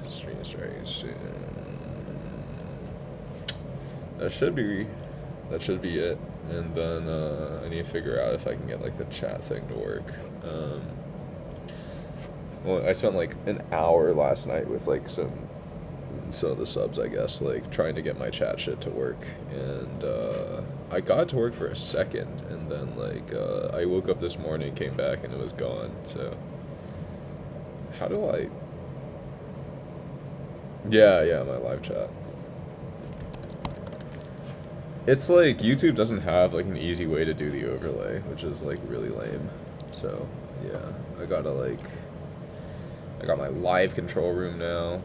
Stream starting soon. That should be it. And then I need to figure out if I can get like the chat thing to work. Well, I spent like an hour last night with like some of the subs, I guess, like trying to get my chat shit to work, and I got it to work for a second, and then like I woke up this morning, came back, and it was gone. So how do I? Yeah, my live chat. It's like YouTube doesn't have like an easy way to do the overlay, which is like really lame. So yeah, I got my live control room now.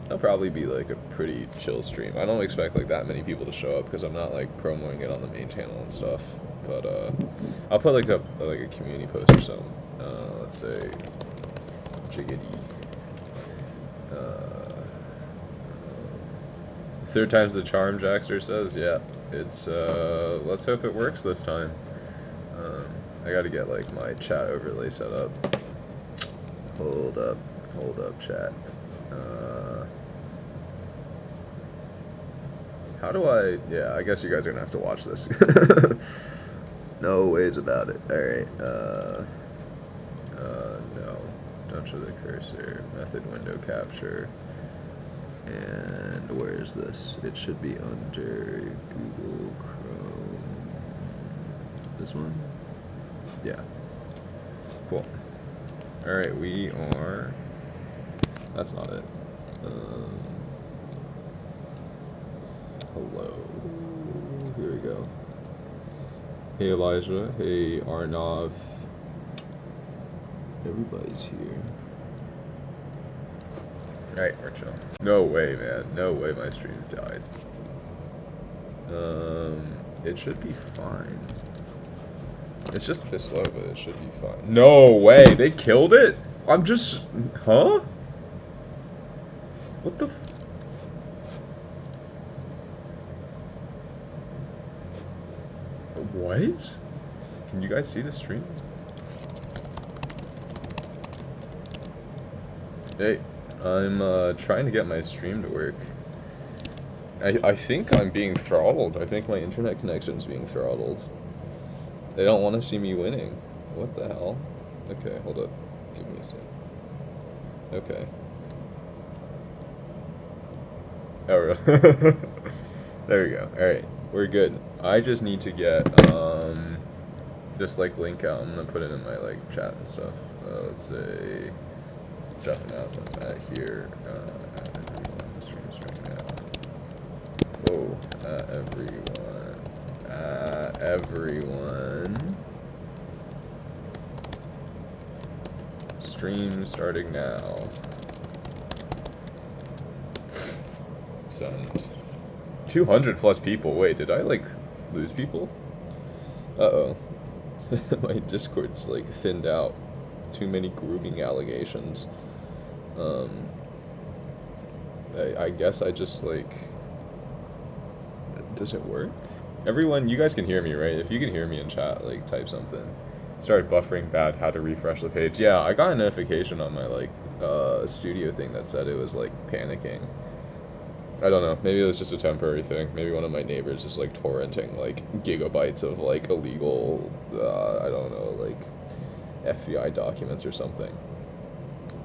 That'll probably be like a pretty chill stream. I don't expect like that many people to show up because I'm not like promoting it on the main channel and stuff. But I'll put like a community post or something. Let's say jiggity. Third time's the charm, Jackster says. Yeah, it's let's hope it works this time. I gotta get like my chat overlay set up. Hold up, chat. How do I? Yeah, I guess you guys are gonna have to watch this. No ways about it. All right. No. Don't show the cursor. Method window capture. And where is this? It should be under Google Chrome. This one? Yeah. Cool. Alright, we are... That's not it. Hello. Here we go. Hey Elijah. Hey Arnav. Everybody's here. Alright, we're chill. No way, man. No way my stream died. It should be fine. It's just a bit slow, but it should be fine. No way! They killed it? I'm just... Huh? What the f... What? Can you guys see the stream? Hey, I'm trying to get my stream to work. I think I'm being throttled. I think my internet connection's being throttled. They don't want to see me winning. What the hell? Okay, hold up. Give me a sec. Okay. Oh, really? There we go. Alright, we're good. I just need to get, just like link out. I'm gonna put it in my like chat and stuff. Let's say stuff announcements at here. Everyone, the stream's right now. Whoa, everyone. Stream starting now. Send. 200 plus people. Wait, did I like lose people? Uh-oh. My Discord's like thinned out. Too many grooming allegations. I guess I just like... Does it work? Everyone, you guys can hear me, right? If you can hear me in chat, like type something. Started buffering bad, how to refresh the page. Yeah, I got a notification on my like studio thing that said it was like panicking. I don't know, maybe it was just a temporary thing. Maybe one of my neighbors is like torrenting like gigabytes of like illegal, I don't know, like FBI documents or something.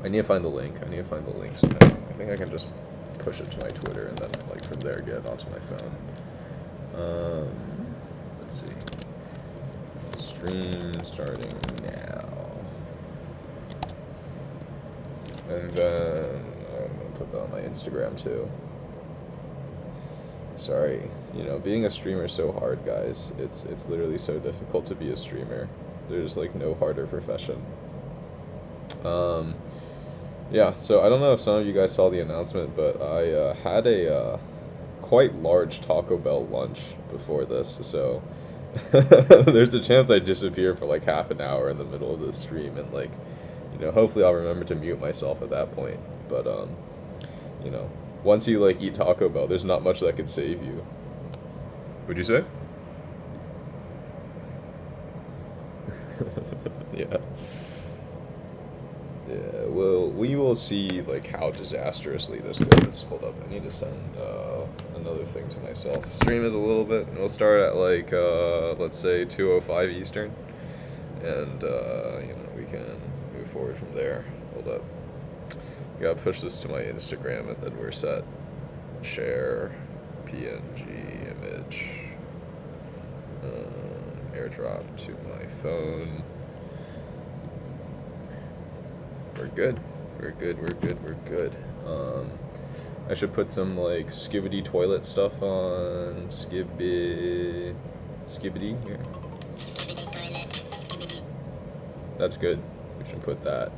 I need to find the link. I somehow. I think I can just push it to my Twitter and then like from there get it onto my phone. Let's see. Stream starting now. And then I'm gonna put that on my Instagram too. Sorry, you know, being a streamer is so hard, guys. It's literally so difficult to be a streamer. There's like no harder profession. Yeah, so I don't know if some of you guys saw the announcement, but I had a quite large Taco Bell lunch before this, so there's a chance I disappear for like half an hour in the middle of the stream, and like, you know, hopefully I'll remember to mute myself at that point. But you know, once you like eat Taco Bell, there's not much that can save you. Would you say? Yeah. Yeah, well, we will see like how disastrously this goes. Hold up, I need to send another thing to myself. Stream is a little bit. We'll start at like let's say 2:05 Eastern, and we can move forward from there. Hold up, gotta push this to my Instagram, and then we're set. Share, PNG image, airdrop to my phone. We're good. We're good. We're good. We're good. I should put some like skibidi toilet stuff on. Skibidi here. Skibidi toilet. Skibidi. That's good. We should put that.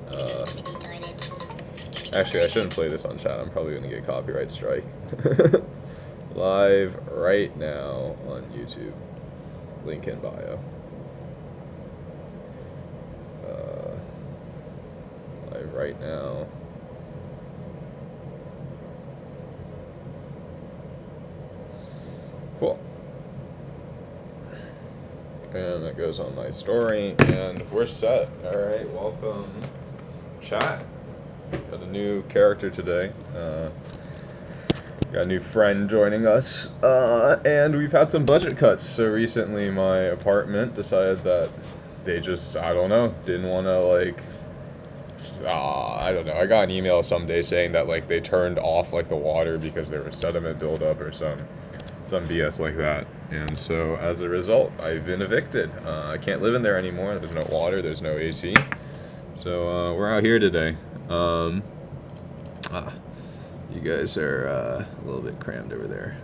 Actually, I shouldn't play this on chat. I'm probably gonna get copyright strike. Live right now on YouTube. Link in bio. Live right now. Cool. And that goes on my story, and we're set. Alright, welcome, chat. Got a new character today. Got a new friend joining us. And we've had some budget cuts. So recently my apartment decided that they just, I don't know, didn't want to like, I don't know. I got an email someday saying that like they turned off like the water because there was sediment buildup or some BS like that. And so as a result, I've been evicted. I can't live in there anymore. There's no water. There's no AC. So we're out here today. You guys are a little bit crammed over there.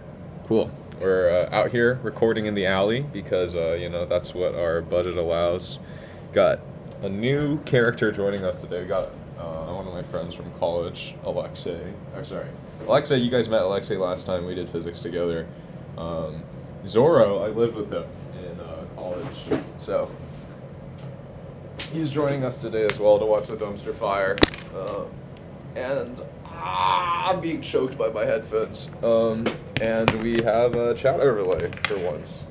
Cool. We're out here recording in the alley because that's what our budget allows. Got a new character joining us today. We got one of my friends from college, Alexei. Alexei, you guys met Alexei last time. We did physics together. Zorro, I lived with him in college. So he's joining us today as well to watch the dumpster fire. And I'm being choked by my headphones. And we have a chat overlay for once.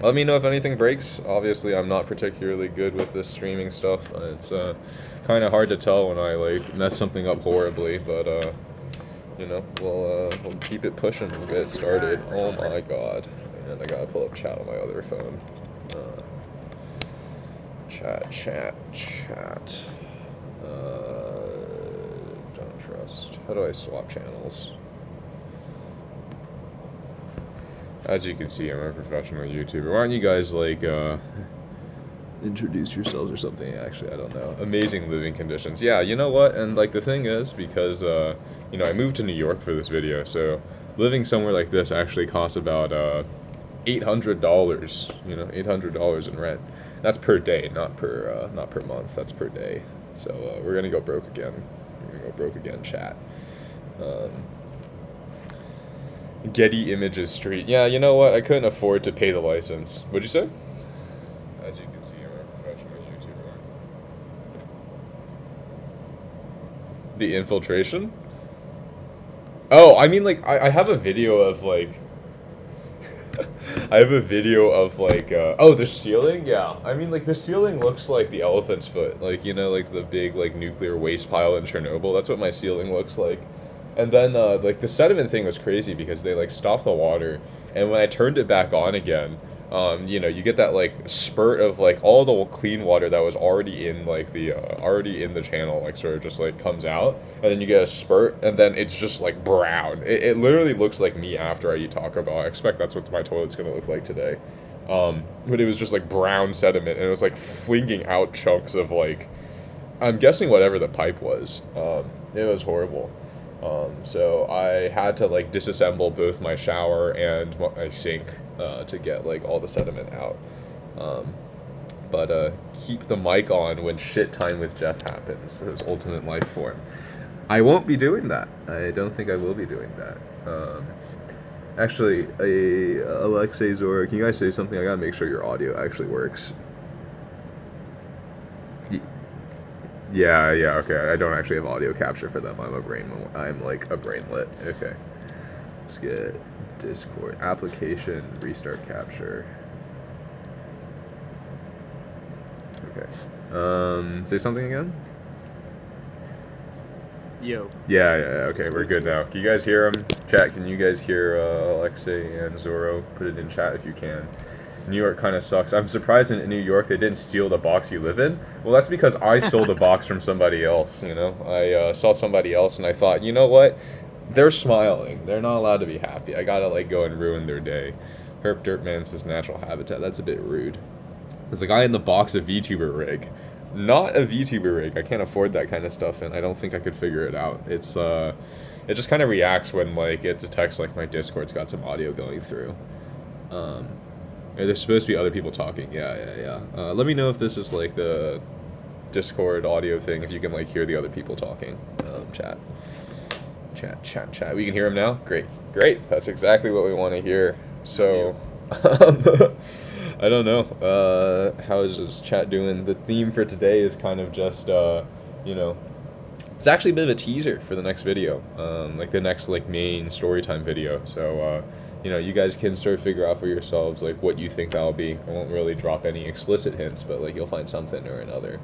Let me know if anything breaks. Obviously, I'm not particularly good with this streaming stuff. It's kind of hard to tell when I like mess something up horribly, but we'll keep it pushing and get started. Oh my god. And I gotta pull up chat on my other phone. Chat. Don't trust. How do I swap channels? As you can see, I'm a professional YouTuber. Why don't you guys like introduce yourselves or something? Actually, I don't know. Amazing living conditions. Yeah, you know what? And like the thing is, because I moved to New York for this video, so living somewhere like this actually costs about $800. $800 in rent. That's per day, not per month. That's per day. So we're gonna go broke again. Chat. Getty Images Street. Yeah, you know what? I couldn't afford to pay the license. What'd you say? As you can see, I'm a professional YouTuber. The infiltration? Oh, I mean, like, I have a video of, like... the ceiling? Yeah. I mean, like, the ceiling looks like the elephant's foot. Like, like the big, like, nuclear waste pile in Chernobyl. That's what my ceiling looks like. And then, like, the sediment thing was crazy because they, like, stopped the water. And when I turned it back on again, you get that, like, spurt of, like, all the clean water that was already in, like, already in the channel, like, sort of just, like, comes out. And then you get a spurt, and then it's just, like, brown. It literally looks like me after I eat Taco Bell. I expect that's what my toilet's gonna look like today. But it was just, like, brown sediment, and it was, like, flinging out chunks of, like, I'm guessing whatever the pipe was. It was horrible. So I had to like disassemble both my shower and my sink to get like all the sediment out. But keep the mic on when shit time with Jeff happens. His ultimate life form. I won't be doing that. I don't think I will be doing that. Actually, Alexei, Zora, can you guys say something? I gotta make sure your audio actually works. Yeah, okay. I don't actually have audio capture for them. I'm like a brainlet. Okay. Let's get Discord. Application, restart capture. Okay. Say something again. Yo. Yeah. Okay, we're good now. Can you guys hear him? Chat. Can you guys hear Alexei and Zoro? Put it in chat if you can. New York kind of sucks. I'm surprised in New York they didn't steal the box you live in. Well, that's because I stole the box from somebody else, you know? I saw somebody else and I thought, you know what? They're smiling. They're not allowed to be happy. I gotta, like, go and ruin their day. Herp Dirtman says natural habitat. That's a bit rude. There's the guy in the box, a VTuber rig. Not a VTuber rig. I can't afford that kind of stuff and I don't think I could figure it out. It's, it just kind of reacts when, like, it detects, like, my Discord's got some audio going through. There's supposed to be other people talking. Yeah. Let me know if this is like the Discord audio thing, if you can like hear the other people talking. Chat. We can hear them now? Great. That's exactly what we want to hear. So, I don't know. How is this chat doing? The theme for today is kind of just, you know, it's actually a bit of a teaser for the next video. Like the next like main storytime video. So, you know, you guys can sort of figure out for yourselves, like, what you think that'll be. I won't really drop any explicit hints, but, like, you'll find something or another.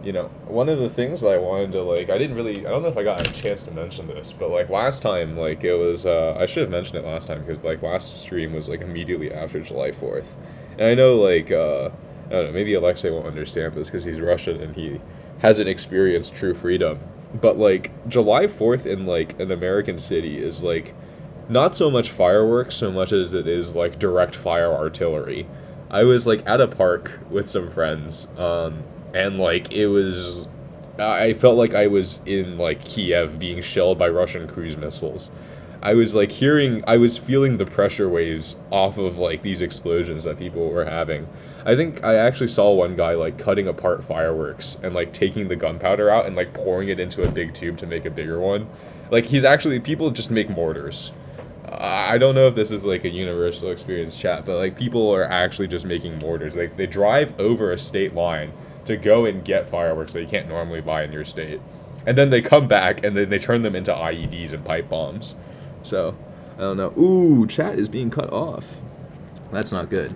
You know, one of the things that I wanted to, like, I don't know if I got a chance to mention this, but, like, last time, like, it was, I should have mentioned it last time, because, like, last stream was, like, immediately after July 4th. And I know, like, I don't know, maybe Alexei won't understand this, because he's Russian and he hasn't experienced true freedom. But, like, July 4th in, like, an American city is, like, not so much fireworks so much as it is like direct fire artillery. I was like at a park with some friends, and like it was, I felt like I was in like Kiev being shelled by Russian cruise missiles. I was like I was feeling the pressure waves off of like these explosions that people were having. I think I actually saw one guy like cutting apart fireworks and like taking the gunpowder out and like pouring it into a big tube to make a bigger one. Like people just make mortars. I don't know if this is like a universal experience, chat, but like people are actually just making mortars. Like they drive over a state line to go and get fireworks that you can't normally buy in your state, and then they come back and then they turn them into IEDs and pipe bombs. So I don't know. Ooh, chat is being cut off. That's not good.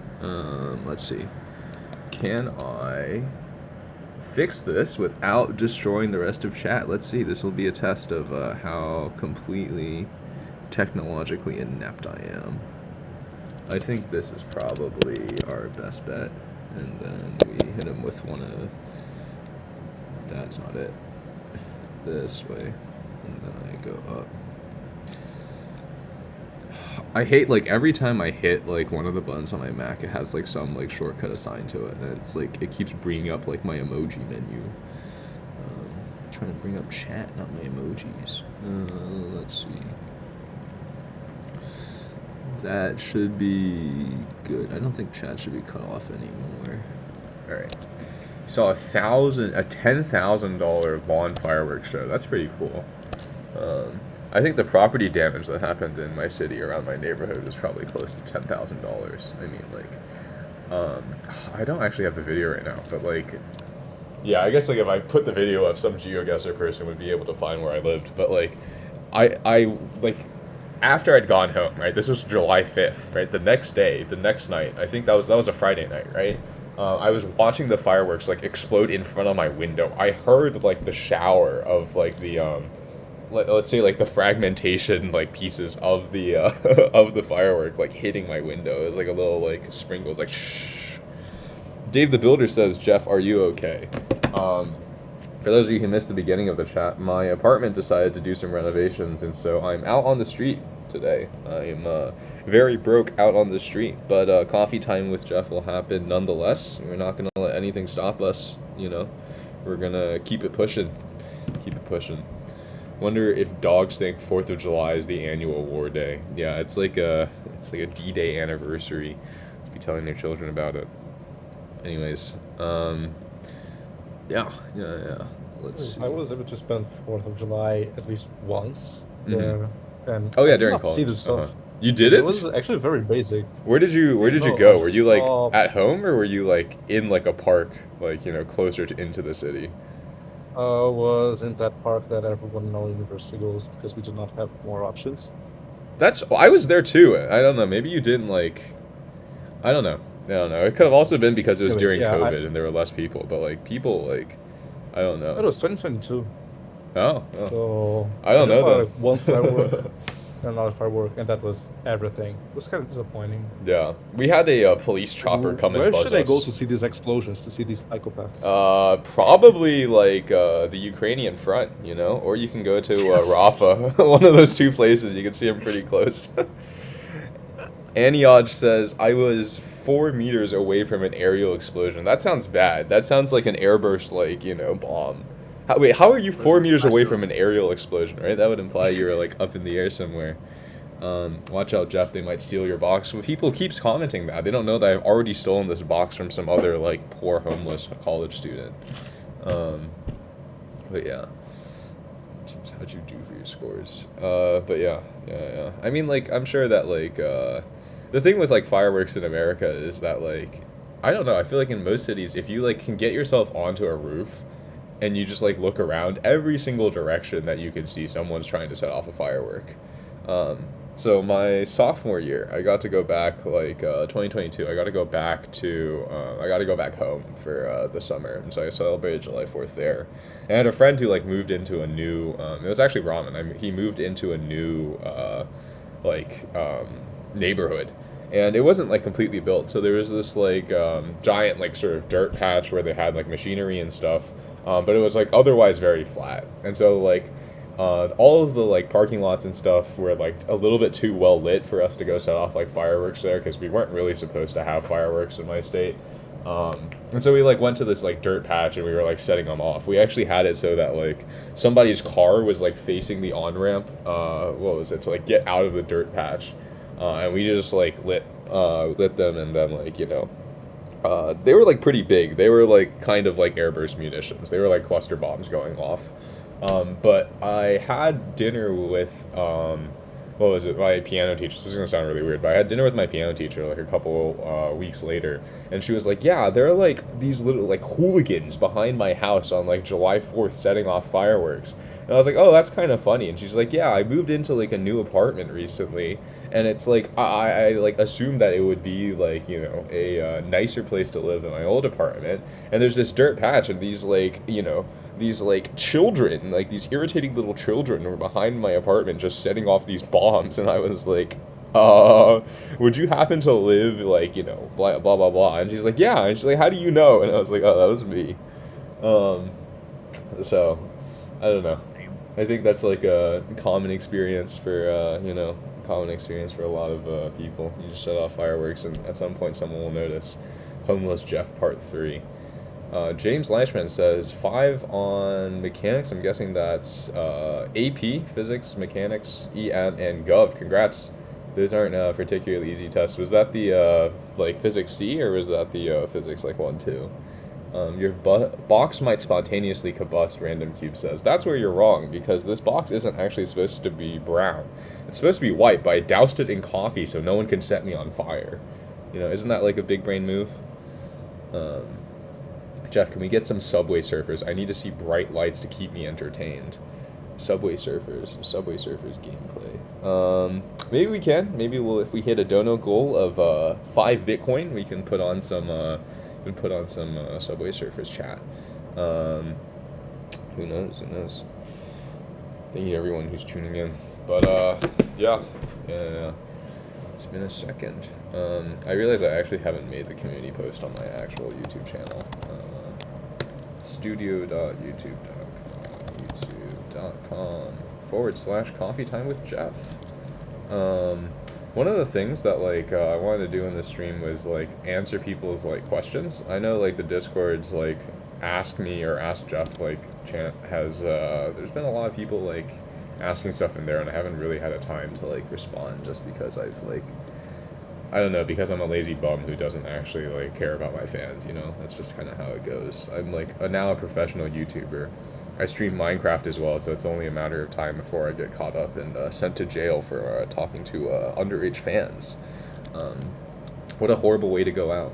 Let's see. Can I fix this without destroying the rest of chat? Let's see. This will be a test of how completely technologically inept I am. I think this is probably our best bet, and then we hit him with one of, that's not it, this way, and then I go up. I hate, like, every time I hit, like, one of the buttons on my Mac, it has, like, some, like, shortcut assigned to it, and it's, like, it keeps bringing up, like, my emoji menu. Trying to bring up chat, not my emojis. Let's see. That should be good. I don't think chat should be cut off anymore. Alright. Saw a $10,000 lawn fireworks show. That's pretty cool. I think the property damage that happened in my city around my neighborhood was probably close to $10,000. I mean, like, I don't actually have the video right now, but like, yeah, I guess like if I put the video up, some geoguesser person would be able to find where I lived. But like, I like, after I'd gone home, right? This was July 5th, right? The next night, I think that was a Friday night, right? I was watching the fireworks like explode in front of my window. I heard like the shower of like the let's say like the fragmentation like pieces of the of the firework like hitting my window. It was like a little like sprinkles like shh. Dave the Builder says, Jeff, are you okay? For those of you who missed the beginning of the chat, my apartment decided to do some renovations, and so I'm out on the street today. I'm very broke out on the street, but coffee time with Jeff will happen nonetheless. We're not going to let anything stop us, you know. We're going to keep it pushing. Keep it pushing. Wonder if dogs think 4th of July is the annual war day. Yeah, it's like a D-Day anniversary. Be telling their children about it. Anyways, yeah. Let's see. I was able to spend 4th of July at least once there, and oh yeah, I did during not college. see the stuff. You did it? It was actually very basic. Where did you No, go? I Were just you like saw- at home, or were you like in like a park, like, you know, closer to into the city? Was in that park that everyone in our university goes because we did not have more options. I was there too. I don't know. Maybe you didn't like. I don't know. don't know. It could have also been because it was Anyway, during yeah, COVID and there were less people. But like people, like I don't know. It was 2022, Oh, so I don't just know saw then. like one firework and another firework, and that was everything. It was kind of disappointing. Yeah, we had a police chopper come and Where buzz should I go us. to see these explosions, to see these psychopaths? Probably like the Ukrainian front, you know, or you can go to Rafa. One of those two places. You can see them pretty close. Anioj says, I was 4 meters away from an aerial explosion. That sounds bad. That sounds like an airburst, like, you know, bomb. Wait, how are you 4 meters away from an aerial explosion, right? That would imply you're, like, up in the air somewhere. Watch out, Jeff, they might steal your box. Well, people keeps commenting that. They don't know that I've already stolen this box from some other, like, poor homeless college student. But yeah. James, how'd you do for your scores? But yeah. I mean, like, I'm sure that, like, the thing with, like, fireworks in America is that, like, I don't know, I feel like in most cities, if you, like, can get yourself onto a roof and you just, like, look around, every single direction that you can see, someone's trying to set off a firework. So my sophomore year, I got to go back, like, 2022, I got to go back home for the summer, and so I celebrated July 4th there. And I had a friend who, like, moved into a new, it was actually Ramen, he moved into a new, neighborhood. And it wasn't, like, completely built, so there was this, like, giant, like, sort of dirt patch where they had, like, machinery and stuff, but it was, like, otherwise very flat. And so, like, all of the, like, parking lots and stuff were, like, a little bit too well lit for us to go set off, like, fireworks there, because we weren't really supposed to have fireworks in my state. And so we, like, went to this, like, dirt patch and we were, like, setting them off. We actually had it so that, like, somebody's car was, like, facing the on-ramp, to, like, get out of the dirt patch. And we just, like, lit them, and then, like, you know, they were, like, pretty big. They were, like, kind of like airburst munitions. They were, like, cluster bombs going off. But I had dinner with, my piano teacher. This is gonna sound really weird, but I had dinner with my piano teacher, like, a couple weeks later, and she was like, yeah, there are, like, these little, like, hooligans behind my house on, like, July 4th setting off fireworks. And I was like, oh, that's kind of funny. And she's like, yeah, I moved into, like, a new apartment recently, and it's like, I like, assumed that it would be, like, you know, a nicer place to live than my old apartment, and there's this dirt patch, and these, like, you know, these, like, children, like, these irritating little children were behind my apartment just setting off these bombs, and I was like, would you happen to live, like, you know, blah, blah, blah, blah, and she's like, yeah, and she's like, how do you know, and I was like, oh, that was me. So, I don't know. I think that's, like, a common experience for, you know, for a lot of people. You just set off fireworks, and at some point someone will notice. Homeless Jeff Part 3. James Leishman says 5 on mechanics. I'm guessing that's AP, physics, mechanics, EM, and Gov. Congrats. Those aren't particularly easy tests. Was that the like physics C, or was that the physics like 1, 2? Your box might spontaneously combust, Random Cube says. That's where you're wrong, because this box isn't actually supposed to be brown. It's supposed to be white, but I doused it in coffee so no one can set me on fire. You know, isn't that like a big brain move? Jeff, can we get some Subway Surfers? I need to see bright lights to keep me entertained. Subway Surfers gameplay. Maybe we can. Maybe if we hit a dono goal of 5 Bitcoin, we can put on some Subway Surfers chat. Who knows? Thank you to everyone who's tuning in. But yeah. It's been a second. I realize I actually haven't made the community post on my actual YouTube channel. youtube.com/coffee time with Jeff. One of the things that like I wanted to do in this stream was like answer people's like questions. I know like the Discord's like ask me or ask Jeff like chant has there's been a lot of people like asking stuff in there, and I haven't really had a time to like respond just because I've like I don't know, because I'm a lazy bum who doesn't actually like care about my fans, you know. That's just kind of how it goes. I'm like now a professional YouTuber. I stream Minecraft as well, so it's only a matter of time before I get caught up and sent to jail for talking to underage fans. What a horrible way to go out.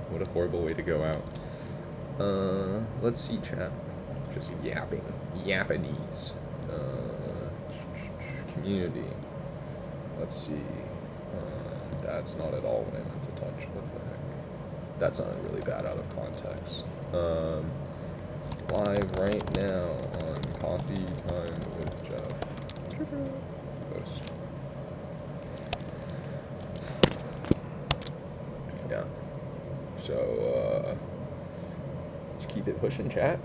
Let's see, chat. Just yapping. Yappanese. Community. Let's see. That's not at all what I meant to touch. What the heck? that sounded really bad out of context. Live right now on Coffee Time with Jeff. Post. Yeah. So, let's keep it pushing, chat.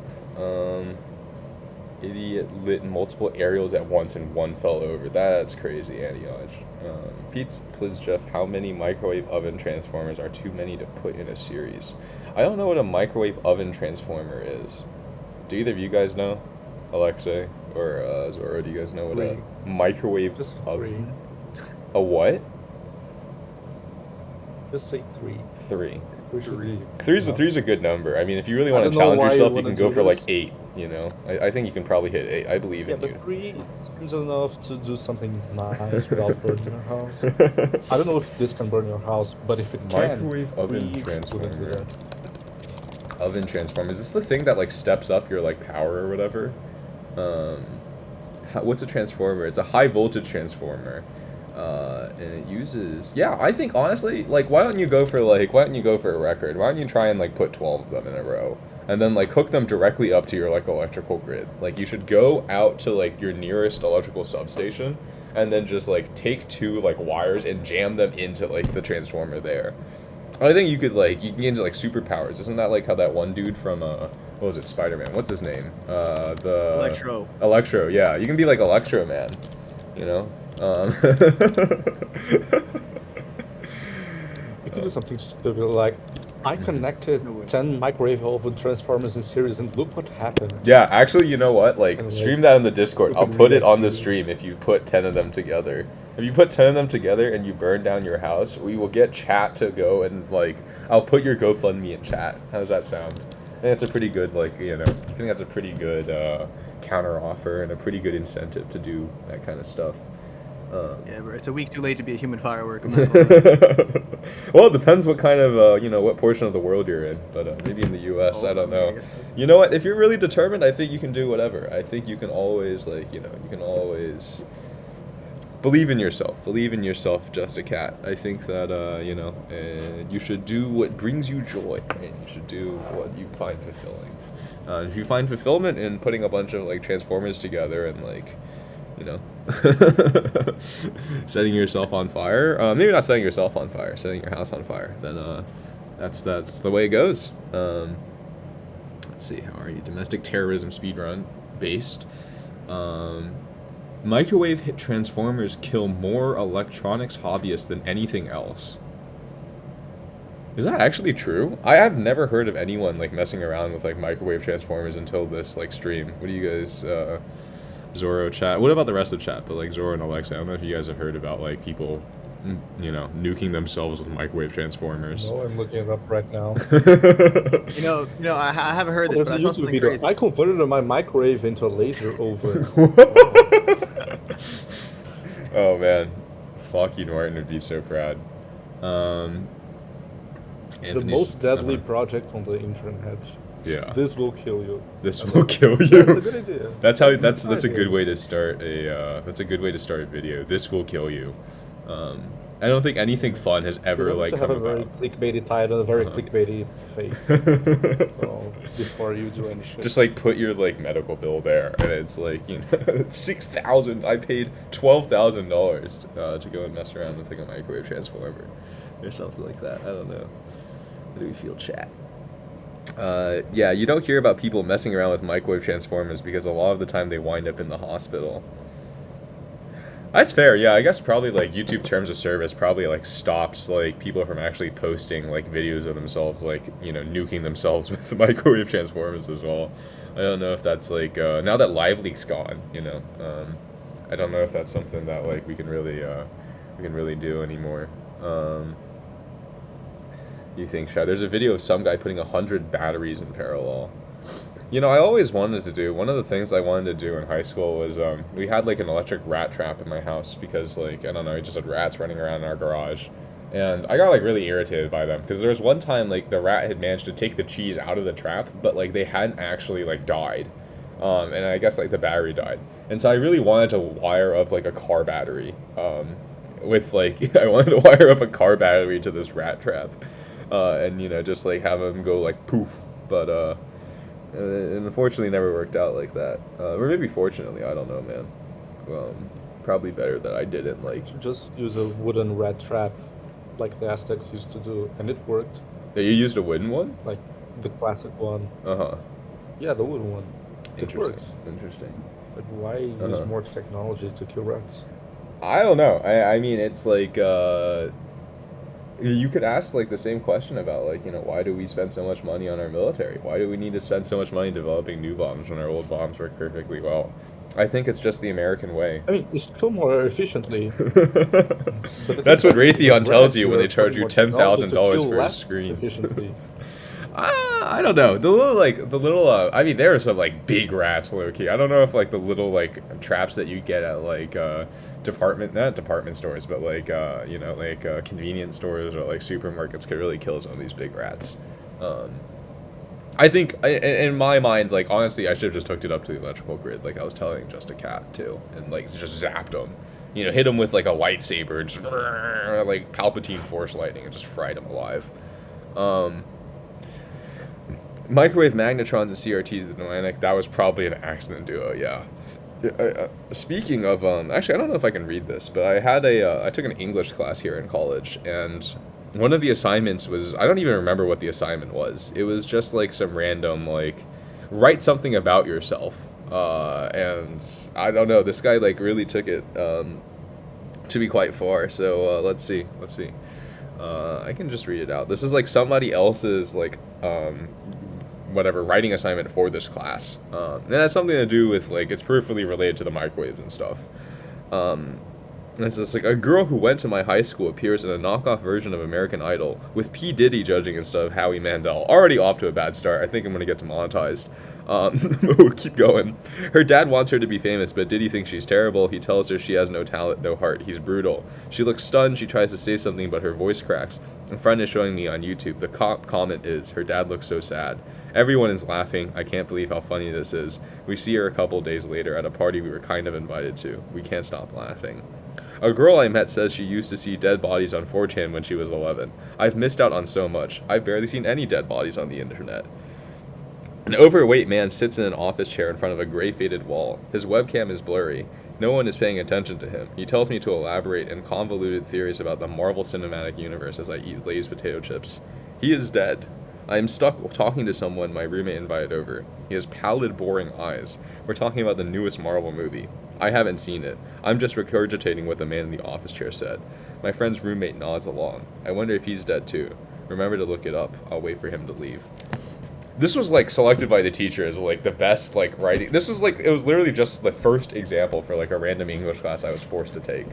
Idiot lit multiple aerials at once and one fell over. That's crazy, Anioj. Pete's, please, Jeff, how many microwave oven transformers are too many to put in a series? I don't know what a microwave oven transformer is. Do either of you guys know? Alexei or Zora, do you guys know what a microwave Just oven? 3. A what? Just say 3. 3. 3 should be Three's enough. a good number. I mean, if you really I want to don't know challenge why you yourself, you wanna can go do for like this. 8. You know, I think you can probably hit 8. I believe Yeah, in but you. 3 seems enough to do something nice without burning your house. I don't know if this can burn your house, but if it can, Microwave oven 3 wouldn't do transformer. that. Oven transformer. Is this the thing that like steps up your like power or whatever? What's a transformer? It's a high voltage transformer. And it uses, yeah, I think honestly, like, why don't you go for a record? Why don't you try and like put 12 of them in a row and then like hook them directly up to your like electrical grid? Like, you should go out to like your nearest electrical substation and then just like take 2 like wires and jam them into like the transformer there. I think you could like, you can get into like superpowers. Isn't that like how that one dude from what was it, Spider-Man? What's his name? Electro, yeah. You can be like Electro Man, you know? You could do something stupid like, I connected 10 microwave oven transformers in series and look what happened. Yeah, actually, you know what? Like, And, like, stream that in the Discord. we I'll can put it react on the to- stream if you put 10 of them together. If you put 10 of them together and you burn down your house, we will get chat to go and, like, I'll put your GoFundMe in chat. How does that sound? I think that's a pretty good, like, you know, I think that's a pretty good counter offer and a pretty good incentive to do that kind of stuff. Yeah, but it's a week too late to be a human firework. I'm not gonna lie. Well, it depends what kind of, you know, what portion of the world you're in. But maybe in the U.S., I don't know. guess so. You know what? If you're really determined, I think you can do whatever. I think you can always, like, you know, you can always believe in yourself. Believe in yourself, Just a Cat. I think that, you know, you should do what brings you joy. And you should do what you find fulfilling. If you find fulfillment in putting a bunch of, like, transformers together and, like, you know, setting yourself on fire. Maybe not setting yourself on fire, setting your house on fire. Then that's the way it goes. Let's see, how are you? Domestic terrorism speedrun based. Microwave hit transformers kill more electronics hobbyists than anything else. Is that actually true? I have never heard of anyone like messing around with like microwave transformers until this like stream. What do you guys Zoro chat? What about the rest of chat? But like Zoro and Alexa, I don't know if you guys have heard about like people, you know, nuking themselves with microwave transformers. No, I'm looking it up right now. You know, I haven't heard this, There's but a I saw YouTube something video. crazy. I converted my microwave into a laser oven. Oh man, Flocky Norton would be so proud. The Anthony's- most deadly uh-huh. project on the internet. Yeah. This will kill you. This will kill That's a you. good idea. That's how. That's a idea. good way to start a. That's a good way to start a video. This will kill you. I don't think anything fun has ever You want like to have come a very about. clickbaity title, a very Uh-huh. clickbaity face. So before you do any shit. Just like put your like medical bill there, and it's like, you know, $6,000. I paid $12,000 to go and mess around with like a microwave transformer, or something like that. I don't know. How do we feel, chat? Yeah, you don't hear about people messing around with microwave transformers because a lot of the time they wind up in the hospital. That's fair, yeah. I guess probably like YouTube terms of service probably like stops like people from actually posting like videos of themselves like, you know, nuking themselves with the microwave transformers as well. I don't know if that's like now that Live Leak's gone, you know, I don't know if that's something that like we can really do anymore. You think, Shad? There's a video of some guy putting 100 batteries in parallel. You know, I always wanted to do, one of the things I wanted to do in high school was, we had, like, an electric rat trap in my house because, like, I don't know, we just had rats running around in our garage. And I got, like, really irritated by them because there was one time, like, the rat had managed to take the cheese out of the trap, but, like, they hadn't actually, like, died. And I guess, like, the battery died. And so I really wanted to wire up, like, a car battery, with, like, I wanted to wire up a car battery to this rat trap. and just like have them go like poof. But it unfortunately never worked out like that. Or maybe fortunately, I don't know, man. Probably better that I didn't like. Just use a wooden rat trap, like the Aztecs used to do, and it worked. You used a wooden one? Like the classic one. Uh-huh. Yeah, the wooden one. It works. Interesting. But why use more technology to kill rats? I don't know. I mean, it's like you could ask like the same question about like why do we spend so much money on our military? Why do we need to spend so much money developing new bombs when our old bombs work perfectly well? I think it's just the American way. I mean, it's kill more efficiently. That's what Raytheon tells you when they charge you $10,000 for a screen. Efficiently. I don't know. I mean, there are some like big rats, low key. I don't know if like the little like traps that you get at like not department stores, but like convenience stores or like supermarkets could really kill some of these big rats. I think in my mind, like honestly, I should have just hooked it up to the electrical grid, like I was telling Just a Cat too, and like just zapped them. Hit him with like a lightsaber, just like Palpatine Force lightning, and just fried him alive. Microwave magnetrons and CRTs in the Atlantic, that was probably an accident duo, yeah. Speaking of, actually, I don't know if I can read this, but I took an English class here in college, and one of the assignments was, I don't even remember what the assignment was. It was just like some random, like, write something about yourself. And I don't know, this guy like really took it to be quite far, so let's see. I can just read it out. This is like somebody else's like writing assignment for this class. And it has something to do with like it's peripherally related to the microwaves and stuff. And it's just like a girl who went to my high school appears in a knockoff version of American Idol with P. Diddy judging instead of Howie Mandel. Already off to a bad start. I think I'm gonna get demonetized. We'll keep going. Her dad wants her to be famous, but Diddy thinks she's terrible. He tells her she has no talent, no heart. He's brutal. She looks stunned. She tries to say something, but her voice cracks. A friend is showing me on YouTube. The comment is, her dad looks so sad. Everyone is laughing. I can't believe how funny this is. We see her a couple days later at a party we were kind of invited to. We can't stop laughing. A girl I met says she used to see dead bodies on 4chan when she was 11. I've missed out on so much. I've barely seen any dead bodies on the internet. An overweight man sits in an office chair in front of a gray faded wall. His webcam is blurry. No one is paying attention to him. He tells me to elaborate in convoluted theories about the Marvel Cinematic Universe as I eat Lay's potato chips. He is dead. I am stuck talking to someone my roommate invited over. He has pallid, boring eyes. We're talking about the newest Marvel movie. I haven't seen it. I'm just regurgitating what the man in the office chair said. My friend's roommate nods along. I wonder if he's dead too. Remember to look it up. I'll wait for him to leave. This was like selected by the teacher as like the best like writing. This was like, it was literally just the first example for like a random English class I was forced to take.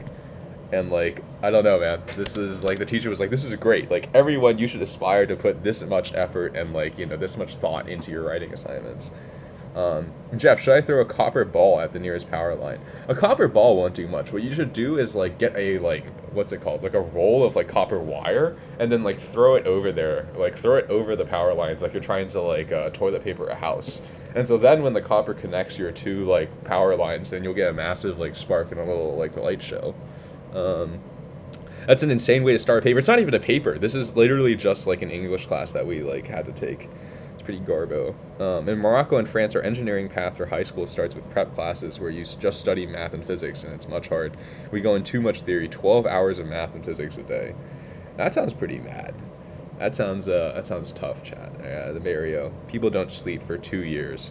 And like, I don't know, man, this is like, the teacher was like, this is great. Like everyone, you should aspire to put this much effort and like, this much thought into your writing assignments. Jeff, should I throw a copper ball at the nearest power line? A copper ball won't do much. What you should do is like get a like, what's it called? Like a roll of like copper wire and then like throw it over there, like throw it over the power lines like you're trying to like toilet paper a house. And so then when the copper connects your two like power lines, then you'll get a massive like spark and a little like light show. That's an insane way to start a paper. It's not even a paper. This is literally just like an English class that we like had to take. Pretty garbo. In Morocco and France, our engineering path for high school starts with prep classes where you just study math and physics, and it's much hard. We go in too much theory, 12 hours of math and physics a day. That sounds pretty mad. That sounds tough, chat. The Mario. People don't sleep for 2 years.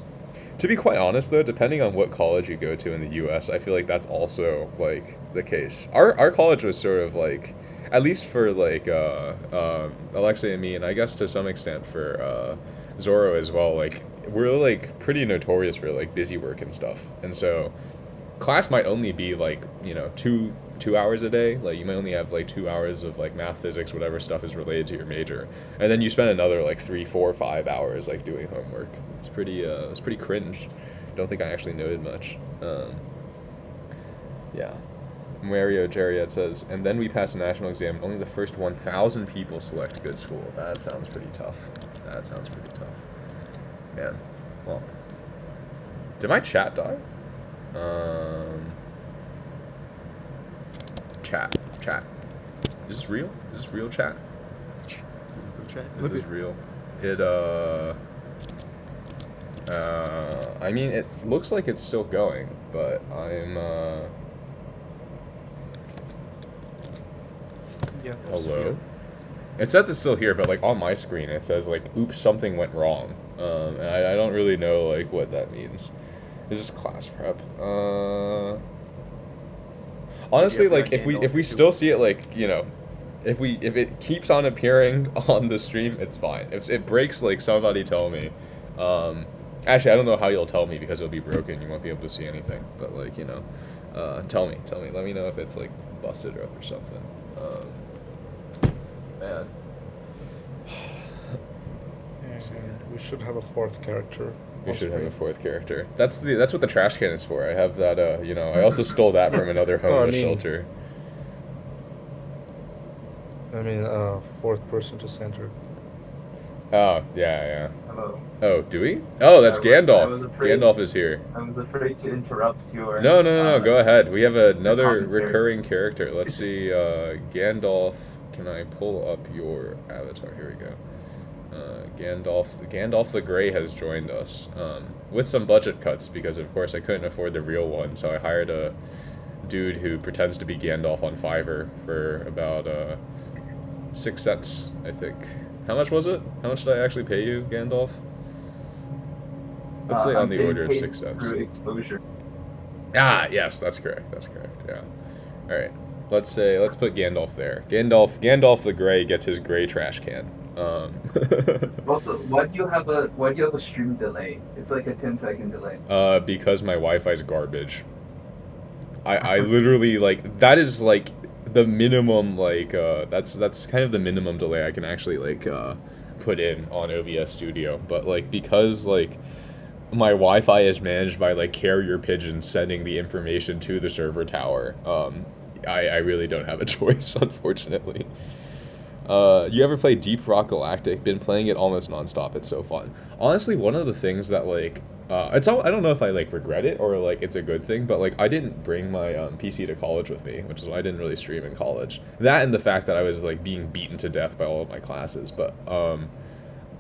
To be quite honest, though, depending on what college you go to in the U.S., I feel like that's also like the case. Our college was sort of like, at least for like Alexei and me, and I guess to some extent for Zoro as well, like we're like pretty notorious for like busy work and stuff, and so class might only be like two hours a day. Like you might only have like 2 hours of like math, physics, whatever stuff is related to your major, and then you spend another like 3, 4, 5 hours like doing homework. It's pretty cringe. Don't think I actually noted much. Yeah. Mario Jariat says, and then we pass a national exam. Only the first 1,000 people select good school. That sounds pretty tough. Man, well, did my chat die? Chat. Is this real? Is this real chat? This is real Chat. This is real. It I mean, it looks like it's still going, but I'm Yeah. hello. It says it's still here, but like on my screen it says like, "Oops, something went wrong." And I don't really know like what that means. This is class prep. Honestly, like if we still see it, like, you know, if it keeps on appearing on the stream, it's fine. If it breaks, like, somebody tell me. Actually, I don't know how you'll tell me because it'll be broken. You won't be able to see anything. But like, you know, tell me. Let me know if it's like busted up or something. Man. And we should have a fourth character. We should have a fourth character. That's what the trash can is for. I have that. You know, I also stole that from another homeless shelter. I mean, fourth person to center. Oh, yeah. Hello. Oh, do we? Oh, that's I Gandalf. was afraid- Gandalf is here. I was afraid to interrupt your. No, go ahead. We have another commentary. recurring character. Let's see, Gandalf. Can I pull up your avatar? Here we go. Gandalf the Grey has joined us, with some budget cuts because, of course, I couldn't afford the real one, so I hired a dude who pretends to be Gandalf on Fiverr for about 6 cents, I think. How much was it? How much did I actually pay you, Gandalf? Let's say on the order of 6 cents. Through exposure. Ah, yes, that's correct. Yeah. All right. Let's put Gandalf there. Gandalf the Grey gets his gray trash can. Also, why do you have a stream delay? It's like a 10-second delay. Because my Wi-Fi's garbage. I literally, like, that is like the minimum, like, that's kind of the minimum delay I can actually, like, put in on OBS Studio. But like, because like my Wi-Fi is managed by like carrier pigeons sending the information to the server tower, I really don't have a choice, unfortunately. You ever play Deep Rock Galactic? Been playing it almost nonstop. It's so fun. Honestly, one of the things that like, I don't know if I like regret it or like it's a good thing, but like I didn't bring my PC to college with me, which is why I didn't really stream in college. That and the fact that I was like being beaten to death by all of my classes. But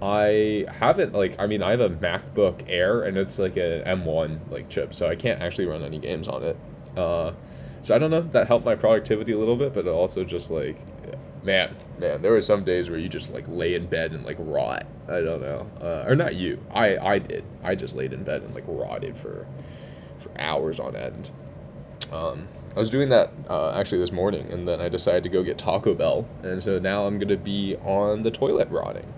I haven't, like, I mean, I have a MacBook Air and it's like an M1 like chip, so I can't actually run any games on it. So I don't know, that helped my productivity a little bit, but it also just like, man, there were some days where you just like lay in bed and like rot. I don't know, or not you. I did. I just laid in bed and like rotted for hours on end. I was doing that actually this morning, and then I decided to go get Taco Bell, and so now I'm gonna be on the toilet rotting.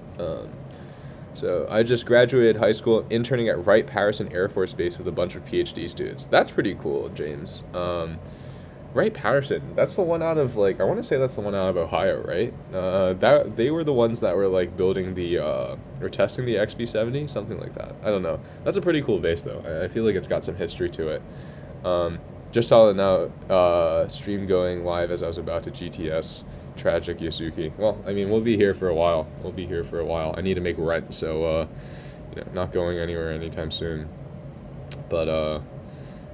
So I just graduated high school, interning at Wright-Patterson Air Force Base with a bunch of PhD students. That's pretty cool, James. Wright-Patterson, that's the one out of, like, I want to say that's the one out of Ohio, right? That they were the ones that were, like, building the, or testing the XB-70, something like that. I don't know. That's a pretty cool base, though. I feel like it's got some history to it. Just saw it now, stream going live as I was about to GTS. Tragic, Yasuki. Well, I mean, we'll be here for a while. I need to make rent, so, you know, not going anywhere anytime soon. But,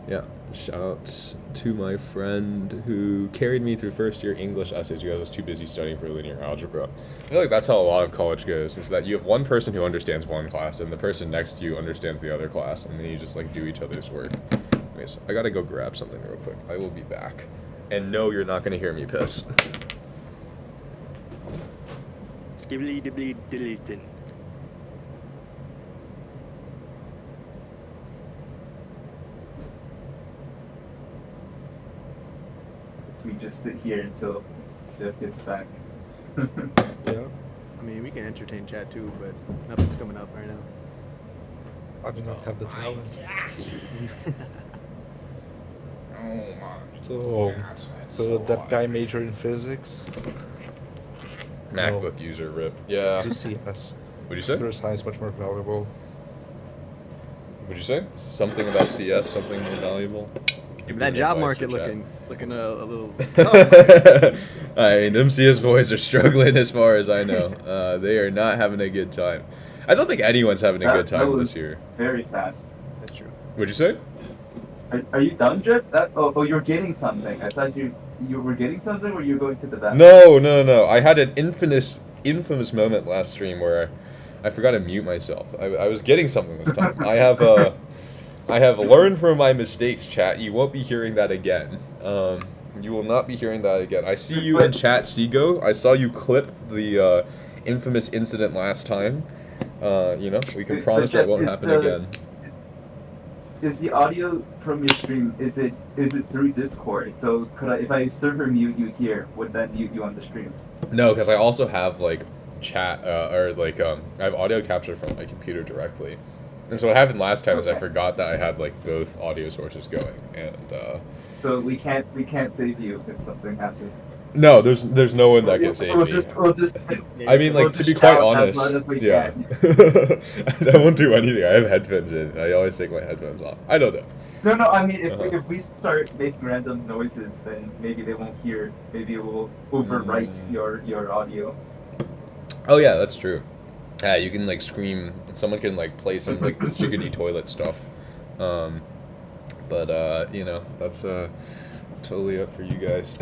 yeah. Shout out to my friend who carried me through first year English essays because I was too busy studying for linear algebra. I feel like that's how a lot of college goes, is that you have one person who understands one class and the person next to you understands the other class, and then you just like do each other's work. Anyways, I gotta go grab something real quick. I will be back. And no, you're not gonna hear me piss. Skibidi deleting. So we just sit here until Jeff gets back. Yeah. I mean, we can entertain chat too, but nothing's coming up right now. I do not have the talent. So that guy majored in physics. MacBook user rip. Yeah. To CS. What'd you say? Computer science much more valuable. What'd you say? Something about CS, something more valuable? That job market looking a little. I mean, them CS boys are struggling as far as I know. They are not having a good time. I don't think anyone's having a good time this year. Very fast. That's true. What'd you say? Are you done, Jeff? You're getting something. I thought you were getting something, or you going to the bathroom? No. I had an infamous moment last stream where I forgot to mute myself. I was getting something this time. I have learned from my mistakes, chat. You won't be hearing that again. You will not be hearing that again. I see you in chat, Seago. I saw you clip the infamous incident last time. You know, we can promise that won't happen again. Is the audio from your stream, is it through Discord? So could I, if I server mute you here, would that mute you on the stream? No, because I also have like chat or like I have audio capture from my computer directly. And so what happened last time is I forgot that I had like both audio sources going, and so we can't save you if something happens. no, there's no one that can save me. We'll just I mean, like, to be quite honest, yeah, I won't do anything. I have headphones in. I always take my headphones off. I don't know. No. I mean, if we start making random noises, then maybe they won't hear. Maybe it will overwrite your audio. Oh yeah, that's true. Yeah, you can like scream. Someone can like play some like jiggity toilet stuff. But you know, that's totally up for you guys.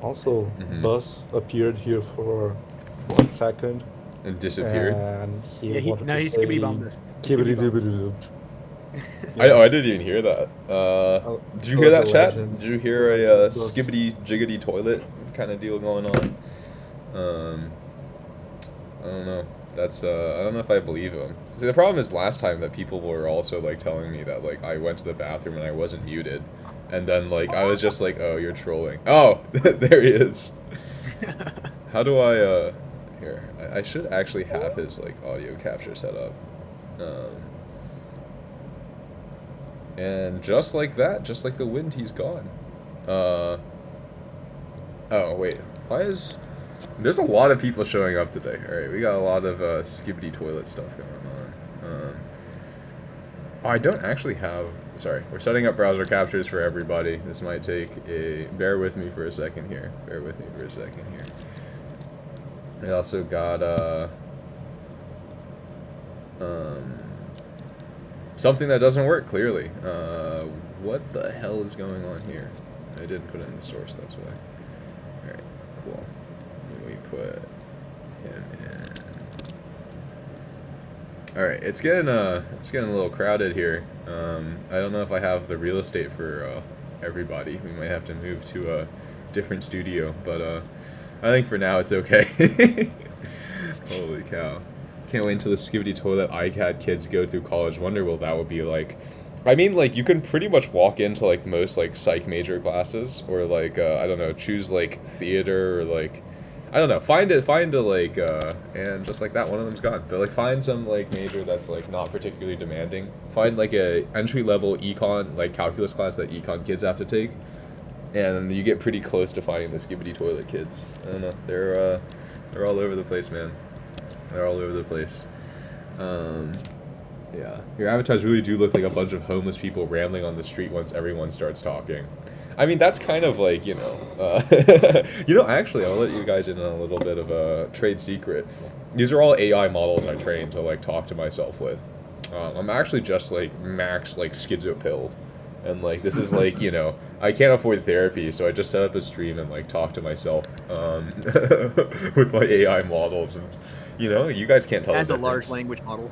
Also, Buzz appeared here for 1 second. And disappeared. And he Yeah, wanted no, to he's say skibidi bombed us. skibidi-dibidi-doo. I didn't even hear that. Did you hear that, chat? Did you hear a skibbity jiggity toilet kind of deal going on? I don't know. That's I don't know if I believe him. See, the problem is last time that people were also like telling me that like I went to the bathroom and I wasn't muted, and then like I was just like, oh, you're trolling. Oh, there he is. How do I here? I should actually have his like audio capture set up. And just like that, just like the wind, he's gone. Oh wait, why is... There's a lot of people showing up today. Alright, we got a lot of skibidi toilet stuff going on. Oh, I don't actually have... Sorry, we're setting up browser captures for everybody. This might take a... Bear with me for a second here. Bear with me for a second here. I also got, something that doesn't work, clearly. What the hell is going on here? I didn't put in the source, that's why. Alright, cool. We put him in. Alright, it's getting a little crowded here. I don't know if I have the real estate for everybody. We might have to move to a different studio, but I think for now it's okay. Holy cow. Can't wait until the skibidi toilet ICAD kids go through college. Wonder what that would be like. I mean, like, you can pretty much walk into, like, most, like, psych major classes, or, like, I don't know, choose, like, theater, or, like, I don't know, find a, like, and just like that, one of them's gone. But, like, find some, like, major that's, like, not particularly demanding. Find, like, a entry-level econ, like, calculus class that econ kids have to take, and you get pretty close to finding the skibidi toilet kids. I don't know, they're all over the place, man. They're all over the place. Yeah. Your avatars really do look like a bunch of homeless people rambling on the street once everyone starts talking. I mean, that's kind of like, you know... you know, actually, I'll let you guys in on a little bit of a trade secret. These are all AI models I trained to, like, talk to myself with. I'm actually just, like, max, like, schizo-pilled. And, like, this is, like, you know, I can't afford therapy, so I just set up a stream and, like, talk to myself with my AI models. And, you know, you guys can't tell As the a large difference. language model.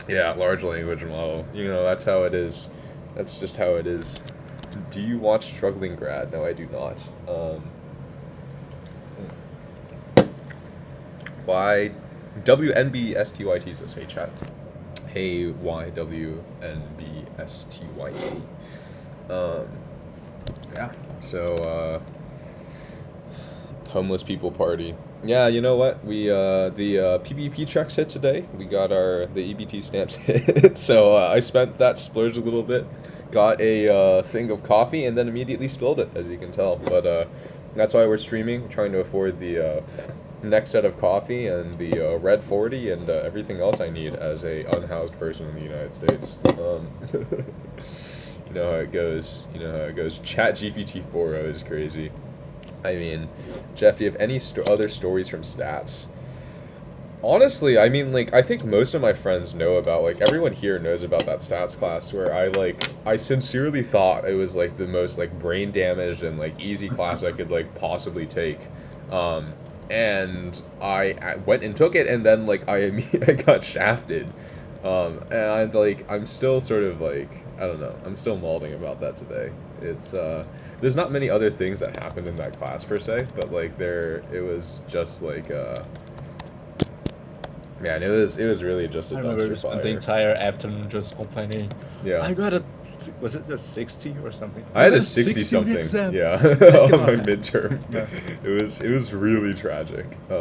Yeah, large language model. You know, that's how it is. That's just how it is. Do you watch Struggling Grad? No, I do not. Why? WNBSTYT says, hey, chat. Hey, YWNBSTYT. Yeah, so, homeless people party. Yeah, you know what? We, the PPP checks hit today. We got the EBT stamps hit. So, I spent that splurge a little bit. Got a, thing of coffee and then immediately spilled it, as you can tell. But, that's why we're streaming. We're trying to afford the, next set of coffee and the, Red 40 and, everything else I need as a unhoused person in the United States. You know how it goes. You know how it goes. ChatGPT 4.0 is crazy. I mean, Jeff, do you have any other stories from stats? Honestly, I mean, like, I think most of my friends know about, like, everyone here knows about that stats class where I sincerely thought it was, like, the most, like, brain damaged and, like, easy class I could, like, possibly take. And I went and took it, and then like I got shafted. And I'm still sort of like, I don't know, I'm still mauling about that today. It's there's not many other things that happened in that class per se, but like it was just like man, it was really just a I remember we dumpster spent the fire. entire afternoon just complaining. Yeah. I got was it a 60 or something? I had got a 60 something, exam. yeah, on cannot- my midterm. Yeah. It was really tragic. It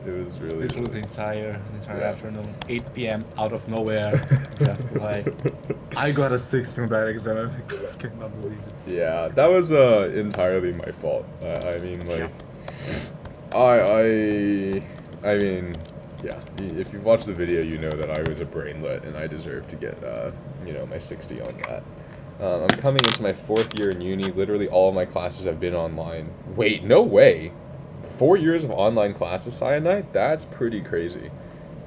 was really. Literally the entire Yeah. afternoon, 8 p.m. out of nowhere. Just like, I got a 60 on that exam. I cannot believe it. Yeah, that was entirely my fault. I mean, like, I mean, yeah. If you watch the video, you know that I was a brainlet and I deserve to get you know, my 60 on that. I'm coming into my 4th year in uni. Literally all of my classes have been online. Wait, no way. 4 years of online classes, Cyanide? That's pretty crazy.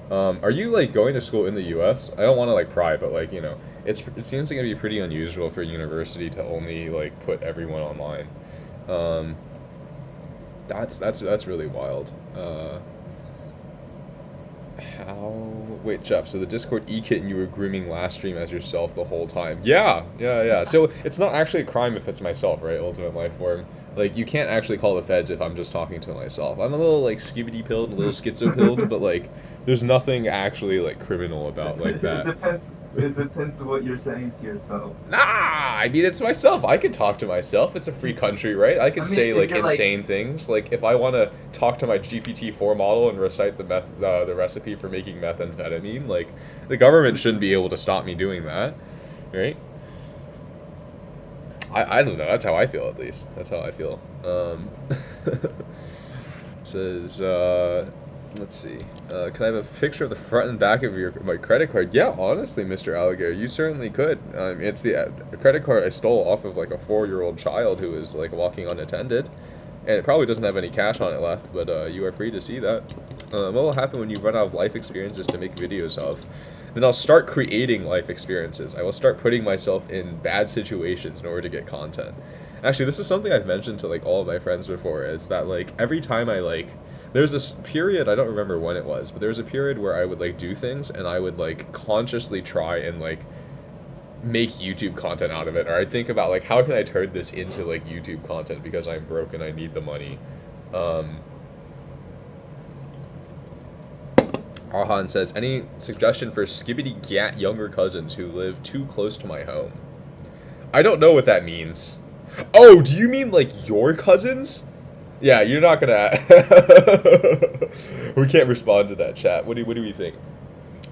Are you like going to school in the U.S.? I don't want to like pry, but like, you know, it seems like it'd be pretty unusual for a university to only like put everyone online. That's really wild. Wait, Jeff, so the Discord e-kitten you were grooming last stream as yourself the whole time. Yeah. So it's not actually a crime if it's myself, right? Ultimate life form. Like, you can't actually call the feds if I'm just talking to myself. I'm a little, like, skibidi pilled, a little schizo pilled, but, like, there's nothing actually, like, criminal about, like, that. It depends what you're saying to yourself. Nah, I mean, it's myself. I can talk to myself. It's a free country, right? I can say, if like, you're, insane things. Like, if I want to talk to my GPT-4 model and recite the recipe for making methamphetamine, like, the government shouldn't be able to stop me doing that, right? I don't know. That's how I feel, at least. That's how I feel. Says, let's see. Can I have a picture of the front and back of my credit card? Yeah, honestly, Mr. Alligator, you certainly could. It's the credit card I stole off of like a 4-year-old child who was like walking unattended, and it probably doesn't have any cash on it left. But you are free to see that. What will happen when you run out of life experiences to make videos of? Then I'll start creating life experiences. I will start putting myself in bad situations in order to get content. Actually, this is something I've mentioned to like all of my friends before. Is that like every time I like. There's this period, I don't remember when it was, but there was a period where I would, like, do things, and I would, like, consciously try and, like, make YouTube content out of it. Or I'd think about, like, how can I turn this into, like, YouTube content because I'm broke and I need the money. Ahan says, any suggestion for skibidi gat younger cousins who live too close to my home? I don't know what that means. Oh, do you mean, like, your cousins? Yeah, you're not gonna. We can't respond to that chat. What do we think?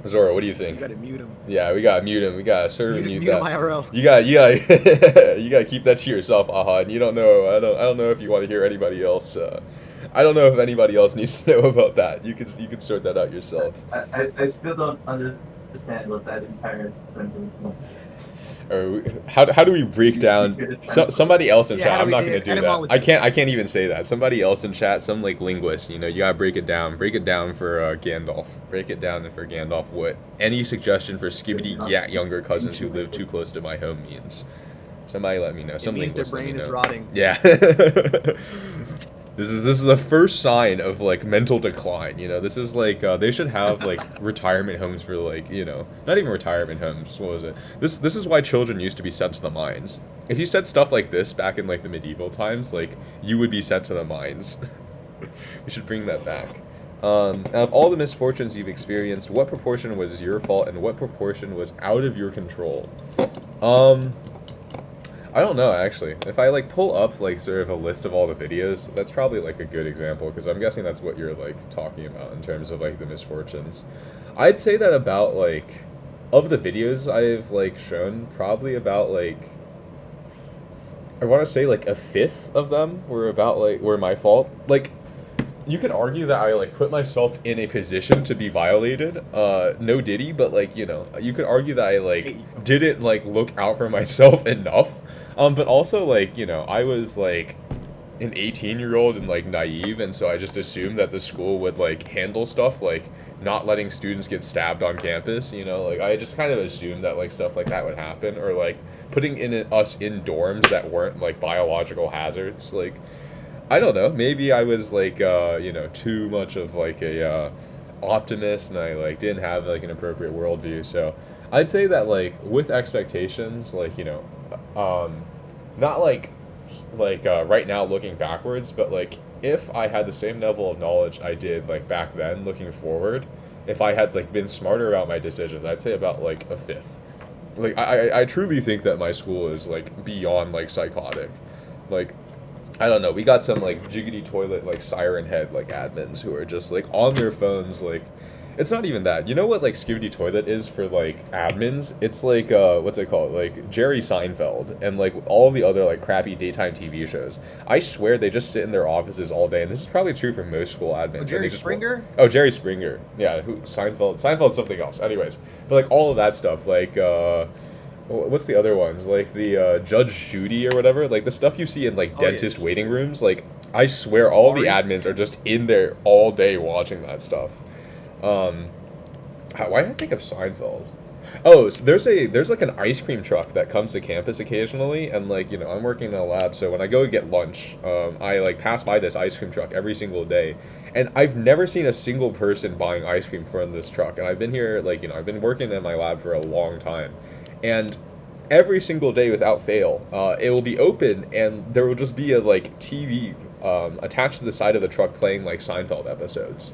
Zora, what do you think? You gotta mute him. Yeah, we gotta mute him. We gotta server mute Mute that. him IRL. You gotta keep that to yourself, Aha. And you don't know. I don't know if you want to hear anybody else. I don't know if anybody else needs to know about that. You can sort that out yourself. I still don't understand what that entire sentence means. Or how do we break down somebody else in Yeah, chat? how I'm do not we gonna do do that. etymology? I can't even say that. Somebody else in chat, some like linguist, you know, you gotta break it down for Gandalf. Break it down for Gandalf what any suggestion for skibidi gat younger cousins who live too close to my home means. Somebody let me know. Some It means their linguist let me brain is know. rotting. Yeah. This is the first sign of like mental decline, you know. This is like they should have like retirement homes for like, you know, not even retirement homes. What was it? This is why children used to be sent to the mines. If you said stuff like this back in like the medieval times, like you would be sent to the mines. We should bring that back. Out of all the misfortunes you've experienced, what proportion was your fault and what proportion was out of your control? I don't know, actually. If I, like, pull up, like, sort of a list of all the videos, that's probably, like, a good example, because I'm guessing that's what you're, like, talking about in terms of, like, the misfortunes. I'd say that about, like, of the videos I've, like, shown, probably about, like, I want to say, like, a fifth of them were about, like, were my fault. Like, you could argue that I, like, put myself in a position to be violated, no diddy, but, like, you know, you could argue that I, like, didn't, like, look out for myself enough. But also, like, you know, I was, like, an 18-year-old and, like, naive, and so I just assumed that the school would, like, handle stuff, like, not letting students get stabbed on campus, you know? Like, I just kind of assumed that, like, stuff like that would happen, or, like, putting us in dorms that weren't, like, biological hazards. Like, I don't know. Maybe I was like, too much of like a optimist, and I like didn't have like an appropriate worldview. So I'd say that like with expectations, like not like right now looking backwards, but like if I had the same level of knowledge I did like back then, looking forward, if I had like been smarter about my decisions, I'd say about like a fifth. Like I truly think that my school is like beyond like psychotic. Like I don't know, we got some like jiggity toilet like siren head like admins who are just like on their phones. Like it's not even that. You know what like skibidi toilet is for like admins? It's like what's it called? Like Jerry Seinfeld and like all the other like crappy daytime TV shows. I swear they just sit in their offices all day, and this is probably true for most school admins. Jerry Springer? Oh, Jerry Springer. Yeah, who Seinfeld's something else. Anyways, but like all of that stuff, like what's the other ones? Like the Judge Judy or whatever. Like the stuff you see in like dentist waiting rooms. Like I swear all the admins are just in there all day watching that stuff. Why did I think of Seinfeld? Oh, so there's like an ice cream truck that comes to campus occasionally, and like I'm working in a lab, so when I go get lunch, I like pass by this ice cream truck every single day, and I've never seen a single person buying ice cream from this truck, and I've been here like I've been working in my lab for a long time, and every single day without fail, it will be open, and there will just be a like TV attached to the side of the truck playing like Seinfeld episodes.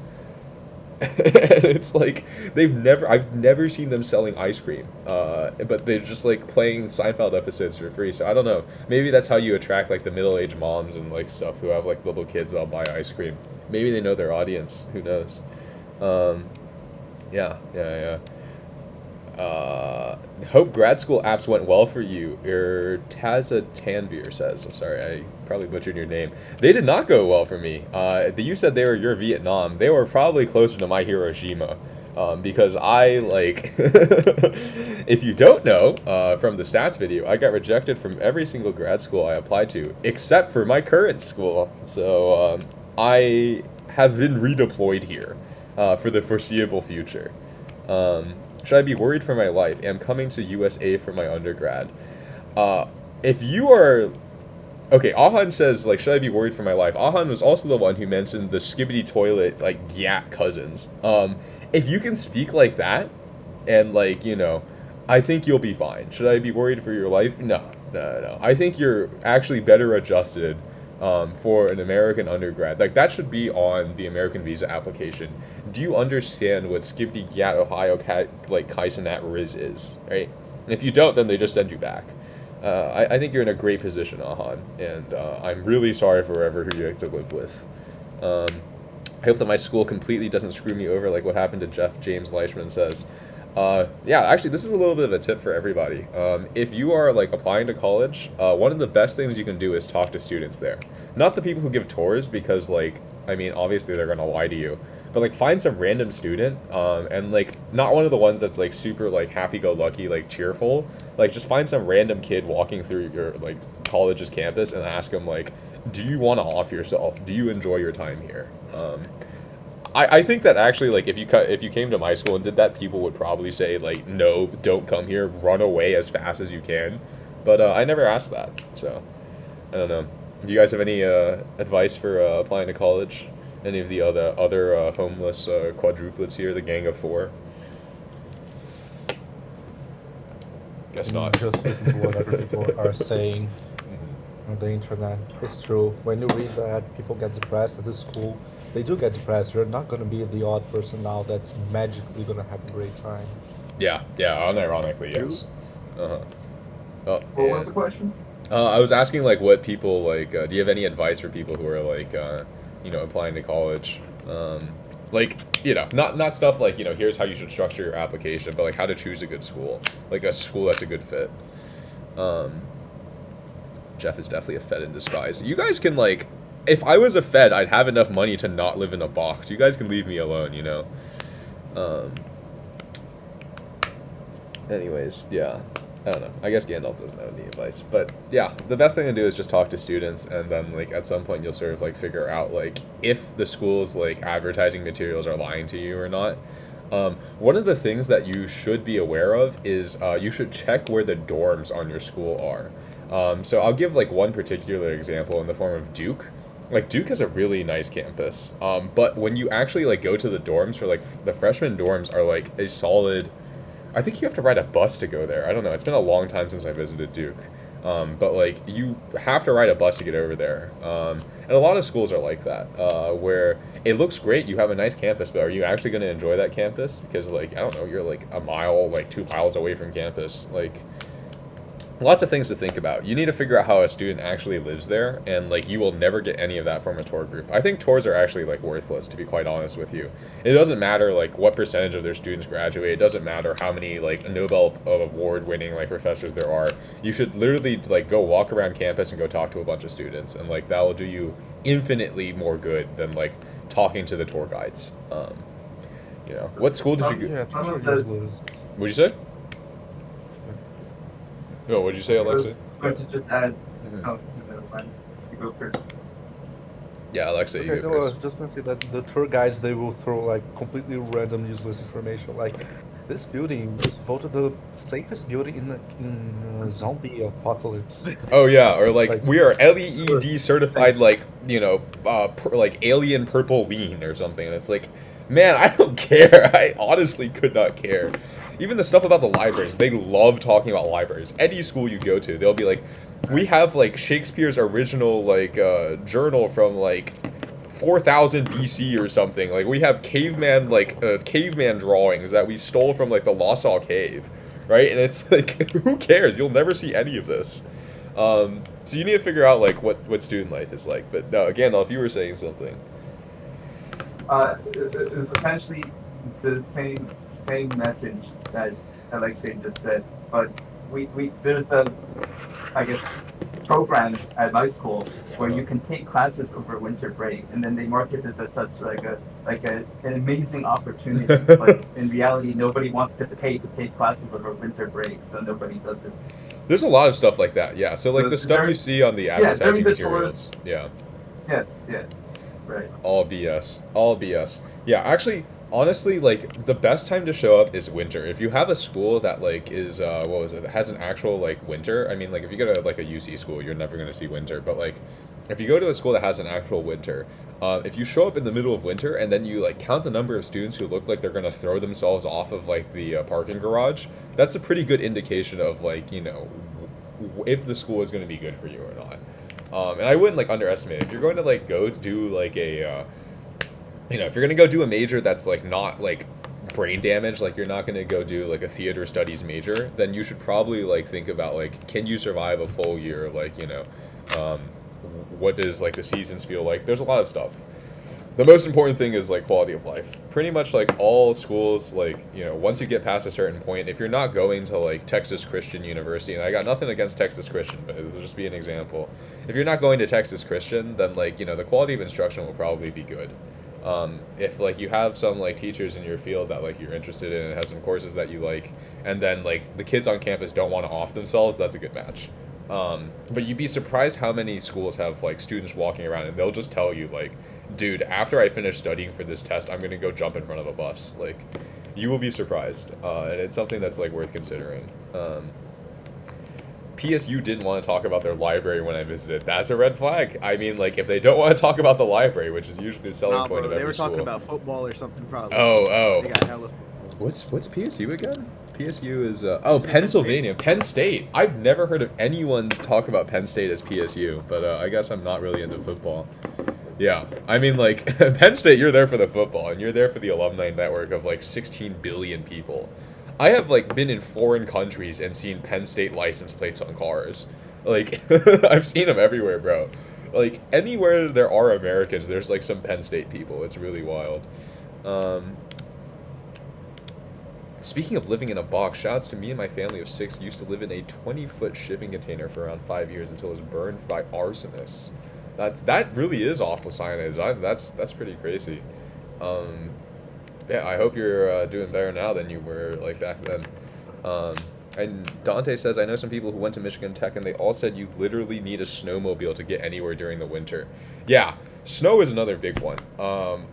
It's like I've never seen them selling ice cream, but they're just like playing Seinfeld episodes for free. So I don't know, maybe that's how you attract like the middle-aged moms and like stuff who have like little kids that'll buy ice cream. Maybe they know their audience, who knows. Yeah. Hope grad school apps went well for you. Taza Tanvir says. Sorry, I probably butchered your name. They did not go well for me. You said they were your Vietnam. They were probably closer to my Hiroshima. Because I, like, if you don't know, from the stats video, I got rejected from every single grad school I applied to, except for my current school. So, I have been redeployed here, for the foreseeable future. Should I be worried for my life? I'm coming to USA for my undergrad. If you are... Okay, Ahan says, like, should I be worried for my life? Ahan was also the one who mentioned the skibidi toilet, like, gyat cousins. If you can speak like that, and, like, I think you'll be fine. Should I be worried for your life? No. I think you're actually better adjusted for an American undergrad. Like, that should be on the American visa application. Do you understand what skibidi gyat Ohio Kaisenat Riz is, right? And if you don't, then they just send you back. I think you're in a great position, Ahan, and I'm really sorry for whoever who you have to live with. I hope that my school completely doesn't screw me over like what happened to Jeff James Leishman says. Yeah, actually, this is a little bit of a tip for everybody. If you are, like, applying to college, one of the best things you can do is talk to students there. Not the people who give tours, because, like, I mean, obviously they're gonna lie to you. But, like, find some random student, and, like, not one of the ones that's, like, super, like, happy-go-lucky, like, cheerful. Like, just find some random kid walking through your, like, college's campus and ask them, like, do you want to off yourself? Do you enjoy your time here? I think that actually, like, if you came to my school and did that, people would probably say, like, no, don't come here, run away as fast as you can. But I never asked that, so I don't know. Do you guys have any advice for applying to college? Any of the other homeless quadruplets here, the gang of four? Guess not. Just listen to what other people are saying on the internet. It's true. When you read that people get depressed at the school, they do get depressed. You're not going to be the odd person now that's magically going to have a great time. Yeah, unironically, yes. Oh, What was the question? I was asking, like, what people, like, do you have any advice for people who are, like, applying to college? Like, not stuff like, here's how you should structure your application, but, like, how to choose a good school. Like, a school that's a good fit. Jeff is definitely a Fed in disguise. You guys can, like... If I was a Fed, I'd have enough money to not live in a box. You guys can leave me alone, Anyways, yeah. I don't know. I guess Gandalf doesn't have any advice. But, yeah, the best thing to do is just talk to students, and then, like, at some point you'll sort of, like, figure out, like, if the school's, like, advertising materials are lying to you or not. One of the things that you should be aware of is you should check where the dorms on your school are. So I'll give, like, one particular example in the form of Duke. Like Duke has a really nice campus, but when you actually like go to the dorms for like the freshman dorms are like a solid. I think you have to ride a bus to go there. I don't know. It's been a long time since I visited Duke, but like you have to ride a bus to get over there. And a lot of schools are like that, where it looks great. You have a nice campus, but are you actually going to enjoy that campus? Because like I don't know, you're like a mile, like 2 miles away from campus, like. Lots of things to think about. You need to figure out how a student actually lives there, and like you will never get any of that from a tour group. I think tours are actually like worthless, to be quite honest with you. It doesn't matter like what percentage of their students graduate. It doesn't matter how many like Nobel award winning like professors there are. You should literally like go walk around campus and go talk to a bunch of students, and like that will do you infinitely more good than like talking to the tour guides. You know, what school did you go? Yeah, Some sure of the- lose. What'd you say? No, what'd you say, I was Alexa? going to just add. Mhm. Oh, never mind. You go first. Yeah, Alexa, you Okay, go no, I was first. just gonna say that the tour guides, they will throw like completely random useless information. Like this building is voted the safest building in a zombie apocalypse. Oh yeah, or like, Like- we are LEED certified, Thanks. like, you know, like alien purple lean or something, and it's like, man, I don't care. I honestly could not care. Even the stuff about the libraries, they love talking about libraries. Any school you go to, they'll be like, we have like Shakespeare's original like journal from like 4000 BC or something. Like we have caveman drawings that we stole from like the Lhasa cave, right? And it's like, who cares? You'll never see any of this. So you need to figure out like what student life is like. But no, Gandalf, you were saying something. It's essentially the same message that Alexei just said, but we there's a, I guess, program at my school where you can take classes over winter break, and then they market this as such an amazing opportunity. But in reality, nobody wants to pay to take classes over winter break, so nobody does it. There's a lot of stuff like that, yeah. So like So the stuff during- you see on the yeah, during advertising the materials, yeah. Yes, right. All BS. All BS. Yeah, actually, honestly, like, the best time to show up is winter. If you have a school that, like, is, that has an actual, like, winter, I mean, like, if you go to, like, a UC school, you're never going to see winter, but, like, if you go to a school that has an actual winter, if you show up in the middle of winter and then you, like, count the number of students who look like they're going to throw themselves off of, like, the parking garage, that's a pretty good indication of, like, you know, if the school is going to be good for you or not. And I wouldn't like underestimate it. If you're going to like go do like a, you know, if you're gonna go do a major that's like not like brain damage, like you're not gonna go do like a theater studies major, then you should probably like think about like, can you survive a full year? Like, you know, what does like the seasons feel like? There's a lot of stuff. The most important thing is like quality of life. Pretty much like all schools, like, you know, once you get past a certain point, if you're not going to like Texas Christian University, and I got nothing against Texas Christian, but it'll just be an example. If you're not going to Texas Christian, then like, you know, the quality of instruction will probably be good. If like you have some like teachers in your field that like you're interested in and has some courses that you like, and then like the kids on campus don't want to off themselves, that's a good match. But you'd be surprised how many schools have like students walking around and they'll just tell you like, dude, after I finish studying for this test, I'm gonna go jump in front of a bus. Like, you will be surprised, and it's something that's like worth considering. PSU didn't want to talk about their library when I visited. That's a red flag. I mean, like, if they don't want to talk about the library, which is usually the selling Nah, point bro, of they every were talking school. about football or something probably. Oh. They got hella football. What's PSU again? PSU is Pennsylvania. Penn State. I've never heard of anyone talk about Penn State as PSU, but I guess I'm not really into football. Yeah, I mean, like, Penn State, you're there for the football, and you're there for the alumni network of, like, 16 billion people. I have, like, been in foreign countries and seen Penn State license plates on cars. Like, I've seen them everywhere, bro. Like, anywhere there are Americans, there's, like, some Penn State people. It's really wild. Speaking of living in a box, shouts to me and my family of 6 used to live in a 20-foot shipping container for around 5 years until it was burned by arsonists. That really is awful science. That's pretty crazy. Yeah, I hope you're doing better now than you were like back then. And Dante says, I know some people who went to Michigan Tech and they all said you literally need a snowmobile to get anywhere during the winter. Yeah, snow is another big one.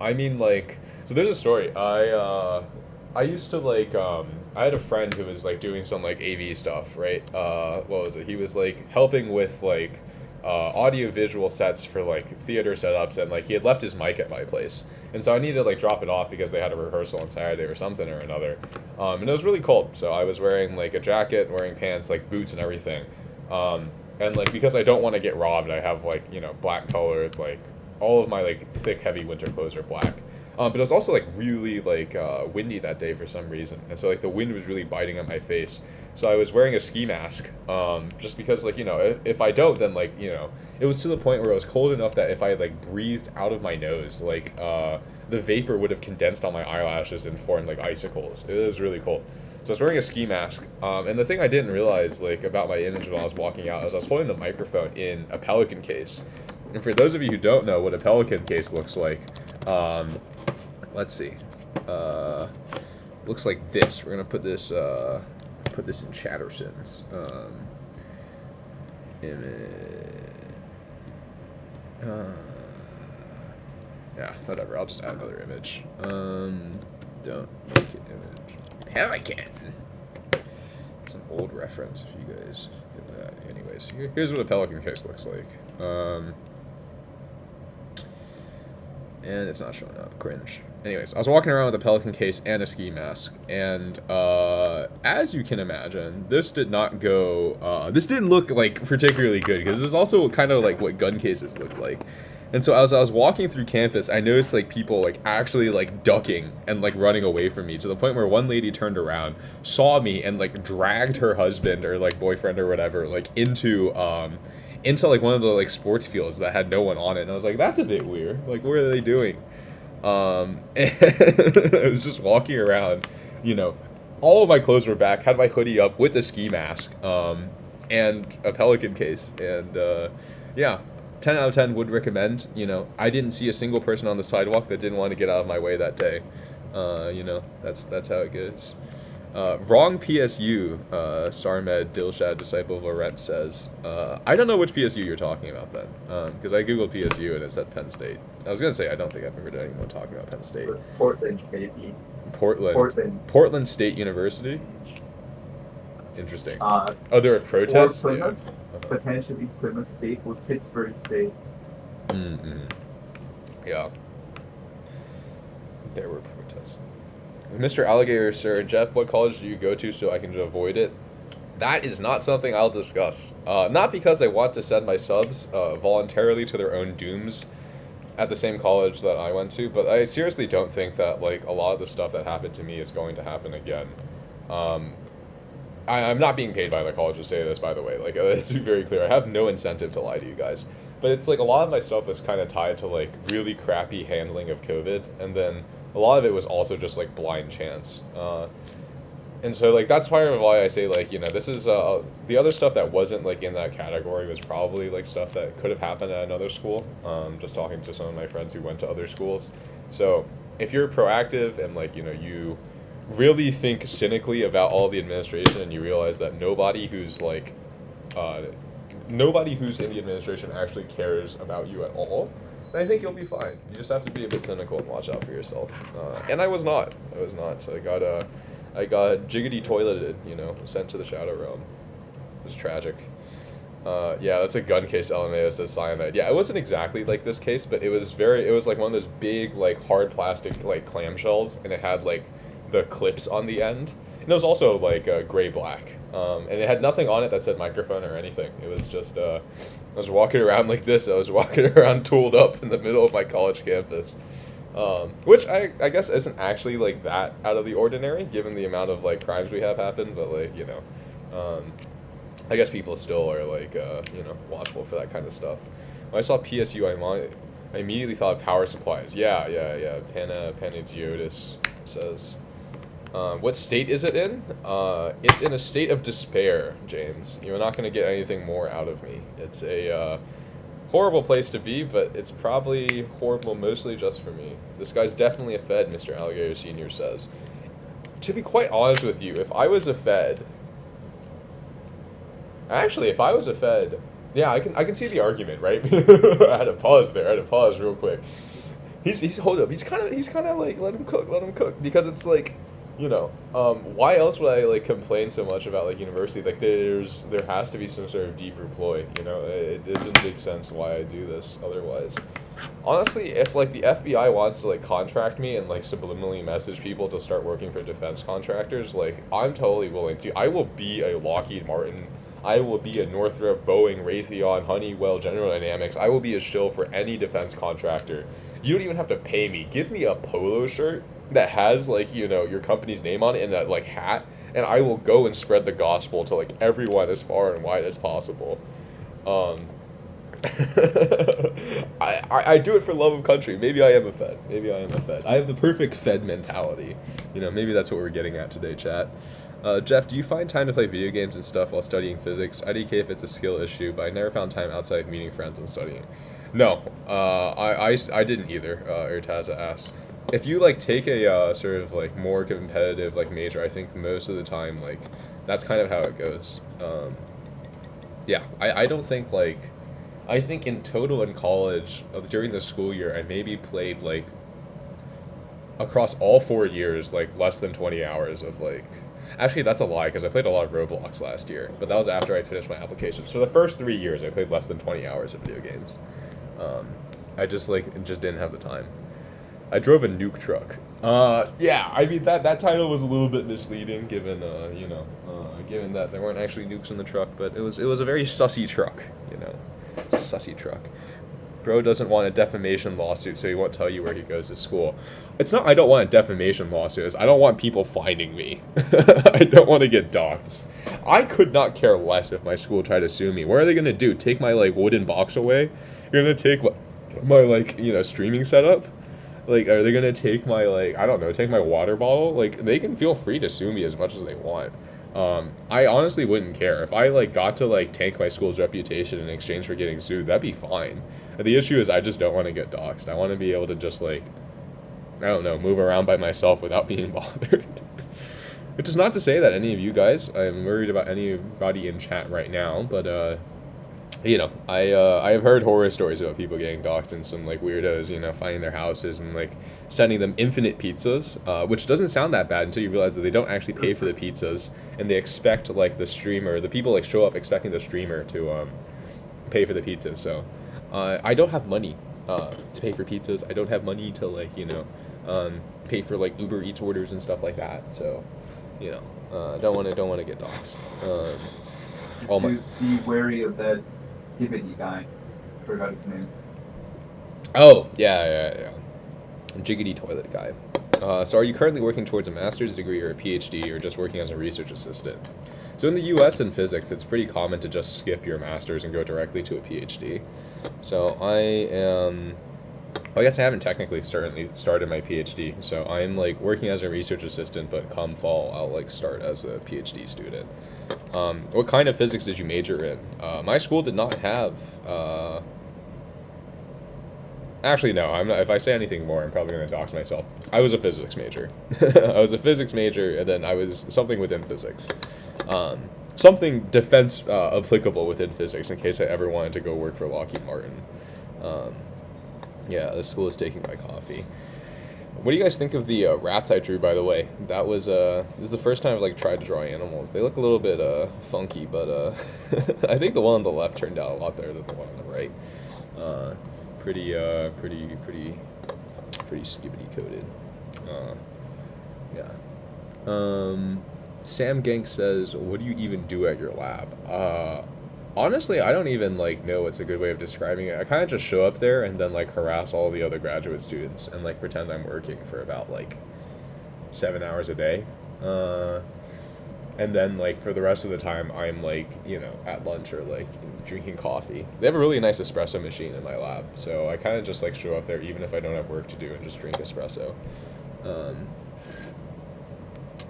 I mean, like, so there's a story. I used to like I had a friend who was like doing some like AV stuff, right? What was it? He was like helping with like audio visual sets for like theater setups, and like he had left his mic at my place, and so I needed to like drop it off because they had a rehearsal on Saturday or something or another, and it was really cold, so I was wearing like a jacket, wearing pants, like boots and everything, and like because I don't want to get robbed, I have like, you know, black colored, like all of my like thick heavy winter clothes are black. But it was also like really like windy that day for some reason, and so like the wind was really biting on my face. So I was wearing a ski mask, just because like, you know, if I don't, then like, you know, it was to the point where it was cold enough that if I like breathed out of my nose, like the vapor would have condensed on my eyelashes and formed like icicles. It was really cold. So I was wearing a ski mask, and the thing I didn't realize like about my image when I was walking out is I was holding the microphone in a Pelican case. And for those of you who don't know what a Pelican case looks like, let's see. Looks like this. We're gonna put this in Chatterson's. Yeah, whatever. I'll just add another image. Don't make it image. Pelican. It's an old reference if you guys get that. Anyways, here's what a Pelican case looks like. And it's not showing up. Cringe. Anyways, I was walking around with a Pelican case and a ski mask, and as you can imagine, this did not go. This didn't look like particularly good because this is also kind of like what gun cases look like. And so as I was walking through campus, I noticed like people like actually like ducking and like running away from me to the point where one lady turned around, saw me, and like dragged her husband or like boyfriend or whatever like into like one of the like sports fields that had no one on it. And I was like, that's a bit weird. Like, what are they doing? And I was just walking around, you know, all of my clothes were back, had my hoodie up with a ski mask, and a Pelican case. And yeah, 10 out of 10 would recommend. You know, I didn't see a single person on the sidewalk that didn't want to get out of my way that day. You know, that's how it goes. Wrong PSU, Sarmed Dilshad, disciple of Laurent, says. I don't know which PSU you're talking about then, because I googled PSU and it said Penn State. I was going to say, I don't think I've ever heard anyone talking about Penn State. Portland, maybe. Portland State University? Interesting. Oh, there are protests? Or Plymouth, potentially Plymouth State or Pittsburgh State. Mm-hmm. Yeah. There were protests. Mr. Alligator, sir, Jeff, what college do you go to so I can avoid it? That is not something I'll discuss. Not because I want to send my subs voluntarily to their own dooms at the same college that I went to, but I seriously don't think that like a lot of the stuff that happened to me is going to happen again. I'm not being paid by the college to say this, by the way. Like, let's be very clear. I have no incentive to lie to you guys. But it's like a lot of my stuff was kind of tied to like really crappy handling of COVID, and then a lot of it was also just like blind chance. And so like that's part of why I say like, you know, this is the other stuff that wasn't like in that category was probably like stuff that could have happened at another school. Just talking to some of my friends who went to other schools. So if you're proactive and like, you know, you really think cynically about all the administration and you realize that nobody who's in the administration actually cares about you at all, I think you'll be fine. You just have to be a bit cynical and watch out for yourself. And I was not. So I got jiggity toileted, you know, sent to the Shadow Realm. It was tragic. Yeah, that's a gun case, LMAO says cyanide. Yeah, it wasn't exactly like this case, but it was like one of those big, like, hard plastic, like, clamshells, and it had, like, the clips on the end. And it was also, like, gray-black. And it had nothing on it that said microphone or anything. It was just, I was walking around like this. I was walking around tooled up in the middle of my college campus. Which I guess isn't actually, like, that out of the ordinary, given the amount of, like, crimes we have happened. But, like, you know, I guess people still are, like, you know, watchful for that kind of stuff. When I saw PSU, I immediately thought of power supplies. Yeah. Panagiotis says. What state is it in? It's in a state of despair, James. You're not going to get anything more out of me. It's a horrible place to be, but it's probably horrible mostly just for me. This guy's definitely a Fed, Mr. Alligator Sr. says. To be quite honest with you, if I was a Fed... Actually, if I was a Fed... Yeah, I can see the argument, right? I had to pause there. I had to pause real quick. He's hold up. He's kind of like, let him cook. Because it's like... you know, why else would I like complain so much about like university? Like there has to be some sort of deeper ploy, you know. It doesn't make sense why I do this otherwise. Honestly, if like the FBI wants to like contract me and like subliminally message people to start working for defense contractors, like I'm totally willing to. I will be a Lockheed Martin. I will be a Northrop, Boeing, Raytheon, Honeywell, General Dynamics. I will be a shill for any defense contractor. You don't even have to pay me. Give me a polo shirt that has like, you know, your company's name on it and that like hat, and I will go and spread the gospel to like everyone as far and wide as possible. I do it for love of country. Maybe I am a Fed. Maybe I am a Fed. I have the perfect Fed mentality. You know, maybe that's what we're getting at today, chat. Jeff, do you find time to play video games and stuff while studying physics? IDK if it's a skill issue, but I never found time outside of meeting friends and studying. No, I didn't either, Urtaza asked. If you, like, take a, sort of, like, more competitive, like, major, I think most of the time, like, that's kind of how it goes. Yeah, I don't think, like, I think in total in college, during the school year, I maybe played, like, across all 4 years, like, less than 20 hours of, like... Actually, that's a lie, because I played a lot of Roblox last year, but that was after I'd finished my applications. For the first 3 years, I played less than 20 hours of video games. I just didn't have the time. I drove a nuke truck. Yeah, I mean, that title was a little bit misleading, given, you know, given that there weren't actually nukes in the truck, but it was a very sussy truck, you know, sussy truck. Bro doesn't want a defamation lawsuit, so he won't tell you where he goes to school. It's not I don't want a defamation lawsuit, it's I don't want people finding me. I don't want to get doxxed. I could not care less if my school tried to sue me. What are they going to do? Take my, like, wooden box away? You're going to take my, like, you know, streaming setup? Like, are they going to take my, like, I don't know, take my water bottle? Like, they can feel free to sue me as much as they want. I honestly wouldn't care. If I, like, got to, like, tank my school's reputation in exchange for getting sued, that'd be fine. The issue is I just don't want to get doxxed. I want to be able to just, like, I don't know, move around by myself without being bothered. Which is not to say that any of you guys, I'm worried about anybody in chat right now, but, you know, I have heard horror stories about people getting doxxed and some, like, weirdos, you know, finding their houses and, like, sending them infinite pizzas, which doesn't sound that bad until you realize that they don't actually pay for the pizzas, and they expect, like, the streamer, the people, like, show up expecting the streamer to, pay for the pizzas, so, I don't have money, to pay for pizzas. I don't have money to, like, you know, pay for, like, Uber Eats orders and stuff like that, so, you know, don't want to get doxxed. Be wary of that skibidi guy. Forgot his name. Oh, yeah. Jiggity toilet guy. So are you currently working towards a master's degree or a PhD, or just working as a research assistant? So in the US in physics, it's pretty common to just skip your master's and go directly to a PhD. So I guess I haven't technically started my PhD, so I'm, like, working as a research assistant, but come fall, I'll, like, start as a PhD student. What kind of physics did you major in? My school did not have, actually, no, I'm not, if I say anything more, I'm probably going to dox myself. I was a physics major. I was a physics major, and then I was something within physics. Something defense applicable within physics, in case I ever wanted to go work for Lockheed Martin. Yeah, the school is taking my coffee. What do you guys think of the rats I drew, by the way? That was, this is the first time I've, like, tried to draw animals. They look a little bit, funky, but, I think the one on the left turned out a lot better than the one on the right. Pretty skibidi coated. Yeah. Sam Gank says, what do you even do at your lab? Honestly, I don't even, like, know what's a good way of describing it. I kind of just show up there and then, like, harass all the other graduate students and, like, pretend I'm working for about, like, 7 hours a day. And then, like, for the rest of the time, I'm, like, you know, at lunch or, like, drinking coffee. They have a really nice espresso machine in my lab, so I kind of just, like, show up there even if I don't have work to do and just drink espresso.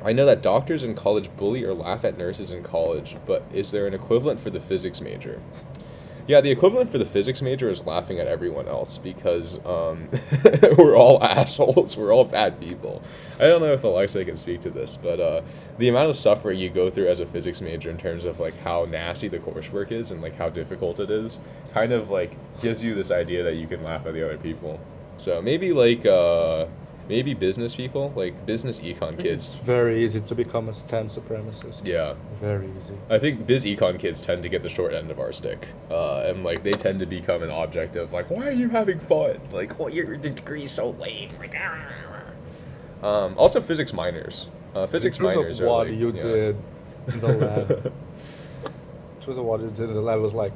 I know that doctors in college bully or laugh at nurses in college, but is there an equivalent for the physics major? Yeah, the equivalent for the physics major is laughing at everyone else, because we're all assholes, we're all bad people. I don't know if Alexa can speak to this, but the amount of suffering you go through as a physics major in terms of, like, how nasty the coursework is and, like, how difficult it is, kind of, like, gives you this idea that you can laugh at the other people. So maybe, like, Maybe business people, like business econ It's kids. very easy to become a STEM supremacist. Yeah. Very easy. I think biz econ kids tend to get the short end of our stick, and like they tend to become an object of like, why are you having fun? Like, well, your degree's so lame. Like, also physics minors. Physics In terms minors of are what like, you yeah. did in the lab. In terms of what you did in the lab was like,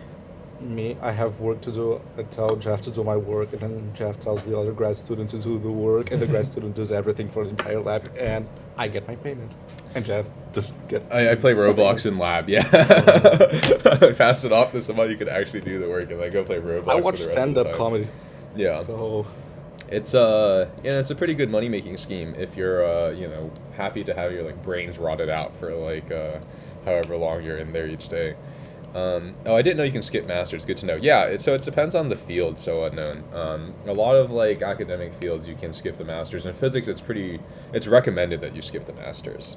me, I have work to do. I tell Jeff to do my work, and then Jeff tells the other grad student to do the work, and the grad student does everything for the entire lab, and I get my payment. And Jeff just get. I play Roblox in lab, yeah. I pass it off to somebody who could actually do the work, and I go play Roblox. I for watch the rest of the stand-up time. comedy. Yeah. So It's it's a pretty good money making scheme if you're happy to have your like brains rotted out for like however long you're in there each day. I didn't know you can skip masters. Good to know. Yeah, it depends on the field. So unknown. A lot of like academic fields you can skip the masters. In physics, it's recommended that you skip the masters.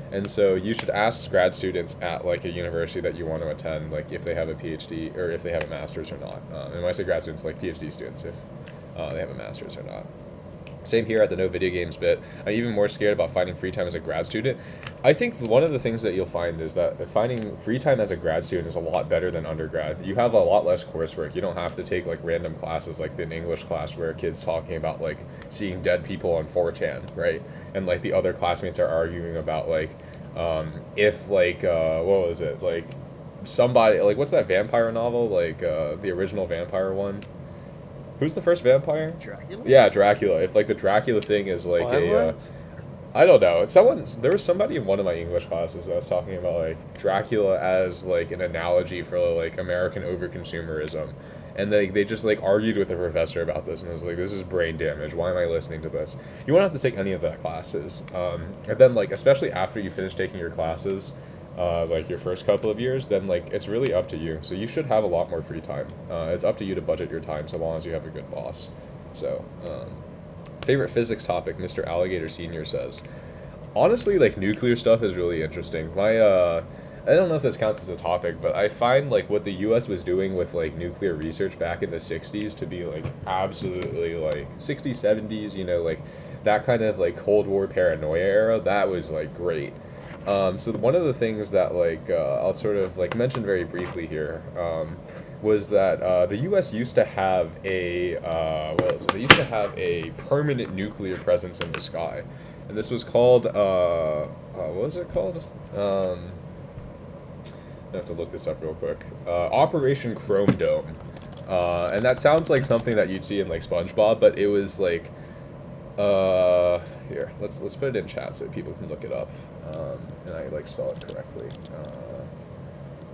And so you should ask grad students at like a university that you want to attend, like if they have a PhD or if they have a master's or not. And when I say grad students, like PhD students, if they have a master's or not. Same here at the no video games bit. I'm even more scared about finding free time as a grad student. I think one of the things that you'll find is that finding free time as a grad student is a lot better than undergrad. You have a lot less coursework. You don't have to take like random classes like an English class where a kid's talking about like seeing dead people on 4chan, right? And like the other classmates are arguing about like if like what was it? Like somebody like what's that vampire novel? Like the original vampire one? Who's the first vampire? Dracula? Yeah, Dracula. If like the Dracula thing is like Twilight? I don't know. There was somebody in one of my English classes that was talking about like Dracula as like an analogy for like American overconsumerism, and they just like argued with the professor about this, and I was like, this is brain damage. Why am I listening to this? You won't have to take any of that classes, and then like especially after you finish taking your classes. Like your first couple of years, then like it's really up to you. So you should have a lot more free time. It's up to you to budget your time so long as you have a good boss. So, favorite physics topic, Mr. Alligator Senior says. Honestly, like nuclear stuff is really interesting. I don't know if this counts as a topic, but I find like what the U.S. was doing with like nuclear research back in the 60s to be like absolutely like 60s, 70s, like that kind of like Cold War paranoia era. That was like great. So one of the things that like I'll sort of like mention very briefly here was that the U.S. used to have a they used to have a permanent nuclear presence in the sky, and this was called what was it called? I have to look this up real quick. Operation Chrome Dome, and that sounds like something that you'd see in like SpongeBob, but it was like here let's put it in chat so people can look it up. And I like spell it correctly.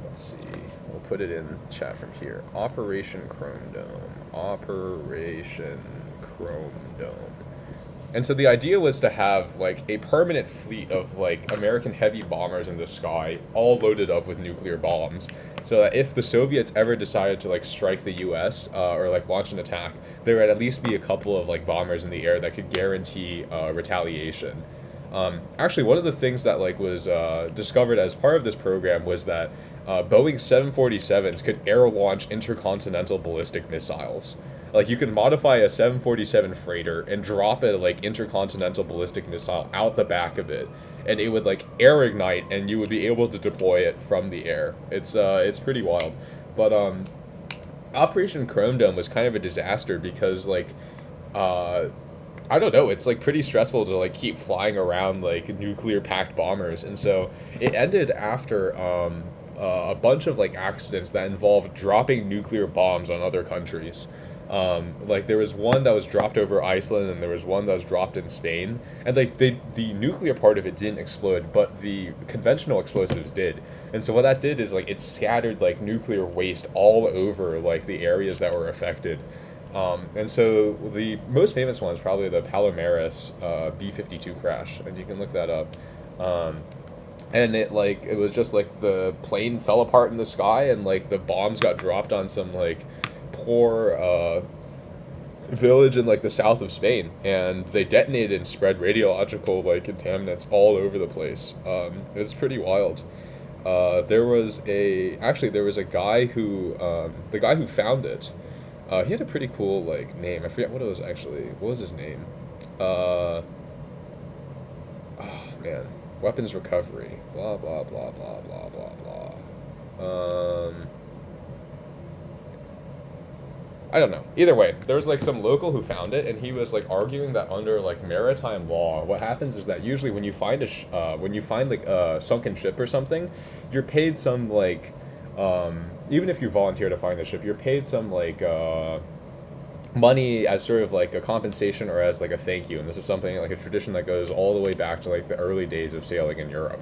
Let's see. We'll put it in chat from here. Operation Chrome Dome. Operation Chrome Dome. And so the idea was to have like a permanent fleet of like American heavy bombers in the sky, all loaded up with nuclear bombs, so that if the Soviets ever decided to like strike the U.S. Or like launch an attack, there would at least be a couple of like bombers in the air that could guarantee retaliation. Actually, one of the things that like was discovered as part of this program was that Boeing 747s could air launch intercontinental ballistic missiles. Like you can modify a 747 freighter and drop a like intercontinental ballistic missile out the back of it, and it would like air ignite, and you would be able to deploy it from the air. It's pretty wild, but Operation Chrome Dome was kind of a disaster because like I don't know, it's like pretty stressful to like keep flying around like nuclear packed bombers, and so it ended after a bunch of like accidents that involved dropping nuclear bombs on other countries. Like there was one that was dropped over Iceland, and there was one that was dropped in Spain, and like the nuclear part of it didn't explode, but the conventional explosives did. And so what that did is like it scattered like nuclear waste all over like the areas that were affected. And so the most famous one is probably the Palomares B-52 crash, and you can look that up. And it was just like the plane fell apart in the sky, and like the bombs got dropped on some like poor village in like the south of Spain, and they detonated and spread radiological like contaminants all over the place. It's pretty wild. There was a guy who the guy who found it. He had a pretty cool like name. I forget what it was actually. What was his name? Oh man, weapons recovery. Blah blah blah blah blah blah blah. I don't know. Either way, there was like some local who found it, and he was like arguing that under like maritime law, what happens is that usually when you find like a sunken ship or something, you're paid some like, even if you volunteer to find the ship, you're paid some like money as sort of like a compensation or as like a thank you. And this is something like a tradition that goes all the way back to like the early days of sailing in Europe.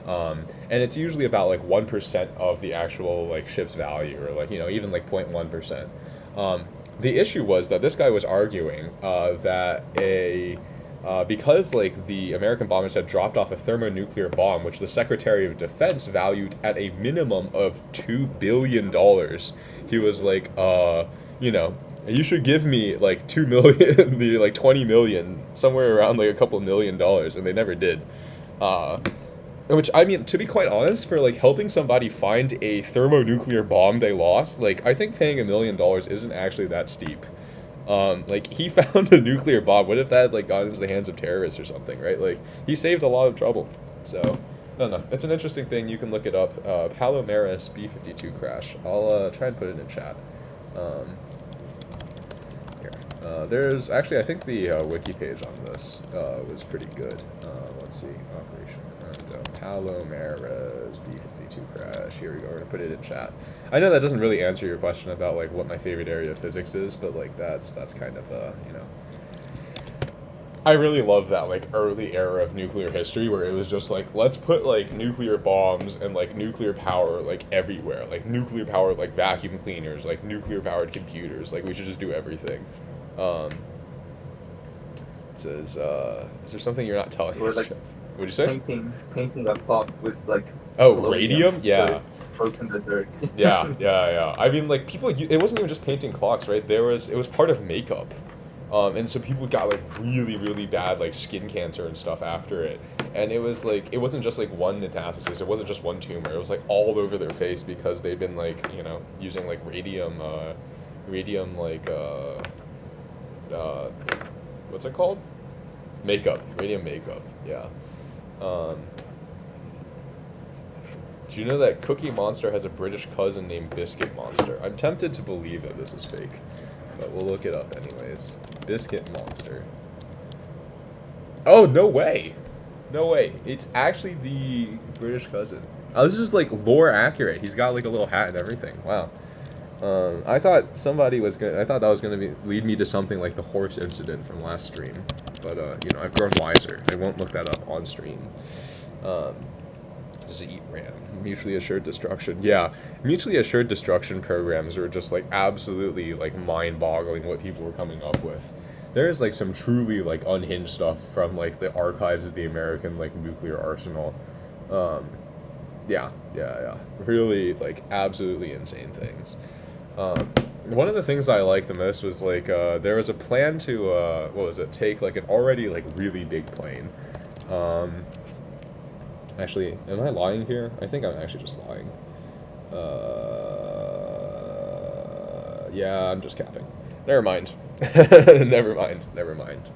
And it's usually about like 1% of the actual like ship's value, or like, you know, even like 0.1%. The issue was that this guy was arguing that because like the American bombers had dropped off a thermonuclear bomb, which the Secretary of Defense valued at a minimum of $2 billion, he was like, you know, you should give me like 2 million, the like 20 million, somewhere around like a couple $1 million, and they never did. Which, I mean, to be quite honest, for like helping somebody find a thermonuclear bomb they lost, like I think paying $1 million isn't actually that steep. Like he found a nuclear bomb. What if that had like gone into the hands of terrorists or something, right? Like he saved a lot of trouble. So I don't know. It's an interesting thing. You can look it up. Palomares B-52 crash. I'll try and put it in chat. Here. There's actually, I think the wiki page on this was pretty good. Let's see. Operation Palomares B-52 crash. Here we go. We're gonna put it in chat. I know that doesn't really answer your question about like what my favorite area of physics is, but like that's kind of you know. I really love that like early era of nuclear history where it was just like, let's put like nuclear bombs and like nuclear power like everywhere, like nuclear powered like vacuum cleaners, like nuclear powered computers, like we should just do everything. It says, is there something you're not telling Or us? like What'd you say? painting a clock with like Radium? Yeah. So it goes in the dirt. yeah. I mean, like people, it wasn't even just painting clocks, right? It was part of makeup. And so people got like really, really bad like skin cancer and stuff after it. And it was like, it wasn't just like one metastasis, it wasn't just one tumor, it was like all over their face because they'd been like, you know, using like radium like, what's it called? Radium makeup, yeah. Do you know that Cookie Monster has a British cousin named Biscuit Monster? I'm tempted to believe that this is fake, but we'll look it up anyways. Biscuit Monster. Oh, no way! No way. It's actually the British cousin. Oh, this is like lore accurate. He's got like a little hat and everything. Wow. I thought that was gonna lead me to something like the horse incident from last stream, but you know, I've grown wiser. I won't look that up on stream. Z-RAM, mutually assured destruction. Yeah, mutually assured destruction programs are just like absolutely like mind-boggling what people were coming up with. There's like some truly like unhinged stuff from like the archives of the American like nuclear arsenal. Yeah. Really like absolutely insane things. One of the things I liked the most was like there was a plan to take like an already like really big plane. Actually, am I lying here? I think I'm actually just lying. Yeah, I'm just capping. Never mind. Never mind.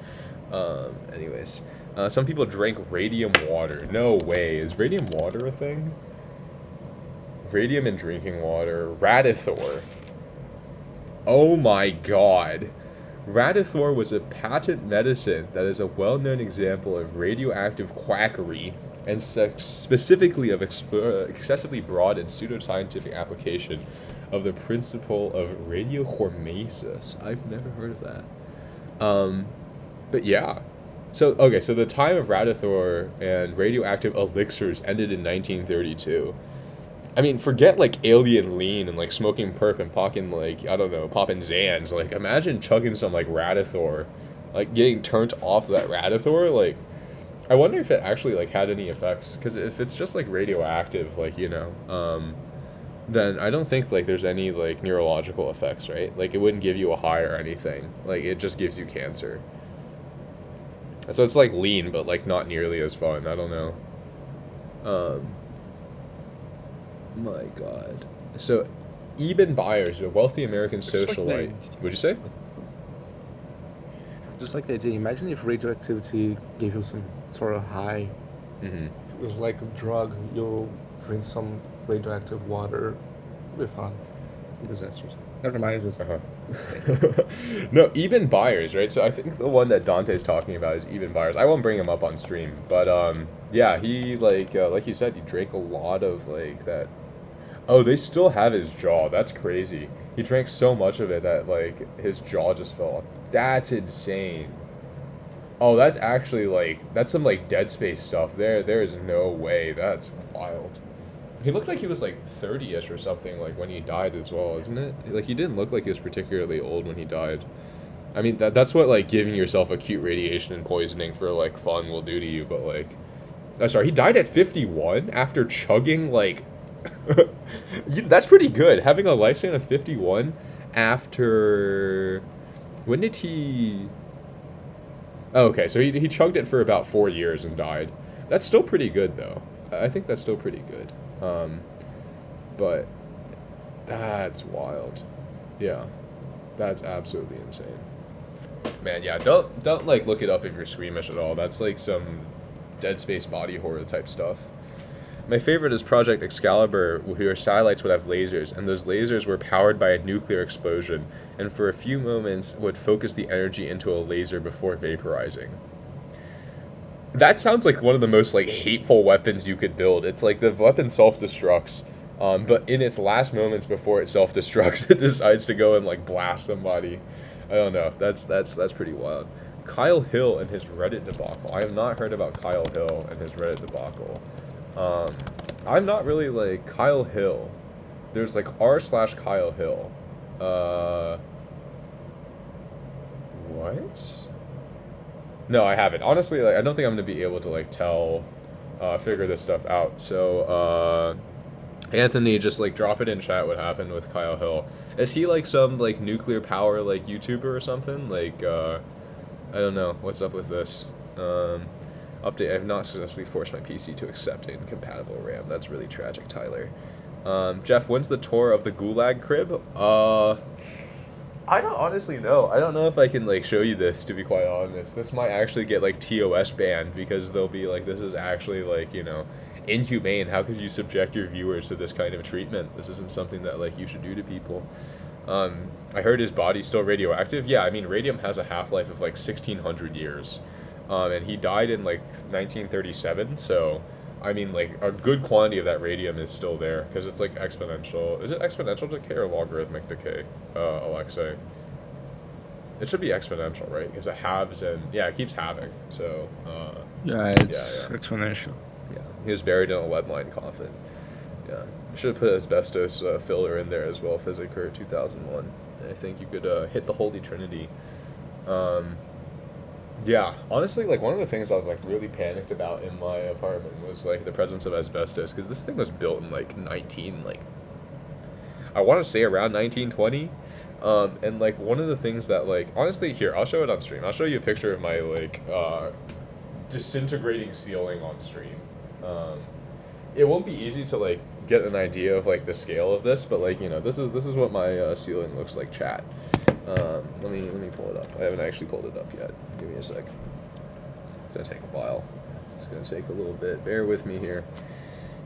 Anyways, some people drank radium water. No way. Is radium water a thing? Radium in drinking water. Radithor. Oh my god. Radithor was a patent medicine that is a well-known example of radioactive quackery and specifically of excessively broad and pseudoscientific application of the principle of radiohormesis. I've never heard of that. But yeah. So the time of Radithor and radioactive elixirs ended in 1932. I mean, forget like alien lean and like smoking perp and popping like, I don't know, popping Zans. Like, imagine chugging some like Radithor, like getting turned off that Radithor. Like, I wonder if it actually like had any effects. Because if it's just like radioactive, like, you know, then I don't think like there's any like neurological effects, right? Like, it wouldn't give you a high or anything. Like, it just gives you cancer. So it's like lean, but like not nearly as fun. I don't know. My god. So, Eben Byers, a wealthy American socialite. What'd you say? just like the idea. Imagine if radioactivity gave you some sort of high. Mm-hmm. It was like a drug. You drink some radioactive water. It'd be fun. Disasters. Never mind. Just No, Eben Byers, right? So I think the one that Dante's talking about is Eben Byers. I won't bring him up on stream, but yeah, he like you said, he drank a lot of like that. Oh, they still have his jaw. That's crazy. He drank so much of it that like his jaw just fell off. That's insane. Oh, that's actually like that's some like Dead Space stuff. There is no way. That's wild. He looked like he was like 30-ish or something like when he died as well, isn't it? Like he didn't look like he was particularly old when he died. I mean that's what like giving yourself acute radiation and poisoning for like fun will do to you, but like sorry, he died at 51 after chugging like that's pretty good. Having a lifespan of 51 after when did he Oh, okay, so he chugged it for about 4 years and died. That's still pretty good though. I think that's still pretty good. But that's wild. Yeah, that's absolutely insane. Man, yeah, don't like look it up if you're squeamish at all. That's like some Dead Space body horror type stuff. My favorite is Project Excalibur, where satellites would have lasers, and those lasers were powered by a nuclear explosion, and for a few moments would focus the energy into a laser before vaporizing. That sounds like one of the most like hateful weapons you could build. It's like the weapon self-destructs, but in its last moments before it self-destructs, it decides to go and like blast somebody. I don't know. That's pretty wild. Kyle Hill and his Reddit debacle. I have not heard about Kyle Hill and his Reddit debacle. I'm not really like Kyle Hill. There's like r/Kyle Hill. What? No, I haven't. Honestly, like I don't think I'm gonna be able to like figure this stuff out. So, Anthony, just like drop it in chat what happened with Kyle Hill. Is he like some like nuclear power like YouTuber or something? Like, I don't know. What's up with this? Update, I have not successfully forced my PC to accept incompatible RAM. That's really tragic, Tyler. Jeff, when's the tour of the Gulag Crib? I don't honestly know. I don't know if I can like show you this, to be quite honest. This might actually get like TOS banned because they'll be like, this is actually like, you know, inhumane. How could you subject your viewers to this kind of treatment? This isn't something that like you should do to people. I heard his body's still radioactive. Yeah, I mean, radium has a half-life of like 1,600 years. And he died in like 1937, so I mean like a good quantity of that radium is still there because it's like exponential. Is it exponential decay or logarithmic decay, Alexei? It should be exponential, right? Because it halves and yeah, it keeps halving. So Yeah, it's exponential. yeah, he was buried in a lead line coffin. Yeah, should have put asbestos filler in there as well. Physiker 2001. I think you could hit the Holy Trinity. Yeah, honestly, like one of the things I was like really panicked about in my apartment was like the presence of asbestos because this thing was built in like I want to say around 1920, and like one of the things that like honestly here I'll show it on stream. I'll show you a picture of my like disintegrating ceiling on stream. It won't be easy to like get an idea of like the scale of this, but like you know this is what my ceiling looks like, chat. Let me pull it up. I haven't actually pulled it up yet. Give me a sec. It's gonna take a while. It's gonna take a little bit. Bear with me here.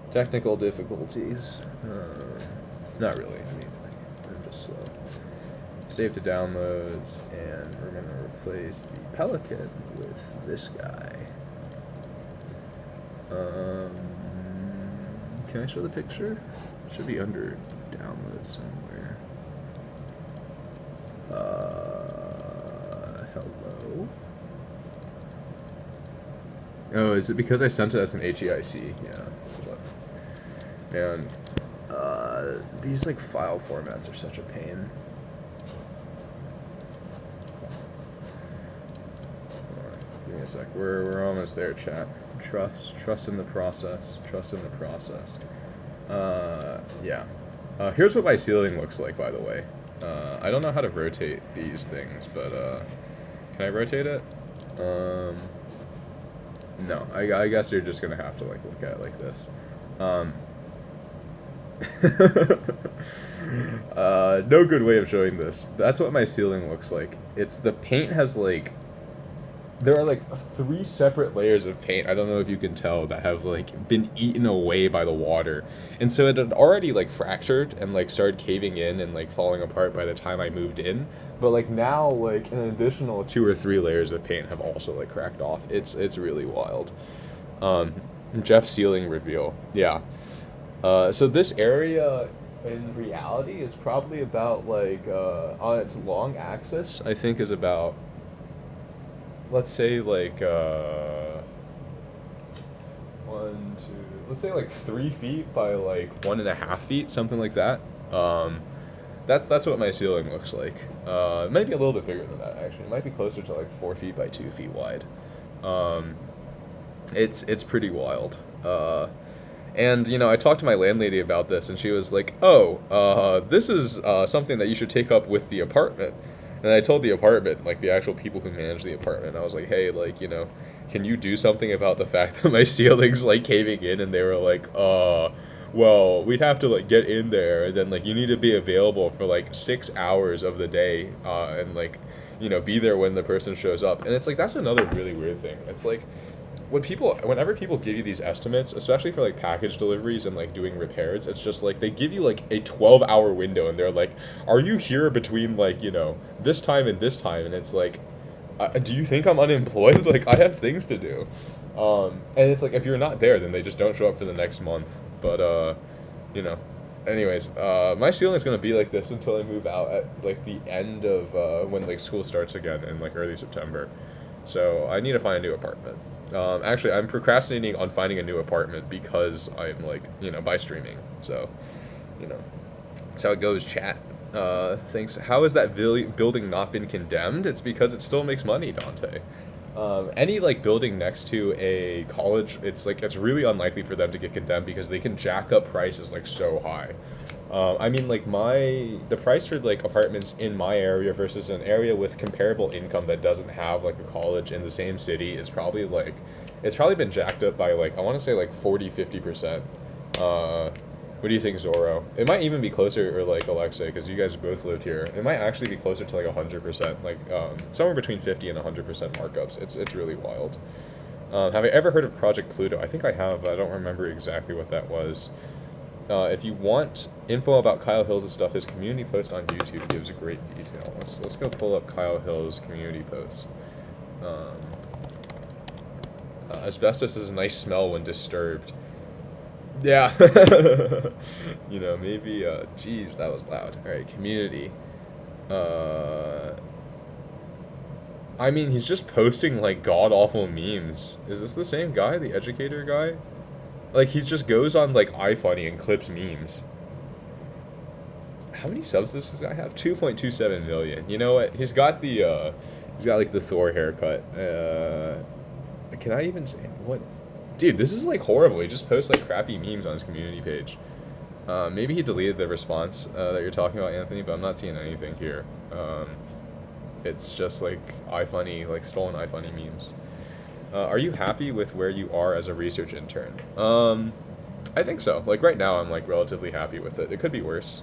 Technical difficulties. Not really. I mean, I'm just slow. Save to downloads, and we're gonna replace the Pelican with this guy. Can I show the picture? It should be under download somewhere. Hello. Oh, is it because I sent it as an HEIC? Yeah. And these like file formats are such a pain. Give me a sec. We're almost there, chat. Trust in the process. Trust in the process. Yeah. Here's what my ceiling looks like, by the way. I don't know how to rotate these things, but can I rotate it? No, I guess you're just gonna have to like look at it like this. No good way of showing this. That's what my ceiling looks like. The paint has like there are like 3 separate layers of paint. I don't know if you can tell, that have like been eaten away by the water, and so it had already like fractured and like started caving in and like falling apart by the time I moved in. But like now, like an additional 2 or 3 layers of paint have also like cracked off. It's really wild. Jeff ceiling reveal. Yeah. So this area in reality is probably about like on its long axis, I think is about, let's say like 3 feet by like 1.5 feet, something like that. That's what my ceiling looks like. It might be a little bit bigger than that, actually. It might be closer to like 4 feet by 2 feet wide. It's pretty wild. And, you know, I talked to my landlady about this, and she was like, oh, this is something that you should take up with the apartment. And I told the apartment, like, the actual people who manage the apartment, I was like, hey, like, you know, can you do something about the fact that my ceiling's, like, caving in? And they were like, well, we'd have to, like, get in there, and then, like, you need to be available for, like, 6 hours of the day, and, like, you know, be there when the person shows up. And it's, like, that's another really weird thing. It's, like, whenever people give you these estimates, especially for like package deliveries and like doing repairs, it's just like they give you like a 12-hour window, and they're like, are you here between like, you know, this time and this time? And it's like, do you think I'm unemployed? Like, I have things to do. And it's like, if you're not there, then they just don't show up for the next month. But you know, anyways, my ceiling is gonna be like this until I move out at like the end of when like school starts again in like early September. So I need to find a new apartment. Actually, I'm procrastinating on finding a new apartment because I'm, like, you know, by streaming. So, you know, that's how it goes, chat. Thanks. How has that building not been condemned? It's because it still makes money, Dante. Any, like, building next to a college, it's, like, it's really unlikely for them to get condemned because they can jack up prices, like, so high. I mean, like, the price for, like, apartments in my area versus an area with comparable income that doesn't have, like, a college in the same city is probably, like, it's probably been jacked up by, like, I want to say, like, 40-50%. What do you think, Zorro? It might even be closer, or, like, Alexei, because you guys both lived here. It might actually be closer to, like, 100%, like, somewhere between 50 and 100% markups. It's really wild. Have I ever heard of Project Pluto? I think I have, but I don't remember exactly what that was. If you want info about Kyle Hills' stuff, his community post on YouTube gives a great detail. Let's go pull up Kyle Hills' community post. Asbestos is a nice smell when disturbed. Yeah. You know, maybe, geez, that was loud. Alright, community. I mean, he's just posting, like, god-awful memes. Is this the same guy, the educator guy? Like, he just goes on, like, iFunny and clips memes. How many subs does this guy have? 2.27 million. You know what? He's got the, like, the Thor haircut. Can I even say, what? Dude, this is, like, horrible. He just posts, like, crappy memes on his community page. Maybe he deleted the response, that you're talking about, Anthony, but I'm not seeing anything here. It's just, like, iFunny, like, stolen iFunny memes. Are you happy with where you are as a research intern? I think so. Like, right now, I'm, like, relatively happy with it. It could be worse.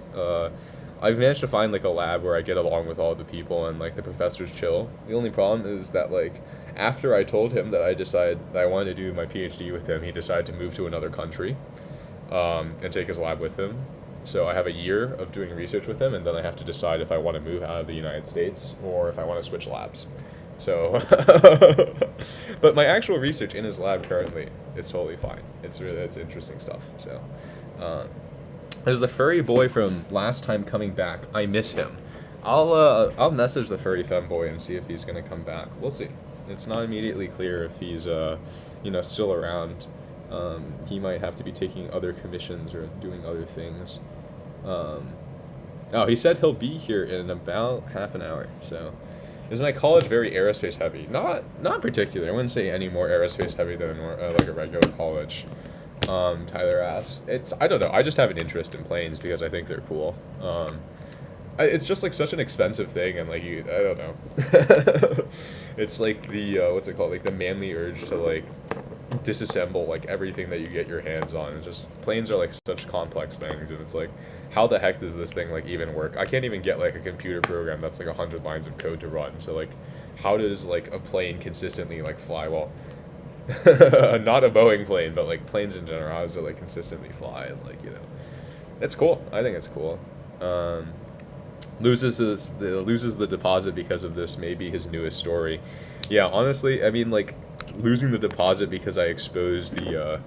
I've managed to find, like, a lab where I get along with all the people and, like, the professors chill. The only problem is that, like, after I told him that I decided that I wanted to do my PhD with him, he decided to move to another country, and take his lab with him. So I have a year of doing research with him, and then I have to decide if I want to move out of the United States or if I want to switch labs. So, but my actual research in his lab currently, it's totally fine. It's interesting stuff. So, there's the furry boy from last time coming back. I miss him. I'll message the furry femboy and see if he's gonna come back. We'll see. It's not immediately clear if he's you know, still around. He might have to be taking other commissions or doing other things. Oh, he said he'll be here in about half an hour. So. Is my college very aerospace heavy? Not particularly. I wouldn't say any more aerospace heavy than like a regular college. Tyler asks. I don't know. I just have an interest in planes because I think they're cool. It's just like such an expensive thing, and like I don't know. It's like the what's it called? Like the manly urge to like disassemble like everything that you get your hands on. It's just planes are like such complex things, and it's like, how the heck does this thing like even work? I can't even get like a computer program that's like 100 lines of code to run. So like, how does like a plane consistently like fly? Well, not a Boeing plane, but like planes in general, how does it like consistently fly? And like, you know, it's cool. I think it's cool. Loses the deposit because of this, maybe his newest story. Yeah, honestly, I mean, like, losing the deposit because I exposed the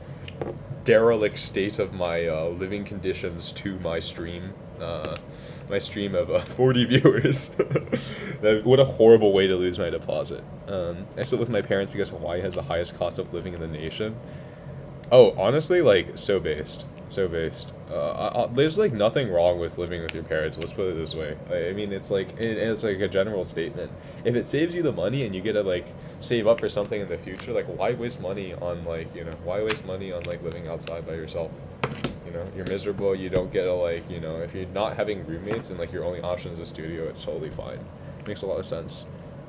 derelict state of my living conditions to my stream of 40 viewers. What a horrible way to lose my deposit. I still live with my parents because Hawaii has the highest cost of living in the nation. Oh, honestly, like, so based. There's like nothing wrong with living with your parents. Let's put it this way. I mean, it's like a general statement. If it saves you the money and you get to like save up for something in the future, like why waste money on like, you know, why waste money on like living outside by yourself? You know, you're miserable. You don't get to like, you know, if you're not having roommates and like your only option is a studio, it's totally fine. Makes a lot of sense.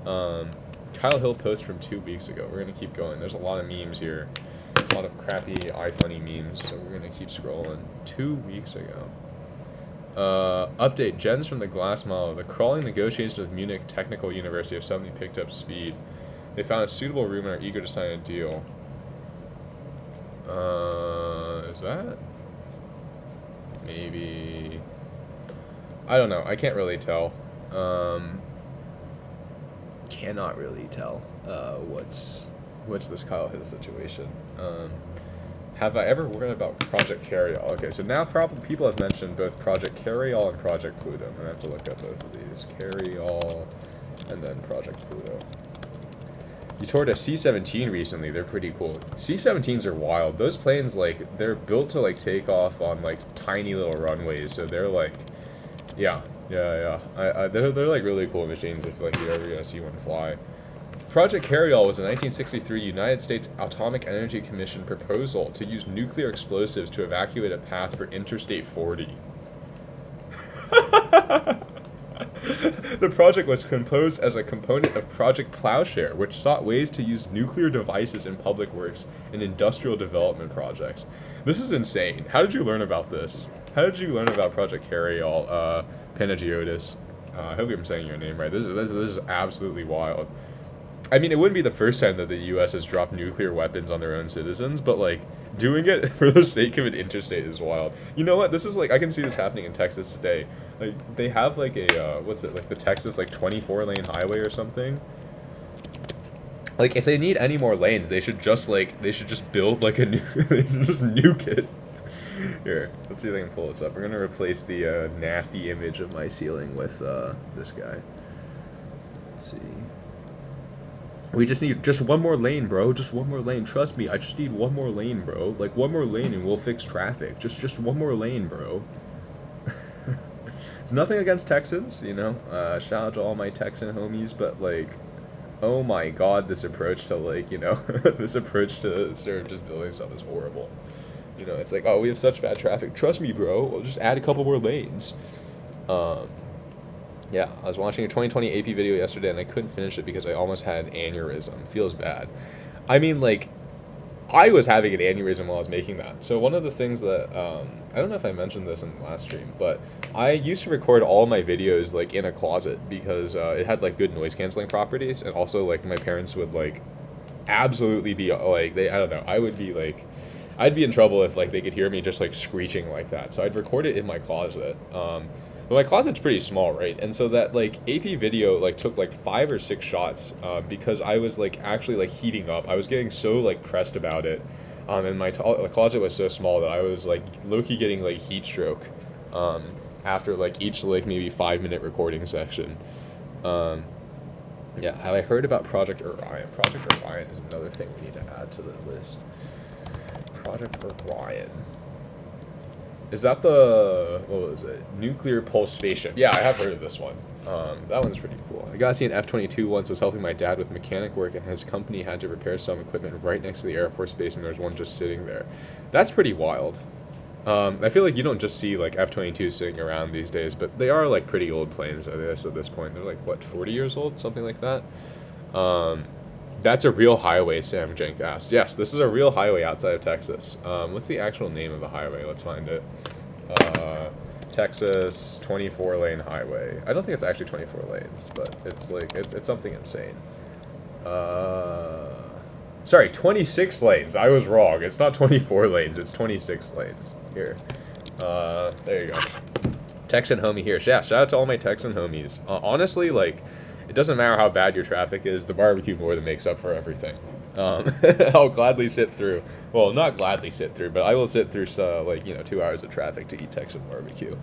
Kyle Hill post from 2 weeks ago. We're gonna keep going. There's a lot of memes here. A lot of crappy iFunny memes, so we're gonna keep scrolling. 2 weeks ago. Update, Jens from the Glass Mile. The crawling negotiations with Munich Technical University have suddenly picked up speed. They found a suitable room and are eager to sign a deal. Is that? Maybe... I don't know, I can't really tell. Cannot really tell, what's this Kyle Hill situation. Have I ever worried about Project Carryall? Okay, so now probably people have mentioned both Project Carryall and Project Pluto. I'm gonna have to look up both of these. Carryall and then Project Pluto. You toured a C-17 recently. They're pretty cool. C-17s are wild. Those planes, like, they're built to like take off on like tiny little runways. So they're like, yeah. They're like really cool machines if like you're ever gonna see one fly. Project Carryall was a 1963 United States Atomic Energy Commission proposal to use nuclear explosives to evacuate a path for Interstate 40. The project was composed as a component of Project Plowshare, which sought ways to use nuclear devices in public works and industrial development projects. This is insane. How did you learn about this? How did you learn about Project Carryall, Panagiotis? I hope I'm saying your name right. This is absolutely wild. I mean, it wouldn't be the first time that the U.S. has dropped nuclear weapons on their own citizens, but, like, doing it for the sake of an interstate is wild. You know what? This is, like, I can see this happening in Texas today. Like, they have, like, a, what's it, like, the Texas, like, 24-lane highway or something. Like, if they need any more lanes, they should just, like, build, like, they should just nuke it. Here, let's see if I can pull this up. We're gonna replace the, nasty image of my ceiling with, this guy. Let's see. We just need just one more lane, bro. Just one more lane. Trust me, I just need one more lane, bro. Like, one more lane and we'll fix traffic. Just one more lane, bro. It's nothing against Texans, you know. Shout out to all my Texan homies, but, like, oh my god, this approach to, like, you know, this approach to sort of just building stuff is horrible. You know, it's like, oh, we have such bad traffic. Trust me, bro. We'll just add a couple more lanes. Yeah, I was watching a 2020 AP video yesterday and I couldn't finish it because I almost had an aneurysm. Feels bad. I mean, like, I was having an aneurysm while I was making that. So one of the things that, I don't know if I mentioned this in the last stream, but I used to record all my videos, like, in a closet because it had, like, good noise canceling properties. And also, like, my parents would, like, absolutely be, like, I don't know, I would be, like, I'd be in trouble if, like, they could hear me just, like, screeching like that. So I'd record it in my closet. But my closet's pretty small, right? And so that, like, AP video, like, took, like, 5 or 6 shots because I was, like, actually, like, heating up. I was getting so, like, pressed about it. And my closet was so small that I was, like, low-key getting, like, heat stroke after, like, each, like, maybe 5-minute recording section. Yeah, have I heard about Project Orion? Project Orion is another thing we need to add to the list. Project Orion. Is that the, what was it? Nuclear Pulse Spaceship. Yeah, I have heard of this one. That one's pretty cool. I got to see an F-22 once. Was helping my dad with mechanic work, and his company had to repair some equipment right next to the Air Force Base, and there's one just sitting there. That's pretty wild. I feel like you don't just see, like, F-22s sitting around these days, but they are, like, pretty old planes, I guess, at this point. They're, like, what, 40 years old? Something like that. That's a real highway, Sam Jenk asked. Yes, this is a real highway outside of Texas. What's the actual name of the highway? Let's find it. Texas 24-lane highway. I don't think it's actually 24 lanes, but it's like it's something insane. Sorry, 26 lanes. I was wrong. It's not 24 lanes. It's 26 lanes. Here. There you go. Texan homie here. Yeah, shout out to all my Texan homies. Honestly, like, it doesn't matter how bad your traffic is. The barbecue more than makes up for everything. I'll gladly sit through. Well, not gladly sit through, but I will sit through, like, 2 hours of traffic to eat Texan barbecue.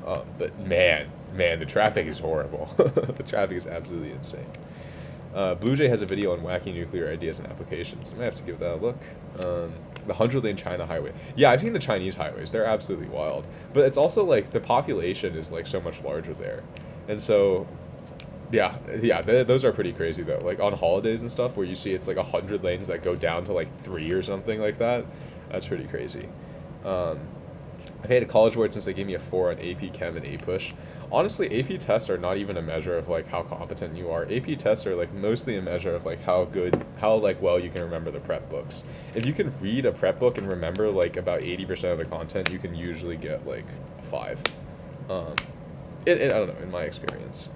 But man, the traffic is horrible. The traffic is absolutely insane. Blue Jay has a video on wacky nuclear ideas and applications. I might have to give that a look. The 100-lane China highway. Yeah, I've seen the Chinese highways. They're absolutely wild. But it's also, like, the population is, like, so much larger there. And so, yeah, those are pretty crazy, though. Like, on holidays and stuff, where you see it's, like, 100 lanes that go down to, like, 3 or something like that. That's pretty crazy. I've hated College Board since they gave me a 4 on AP Chem and APUSH. Honestly, AP tests are not even a measure of, like, how competent you are. AP tests are, like, mostly a measure of, like, how well you can remember the prep books. If you can read a prep book and remember, like, about 80% of the content, you can usually get, like, a 5. I don't know, in my experience.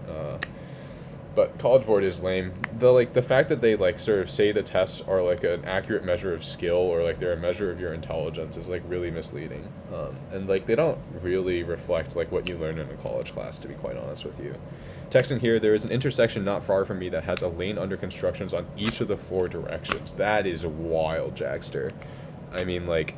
But College Board is lame. The fact that they, like, sort of say the tests are, like, an accurate measure of skill, or, like, they're a measure of your intelligence is, like, really misleading. And, like, they don't really reflect, like, what you learn in a college class, to be quite honest with you. Texting here, there is an intersection not far from me that has a lane under constructions on each of the 4 directions. That is wild, Jackster. I mean, like...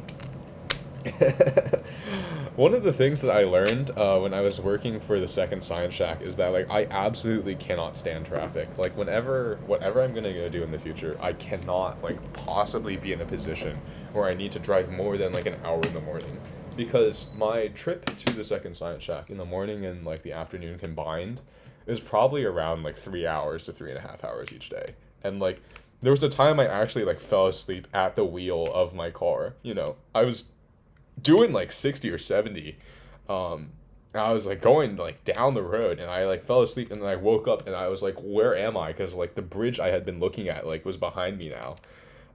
One of the things that I learned when I was working for the Second Science Shack is that, like, I absolutely cannot stand traffic. Like, whatever I'm gonna go do in the future, I cannot, like, possibly be in a position where I need to drive more than, like, an hour in the morning. Because my trip to the Second Science Shack in the morning and, like, the afternoon combined is probably around, like, 3 hours to 3.5 hours each day. And, like, there was a time I actually, like, fell asleep at the wheel of my car. I was doing like 60 or 70. I was like going like down the road, and I like fell asleep, and then I woke up and I was like, where am I? Because like the bridge I had been looking at like was behind me now.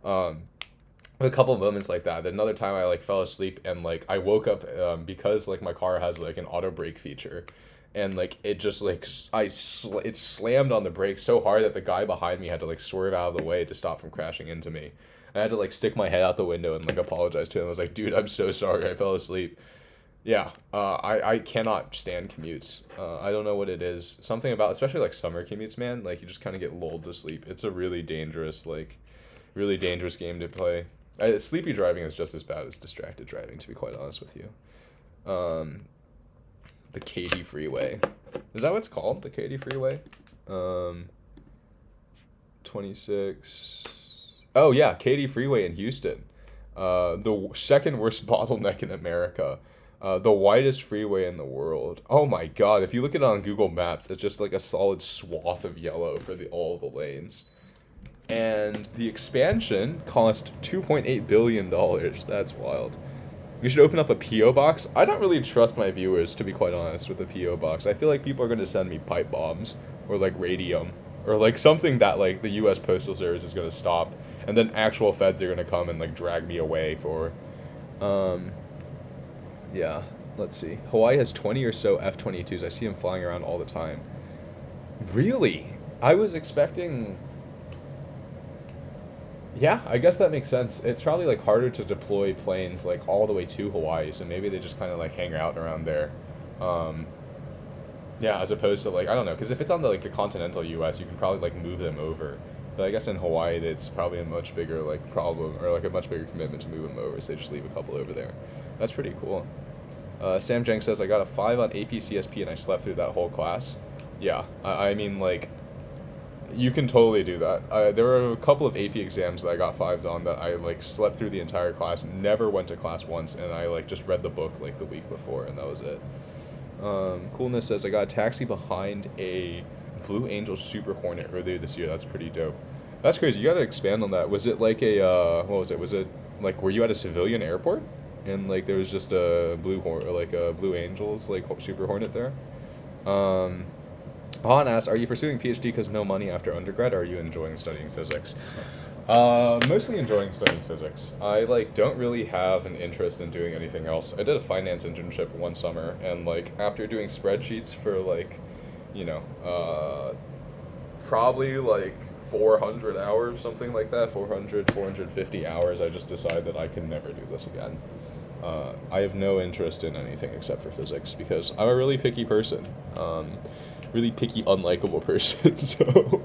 A couple of moments like that. Another time I like fell asleep, and like I woke up because like my car has like an auto brake feature, and like it just like it slammed on the brake so hard that the guy behind me had to like swerve out of the way to stop from crashing into me. I had to, like, stick my head out the window and, like, apologize to him. I was like, dude, I'm so sorry. I fell asleep. Yeah, I cannot stand commutes. I don't know what it is. Something about, especially, like, summer commutes, man. Like, you just kind of get lulled to sleep. It's a really dangerous game to play. Sleepy driving is just as bad as distracted driving, to be quite honest with you. The Katy Freeway. Is that what it's called? The Katy Freeway? 26... Oh, yeah, Katy Freeway in Houston. The second worst bottleneck in America. The widest freeway in the world. Oh my god, if you look at it on Google Maps, it's just like a solid swath of yellow for all the lanes. And the expansion cost $2.8 billion. That's wild. You should open up a P.O. box. I don't really trust my viewers, to be quite honest, with the P.O. box. I feel like people are going to send me pipe bombs, or like radium, or like something that like the U.S. Postal Service is going to stop. And then actual feds are gonna come and like drag me away for, yeah. Let's see. Hawaii has 20 or so F-22s. I see them flying around all the time. Really? I was expecting. Yeah, I guess that makes sense. It's probably like harder to deploy planes like all the way to Hawaii, so maybe they just kind of like hang out around there. Yeah, as opposed to like I don't know, because if it's on the continental U.S., you can probably like move them over. But I guess in Hawaii, it's probably a much bigger, like, problem, or, like, a much bigger commitment to move them over, so they just leave a couple over there. That's pretty cool. Sam Jeng says, I got a 5 on AP CSP, and I slept through that whole class. Yeah, I mean, like, you can totally do that. There were a couple of AP exams that I got 5s on that I, like, slept through the entire class, never went to class once, and I, like, just read the book, like, the week before, and that was it. Coolness says, I got a taxi behind a Blue Angel Super Hornet earlier this year. That's pretty dope. That's crazy. You gotta expand on that. Was it like a what was it? Was it like were you at a civilian airport and like there was just a Blue Angels like Super Hornet there? Han asks, are you pursuing PhD because no money after undergrad, or are you enjoying studying physics? Mostly enjoying studying physics. I don't really have an interest in doing anything else. I did a finance internship one summer, and after doing spreadsheets for probably 400 hours, something like that, 450 hours, I just decided that I can never do this again. I have no interest in anything except for physics because I'm a really picky person. Really picky, unlikable person. So,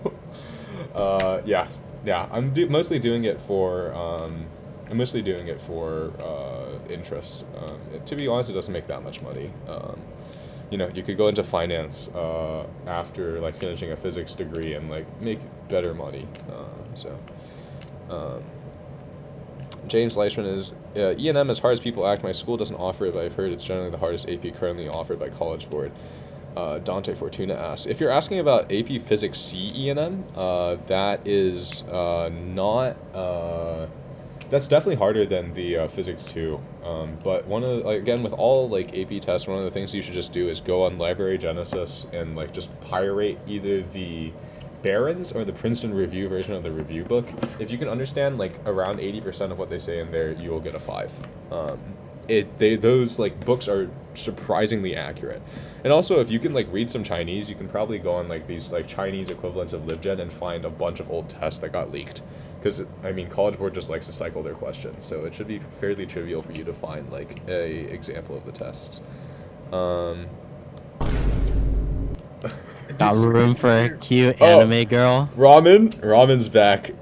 yeah, I'm mostly doing it for interest. To be honest, it doesn't make that much money. You could go into finance after finishing a physics degree and make better money. James Leishman is E&M, as hard as people act. My school doesn't offer it, but I've heard it's generally the hardest AP currently offered by College Board. Dante Fortuna asks, if you're asking about AP Physics C E&M, that is not. That's definitely harder than the Physics 2. But again, with all AP tests, one of the things you should just do is go on Library Genesis and just pirate either the Barron's or the Princeton Review version of the review book. If you can understand around 80% of what they say in there, you will get a 5. Those books are surprisingly accurate. And also, if you can read some Chinese, you can probably go on these Chinese equivalents of LibGen and find a bunch of old tests that got leaked. Because College Board just likes to cycle their questions, so it should be fairly trivial for you to find a example of the tests. Got room for a cute anime girl. Ramen's back.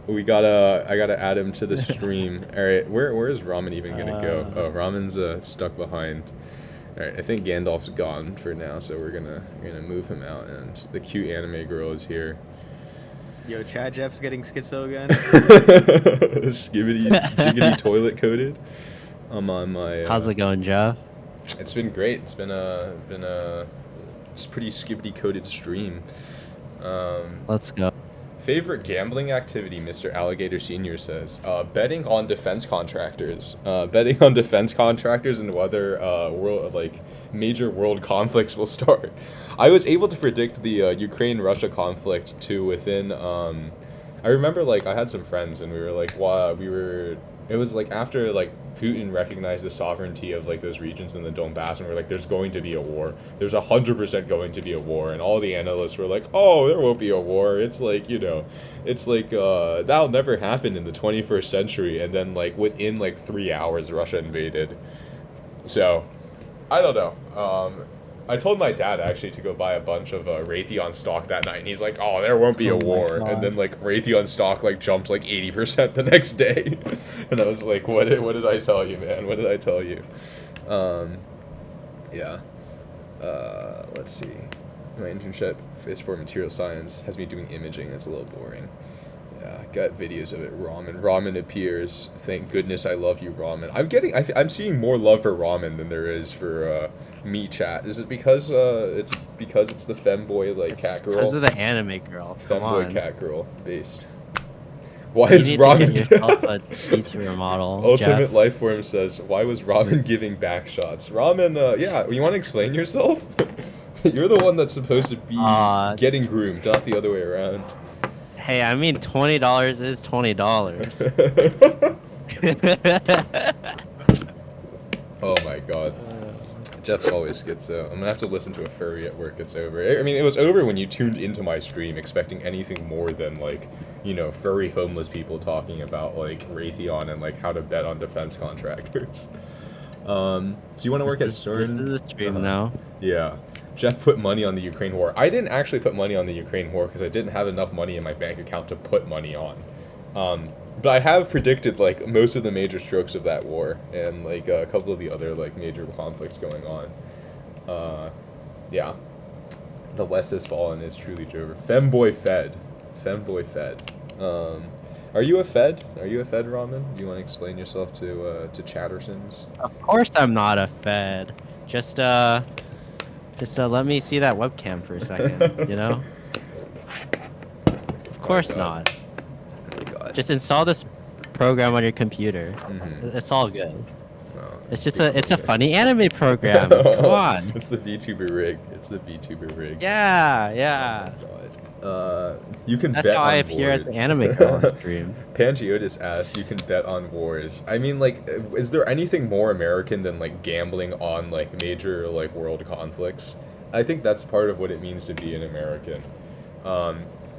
I gotta add him to the stream. All right, where is Ramen even gonna go? Oh, Ramen's stuck behind. All right, I think Gandalf's gone for now, so we're gonna move him out, and the cute anime girl is here. Yo, Chad Jeff's getting schizo again. Skibidi jiggity toilet coated. I'm on my. How's it going, Jeff? It's been great. It's been a pretty skibidi coated stream. Let's go. Favorite gambling activity, Mr. Alligator Senior says, betting on defense contractors. Betting on defense contractors and whether major world conflicts will start. I was able to predict the Ukraine-Russia conflict to within. I remember I had some friends and we were it was after Putin recognized the sovereignty of those regions in the Donbass, and we're there's going to be a war. There's 100% going to be a war, and all the analysts were oh, there won't be a war. It's it's that'll never happen in the 21st century. And then within 3 hours, Russia invaded. So, I don't know. I told my dad actually to go buy a bunch of Raytheon stock that night, and he's oh, there won't be a war. And then Raytheon stock jumped 80% the next day, and I was what did I tell you, man? What did I tell you? Yeah. Let's see. My internship is for material science. Has me doing imaging. It's a little boring. Yeah, got videos of it. Ramen appears. Thank goodness I love you, Ramen. I'm seeing more love for Ramen than there is for me chat. Is it because it's the femboy cat girl? Because of the anime girl. Come femboy on. cat girl based. Why You is need Ramen? to get yourself a teacher model. Ultimate Jeff. Lifeform says, why was Ramen giving back shots? Ramen, yeah, you want to explain yourself? You're the one that's supposed to be getting groomed, not the other way around. Hey, I mean $20 is $20. Oh my god. Jeff always gets I'm gonna have to listen to a furry at work. It's over. I mean, it was over when you tuned into my stream expecting anything more than furry homeless people talking about Raytheon and how to bet on defense contractors. So you want to work at Stern? This is a stream now. Yeah. Jeff put money on the Ukraine war. I didn't actually put money on the Ukraine war because I didn't have enough money in my bank account to put money on. But I have predicted most of the major strokes of that war and a couple of the other major conflicts going on. Yeah. The West has fallen is truly over. Femboy Fed. Are you a Fed? Are you a Fed, Ramen? Do you want to explain yourself to Chattersons? Of course I'm not a Fed. Just let me see that webcam for a second, you know? Of course not. Oh my god. Just install this program on your computer. Mhm. It's all good. No, It's just it's a funny anime program. No. Come on. It's the VTuber rig. It's the VTuber rig. Yeah, yeah. Oh my god. You can That's bet how I on appear as an wars. anime girl on stream. Pangiotis asks, you can bet on wars. I mean, like, is there anything more American than, like, gambling on, like, major, like, world conflicts? I think that's part of what it means to be an American.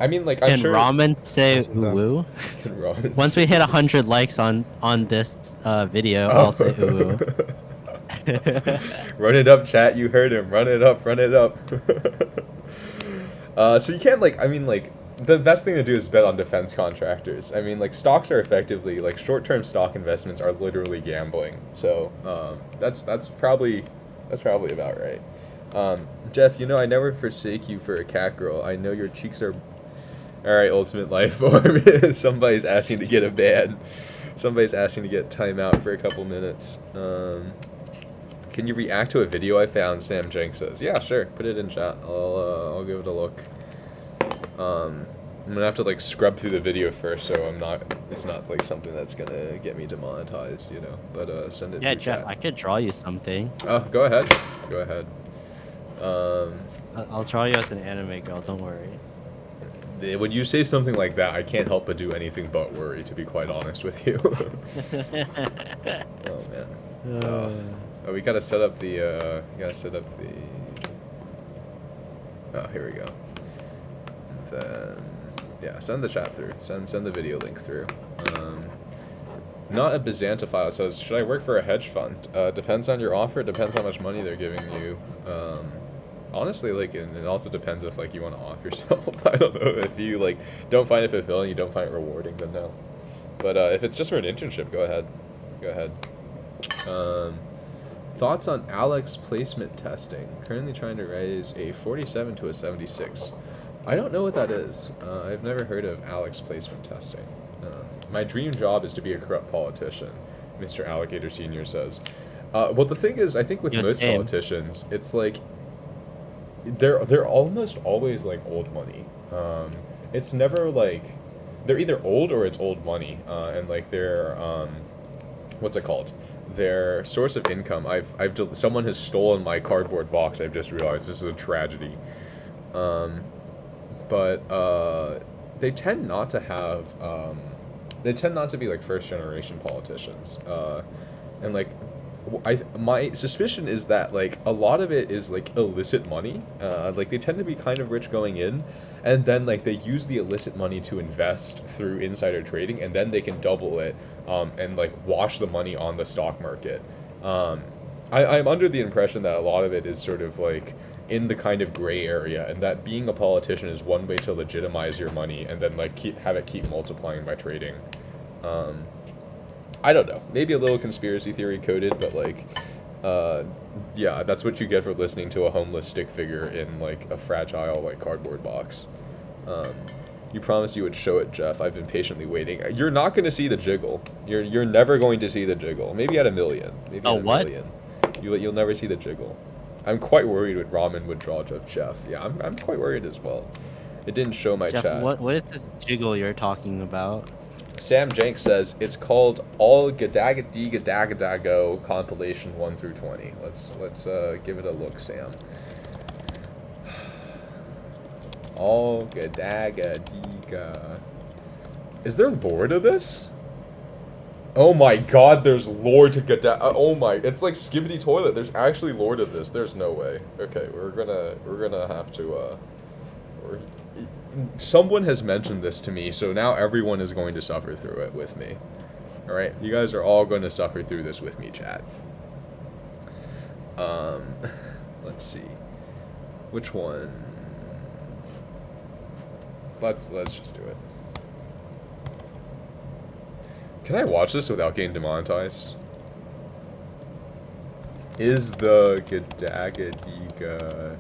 I mean, like, I'm Can sure... ramen say Listen to them. uwu? Can ramen Once we say- hit 100 likes on this video, Oh. I'll say uwu. Run it up, chat. You heard him. Run it up. Run it up. So you can't, like, I mean, like, the best thing to do is bet on defense contractors. I mean, like, stocks are effectively, like, short-term stock investments are literally gambling. So that's probably about right. Jeff, you know, I never forsake you for a cat girl. I know your cheeks are... Alright, Ultimate Life Form. Somebody's asking to get a ban. Somebody's asking to get timeout for a couple minutes. Can you react to a video I found? Sam Jenks says. Yeah, sure. Put it in chat. I'll give it a look. I'm gonna have to like scrub through the video first, so it's not like something that's gonna get me demonetized, you know. But send it. Yeah, through Jeff, chat. I could draw you something. Oh, go ahead. Go ahead. I'll draw you as an anime girl. Don't worry. When you say something like that, I can't help but do anything but worry, to be quite honest with you. Oh man. Oh, we gotta set up the. Oh, here we go. And then, yeah, send the chat through. Send the video link through. Not a Byzantophile says, should I work for a hedge fund? Depends on your offer. Depends how much money they're giving you. Honestly, like, and it also depends if like you want to off yourself. I don't know, if you like don't find it fulfilling, you don't find it rewarding, then no. But if it's just for an internship, go ahead. Go ahead. Thoughts on Alex placement testing? Currently trying to raise a 47 to a 76. I don't know what that is. I've never heard of Alex placement testing. My dream job is to be a corrupt politician, Mr. Alligator Senior says. Well, the thing is, I think with most politicians, it's like they're almost always like old money. It's never like they're either old or it's old money, and like they're what's it called? Their source of income. Someone has stolen my cardboard box. I've just realized this is a tragedy. But they tend not to have. They tend not to be like first generation politicians. And like, my suspicion is that like a lot of it is like illicit money. Like they tend to be kind of rich going in, and then like they use the illicit money to invest through insider trading, and then they can double it and like wash the money on the stock market. I'm under the impression that a lot of it is sort of like in the kind of gray area, and that being a politician is one way to legitimize your money and then like have it keep multiplying by trading. I don't know, maybe a little conspiracy theory coded, but like yeah, that's what you get for listening to a homeless stick figure in like a fragile like cardboard box. You promised you would show it, Jeff. I've been patiently waiting. You're not going to see the jiggle. You're never going to see the jiggle. Maybe at a million. Maybe at a million. You'll never see the jiggle. I'm quite worried what ramen would draw of Jeff. Yeah, I'm quite worried as well. It didn't show my Jeff, chat. what is this jiggle you're talking about? Sam Jenks says it's called All Gadagadigadagadago compilation 1 through 20. Let's give it a look, Sam. All Gadagadiga. Is there lore to this? Oh my god, there's lore to Gadag. Oh my, it's like Skibidi Toilet. There's actually lore to this. There's no way. Okay, we're gonna have to someone has mentioned this to me, so now everyone is going to suffer through it with me. All right, you guys are all going to suffer through this with me, chat. Let's see. Which one? Let's just do it. Can I watch this without getting demonetized? Is the Gadagadiga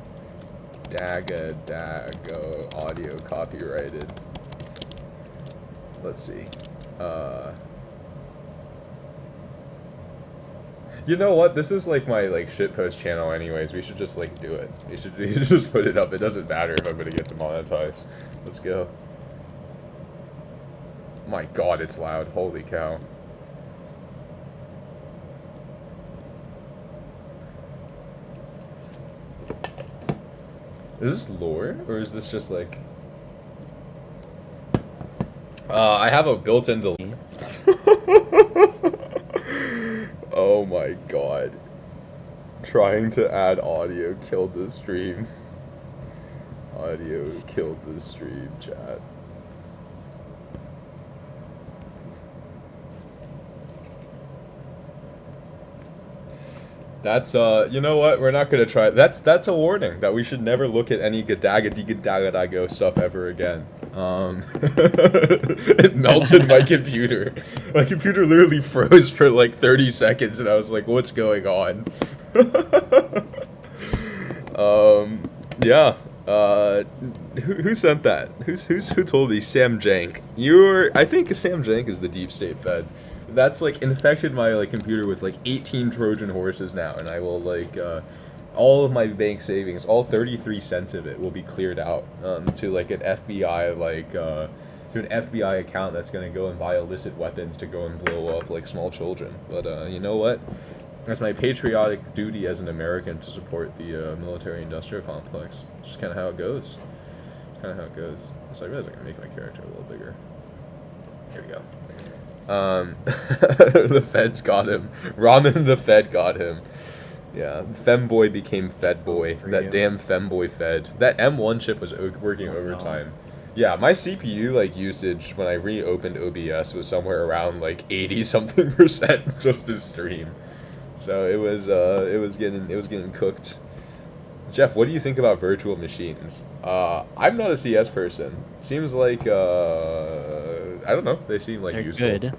Dagadago audio copyrighted? Let's see. You know what? This is like my like shitpost channel anyways. We should just like do it. We should just put it up. It doesn't matter if I'm gonna get demonetized. Let's go. My god, it's loud. Holy cow. Is this lore, or is this just like... I have a built-in delete. Oh my god. Trying to add audio killed the stream. Audio killed the stream, chat. That's you know what? We're not gonna try. That's a warning that we should never look at any Gadaga stuff ever again. It melted my computer. My computer literally froze for like 30 seconds, and I was like, "What's going on?" Yeah. Who sent that? Who told me? Sam Jank. I think Sam Jank is the deep state fed. That's like infected my like computer with like 18 Trojan horses now, and I will like all of my bank savings, all 33 cents of it will be cleared out to like an FBI to an FBI account that's gonna go and buy illicit weapons to go and blow up like small children. But you know what? It's my patriotic duty as an American to support the military-industrial complex. It's just kind of how it goes. So I realize I can make my character a little bigger. Here we go. The feds got him. Ramen the Fed got him. Yeah, femboy became Fed boy. That damn femboy Fed. That M1 chip was working overtime. Yeah, my CPU like usage when I reopened OBS was somewhere around like 80-something% just to stream. So it was getting cooked. Jeff, what do you think about virtual machines? I'm not a CS person. Seems like I don't know. They seem like They're useful. good.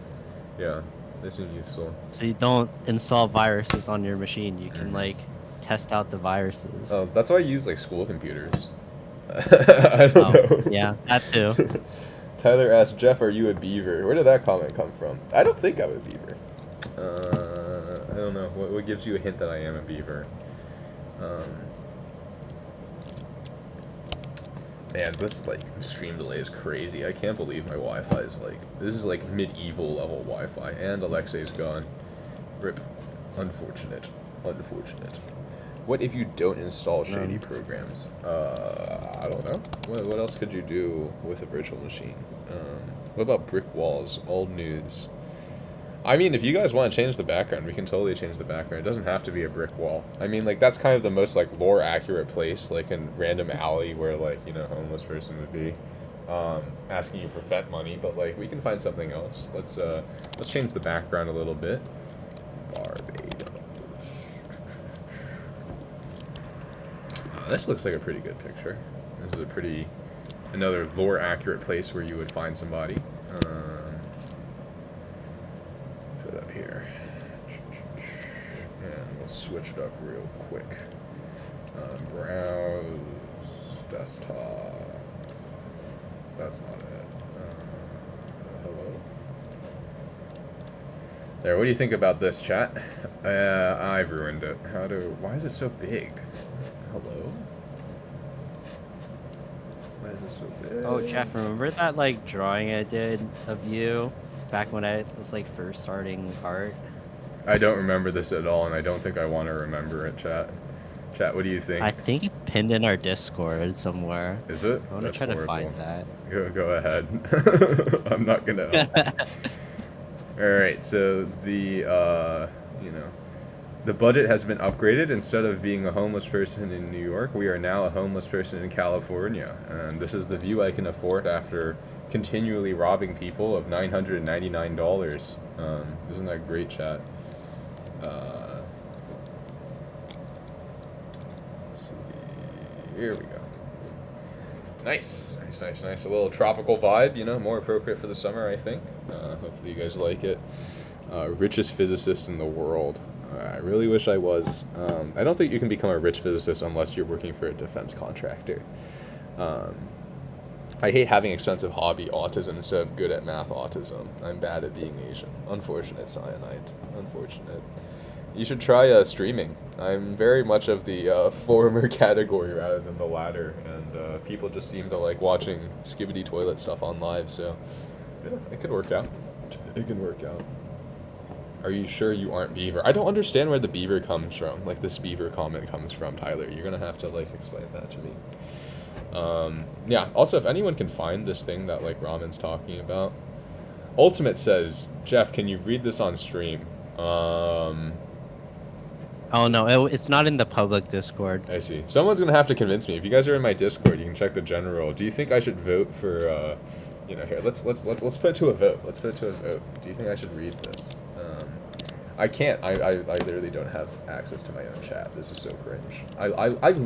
Yeah, they seem useful. So you don't install viruses on your machine. You can like test out the viruses. Oh, that's why I use like school computers. I don't know. Yeah, that too. Tyler asked, Jeff, are you a beaver? Where did that comment come from? I don't think I'm a beaver. I don't know. What gives you a hint that I am a beaver? Man, this like stream delay is crazy. I can't believe my Wi-Fi is like, this is like medieval level Wi-Fi, and Alexei's gone. RIP. Unfortunate. What if you don't install shady programs? I don't know. What else could you do with a virtual machine? What about brick walls? Old news. I mean, if you guys want to change the background, we can totally change the background. It doesn't have to be a brick wall. I mean, like, that's kind of the most, like, lore-accurate place, like, in random alley where, like, you know, a homeless person would be, asking you for fet money, but, like, we can find something else. Let's change the background a little bit. Barbados. This looks like a pretty good picture. This is another lore-accurate place where you would find somebody. Put up here. And we'll switch it up real quick. Browse, desktop. That's not it. Hello. There, what do you think about this, chat? I've ruined it. Why is it so big? Hello? Why is it so big? Oh, Jeff, remember that like drawing I did of you back when I was like first starting art? I don't remember this at all, and I don't think I want to remember it, chat. Chat, what do you think? I think it's pinned in our Discord somewhere. Is it? I want to try to find that. Go ahead. I'm not gonna. Alright, so the, the budget has been upgraded. Instead of being a homeless person in New York, we are now a homeless person in California. And this is the view I can afford after continually robbing people of $999. Isn't that great, chat? Let's see. Here we go. Nice. A little tropical vibe, you know, more appropriate for the summer, I think. Hopefully you guys like it. Richest physicist in the world. I really wish I was. I don't think you can become a rich physicist unless you're working for a defense contractor. I hate having expensive hobby autism instead of good at math autism. I'm bad at being Asian. Unfortunate, cyanide. Unfortunate. You should try streaming. I'm very much of the former category rather than the latter, and people just seem to like watching skibidi toilet stuff on live, so yeah, it could work out. It can work out. Are you sure you aren't Beaver? I don't understand where the Beaver comes from. Like this Beaver comment comes from, Tyler. You're gonna have to like explain that to me. Yeah. Also, if anyone can find this thing that like Ramen's talking about, Ultimate says, Jeff, can you read this on stream? Oh no, it's not in the public Discord. I see. Someone's gonna have to convince me. If you guys are in my Discord, you can check the general. Do you think I should vote for? You know, here. Let's put it to a vote. Let's put it to a vote. Do you think I should read this? I can't. I literally don't have access to my own chat. This is so cringe. I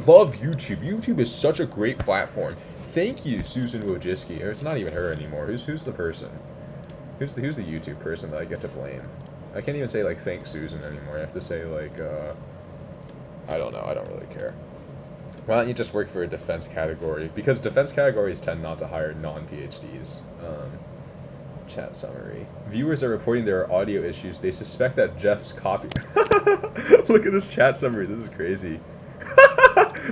love YouTube. YouTube is such a great platform. Thank you, Susan Wojcicki. Or it's not even her anymore. Who's the person? Who's the YouTube person that I get to blame? I can't even say like thank Susan anymore. I have to say like I don't know. I don't really care. Why don't you just work for a defense category? Because defense categories tend not to hire non-PhDs. Chat summary. Viewers are reporting there are audio issues. They suspect that Jeff's copy. Look at this chat summary. This is crazy.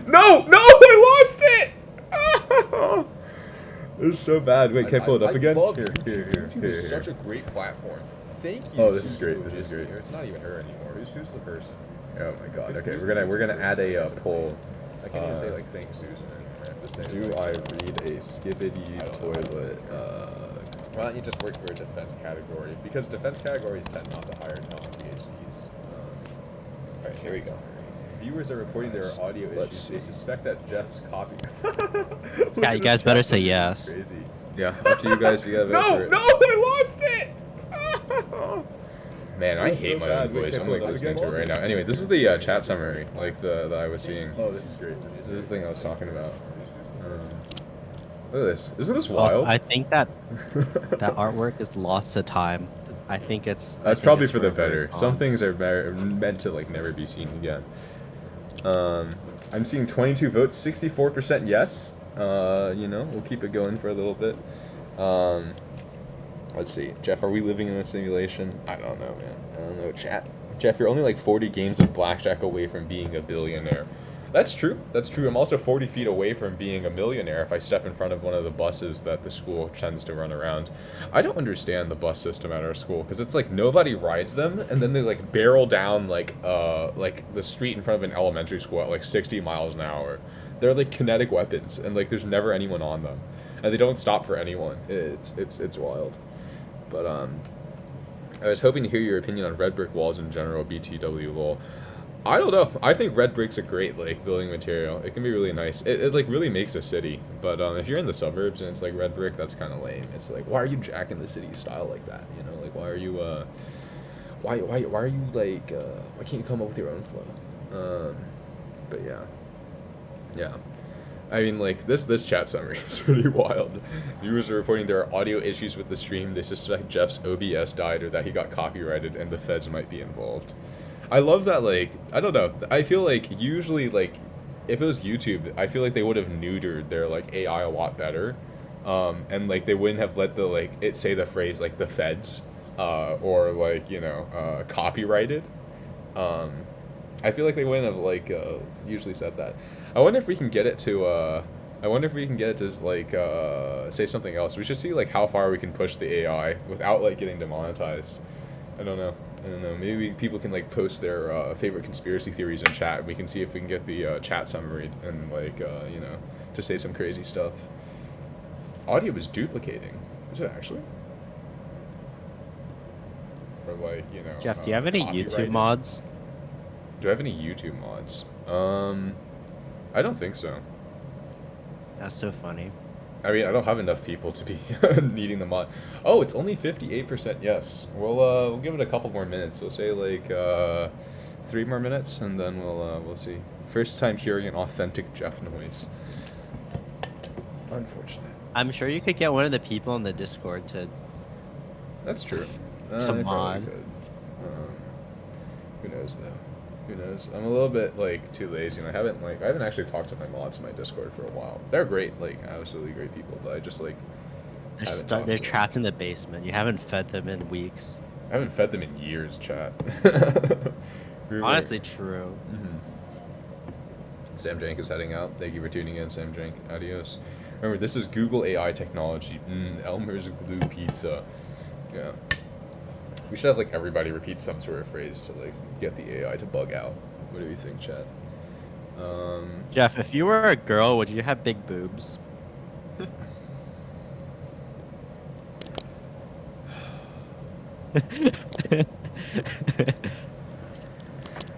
No! I lost it! This is so bad. Wait, can I pull it up again? Here. YouTube is such a great platform. Thank you. Oh, this is great. This is great. It's not even her anymore. Who's the person? Oh my god. Okay, we're gonna add a poll. I can't even say like thank Susan anymore. I have to say. Do I read a skibidi toilet? Why don't you just work for a defense category? Because defense categories tend not to hire non-PhDs. Alright, here we go. Viewers are reporting there are audio issues. They suspect that Jeff's copy. Yeah, you guys better say yes. Crazy. Yeah, up to you guys. You gotta vote for it. No! I lost it! Man, I hate my own voice. I'm like listening to it right now. Anyway, this is the chat summary, like that I was seeing. Oh, this is great. This is the thing I was talking about. Look at this. Isn't this wild? I think that artwork is lost to time. I think it's. That's probably for the better. Some things are meant to like never be seen again. I'm seeing 22 votes, 64% yes. You know, we'll keep it going for a little bit. Let's see. Jeff, are we living in a simulation? I don't know, man. I don't know, chat. Jeff, you're only like 40 games of blackjack away from being a billionaire. That's true. That's true. I'm also 40 feet away from being a millionaire if I step in front of one of the buses that the school tends to run around. I don't understand the bus system at our school because it's like nobody rides them and then they like barrel down like the street in front of an elementary school at like 60 miles an hour. They're like kinetic weapons and like there's never anyone on them. And they don't stop for anyone. It's wild. But I was hoping to hear your opinion on red brick walls in general, BTW lol. I don't know. I think red brick's a great like building material. It can be really nice. It like really makes a city. But if you're in the suburbs and it's like red brick, that's kind of lame. It's like, why are you jacking the city style like that? You know, like why are you why are you like why can't you come up with your own flow? But yeah. I mean, like, this chat summary is pretty wild. Viewers are reporting there are audio issues with the stream. They suspect Jeff's OBS died or that he got copyrighted and the feds might be involved. I love that, like, I don't know. I feel like usually, like, if it was YouTube, I feel like they would have neutered their, like, AI a lot better. And, like, they wouldn't have let the, like, it say the phrase, like, the feds, or, like, you know, copyrighted. I feel like they wouldn't have, like, usually said that. I wonder if we can get it to, just, like, say something else. We should see, like, how far we can push the AI without, like, getting demonetized. I don't know. Maybe people can, like, post their favorite conspiracy theories in chat. We can see if we can get the chat summary and, like, you know, to say some crazy stuff. Audio is duplicating. Is it actually? Or, like, you know... Jeff, do you have any YouTube mods? Do I have any YouTube mods? I don't think so. That's so funny. I mean, I don't have enough people to be needing the mod. Oh, it's only 58% yes. We'll give it a couple more minutes. We'll say like 3 more minutes, and then we'll see. First time hearing an authentic Jeff noise. Unfortunate. I'm sure you could get one of the people in the Discord to. That's true. To mod. Who knows though? Who knows? I'm a little bit like too lazy, and I haven't actually talked to my mods in my Discord for a while. They're great, like absolutely great people, but I just like they're trapped in the basement. You haven't fed them in weeks. I haven't fed them in years, chat. Honestly, true. Sam Jank is heading out. Thank you for tuning in, Sam Jank. Adios. Remember, this is Google AI technology. Elmer's glue pizza. Yeah. We should have like everybody repeat some sort of phrase to like get the AI to bug out. What do you think, chat? Jeff, if you were a girl, would you have big boobs?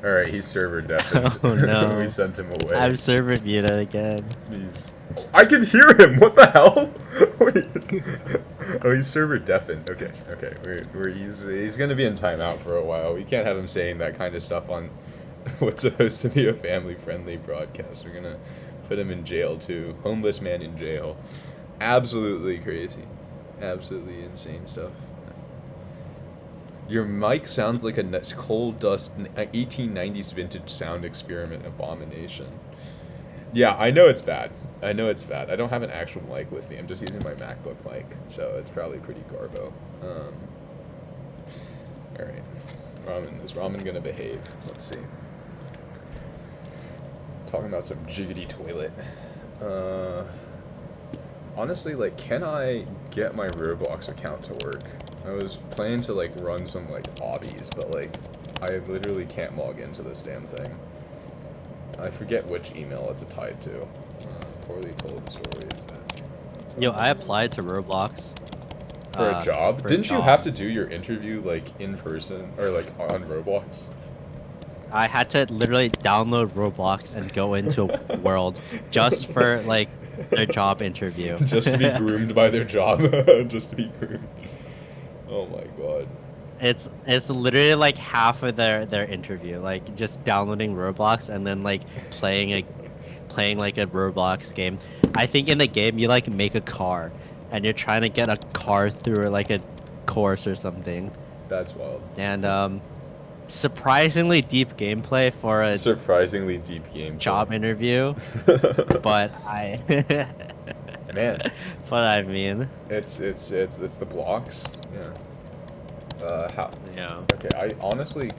All right, he's server deafened. Oh no. We sent him away. I'm server muted again. Jeez. Oh, I can hear him. What the hell? Wait. Oh, he's server deafened. Okay, okay. He's gonna be in timeout for a while. We can't have him saying that kind of stuff on what's supposed to be a family-friendly broadcast. We're gonna put him in jail too. Homeless man in jail. Absolutely crazy. Absolutely insane stuff. Your mic sounds like a coal dust 1890s vintage sound experiment abomination. Yeah, I know it's bad. I know it's bad. I don't have an actual mic with me. I'm just using my MacBook mic, so it's probably pretty garbo. All right, is Ramen gonna behave? Let's see. Talking about some jiggity toilet. Honestly, like, can I get my Roblox account to work? I was planning to like run some like obbies, but like I literally can't log into this damn thing. I forget which email it's tied to. Poorly told stories. Yo, I applied to Roblox. For a job? For a Didn't you job. have to do your interview like in person or like on Roblox? I had to literally download Roblox and go into a world just for like their job interview. Just to be groomed by their job. Just to be groomed. Oh my god. It's literally like half of their interview, like just downloading Roblox and then like playing like a Roblox game. I think in the game you like make a car and you're trying to get a car through like a course or something. That's wild. And surprisingly deep gameplay for a surprisingly deep game job interview. But man, but I mean, it's the blocks. Yeah. How? Yeah. Okay, I honestly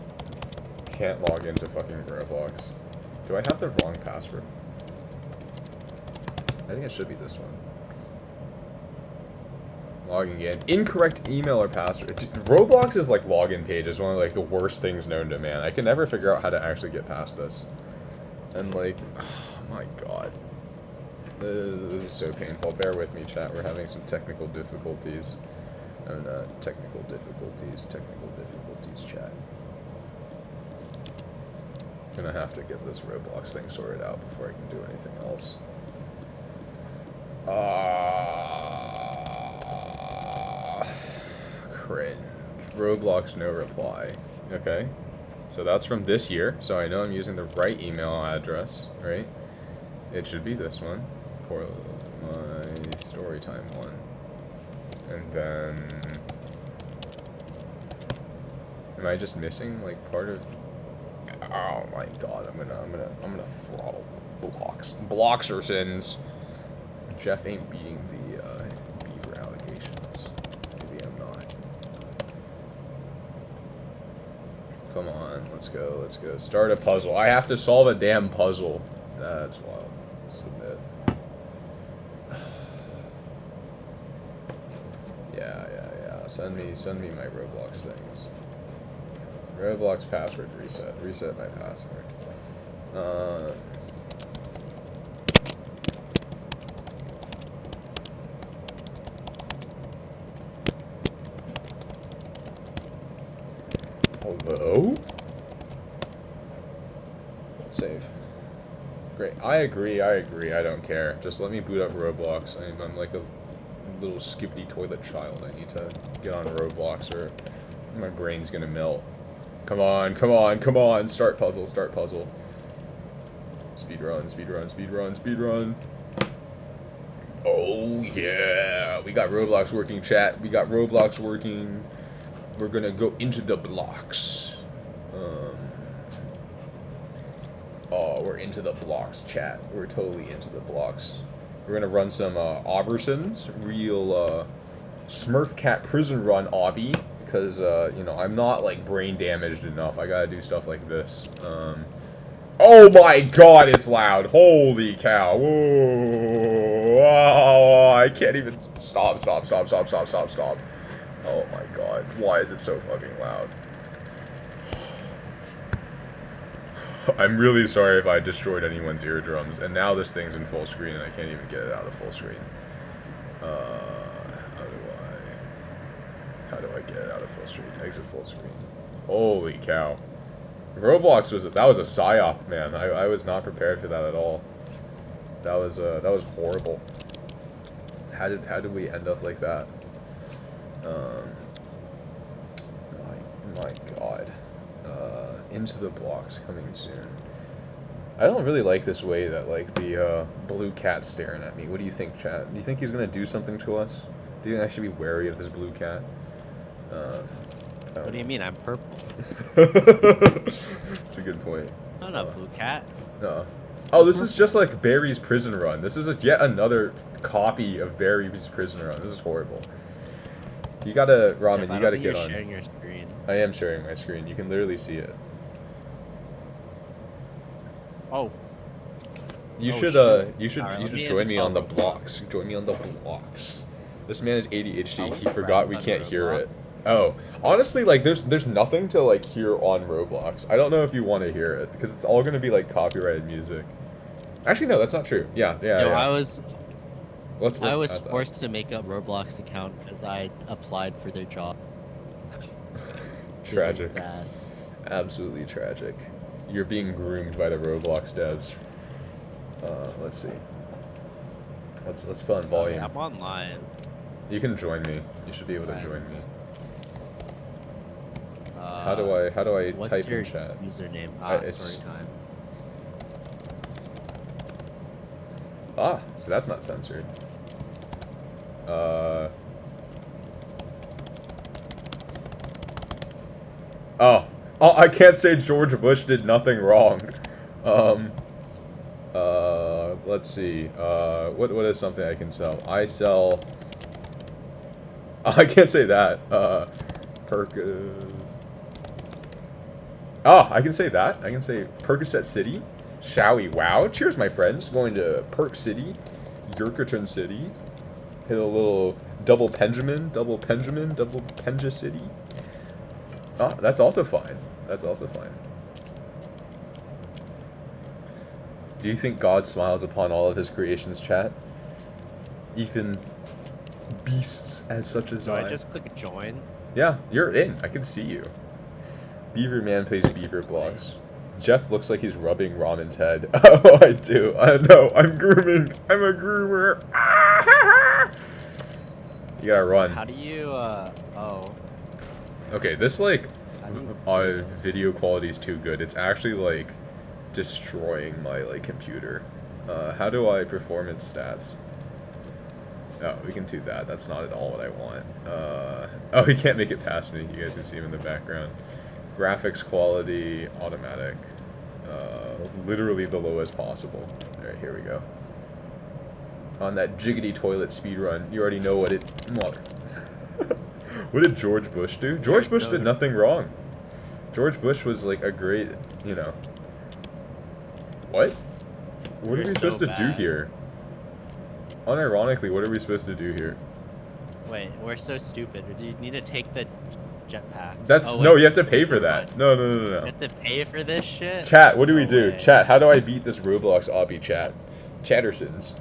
can't log into fucking Roblox. Do I have the wrong password? I think it should be this one. Logging in. Incorrect email or password. Roblox's like login page is one of like the worst things known to man. I can never figure out how to actually get past this. And like, oh my god. This is so painful. Bear with me, chat. We're having some technical difficulties. Oh no, technical difficulties, chat. Gonna have to get this Roblox thing sorted out before I can do anything else. Cringe. Roblox no reply. Okay. So that's from this year, so I know I'm using the right email address, right? It should be this one. For my storytime one. And then, am I just missing like part of? Oh my god! I'm gonna throttle Bloxersons. Jeff ain't beating the beaver allegations. Maybe I'm not. Come on, let's go. Let's go. Start a puzzle. I have to solve a damn puzzle. That's wild. Submit. Yeah. Send me my Roblox things. Roblox password reset. Reset my password. Hello? Save. Great. I agree. I don't care. Just let me boot up Roblox. I'm like a little skibidi toilet child. I need to get on Roblox or my brain's gonna melt. Come on. Start puzzle. Speedrun. Oh yeah. We got Roblox working, chat. We got Roblox working. We're gonna go into the blocks. Oh, we're into the blocks, chat. We're totally into the blocks. We're gonna run some Obersons, real Smurf Cat prison run obby, because you know, I'm not like brain damaged enough. I gotta do stuff like this. Oh my god, it's loud! Holy cow! Whoa! Oh, I can't even stop. Oh my god, why is it so fucking loud? I'm really sorry if I destroyed anyone's eardrums, and now this thing's in full screen and I can't even get it out of full screen. How do I get it out of full screen? Exit full screen. Holy cow. Roblox was that was a psyop, man. I was not prepared for that at all. That was horrible. How did we end up like that? My god. Into the blocks coming soon. I don't really like this way that like the blue cat's staring at me. What do you think, chat? Do you think he's gonna do something to us? Do you think I should be wary of this blue cat? What do you mean? I'm purple. That's a good point. I'm not a blue cat. No. Oh, this is just like Barry's Prison Run. This is yet another copy of Barry's Prison Run. This is horrible. You gotta, Ramen, you gotta get on. Sharing your screen. I am sharing my screen. You can literally see it. Oh. You Oh, should shoot. you should Alright, you let me should join me on the install Roblox. blocks. Join me on the blocks. This man is ADHD. Oh, He forgot we on can't hear Roblox. it. Oh, honestly, like there's nothing to like hear on Roblox. I don't know if you want to hear it because it's all gonna be like copyrighted music. Actually, no, that's not true. Yeah. Yo, Yeah. I was Let's I was add that. forced to make a Roblox account because I applied for their job. Tragic. It was sad. Absolutely tragic. You're being groomed by the Roblox devs. Let's see. Let's put on volume. I'm online. You can join me. You should be able to join me. How do I what's type in your chat? username? It's- Story time. Ah, so that's not censored. Oh, I can't say George Bush did nothing wrong. Let's see. What is something I can sell? I sell. I can't say that. I can say that. I can say Percocet City. Showy. Wow. Cheers, my friends. Going to Perk City, Yerkerton City. Hit a little double Penjamin, double Penja City. Oh, that's also fine. That's also fine. Do you think God smiles upon all of his creations, chat? Even beasts as such as Do I I. just click join? Yeah, you're in. I can see you. Beaver Man plays Beaver blocks. Jeff looks like he's rubbing Ramen's head. Oh, I do. I know. I'm grooming. I'm a groomer. You gotta run. How do you oh. Okay, this like How do you do this? video quality is too good. It's actually like destroying my like computer. How do I performance stats? Oh, we can do that. That's not at all what I want. Oh, he can't make it past me. You guys can see him in the background. Graphics quality, automatic. Literally the lowest possible. Alright, here we go. On that jiggity toilet speedrun, you already know what it... Mother... What did George Bush do? George Bush did nothing wrong. George Bush was like a great, you know... What? What are You're we so supposed to do bad. here? Unironically, what are we supposed to do here? Wait, we're so stupid. Do you need to take the jetpack? That's Oh, no, wait, you have to pay for never that. mind. No. You have to pay for this shit? Chat, what do we No do? way. Chat, how do I beat this Roblox obby, chat? Chattersons.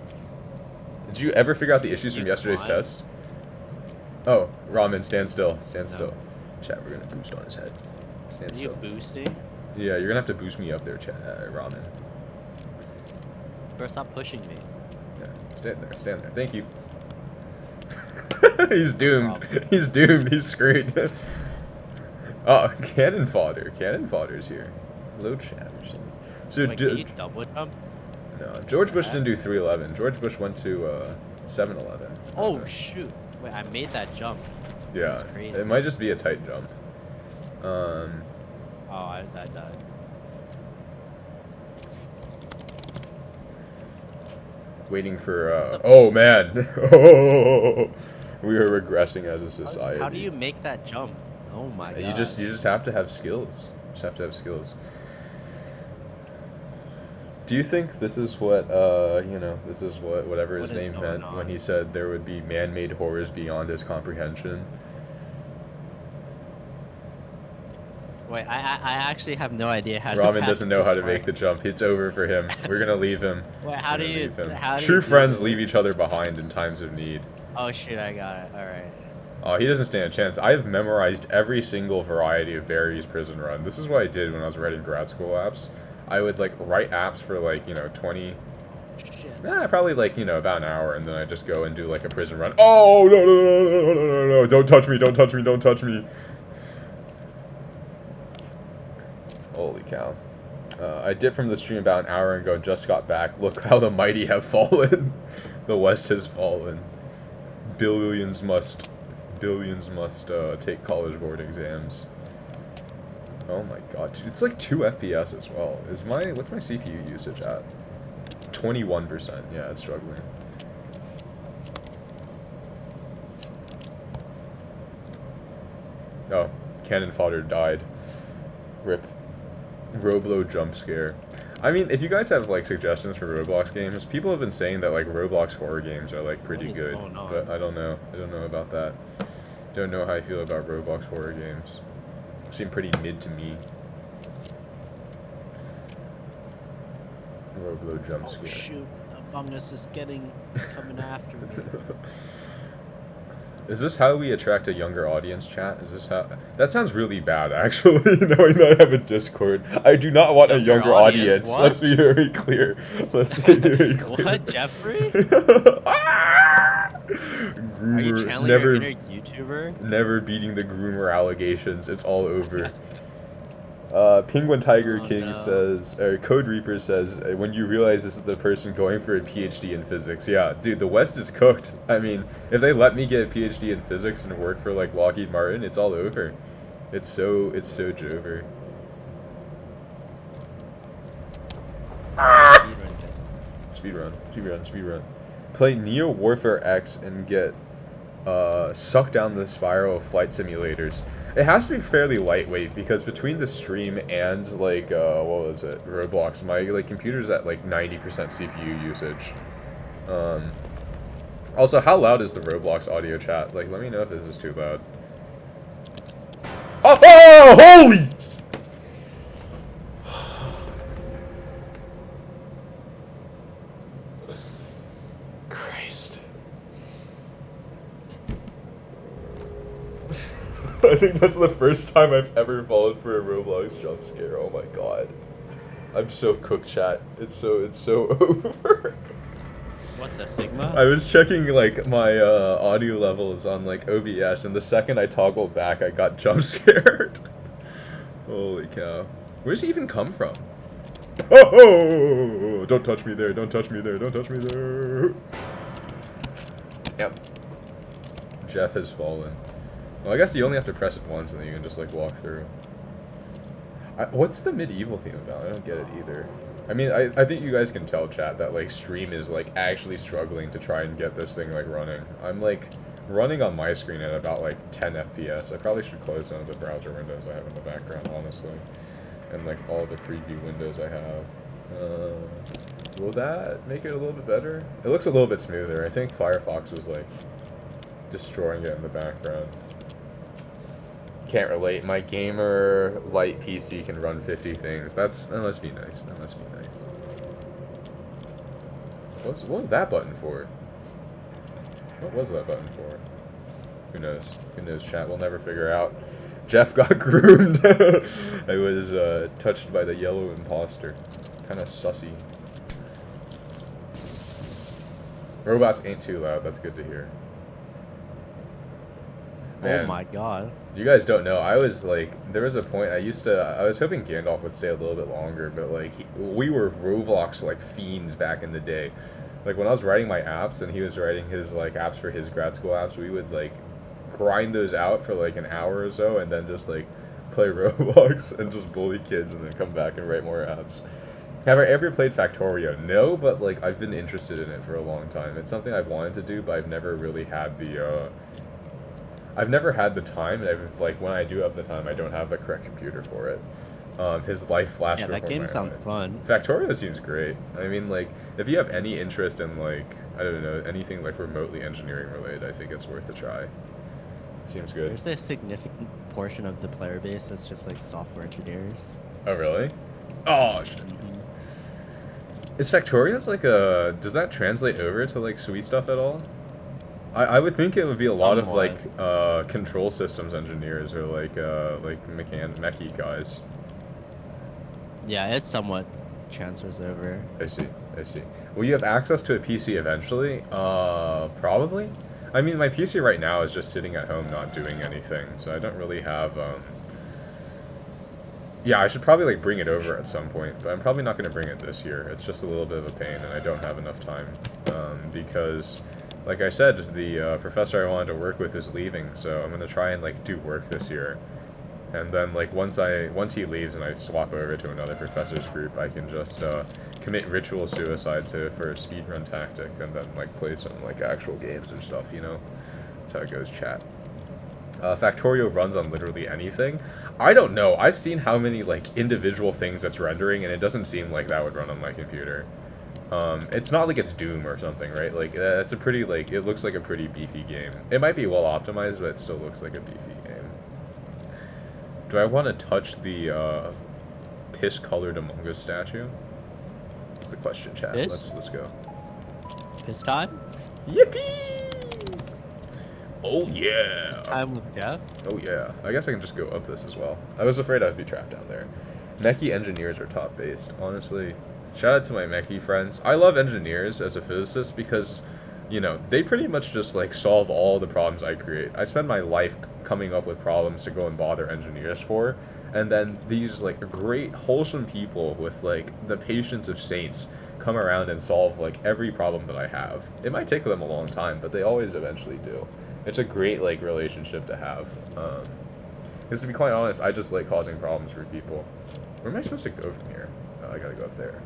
Did you ever figure out the issues from You yesterday's climb? test? Oh, Ramen, stand still. Stand No. still. Chat, we're gonna boost on his head. Stand Are you still. boosting? Yeah, you're gonna have to boost me up there, chat, Ramen. Bro, stop pushing me. Yeah, stand there, stand there. Thank you. He's doomed. Problem. He's doomed. He's screwed. Oh, cannon fodder. Cannon fodder's here. Hello, Chattersons. So, Wait, can you double jump? no, George Bush didn't do 311. George Bush went to 711. Oh, shoot. Wait, I made that jump. Yeah, That's crazy. it might just be a tight jump. Oh, that died. Waiting for, oh man. Oh, we are regressing as a society. How do you make that jump? Oh my god. You just have to have skills. You just have to have skills. Do you think this is what, you know, this is whatever his What is name going meant on? when he said there would be man-made horrors beyond his comprehension? Wait, I actually have no idea how to Ramen pass doesn't know this how to part. make the jump. It's over for him. We're gonna leave him. Wait, how do you? How do True you do friends this? leave each other behind in times of need. Oh shoot, I got it. All right. Oh, he doesn't stand a chance. I've memorized every single variety of Barry's prison run. This is what I did when I was writing grad school apps. I would like write apps for like, 20, Shit. probably like, about an hour, and then I just go and do like a prison run. Oh, no, no, no, no, no, no, no, don't touch me, don't touch me, don't touch me. Holy cow. I dipped from the stream about an hour ago and just got back. Look how the mighty have fallen. The West has fallen. Billions must take college board exams. Oh my god, it's like 2 FPS as well. What's my CPU usage at? 21%. Yeah, it's struggling. Oh, cannon fodder died. Rip. Roblo jump scare. I mean, if you guys have like suggestions for Roblox games, people have been saying that like Roblox horror games are like pretty good, but I don't know. I don't know about that. Don't know how I feel about Roblox horror games. Seem pretty mid to me. Roblo jump scare. Oh shoot, Among Us is coming after me. Is this how we attract a younger audience, chat? Is this how... That sounds really bad, actually, knowing that I have a Discord. I do not want a younger audience. What? Let's be very clear. Let's be very clear. What, Jeffrey? Groomer, Are you channeling never, your inner YouTuber? Never beating the groomer allegations. It's all over. Penguin Tiger King says, or Code Reaper says, when you realize this is the person going for a PhD in physics. Yeah, dude, the West is cooked. I mean, if they let me get a PhD in physics and work for like Lockheed Martin, it's all over. It's so jover. Speedrun. Play Neo Warfare X and get sucked down the spiral of flight simulators. It has to be fairly lightweight because between the stream and like what was it, Roblox, my like computer's at like 90% CPU usage. Also, how loud is the Roblox audio chat? Like, let me know if this is too loud. Oh, holy! Christ. I think that's the first time I've ever fallen for a Roblox jump scare. Oh my god. I'm so cooked, chat. It's so over. What the Sigma? I was checking like my audio levels on like OBS, and the second I toggled back, I got jump scared. Holy cow. Where's he even come from? Oh! Don't touch me there, don't touch me there, don't touch me there. Yep. Jeff has fallen. Well, I guess you only have to press it once and then you can just like walk through. What's the medieval theme about? I don't get it either. I mean, I think you guys can tell, chat, that like stream is like actually struggling to try and get this thing like running. I'm like running on my screen at about like 10 FPS. I probably should close some of the browser windows I have in the background, honestly. And like all the preview windows I have. Will that make it a little bit better? It looks a little bit smoother. I think Firefox was like destroying it in the background. Can't relate. My gamer light PC can run 50 things. That must be nice. That must be nice. What was that button for? What was that button for? Who knows? Who knows, chat? We'll never figure out. Jeff got groomed. I was touched by the yellow imposter. Kind of sussy. Robots ain't too loud. That's good to hear. Man, oh my god. You guys don't know. I was like, there was a point I was hoping Gandalf would stay a little bit longer, but like, we were Roblox like fiends back in the day. Like when I was writing my apps and he was writing his like apps for his grad school apps, we would like grind those out for like an hour or so and then just like play Roblox and just bully kids and then come back and write more apps. Have I ever played Factorio? No, but like I've been interested in it for a long time. It's something I've wanted to do, but I've never really had the time, and like when I do have the time, I don't have the correct computer for it. His life flashed before my eyes. Yeah, that game sounds fun. Factorio seems great. I mean, like, if you have any interest in, like, I don't know, anything, like, remotely engineering related, I think it's worth a try. Seems good. There's a significant portion of the player base that's just like software engineers. Oh really? Oh. Is Factoria's like a? Does that translate over to like sweet stuff at all? I would think it would be a lot of like control systems engineers or like mechy guys. Yeah, it somewhat transfers over. I see. Will you have access to a PC eventually? Probably. I mean, my PC right now is just sitting at home not doing anything, so I don't really have, Yeah, I should probably, like, bring it over at some point, but I'm probably not going to bring it this year. It's just a little bit of a pain, and I don't have enough time, because, like I said, the professor I wanted to work with is leaving, so I'm going to try and, like, do work this year. And then, like, once he leaves and I swap over to another professor's group, I can just commit ritual suicide for a speedrun tactic, and then like play some like actual games or stuff. You know, that's how it goes. Chat. Factorio runs on literally anything. I don't know. I've seen how many like individual things that's rendering, and it doesn't seem like that would run on my computer. It's not like it's Doom or something, right? Like it's a pretty like it looks like a pretty beefy game. It might be well optimized, but it still looks like a beefy game. Do I want to touch the piss-colored Among Us statue? That's the question, chat. Piss? Let's go. Piss time? Yippee! Oh yeah! Time with death? Oh yeah. I guess I can just go up this as well. I was afraid I'd be trapped down there. Mechy engineers are top-based. Honestly, shout out to my mechy friends. I love engineers as a physicist because, you know, they pretty much just like solve all the problems I create. I spend my life coming up with problems to go and bother engineers for, and then these like great wholesome people with like the patience of saints come around and solve like every problem that I have. It might take them a long time, but they always eventually do. It's a great like relationship to have. Because to be quite honest, I just like causing problems for people. Where am I supposed to go from here? Oh, I gotta go up there.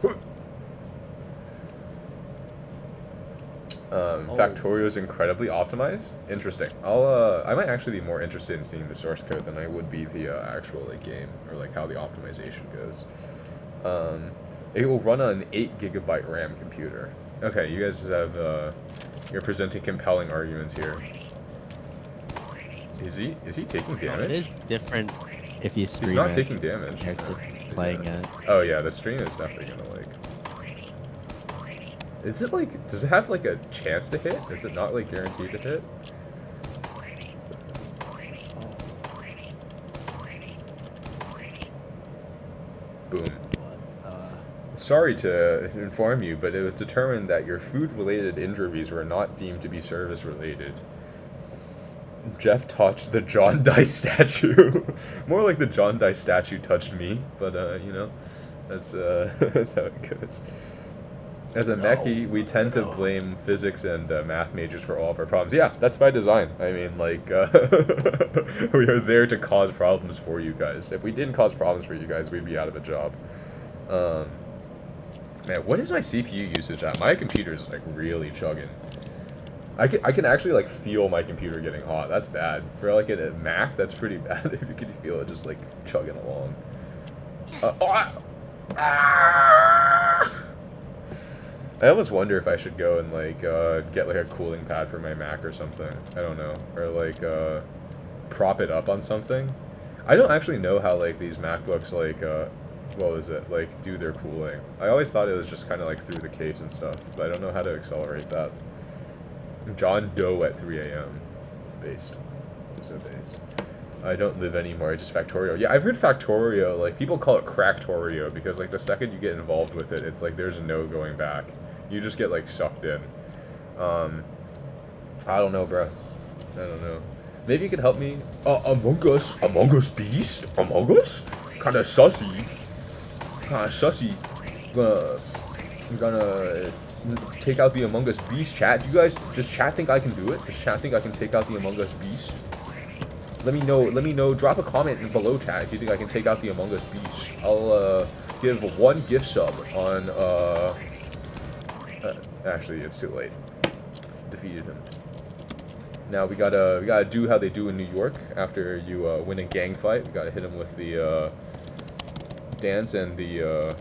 Factorio is incredibly optimized. Interesting. I might actually be more interested in seeing the source code than I would be the actual like game or like how the optimization goes. It will run on an 8 GB RAM computer. Okay, you guys have you're presenting compelling arguments here. Is he taking damage? It is different if you stream He's not it taking damage. compared to playing it. Oh yeah, the stream is definitely gonna like. Is it like, does it have like a chance to hit? Is it not like guaranteed to hit? Boom. Sorry to inform you, but it was determined that your food-related injuries were not deemed to be service-related. Jeff touched the John Dice statue. More like the John Dice statue touched me, but you know, that's that's how it goes. As a mechie, we tend to blame physics and math majors for all of our problems. Yeah, that's by design. I mean, like, we are there to cause problems for you guys. If we didn't cause problems for you guys, we'd be out of a job. Man, what is my CPU usage at? My computer's, like, really chugging. I can actually, like, feel my computer getting hot. That's bad. For, like, a Mac, that's pretty bad if you can feel it just, like, chugging along. I almost wonder if I should go and like get like a cooling pad for my Mac or something. I don't know, or like prop it up on something. I don't actually know how like these MacBooks like what was it like do their cooling. I always thought it was just kind of like through the case and stuff, but I don't know how to accelerate that. John Doe at 3 a.m. Based. So based. I don't live anymore, I just Factorio. Yeah, I've heard Factorio, like, people call it Cracktorio, because, like, the second you get involved with it, it's like, there's no going back. You just get, like, sucked in. I don't know, bro. I don't know. Maybe you could help me? Among Us? Among Us Beast? Among Us? Kinda sussy. Kinda sussy. I'm gonna take out the Among Us Beast, chat. Do you guys, does chat think I can do it? Does chat think I can take out the Among Us Beast? Let me know, drop a comment below, chat, if you think I can take out the Among Us Beast. I'll, give 1 gift sub on, actually, it's too late. Defeated him. Now, we gotta do how they do in New York. After you, win a gang fight, we gotta hit him with the, dance and the,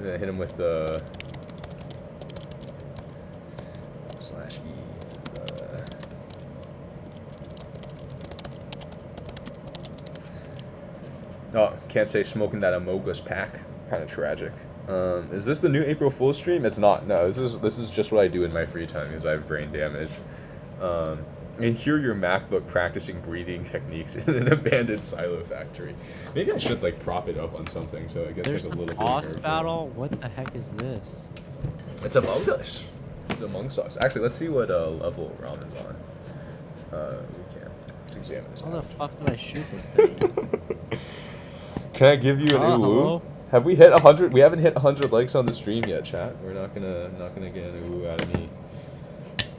hit him with the, /E, Oh, can't say smoking that Amogus pack. Kind of tragic. Is this the new April Fool's stream? It's not. No, this is just what I do in my free time because I have brain damage. And hear your MacBook practicing breathing techniques in an abandoned silo factory. Maybe I should like prop it up on something so it gets There's like a a little boss bit. battle. What the heck is this? It's Among Us. It's Amongst Us. Actually, let's see what level Ramen's on. We can't. Let's examine this. How the out. fuck do I shoot this thing? Can I give you an ooh? Hello? Have we hit 100? We haven't hit 100 likes on the stream yet, chat. We're not gonna get an ooh out of me.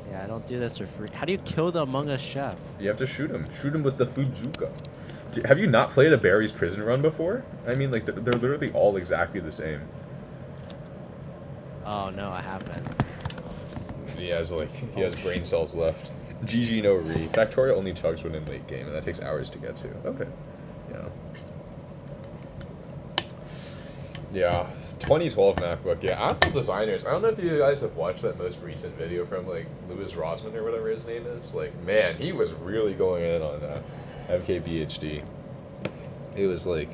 Yeah, I don't do this for free. How do you kill the Among Us chef? You have to shoot him. Shoot him with the Fuzuka. Have you not played a Barry's Prison Run before? I mean, like, they're literally all exactly the same. Oh no, I haven't. He has brain cells left. GG no re. Factorial only chugs when in late game, and that takes hours to get to. Okay. Yeah. 2012 MacBook. Yeah, Apple designers. I don't know if you guys have watched that most recent video from like Louis Rossmann or whatever his name is. Like, man, he was really going in on MKBHD. It was like,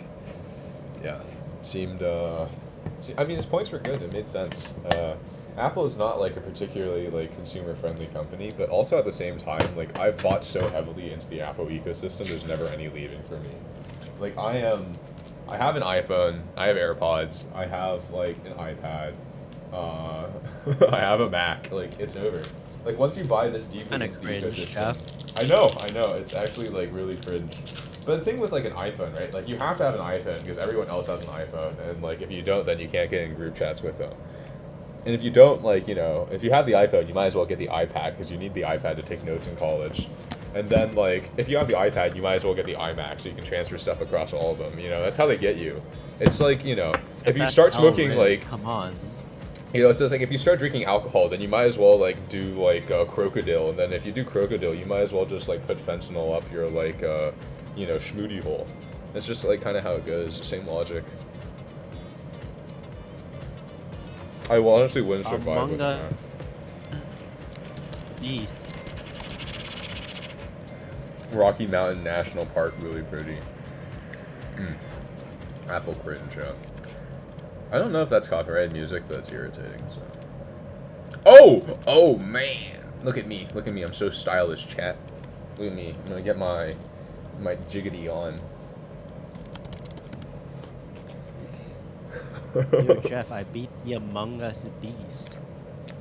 yeah, seemed. I mean, his points were good. It made sense. Apple is not like a particularly like consumer-friendly company, but also at the same time, like I've bought so heavily into the Apple ecosystem. There's never any leaving for me. Like I have an iPhone, I have AirPods, I have like an iPad, I have a Mac. Like it's over. Like once you buy this deep into the ecosystem, Chef. I know, it's actually like really cringe. But the thing with like an iPhone, right? Like you have to have an iPhone because everyone else has an iPhone, and like if you don't, then you can't get in group chats with them. And if you don't, like, you know, if you have the iPhone, you might as well get the iPad because you need the iPad to take notes in college. And then, like, if you have the iPad, you might as well get the iMac so you can transfer stuff across all of them. You know, that's how they get you. It's like, you know, if you start smoking, like, come on. you know, it's just like if you start drinking alcohol, then you might as well, like, do, like, crocodile. And then if you do crocodile, you might as well just, like, put fentanyl up your, like, you know, schmoody hole. It's just, like, kind of how it goes. Same logic. I will honestly wouldn't survive with that. Beast. Rocky Mountain National Park, really pretty. Apple cringe, yeah. I don't know if that's copyrighted music, but it's irritating, so. Oh man! Look at me, I'm so stylish, chat. Look at me, I'm gonna get my jiggity on. Yo, Jeff, I beat the Among Us beast.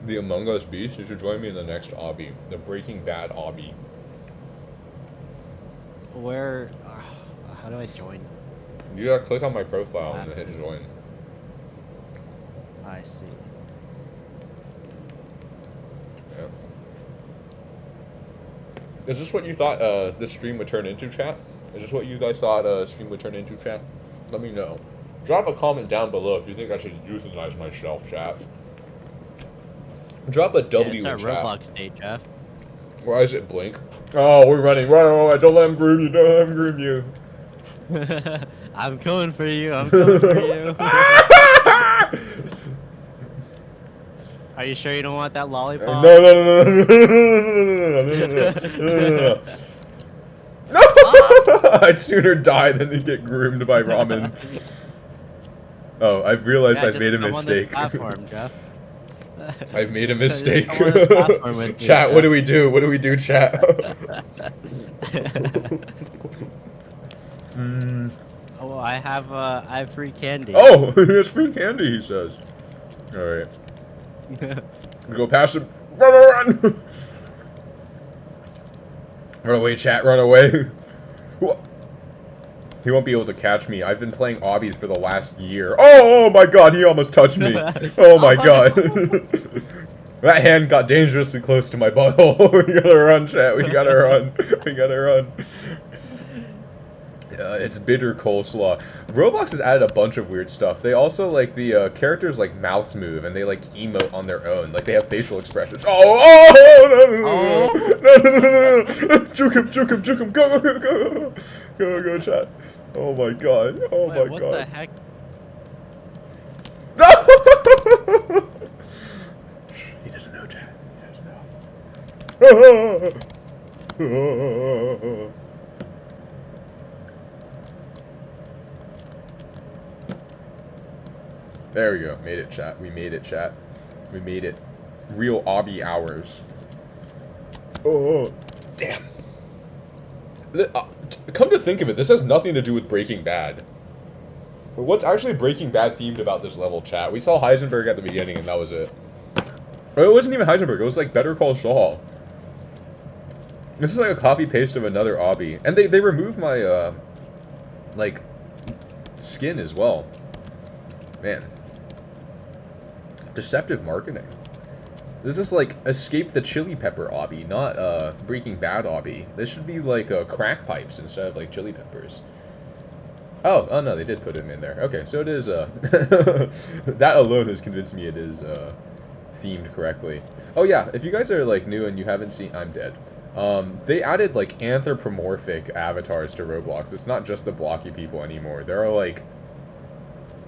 The Among Us beast? You should join me in the next obby. The Breaking Bad obby. Where? How do I join? You gotta click on my profile and then hit join. I see. Yeah. Is this what you thought this stream would turn into, chat? Is this what you guys thought stream would turn into, chat? Let me know. Drop a comment down below if you think I should euthanize myself, chat. Drop a W in chat. It's our Roblox day, Jeff. Why is it blink? Oh, we're running. Run! Don't let him groom you. Don't let him groom you. I'm coming for you. I'm coming for you. Are you sure you don't want that lollipop? No. I'd sooner die than to get groomed by ramen. Oh, I've realized I've made a mistake. Platform, Jeff. I've made a mistake. Chat, chat, what do we do? What do we do, chat? Oh, I have free candy. Oh, there's free candy, he says. All right. Go past him. Run! Run away, chat. Run away. He won't be able to catch me. I've been playing obbies for the last year. Oh my god, he almost touched me. Oh my god. That hand got dangerously close to my butthole. We gotta run, chat. We gotta run. We gotta run. It's bitter coleslaw. Roblox has added a bunch of weird stuff. They also, like, the characters, like, mouths move, and they, like, emote on their own. Like, they have facial expressions. No. Juke him. Go, chat. Oh my god. Oh my god. What the heck? He doesn't know, chat. He doesn't know. There we go. Made it, chat. We made it, chat. We made it. Real obby hours. Oh, damn. Come to think of it, this has nothing to do with Breaking Bad. But what's actually Breaking Bad themed about this level, chat? We saw Heisenberg at the beginning, and that was it. Or it wasn't even Heisenberg. It was like Better Call Saul. This is like a copy paste of another obby, and they removed my like skin as well. Man, deceptive marketing. This is like Escape the Chili Pepper obby, not Breaking Bad obby. This should be like crack pipes instead of like chili peppers. Oh no, they did put him in there. Okay, so it is that alone has convinced me it is themed correctly. Oh yeah, if you guys are like new and you haven't seen, I'm dead. They added like anthropomorphic avatars to Roblox. It's not just the blocky people anymore. There are like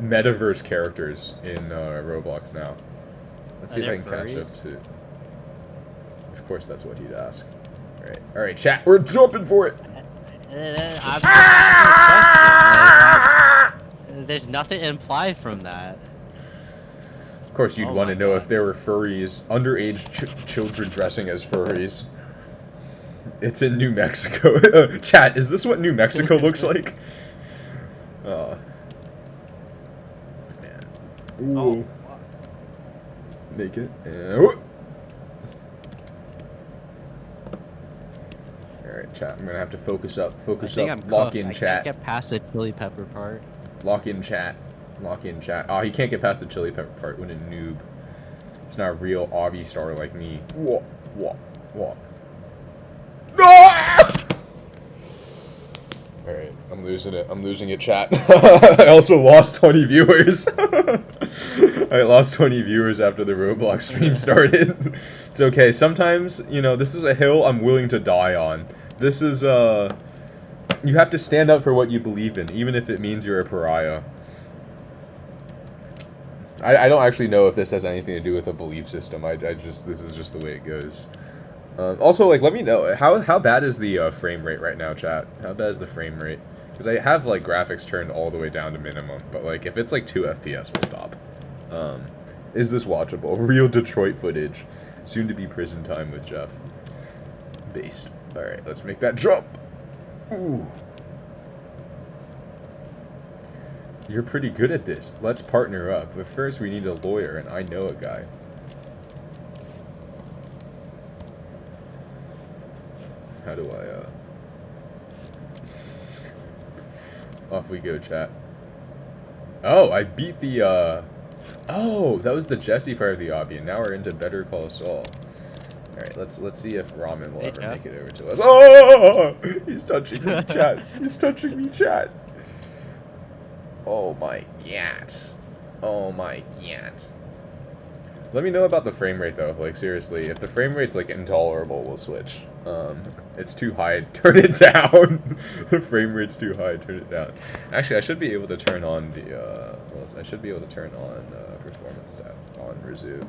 metaverse characters in Roblox now. Let's see if I can catch up to. Of course, that's what he'd ask. All right, chat. We're jumping for it. There's nothing implied from that. Of course, you'd want to know if there were furries, underage children dressing as furries. It's in New Mexico. Chat, is this what New Mexico looks like? Man. Ooh. Make it. Alright, chat. I'm gonna have to focus up. Focus up. Lock in chat. I can't get past the chili pepper part. Lock in chat. Lock in chat. Oh, he can't get past the chili pepper part. What a noob. It's not a real obby star like me. What? Alright, I'm losing it. I'm losing it, chat. I also lost 20 viewers. I lost 20 viewers after the Roblox stream started. It's okay. Sometimes, you know, this is a hill I'm willing to die on. This is, you have to stand up for what you believe in, even if it means you're a pariah. I don't actually know if this has anything to do with a belief system. This is just the way it goes. Also, like, let me know, how bad is the frame rate right now, chat? How bad is the frame rate? Because I have, like, graphics turned all the way down to minimum, but, like, if it's, like, 2 FPS, we'll stop. Is this watchable? Real Detroit footage. Soon to be prison time with Jeff. Based. Alright, let's make that jump! Ooh. You're pretty good at this. Let's partner up. But first, we need a lawyer, and I know a guy. How do I, Off we go, chat. Oh, I beat the, Oh, that was the Jesse part of the obby, and now we're into Better Call Saul. Alright, let's see if Ramen will ever make it over to us. Oh! He's touching me, chat. He's touching me, chat. Oh my god. Oh my god. Let me know about the frame rate though, like seriously, if the frame rate's like intolerable, we'll switch. It's too high, turn it down. The frame rate's too high, turn it down. Actually, I should be able to turn on the, I should be able to turn on performance stats on resume.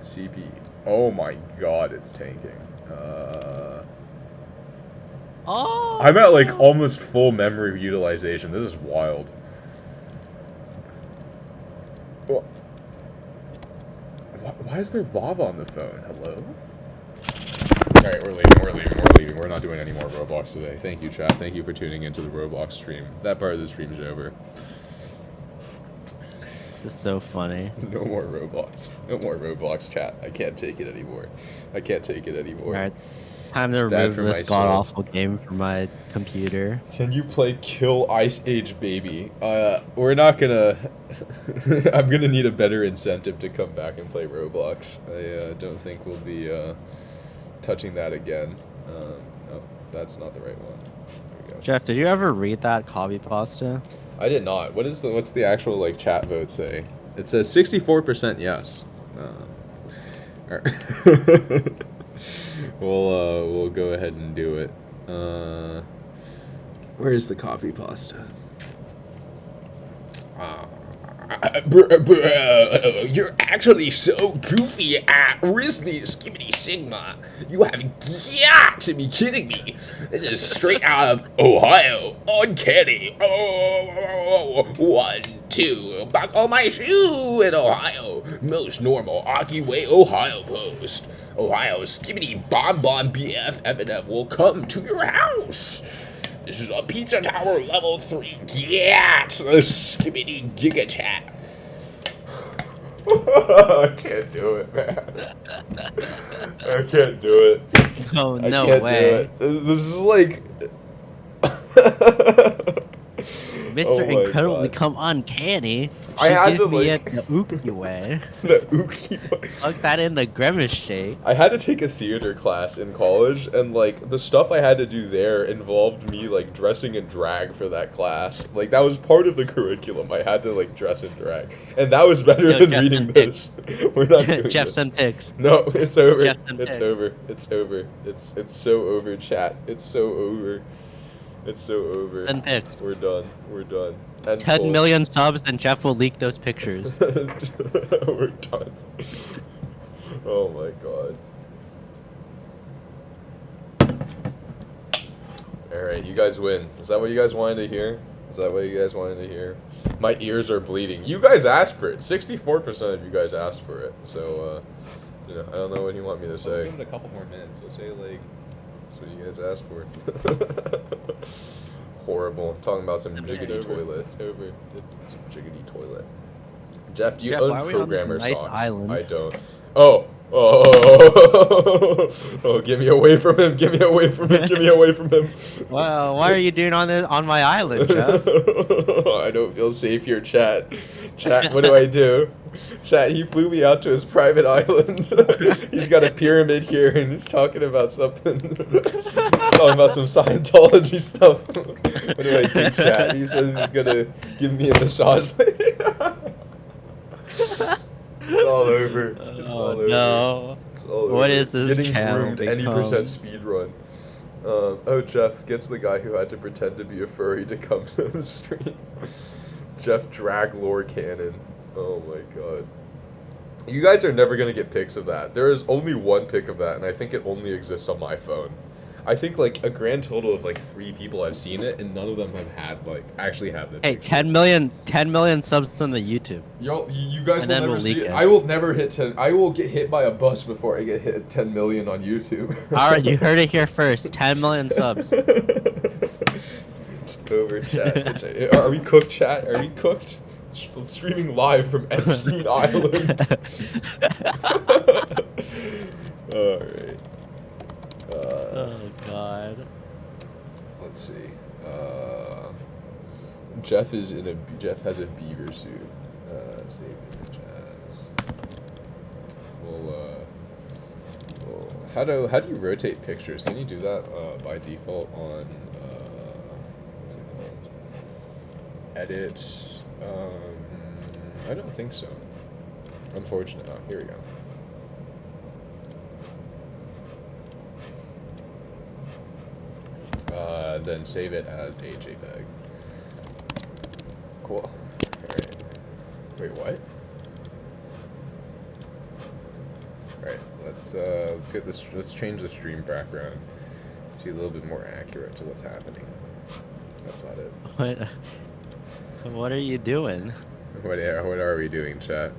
CP. Oh my god, it's tanking. Oh! I'm at like almost full memory utilization. This is wild. Why is there lava on the phone? Hello? Alright, we're leaving. We're not doing any more Roblox today. Thank you, chat. Thank you for tuning into the Roblox stream. That part of the stream is over. This is so funny. No more Roblox. No more Roblox, chat. I can't take it anymore. I can't take it anymore. Alright, time to remove this god-awful game from my computer. Can you play Kill Ice Age Baby? We're not gonna... I'm gonna need a better incentive to come back and play Roblox. I don't think we'll be touching that again. Oh, that's not the right one. There we go. Jeff, did you ever read that Copypasta? I did not. What's the actual like chat vote say? It says 64% yes. All right. We'll go ahead and do it. Where's the Copypasta? You're actually so goofy at Risley Skibidi Sigma. You have got to be kidding me. This is straight out of Ohio. Uncanny. Oh, 1, 2. Buckle my shoe in Ohio. Most normal Akiway Ohio post. Ohio Skibidi Bon Bon BF FNF will come to your house. This is a Pizza Tower level 3. Get a Skibidi Giga Chat. I can't do it, man. I can't do it. Oh, I no can't way. do it. This is like. Mr. Oh my Incredibly God. come uncanny. I She had gives to, me like- it the ookie way. The ookie. Plug that in the grimace shake. I had to take a theater class in college, and like the stuff I had to do there involved me like dressing in drag for that class. Like that was part of the curriculum. I had to like dress in drag, and that was better Yo, than Jeff reading sent this. We're not doing Jeff this. sent pics. No, it's over. Jeff sent It's pics. over. It's over. It's so over, chat. It's so over. It's so over. Send pics. We're done. We're done. End 10 full. million subs, then Jeff will leak those pictures. We're done. Oh my god. Alright, you guys win. Is that what you guys wanted to hear? Is that what you guys wanted to hear? My ears are bleeding. You guys asked for it. 64% of you guys asked for it. So, you know, I don't know what you want me to say. Give it a couple more minutes. So say, like, that's what you guys asked for. Horrible. I'm talking about some jiggity toilet. It's over. It's a jiggity toilet. Jeff, do you Jeff, why own are we on this programmer nice socks? island? I don't. Oh, get me away from him. Get me away from him. Get me away from him. Well, why are you doing on my island, Jeff? I don't feel safe here, chat. Chat, what do I do? Chat, he flew me out to his private island. He's got a pyramid here and he's talking about something. Talking about some Scientology stuff. What do I do, chat? He says he's gonna give me a massage later. It's all over. It's all over. No. It's all What over. is this Getting channel groomed any become? percent speed run. Oh, Jeff gets the guy who had to pretend to be a furry to come to the stream. Jeff drag lore cannon. Oh my god. You guys are never gonna get pics of that. There is only one pic of that, and I think it only exists on my phone. I think like a grand total of like 3 people have seen it, and none of them have had like actually have the. Hey, picture. 10 million subs on the YouTube. Y'all, you guys And will then never we'll see leak it. it. I will never hit 10. I will get hit by a bus before I get hit at 10 million on YouTube. Alright, you heard it here first. 10 million subs. It's over, chat. Are we cooked, chat? Are we cooked? Streaming live from Epstein Island. Alright. Oh god. Let's see. Jeff has a beaver suit. Save image as. Well, how do you rotate pictures? Can you do that by default on what's it called? Edit. I don't think so. Unfortunately, oh, here we go. Then save it as a JPEG. Cool. Alright. Wait, what? Alright, let's get this. Let's change the stream background to be a little bit more accurate to what's happening. That's not it. What are you doing? What are we doing, chat?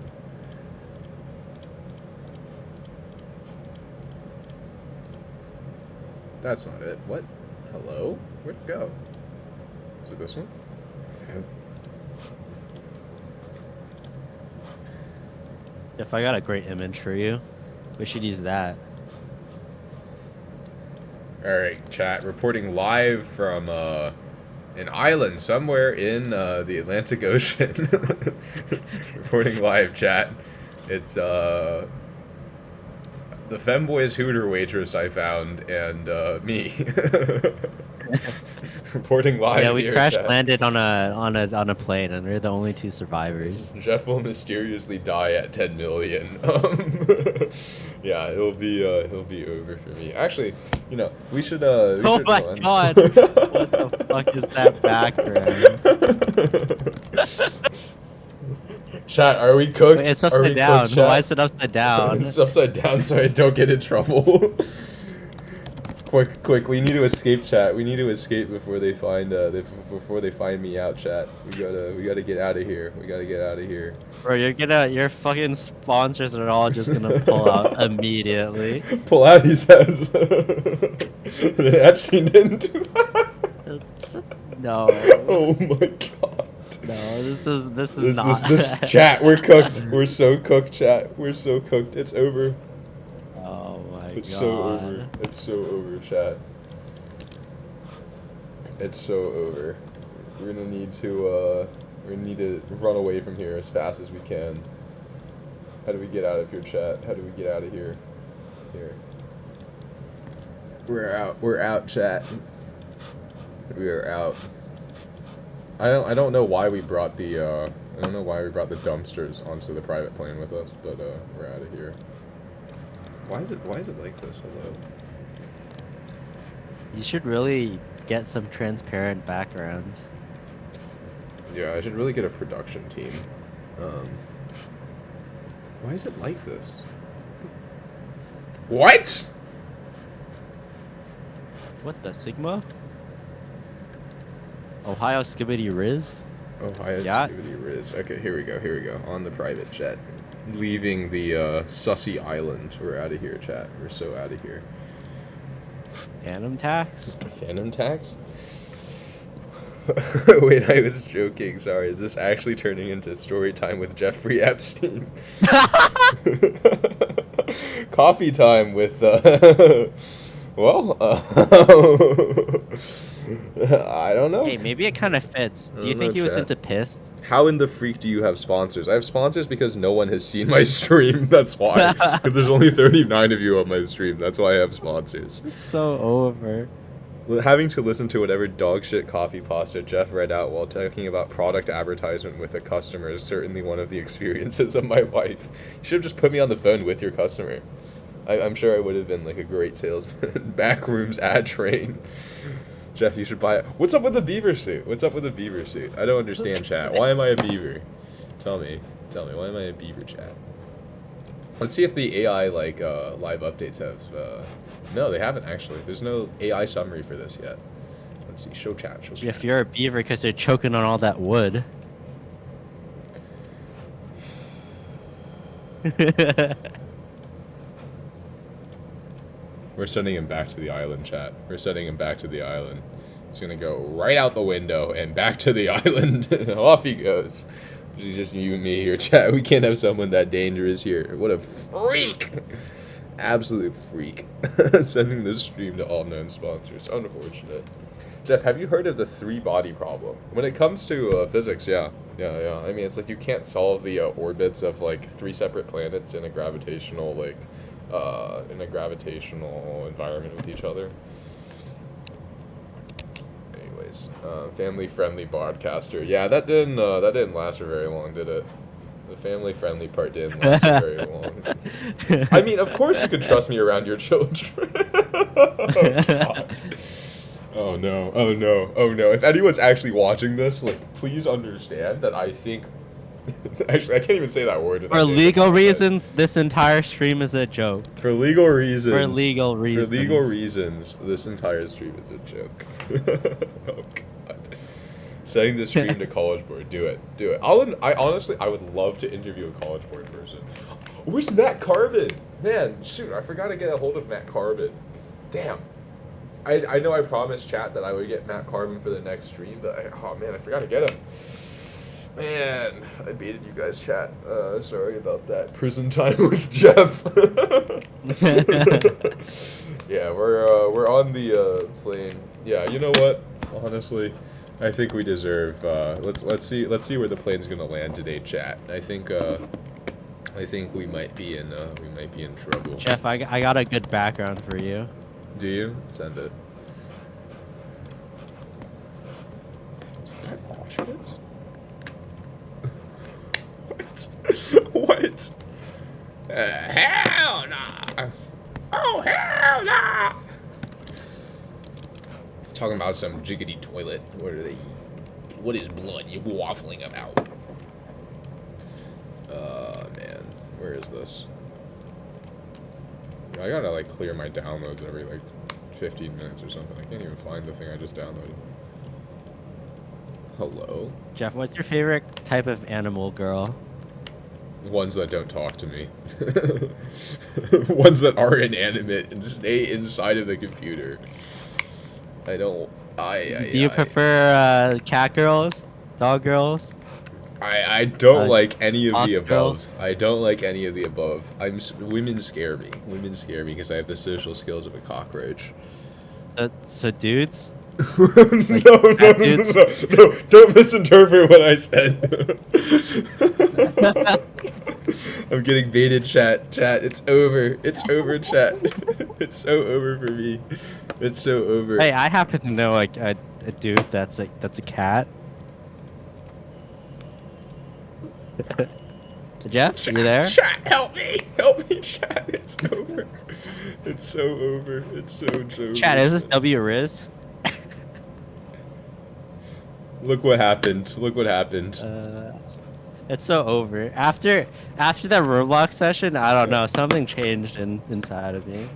That's not it. What? Hello? Where'd it go? Is it this one? If I got a great image for you, we should use that. Alright, chat. Reporting live from an island somewhere in the Atlantic Ocean. Reporting live, chat. It's the Femboys Hooter waitress I found, and me. Reporting live. Yeah, we here, crash chat. landed on a plane, and we're the only 2 survivors. Jeff will mysteriously die at 10 million. Yeah, he'll be over for me. Actually, you know, we should Oh should my run. god! What the fuck is that background? Chat, are we cooked? Wait, it's Are we upside down. cooked, chat? Why is it upside down? It's upside down so I don't get in trouble. Quick, we need to escape, chat. We need to escape before they find me out, chat. We gotta get out of here. We gotta get out of here. Bro, your fucking sponsors are all just gonna pull out immediately. Pull out, he says. Epstein didn't do that. No. Oh my god. No, this is not. This chat, we're cooked. We're so cooked, chat. We're so cooked. It's over. Oh my It's god. so over. It's so over, chat. It's so over. We're gonna need to run away from here as fast as we can. How do we get out of here, chat? How do we get out of here? Here. We're out. We're out, chat. We are out. I don't know why we brought the dumpsters onto the private plane with us, but we're out of here. Why is it like this? Hello. You should really get some transparent backgrounds. Yeah, I should really get a production team. Why is it like this? What? What the Sigma? Ohio Skibidi Riz? Ohio Yeah. Skibidi Riz. Okay, here we go. On the private jet. Leaving the Sussy Island. We're out of here, chat. We're so out of here. Phantom tax? Phantom tax? Wait, I was joking. Sorry. Is this actually turning into story time with Jeffrey Epstein? Coffee time with, well, I don't know. Hey, maybe it kind of fits. Do you think he was into piss? How in the freak do you have sponsors? I have sponsors because no one has seen my stream. That's why. Because there's only 39 of you on my stream. That's why I have sponsors. It's so over. Having to listen to whatever dogshit Copypasta Jeff read out while talking about product advertisement with a customer is certainly one of the experiences of my life. You should have just put me on the phone with your customer. I'm sure I would have been like a great salesman. Backrooms ad train. Jeff, you should buy it. What's up with the beaver suit? What's up with the beaver suit? I don't understand, chat. Why am I a beaver? Tell me, why am I a beaver, chat? Let's see if the AI, like, live updates have, no, they haven't, actually. There's no AI summary for this yet. Let's see, show chat. If you're a beaver because you're choking on all that wood. We're sending him back to the island, chat. We're sending him back to the island. He's gonna go right out the window and back to the island, and off he goes. It's just you and me here, chat. We can't have someone that dangerous here. What a freak! Absolute freak. Sending this stream to all known sponsors. Unfortunate. Jeff, have you heard of the 3-body problem? When it comes to physics, yeah. I mean, it's like you can't solve the orbits of like 3 separate planets in a gravitational environment with each other. Anyways, family-friendly broadcaster. Yeah, that didn't last for very long, did it? The family-friendly part didn't last for very long. I mean, of course you can trust me around your children. Oh, God. Oh no. If anyone's actually watching this, like, please understand that I think... Actually, I can't even say that word. For legal reasons, this entire stream is a joke. For legal reasons. For legal reasons, this entire stream is a joke. Oh, God. Setting the stream to College Board. Do it. I would love to interview a College Board person. Where's Matt Carbon? Man, shoot, I forgot to get a hold of Matt Carbon. Damn. I know I promised chat that I would get Matt Carbon for the next stream, but I forgot to get him. Man, I baited you guys, chat. Sorry about that. Prison time with Jeff. Yeah, we're on the plane. Yeah, you know what? Honestly, I think we deserve. Let's see where the plane's gonna land today, chat. I think we might be in trouble. Jeff, I got a good background for you. Do you? Send it. Is that Auschwitz? What? Hell nah! Oh, hell nah! Talking about some jiggity toilet. What is blood you waffling about? Man, where is this? I gotta like clear my downloads every like 15 minutes or something. I can't even find the thing I just downloaded. Hello? Jeff, what's your favorite type of animal, girl? Ones that don't talk to me. Ones that are inanimate and stay inside of the computer. I don't. Do you prefer cat girls, dog girls? I don't like any of hot the above. girls? I don't like any of the above. Women scare me. Women scare me because I have the social skills of a cockroach. So dudes? No, don't misinterpret what I said. I'm getting baited, chat. Chat, it's over. It's over, chat. It's so over for me. It's so over. Hey, I happen to know like a dude that's a cat. Jeff, Chat, you there? Chat, help me, chat. It's over. It's so over. It's so over. Chat, is this W Riz? Look what happened. Look what happened. It's so over. After that Roblox session, I don't know, something changed inside of me.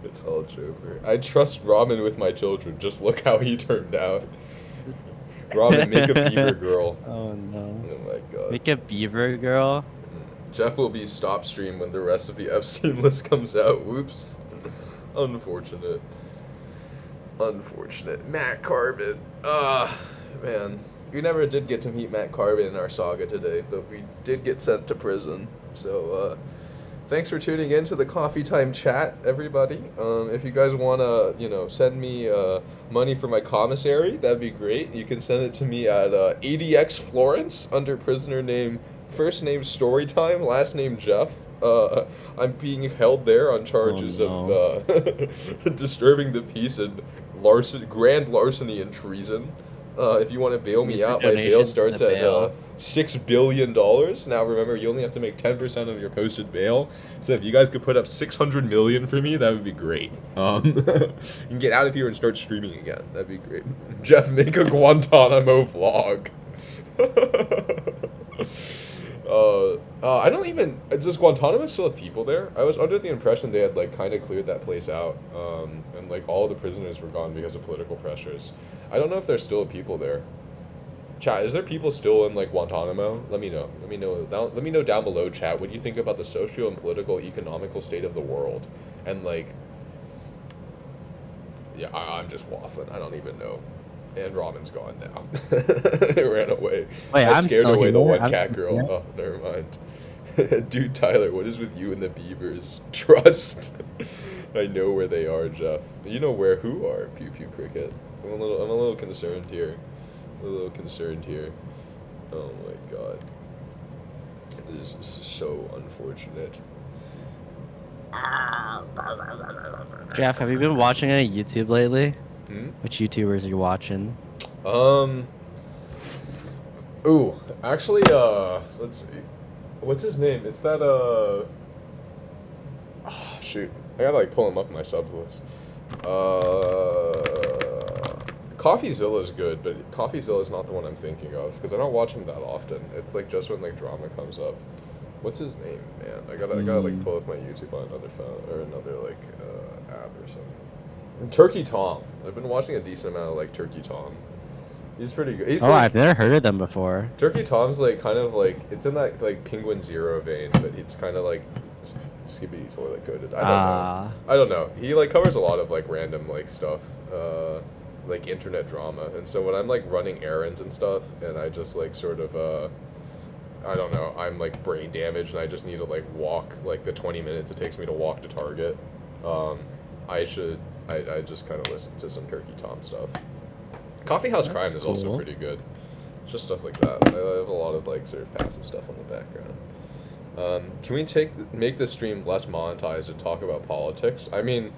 It's all over. I trust Ramen with my children. Just look how he turned out. Ramen, make a beaver girl. Oh no. Oh my god. Make a beaver girl? Jeff will be stop stream when the rest of the Epstein list comes out. Whoops. Unfortunate. Unfortunate. Matt Carbon. Man. We never did get to meet Matt Carbon in our saga today, but we did get sent to prison. So, thanks for tuning in to the Coffee Time chat, everybody. If you guys want to, send me money for my commissary, that'd be great. You can send it to me at ADX Florence under prisoner name, first name Storytime, last name Jeff. I'm being held there on charges of disturbing the peace and grand larceny and treason. If you want to bail me out, my bail starts at $6 billion. Now remember, you only have to make 10% of your posted bail. So if you guys could put up $600 million for me, that would be great. You can get out of here and start streaming again. That'd be great. Jeff, make a Guantanamo vlog. I don't even. Does Guantanamo still have people there? I was under the impression they had like kind of cleared that place out, and like all the prisoners were gone because of political pressures. I don't know if there's still people there. Chat, is there people still in like Guantanamo? Let me know. Let me know down below, chat. What do you think about the socio and political, economical state of the world? And like, yeah, I'm just waffling. I don't even know. And Ramen's gone now. It ran away. Wait, I I'm scared still away the here. one cat girl. Oh, never mind. Dude, Tyler, what is with you and the beavers? Trust. I know where they are, Jeff. You know where who are? Pew Pew Cricket. I'm a little concerned here. Oh my god. This is so unfortunate. Jeff, have you been watching any YouTube lately? Hmm? Which YouTubers are you watching? Ooh, actually, let's see. What's his name? It's that, shoot. I gotta, like, pull him up in my subs list. CoffeeZilla's good, but CoffeeZilla's not the one I'm thinking of, because I don't watch him that often. It's, like, just when, like, drama comes up. What's his name, man? I gotta, like, pull up my YouTube on another phone, or another, like, app or something. And Turkey Tom. I've been watching a decent amount of, like, Turkey Tom. He's pretty good. He's I've never heard of them before. Turkey Tom's, like, kind of, like, it's in that, like, Penguin Zero vein, but it's kind of, like, skibidi toilet coded. I don't know. He, like, covers a lot of, like, random, like, stuff, like, internet drama. And so when I'm, like, running errands and stuff, and I just, like, sort of, I don't know, I'm, like, brain damaged, and I just need to, like, walk, like, the 20 minutes it takes me to walk to Target, I just kind of listen to some Turkey Tom stuff. Coffee House Crime is also pretty good. Just stuff like that. I have a lot of, like, sort of passive stuff on the background. Can we make the stream less monetized and talk about politics? I mean,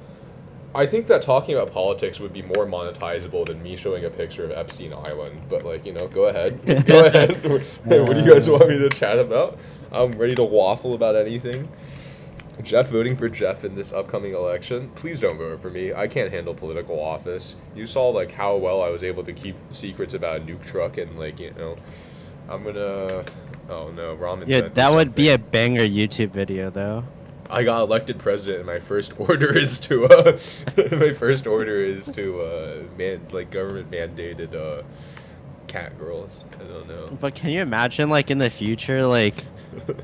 I think that talking about politics would be more monetizable than me showing a picture of Epstein Island. But, like, you know, go ahead. Go ahead. What do you guys want me to chat about? I'm ready to waffle about anything. Jeff voting for Jeff in this upcoming election. Please don't vote for me. I can't handle political office. You saw, like, how well I was able to keep secrets about a nuke truck and, like, you know, I'm gonna. Oh no, ramen. Yeah, sent me that would be a something. banger YouTube video though. I got elected president, and my first order is to government mandated cat girls. I don't know. But can you imagine, like, in the future, like,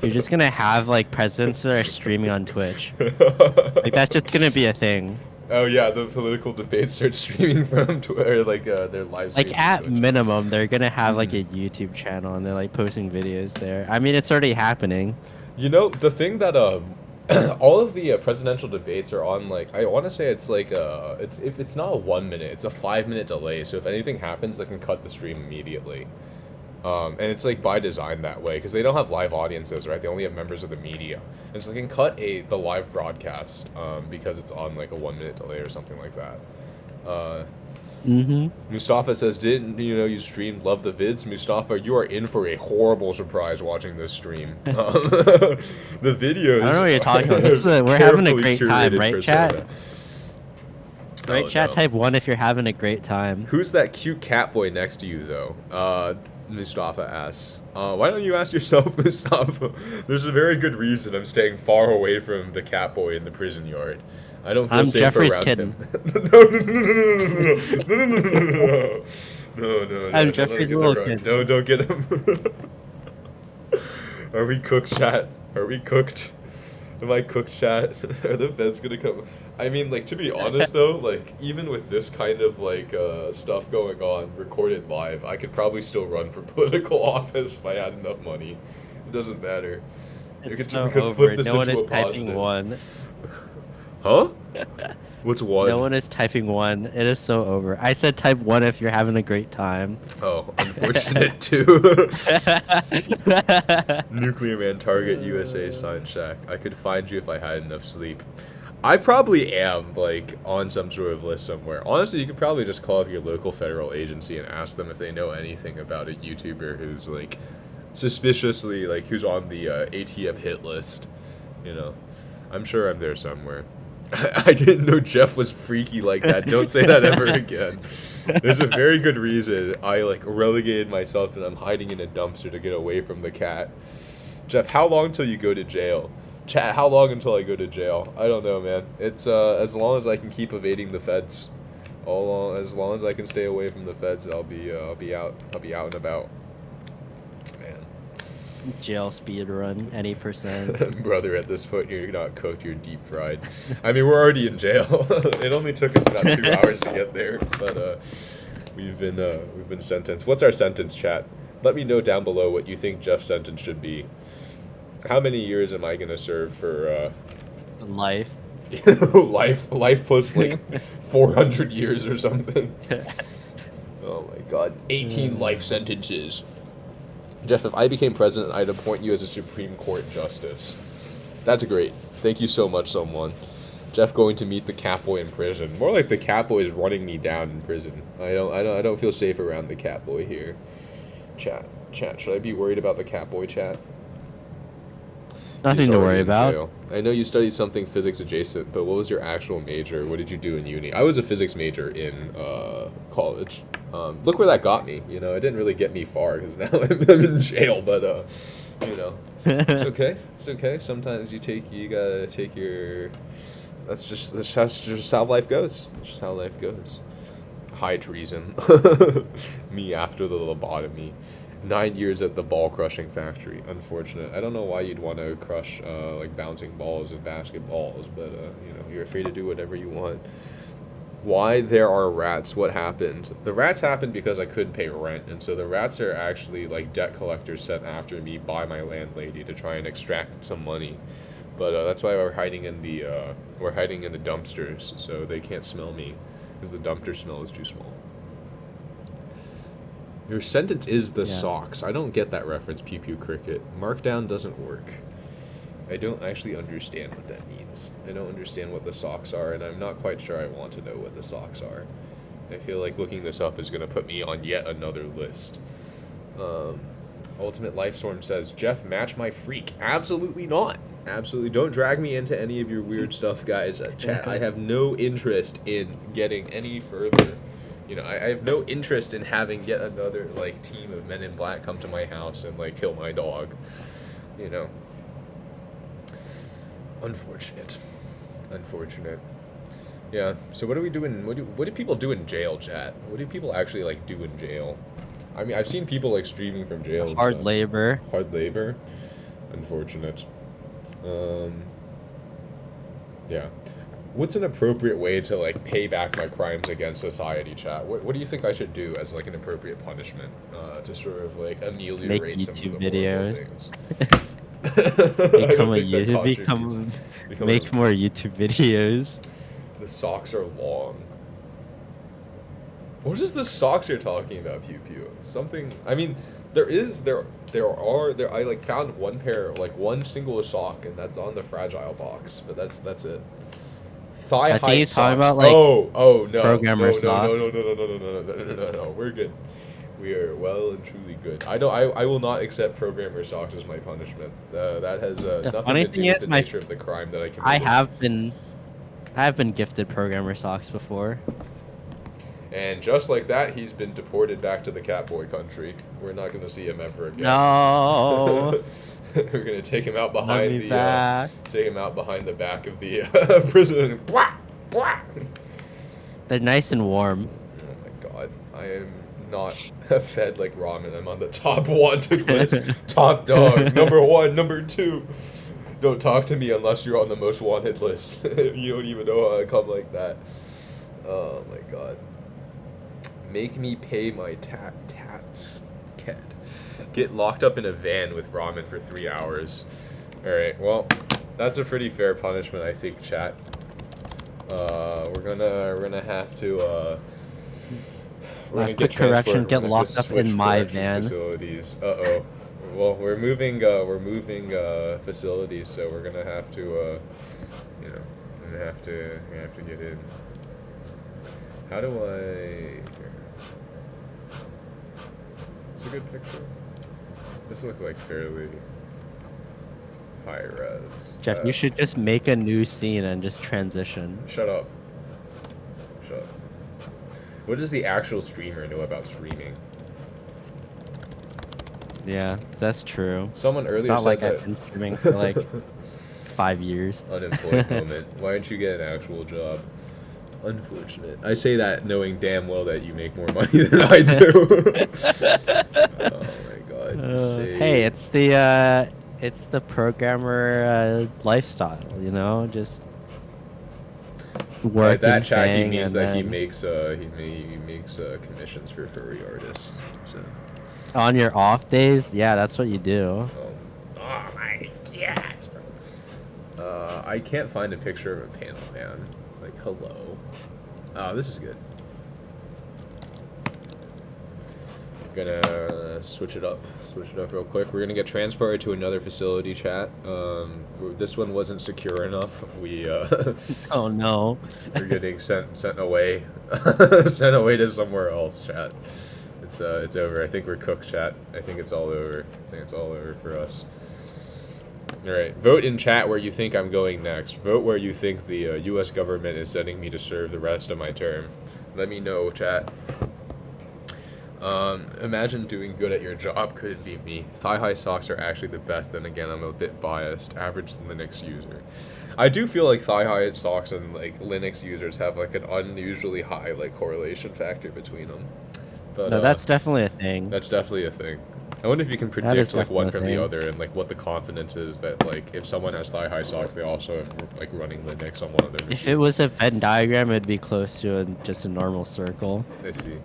you're just gonna have, like, presidents that are streaming on Twitch? Like, that's just gonna be a thing. Oh yeah, the political debates start streaming from Twitter, like their live streams Like, on at Twitch. minimum, they're gonna have, like, a YouTube channel, and they're, like, posting videos there. I mean, it's already happening. You know, the thing that all of the presidential debates are on, like, I want to say it's like it's if it's not a 1 minute, it's a 5 minute delay. So if anything happens, they can cut the stream immediately. And it's like by design that way because they don't have live audiences, right? They only have members of the media, and so they can cut the live broadcast because it's on like a 1 minute delay or something like that. Mustafa says, "Didn't you know you streamed? Love the vids, Mustafa. You are in for a horrible surprise watching this stream. The videos. I don't know what you're talking about. We're having a great time, right, chat? Right, Oh, chat. no. Type 1 if you're having a great time. Who's that cute cat boy next to you, though?" Mustafa asks. Why don't you ask yourself, Mustafa? There's a very good reason I'm staying far away from the cat boy in the prison yard. I don't feel I'm safe Jeffrey's around kid. him. No. I'm don't Jeffrey's get little the kid. No, don't get him. Are we cooked, chat? Are we cooked? Am I cooked, chat? Are the feds gonna come? I mean, like, to be honest though, like, even with this kind of like stuff going on, recorded live, I could probably still run for political office if I had enough money. It doesn't matter. It's we so could over. flip this No one into is a typing positive. 1. Huh? What's one? No one is typing 1. It is so over. I said type 1 if you're having a great time. Oh, unfortunate too. Nuclear Man target USA sign shack. I could find you if I had enough sleep. I probably am, like, on some sort of list somewhere. Honestly, you could probably just call up your local federal agency and ask them if they know anything about a YouTuber who's, like, suspiciously, like, who's on the ATF hit list. You know, I'm sure I'm there somewhere. I didn't know Jeff was freaky like that. Don't say that ever again. There's a very good reason I, like, relegated myself and I'm hiding in a dumpster to get away from the cat. Jeff, how long till you go to jail? Chat, how long until I go to jail? I don't know, man. It's as long as I can keep evading the feds. As long as I can stay away from the feds, I'll be out and about. Man. Jail speed run, any percent. Brother, at this point you're not cooked, you're deep fried. I mean, we're already in jail. It only took us about 2 hours to get there, but we've been sentenced. What's our sentence, chat? Let me know down below what you think Jeff's sentence should be. How many years am I gonna serve for Life. life plus like 400 years or something? Oh my god. 18 life sentences. Jeff, if I became president, I'd appoint you as a Supreme Court justice. That's great. Thank you so much, someone. Jeff going to meet the catboy in prison. More like the catboy is running me down in prison. I don't feel safe around the catboy here. Chat, should I be worried about the catboy, chat? Nothing He's to already worry in about. jail. I know you studied something physics adjacent, but what was your actual major? What did you do in uni? I was a physics major in college. Look where that got me. You know, it didn't really get me far because now I'm in jail. But you know, it's okay. It's okay. Sometimes you gotta take your. That's just how life goes. That's just how life goes. High treason. Me after the lobotomy. 9 years at the ball crushing factory. Unfortunate. I don't know why you'd want to crush like bouncing balls and basketballs, but you know, you're free to do whatever you want. Why there are rats? What happened? The rats happened because I couldn't pay rent, and so the rats are actually like debt collectors sent after me by my landlady to try and extract some money. But that's why we're hiding in the dumpsters, so they can't smell me because the dumpster smell is too small. Your sentence is the socks. I don't get that reference, Pew Pew Cricket. Markdown doesn't work. I don't actually understand what that means. I don't understand what the socks are, and I'm not quite sure I want to know what the socks are. I feel like looking this up is going to put me on yet another list. Ultimate Lifestorm says, Jeff, match my freak. Absolutely not. Absolutely. Don't drag me into any of your weird stuff, guys. Chat, I have no interest in getting any further You know, I have no interest in having yet another like team of men in black come to my house and like kill my dog. You know. Unfortunate. Yeah. So what are we doing? What do people do in jail, chat? What do people actually like do in jail? I mean, I've seen people like streaming from jail. And Hard stuff. labor. Hard labor. Unfortunate. Yeah. What's an appropriate way to like pay back my crimes against society, chat? What do you think I should do as like an appropriate punishment to sort of like ameliorate Make some of the YouTube horrible videos. things? Become a I don't think that YouTube. contributes. Make more YouTube videos. The socks are long. What is the socks you're talking about, Pew Pew? Something. I mean, there I like found one pair, like one single sock, and that's on the fragile box. But that's it. Thigh I height think he's talking socks. about, like, oh no, programmer no, socks. no, we're good. We are well and truly good. I will not accept programmer socks as my punishment. That has nothing funny to do thing with is, the my nature of the crime that I committed. I have been gifted programmer socks before. And just like that, he's been deported back to the Catboy country. We're not going to see him ever again. No. We're going to take him out Let behind me back. take him out behind the back of the prison. Blah, blah. They're nice and warm. Oh my god, I am not fed like ramen. I'm on the top wanted list. Top dog. Number 1, number 2. Don't talk to me unless you're on the most wanted list. You don't even know how I come like that. Oh my god. Make me pay my tats, kid. Get locked up in a van with ramen for 3 hours. Alright, well, that's a pretty fair punishment, I think, chat. We're gonna have to, we're gonna quick correction, get locked up in my van. Facilities. Uh-oh. Well, we're moving facilities, so we're gonna have to, you know, we're gonna have to get in. How do I... It's a good picture. This looks like fairly high res. Jeff, you should just make a new scene and just transition. Shut up. Shut up. What does the actual streamer know about streaming? Yeah, that's true. Someone earlier Not said like that... I've been streaming for like 5 years. Unemployed moment. Why don't you get an actual job? Unfortunate. I say that knowing damn well that you make more money than I do. Oh my god. Hey, it's the programmer lifestyle, you know, just work. By that chat, he thing means and that he then- makes commissions for furry artists. So. On your off days, yeah, that's what you do. Oh my god. I can't find a picture of a panel man. Like, hello. Oh, this is good. Gonna switch it up real quick. We're gonna get transported to another facility, chat. This one wasn't secure enough. We Oh no. we're getting sent away sent away to somewhere else, chat. It's over. I think we're cooked, chat. I think it's all over. I think it's all over for us. Alright, vote in chat where you think I'm going next. Vote where you think the US government is sending me to serve the rest of my term. Let me know, chat. Imagine doing good at your job. Couldn't be me. Thigh-high socks are actually the best. Then again, I'm a bit biased. Average Linux user. I do feel like thigh-high socks and like Linux users have like an unusually high like correlation factor between them. But No, that's definitely a thing. that's definitely a thing. I wonder if you can is predict like one definitely a from the thing. other and like what the confidence is that like if someone has thigh-high socks, they also have like running Linux on one of their machines. If it was a Venn diagram, it'd be close to just a normal circle. I see.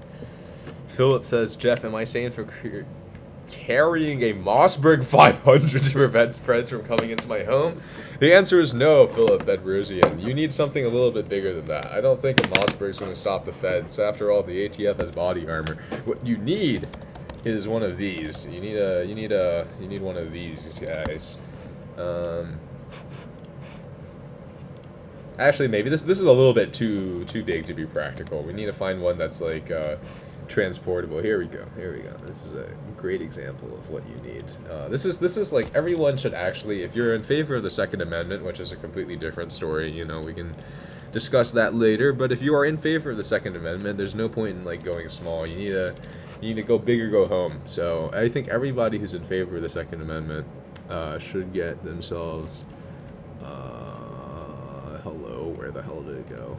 Philip says, Jeff, am I saying for carrying a Mossberg 500 to prevent friends from coming into my home? The answer is no, Philip Bedrosian. You need something a little bit bigger than that. I don't think a Mossberg's going to stop the feds. After all, the ATF has body armor. What you need is one of these. You need one of these guys. Actually, maybe this is a little bit too big to be practical. We need to find one that's like transportable. Here we go. This is a great example of what you need. This is like everyone should actually, if you're in favor of the Second Amendment, which is a completely different story, you know, we can discuss that later. But if you are in favor of the Second Amendment, there's no point in like going small. You need to go big or go home. So I think everybody who's in favor of the Second Amendment should get themselves. Hello, where the hell did it go?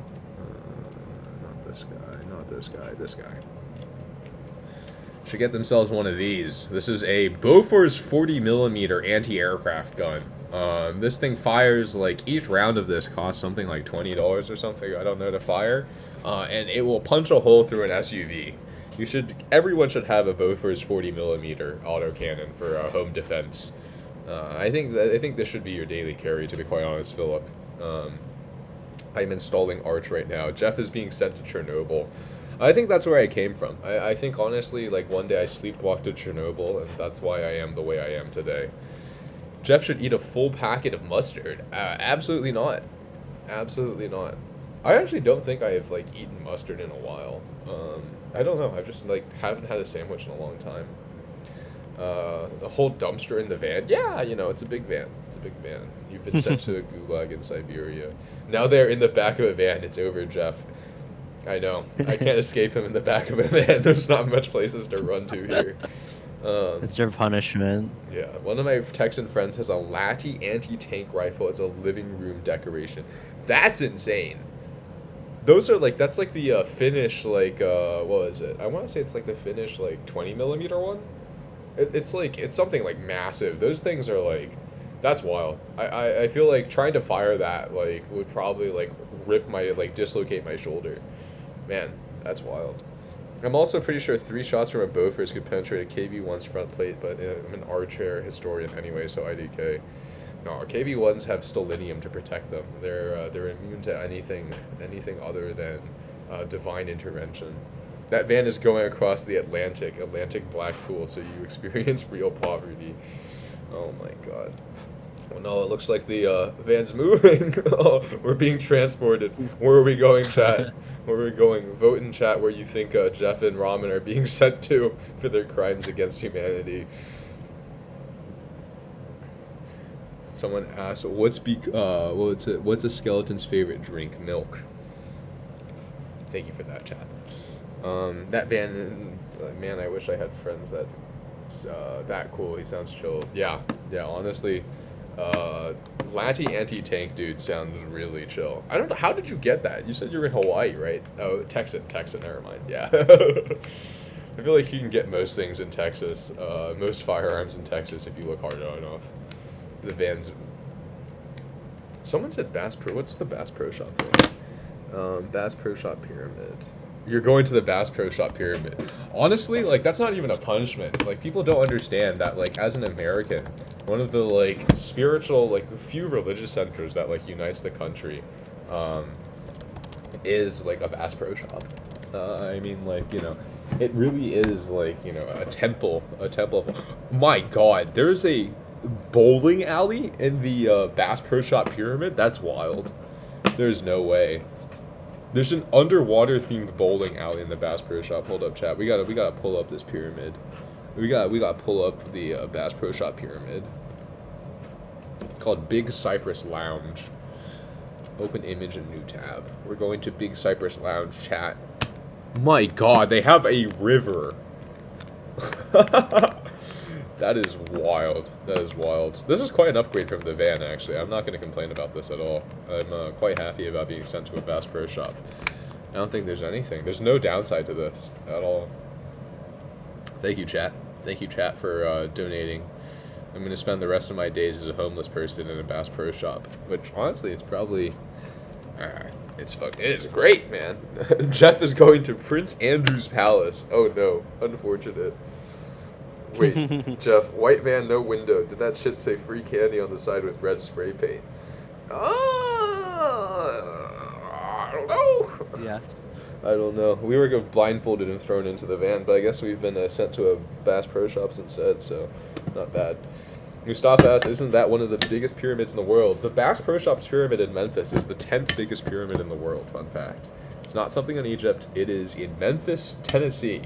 Not this guy. Not this guy. This guy. Should get themselves one of these. This is a Bofors 40mm anti-aircraft gun. This thing fires, like, each round of this costs something like $20 or something, I don't know, to fire. And it will punch a hole through an SUV. Everyone should have a Bofors 40mm autocannon for home defense. I think this should be your daily carry, to be quite honest, Philip. I'm installing Arch right now. Jeff is being sent to Chernobyl. I think that's where I came from. I think, honestly, like, one day I sleepwalked to Chernobyl, and that's why I am the way I am today. Jeff should eat a full packet of mustard. Absolutely not. Absolutely not. I actually don't think I have, like, eaten mustard in a while. I don't know. I just, like, haven't had a sandwich in a long time. The whole dumpster in the van. Yeah, you know, it's a big van. It's a big van. You've been sent to a gulag in Siberia. Now they're in the back of a van. It's over, Jeff. I know. I can't escape him in the back of a van. There's not much places to run to here. It's your punishment. Yeah. One of my Texan friends has a Lati anti-tank rifle as a living room decoration. That's insane. Those are like, that's like the Finnish, like, what is it? I want to say it's like the Finnish, like, 20mm one. It's like, it's something like massive. Those things are like, that's wild. I feel like trying to fire that, like, would probably, like, dislocate my shoulder. Man, that's wild. I'm also pretty sure 3 shots from a Bofors could penetrate a KV-1's front plate, but I'm an armchair historian anyway, so IDK. No, KV-1s have stalinium to protect them. They're immune to anything other than divine intervention. That van is going across the Atlantic black pool, so you experience real poverty. Oh my god. Well, no, it looks like the van's moving. Oh, we're being transported. Where are we going, chat? Where are we going? Vote in chat where you think Jeff and Ramen are being sent to for their crimes against humanity. Someone asked, what's a skeleton's favorite drink? Milk. Thank you for that, chat. That van, man, I wish I had friends that cool. He sounds chill. Yeah, honestly, Lati anti-tank dude sounds really chill. I don't know, how did you get that? You said you were in Hawaii, right? Oh, Texan, never mind. Yeah. I feel like you can get most things in Texas, most firearms in Texas if you look hard enough. The van's... Someone said Bass Pro. What's the Bass Pro Shop thing? Bass Pro Shop Pyramid. You're going to the Bass Pro Shop Pyramid. Honestly, like, that's not even a punishment. Like, people don't understand that, like, as an American, one of the, like, spiritual, like, few religious centers that, like, unites the country, is, like, a Bass Pro Shop. I mean, like, you know, it really is, like, you know, a temple of... My god, there's a bowling alley in the Bass Pro Shop Pyramid? That's wild. There's no way. There's an underwater themed bowling alley in the Bass Pro Shop. Hold up, chat. We gotta pull up this pyramid. We gotta pull up the Bass Pro Shop Pyramid. It's called Big Cypress Lounge. Open image and new tab. We're going to Big Cypress Lounge, chat. My god, they have a river. That is wild. That is wild. This is quite an upgrade from the van, actually. I'm not going to complain about this at all. I'm quite happy about being sent to a Bass Pro Shop. I don't think there's anything. There's no downside to this at all. Thank you, chat. Thank you, chat, for donating. I'm going to spend the rest of my days as a homeless person in a Bass Pro Shop. Which, honestly, it's probably... it is great, man. Jeff is going to Prince Andrew's Palace. Oh, no. Unfortunate. Wait, Jeff, white van, no window. Did that shit say free candy on the side with red spray paint? I don't know. Yes. I don't know. We were blindfolded and thrown into the van, but I guess we've been sent to a Bass Pro Shops instead, so not bad. Mustafa asked, isn't that one of the biggest pyramids in the world? The Bass Pro Shops pyramid in Memphis is the 10th biggest pyramid in the world, fun fact. It's not something in Egypt. It is in Memphis, Tennessee.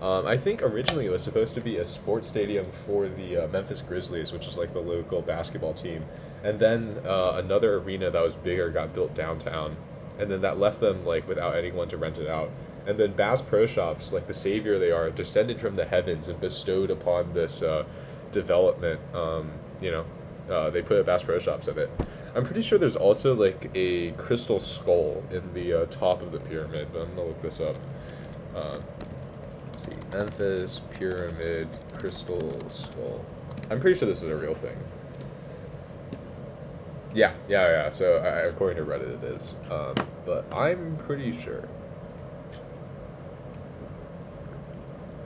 I think originally it was supposed to be a sports stadium for the Memphis Grizzlies, which is like the local basketball team. And then another arena that was bigger got built downtown. and then that left them like without anyone to rent it out. And then Bass Pro Shops, like the savior they are, descended from the heavens and bestowed upon this development. They put a Bass Pro Shops in it. I'm pretty sure there's also like a crystal skull in the top of the pyramid, but I'm gonna look this up. Let's see, Memphis Pyramid Crystal Skull. I'm pretty sure this is a real thing. Yeah. So according to Reddit, it is. But I'm pretty sure.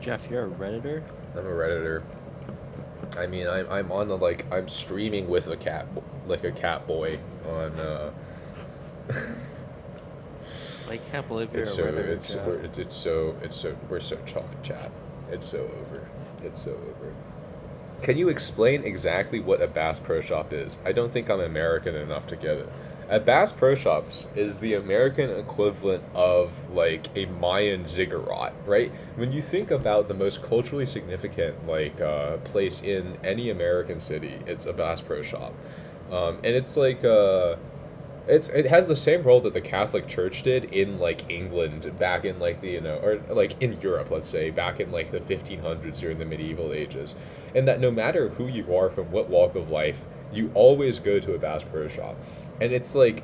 Jeff, you're a Redditor? I'm a Redditor. I mean, I'm on the I'm streaming with a cat, like a cat boy on. I can't believe you're It's a so Redditor. it's so we're so chalk chat. It's so over. It's so over. Can you explain exactly what a Bass Pro Shop is? I don't think I'm American enough to get it. A Bass Pro Shops is the American equivalent of like a Mayan ziggurat, right? When you think about the most culturally significant place in any American city, it's a Bass Pro Shop, and it's like it has the same role that the Catholic Church did in like England back in like the or like in Europe, let's say back in like the 1500s during the medieval ages, and that no matter who you are from what walk of life, you always go to a Bass Pro Shop. And it's like,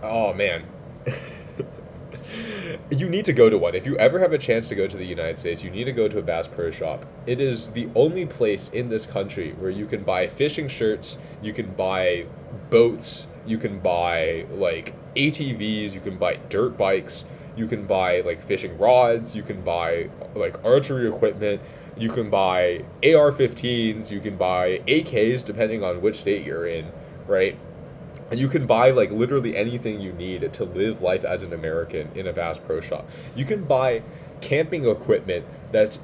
oh man, you need to go to one. If you ever have a chance to go to the United States, you need to go to a Bass Pro Shop. It is the only place in this country where you can buy fishing shirts, you can buy boats, you can buy like ATVs, you can buy dirt bikes, you can buy like fishing rods, you can buy like archery equipment, you can buy AR-15s, you can buy AKs depending on which state you're in, right? And you can buy like literally anything you need to live life as an American in a Bass Pro Shop. You can buy camping equipment that's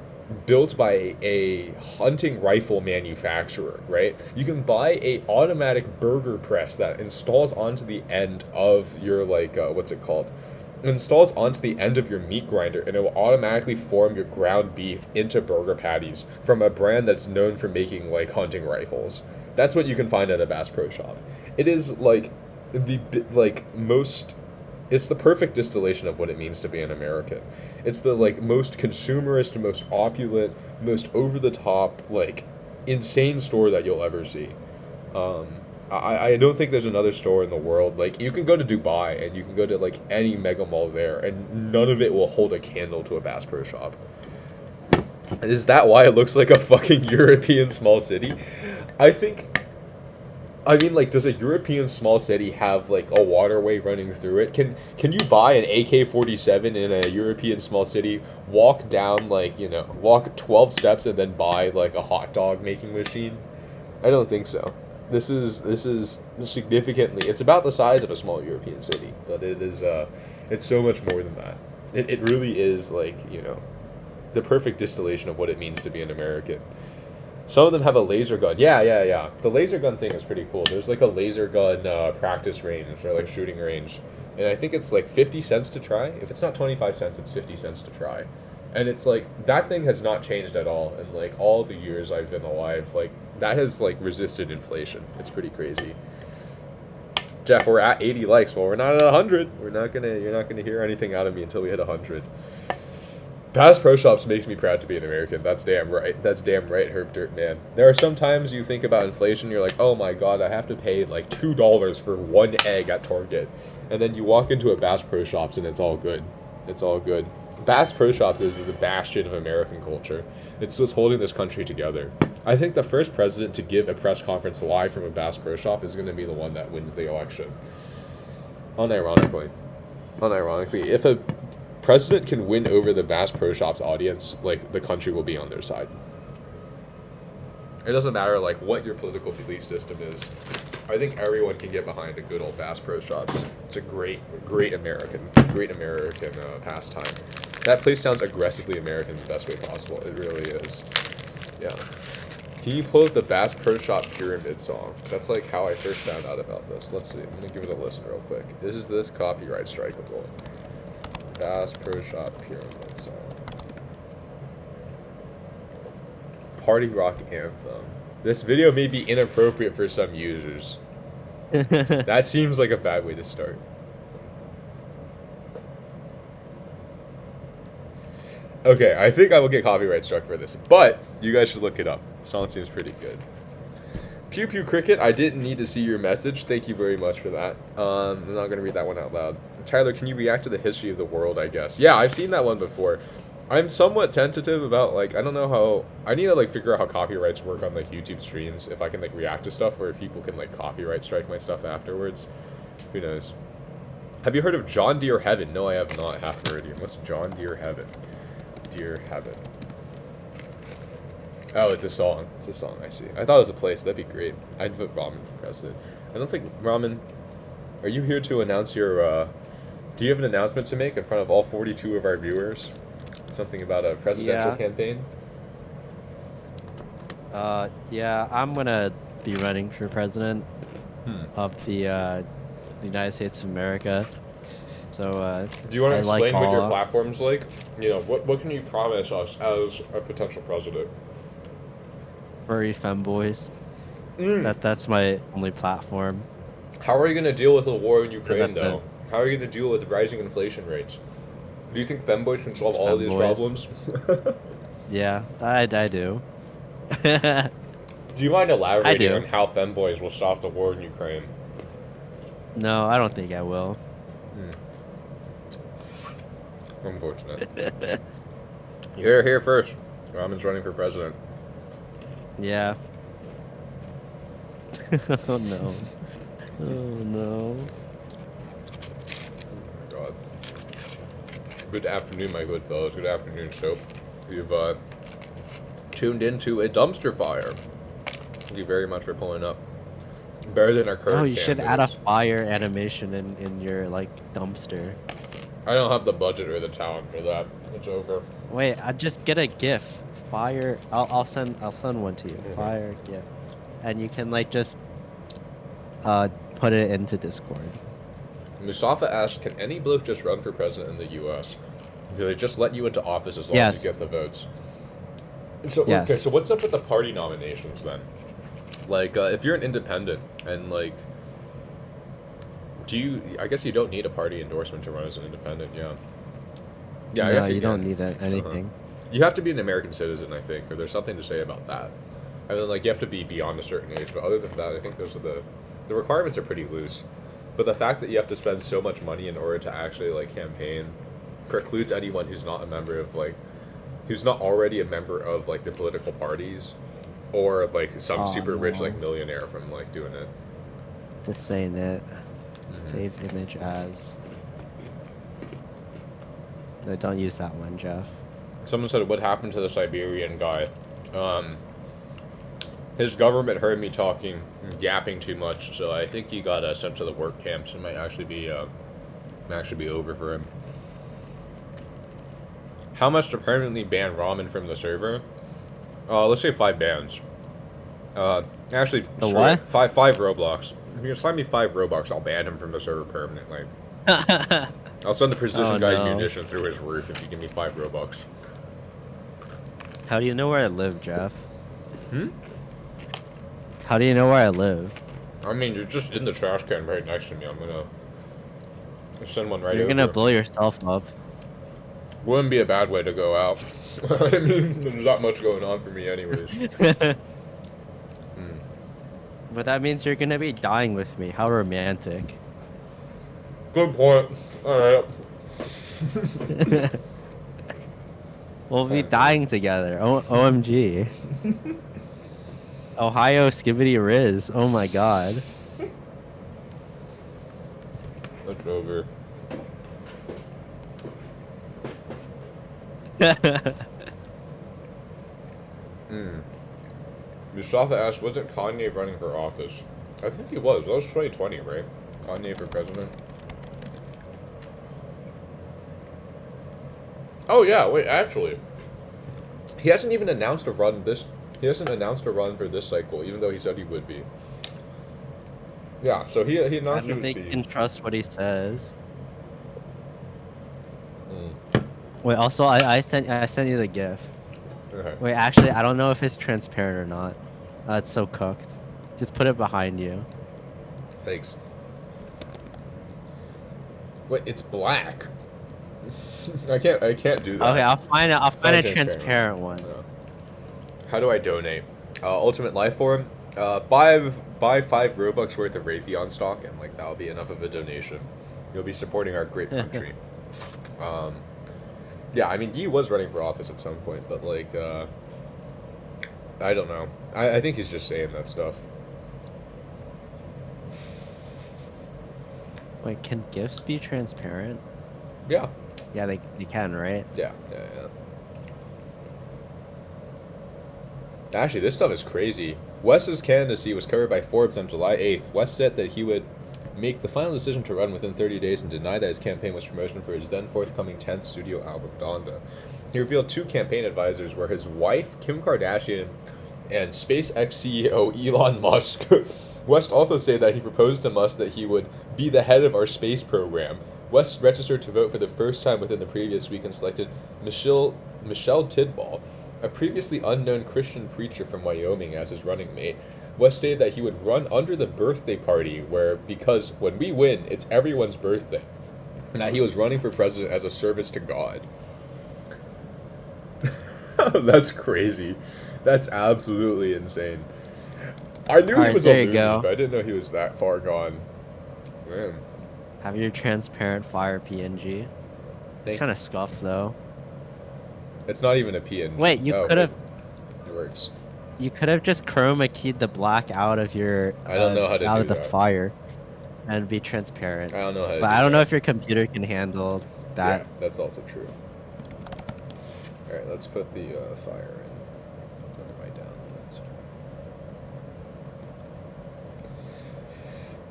built by a hunting rifle manufacturer, right? You can buy a automatic burger press that installs onto the end of your what's it called? It installs onto the end of your meat grinder, and it will automatically form your ground beef into burger patties from a brand that's known for making like hunting rifles. That's what you can find at a Bass Pro Shop. It is like it's the perfect distillation of what it means to be an American. It's the most consumerist, most opulent, most over the top, insane store that you'll ever see. I don't think there's another store in the world. Like, you can go to Dubai and you can go to any mega mall there, and none of it will hold a candle to a Bass Pro Shop. Is that why it looks like a fucking European small city? Does a European small city have a waterway running through it? Can you buy an AK-47 in a European small city, walk down walk 12 steps and then buy a hot dog making machine? I don't think so. This is significantly, it's about the size of a small European city, but it's so much more than that. It really is the perfect distillation of what it means to be an American. Some of them have a laser gun. Yeah. The laser gun thing is pretty cool. There's a laser gun practice range or shooting range, and I think it's 50 cents to try. If it's not 25 cents, it's 50 cents to try. And it's that thing has not changed at all in all the years I've been alive. That has resisted inflation. It's pretty crazy. Jeff, we're at 80 likes. Well, we're not at 100. You're not gonna hear anything out of me until we hit 100. Bass Pro Shops makes me proud to be an American. That's damn right. Herb Dirt Man. There are some times you think about inflation, you're like, oh my god, I have to pay $2 for one egg at Target. And then you walk into a Bass Pro Shops and it's all good. It's all good. Bass Pro Shops is the bastion of American culture. It's what's holding this country together. I think the first president to give a press conference live from a Bass Pro Shop is going to be the one that wins the election. Unironically, if a president can win over the Bass Pro Shops audience, the country will be on their side. It doesn't matter what your political belief system is. I think everyone can get behind a good old Bass Pro Shops. It's a great American pastime. That place sounds aggressively American in the best way possible. It really is. Yeah. Can you pull up the Bass Pro Shop Pyramid song? That's how I first found out about this. Let's see. I'm gonna give it a listen real quick. Is this copyright strikeable? Bass Pro Shop Pyramid song. Party rock anthem. This video may be inappropriate for some users. That seems like a bad way to start. Okay, I think I will get copyright struck for this, but you guys should look it up. The song seems pretty good. Pew Pew Cricket, I didn't need to see your message. Thank you very much for that. I'm not going to read that one out loud. Tyler, can you react to the history of the world, I guess? Yeah, I've seen that one before. I'm somewhat tentative about, like, I don't know how... I need to, like, figure out how copyrights work on, like, YouTube streams. If I can, like, react to stuff, or if people can, like, copyright strike my stuff afterwards. Who knows? Have you heard of John Deere Heaven? No, I have not. Half Meridian. What's John Deere Heaven? Deere Heaven. Oh, it's a song. It's a song, I see. I thought it was a place. That'd be great. I'd vote Ramen for president. I don't think... Ramen, are you here to announce your, do you have an announcement to make in front of all 42 of our viewers? Something about a presidential campaign? Yeah, I'm gonna be running for president of the United States of America. So, do you want to explain what your all... platform's like? You know, what can you promise us as a potential president? Furry femboys. That's my only platform. How are you going to deal with the war in Ukraine, That's though? How are you going to deal with rising inflation rates? Do you think femboys can solve all of these problems? Yeah, I do. Do you mind elaborating on how femboys will stop the war in Ukraine? No, I don't think I will. Unfortunate. You're here first. Ramen's running for president. Yeah. Oh no. Oh no. Oh my god. Good afternoon, my good fellows. Good afternoon, Soap. You've tuned into a dumpster fire. Thank you very much for pulling up. Better than our current. Oh, you should add a fire animation in your like dumpster. I don't have the budget or the talent for that. It's over. Wait, I just get a GIF. Fire. I'll send one to you. Fire GIF, and you can like just put it into Discord. Mustafa asked, "Can any bloke just run for president in the U.S.? Do they just let you into office as long as you get the votes?" So okay, so what's up with the party nominations then? Like, if you're an independent and like, I guess you don't need a party endorsement to run as an independent, yeah. Yeah, I guess you don't need anything. You have to be an American citizen, I think, or there's something to say about that. And then, like, you have to be beyond a certain age, but other than that, I think those are the requirements are pretty loose. But the fact that you have to spend so much money in order to actually, like, campaign precludes anyone who's not a member of, like, who's not already a member of, like, the political parties or, like, some super rich, like, millionaire from, like, doing it. Just saying it. Save image as. No, don't use that one, Jeff. Someone said, what happened to the Siberian guy? His government heard me talking, yapping too much, so I think he got sent to the work camps. It might actually be over for him. How much to permanently ban Ramen from the server? Let's say 5 bans. Actually, what? 5 Roblox. If you slide me 5 Robux, I'll ban him from the server permanently. I'll send the precision guy munition through his roof if you give me 5 Robux. How do you know where I live, Jeff? How do you know where I live? I mean, you're just in the trash can right next to me. I'm gonna send one right over. You're gonna blow yourself up. Wouldn't be a bad way to go out. I mean, there's not much going on for me anyways. But that means you're gonna be dying with me. How romantic. Good point. Alright. We'll be dying together. OMG. Ohio skibidi Riz. Oh my god. That's over. Mustafa asked, wasn't Kanye running for office? I think he was. That was 2020, right? Kanye for president. Oh yeah, wait, actually. He hasn't even announced a run he hasn't announced a run for this cycle, even though he said he would be. Yeah, so he announced he would be. I don't think you can trust what he says. Wait, also I sent you the GIF. Okay. Wait, actually I don't know if it's transparent or not. It's so cooked. Just put it behind you. Thanks. Wait, it's black. I can't do that. Okay, I'll find a Find transparent one. Yeah. How do I donate? Ultimate Life Form. Buy 5 Robux worth of Raytheon stock, and like that'll be enough of a donation. You'll be supporting our great country. Yeah, I mean, he was running for office at some point, but like, I don't know. I think he's just saying that stuff. Wait, can gifts be transparent? Yeah. Yeah, they can, right? Yeah. Actually, this stuff is crazy. West's candidacy was covered by Forbes on July 8th. West said that he would make the final decision to run within 30 days and denied that his campaign was promotion for his then forthcoming 10th studio album, Donda. He revealed 2 campaign advisors were his wife, Kim Kardashian, and SpaceX CEO Elon Musk. West also said that he proposed to Musk that he would be the head of our space program. West registered to vote for the first time within the previous week and selected Michelle Tidball, a previously unknown Christian preacher from Wyoming, as his running mate. West stated that he would run under the birthday party because when we win, it's everyone's birthday. And that he was running for president as a service to God. That's crazy. That's absolutely insane. I knew he was a loser, but I didn't know he was that far gone. Man. Have your transparent fire PNG. It's kind of scuffed though. It's not even a PNG. Wait, you could have. It works. You could have just chroma keyed the black out of your. I don't know how to out do of the that. fire, and be transparent. I don't know how to. But do I don't that. know if your computer can handle that. Yeah, that's also true. All right, let's put the fire in. Let's invite down.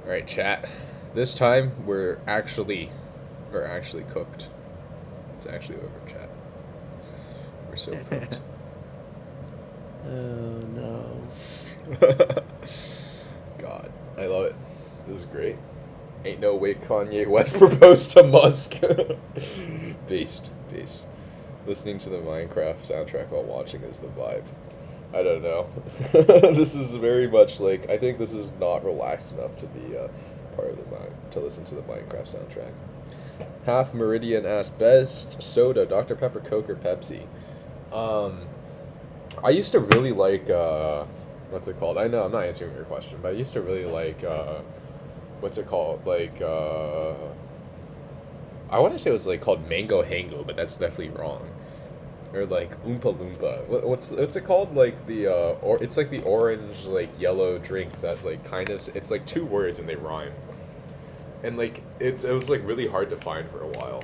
All right, chat. This time we're actually cooked. It's actually over, chat. We're so cooked. Oh no. God, I love it. This is great. Ain't no way Kanye West proposed to Musk. Based. Listening to the Minecraft soundtrack while watching is the vibe. I don't know. This is very much like, I think this is not relaxed enough to be part of the to listen to the Minecraft soundtrack. Half Meridian asked, best soda, Dr. Pepper, Coke, or Pepsi? I used to really like, what's it called? I know I'm not answering your question, but I used to really like, what's it called? Like, I want to say it was like called Mango Hango, but that's definitely wrong. Or like Oompa Loompa. What's it called? Like the it's like the orange like yellow drink that like kind of, it's like 2 words and they rhyme. And like it was like really hard to find for a while.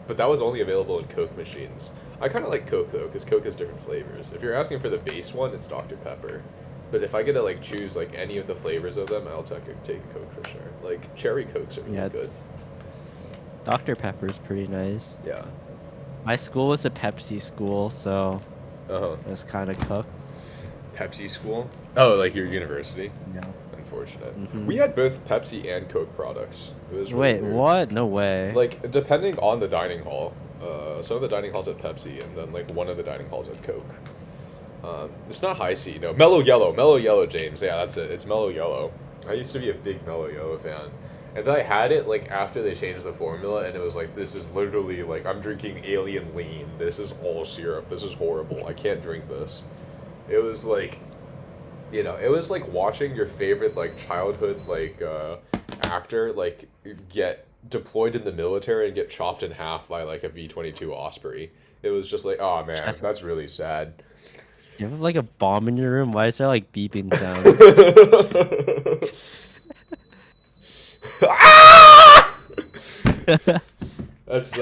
But that was only available in Coke machines. I kind of like Coke though, because Coke has different flavors. If you're asking for the base one, it's Dr. Pepper. But if I get to like choose like any of the flavors of them, I'll take a Coke for sure. Like cherry Cokes are really good. Dr. Pepper's pretty nice. Yeah. My school was a Pepsi school, so it's kind of cooked. Pepsi school? Oh, like your university? Yeah. Unfortunate. Mm-hmm. We had both Pepsi and Coke products. It was really Wait, weird. what? No way. Like, depending on the dining hall. Some of the dining halls had Pepsi, and then like one of the dining halls had Coke. It's not High C, no. Mellow Yellow, James. Yeah, that's it. It's Mellow Yellow. I used to be a big Mellow Yellow fan. And then I had it, like, after they changed the formula, and it was like, this is literally, like, I'm drinking alien lean. This is all syrup. This is horrible. I can't drink this. It was, like, you know, it was like watching your favorite, like, childhood, like, actor, like, get deployed in the military and get chopped in half by, like, a V-22 Osprey. It was just like, oh, man, that's really sad. You have, like, a bomb in your room? Why is there, like, beeping sounds? That's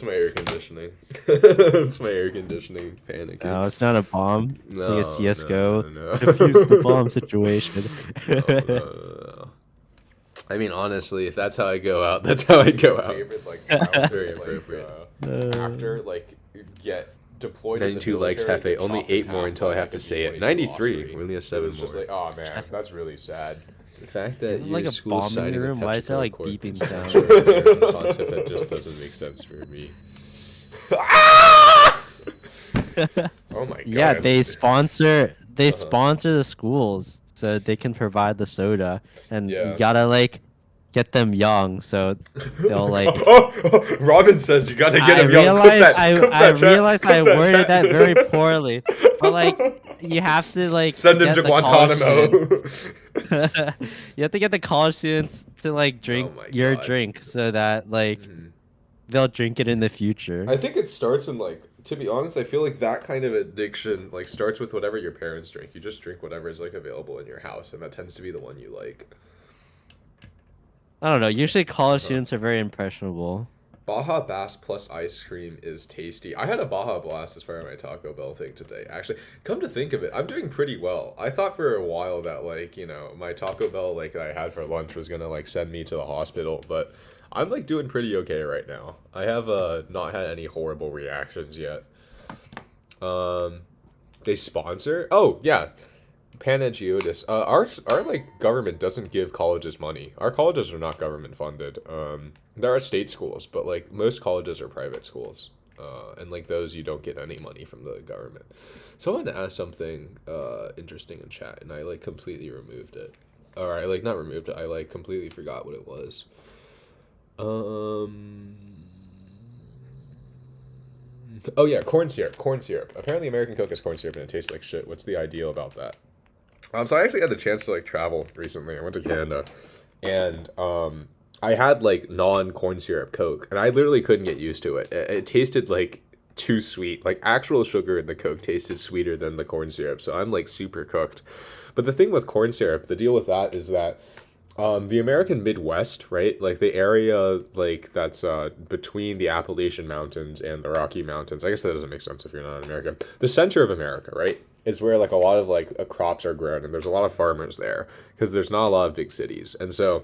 my air conditioning. That's my air conditioning panicking. No, it's not a bomb. It's like a CS:GO. No. Defuse the bomb situation. No. I mean, honestly, if that's how I go out, that's how I go out. Favorite, like, very appropriate. Actor, like, get deployed. 92 likes, Hefe. Only 8 more until I have to say it. 93. We only have 7 more. Just like, oh man, that's really sad. The fact that like your a school's bomb in siding your with room, why is there, like, PepsiCo beeping is sounds? such an American concept that just doesn't make sense for me. Oh my god. Yeah, they sponsor the schools so they can provide the soda, and you gotta like get them young, so they'll like. Robin says you gotta get I him young. realized Clip that, realized Clip I that, worded chat. that very poorly, but like you have to like Send him get to the college Guantanamo. you have to get the college students to like drink Oh my your God. drink so that like Mhm. they'll drink it in the future. I think it starts in like, to be honest, I feel like that kind of addiction like starts with whatever your parents drink. You just drink whatever is like available in your house, and that tends to be the one you like. I don't know. Usually college students are very impressionable. Baja Blast plus ice cream is tasty. I had a Baja Blast as part of my Taco Bell thing today. Actually, come to think of it, I'm doing pretty well. I thought for a while that like, you know, my Taco Bell like that I had for lunch was gonna like send me to the hospital, but I'm like doing pretty okay right now. I have not had any horrible reactions yet. They sponsor? Oh yeah, Panagiotis. Our like government doesn't give colleges money. Our colleges are not government funded. There are state schools, but like most colleges are private schools. And like those you don't get any money from the government. Someone asked something interesting in chat, and I like completely removed it. Or I like not removed it. I like completely forgot what it was. Oh yeah, corn syrup. Corn syrup. Apparently, American Coke has corn syrup, and it tastes like shit. What's the ideal about that? So I actually had the chance to like travel recently. I went to Canada, and I had like non-corn syrup Coke, and I literally couldn't get used to it. It tasted like too sweet. Like actual sugar in the Coke tasted sweeter than the corn syrup. So I'm like super cooked. But the thing with corn syrup, the deal with that is that the American Midwest, right? Like the area like that's between the Appalachian Mountains and the Rocky Mountains. I guess that doesn't make sense if you're not an American. The center of America, right? Is where like a lot of like crops are grown, and there's a lot of farmers there because there's not a lot of big cities. And so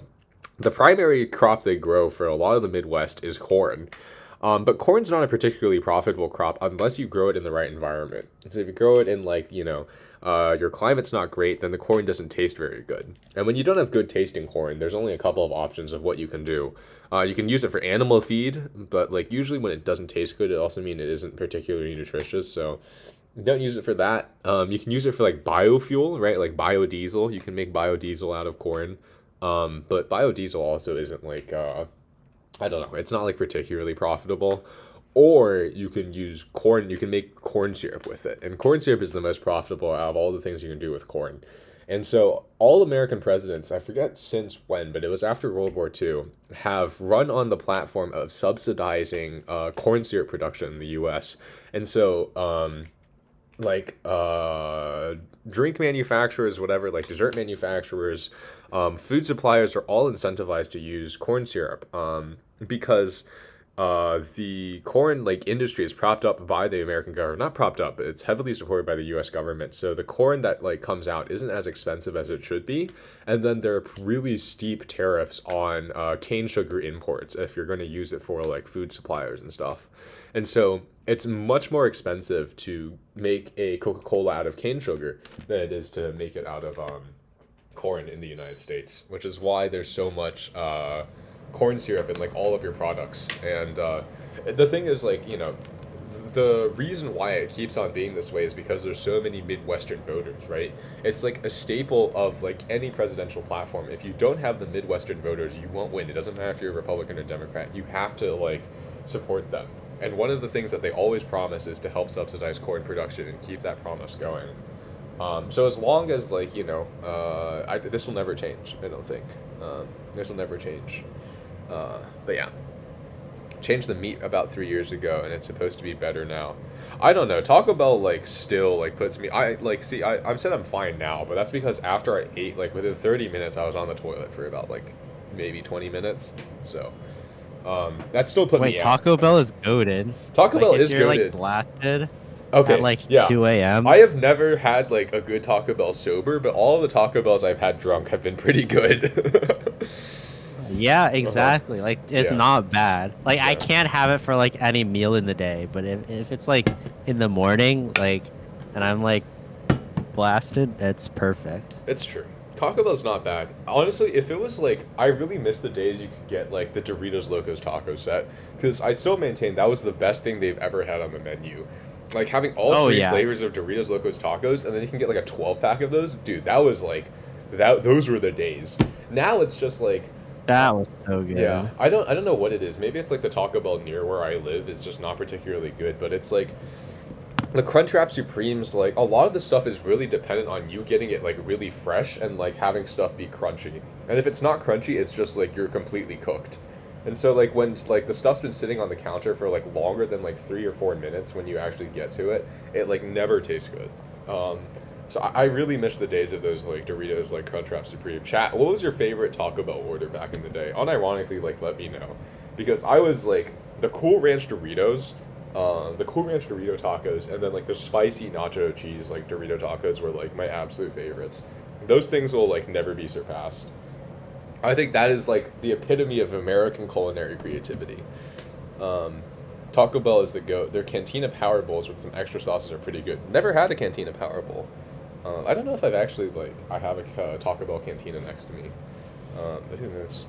the primary crop they grow for a lot of the Midwest is corn. But corn's not a particularly profitable crop unless you grow it in the right environment. So if you grow it in like, you know, your climate's not great, then the corn doesn't taste very good. And when you don't have good tasting corn, there's only a couple of options of what you can do. You can use it for animal feed, but like usually when it doesn't taste good, it also means it isn't particularly nutritious. So don't use it for that. You can use it for like biofuel, right? Like biodiesel. You can make biodiesel out of corn. But biodiesel also isn't like, I don't know, it's not like particularly profitable. Or you can use corn, you can make corn syrup with it. And corn syrup is the most profitable out of all the things you can do with corn. And so all American presidents, I forget since when, but it was after World War II, have run on the platform of subsidizing corn syrup production in the US. And so drink manufacturers, whatever, like dessert manufacturers, food suppliers are all incentivized to use corn syrup because the corn like industry is propped up by the American government. Not propped up, but it's heavily supported by the US government. So the corn that like comes out isn't as expensive as it should be. And then there are really steep tariffs on cane sugar imports if you're going to use it for like food suppliers and stuff. And so it's much more expensive to make a Coca-Cola out of cane sugar than it is to make it out of corn in the United States, which is why there's so much corn syrup in like all of your products. And the thing is, like, you know, the reason why it keeps on being this way is because there's so many Midwestern voters, right? It's like a staple of like any presidential platform. If you don't have the Midwestern voters, you won't win. It doesn't matter if you're a Republican or Democrat. You have to like support them. And one of the things that they always promise is to help subsidize corn production and keep that promise going. So as long as, like, you know, this will never change, I don't think. This will never change. But yeah. Changed the meat about 3 years ago, and it's supposed to be better now. I don't know. Taco Bell, like, still, like, puts me... I'm said I'm fine now, but that's because after I ate, like, within 30 minutes, I was on the toilet for about, like, maybe 20 minutes. So... that still put me out. Taco Bell is goated. Taco Bell is if you're goated. like blasted Okay, at like yeah. 2 a.m. I have never had like a good Taco Bell sober, but all of the Taco Bells I've had drunk have been pretty good. Yeah, exactly. Like it's Yeah. not bad. Like I Yeah. can't have it for like any meal in the day, but if it's like in the morning, like, and I'm like blasted, it's perfect. It's true. Taco Bell's not bad. Honestly, if it was like, I really miss the days you could get like the Doritos Locos taco set, because I still maintain that was the best thing they've ever had on the menu. Like having all three flavors of Doritos Locos tacos, and then you can get like a 12-pack of those. Dude, that was like, those were the days. Now it's just like, That was so good. Yeah, I don't know what it is. Maybe it's like the Taco Bell near where I live is just not particularly good, but it's like the Crunchwrap Supremes, like a lot of the stuff is really dependent on you getting it like really fresh and like having stuff be crunchy. And if it's not crunchy, it's just like you're completely cooked. And so like when like the stuff's been sitting on the counter for like longer than like 3 or 4 minutes when you actually get to it, it like never tastes good. So I really miss the days of those like Doritos like Crunchwrap Supreme. Chat, what was your favorite Taco Bell order back in the day? Unironically, like let me know, because I was like the Cool Ranch Doritos, the Cool Ranch Dorito tacos, and then like the spicy nacho cheese like Dorito tacos were like my absolute favorites. Those things will like never be surpassed. I think that is like the epitome of American culinary creativity. Taco Bell is the GOAT. Their Cantina Power Bowls with some extra sauces are pretty good. Never had a Cantina Power Bowl. I don't know if I've actually, like, I have a Taco Bell Cantina next to me. But who knows?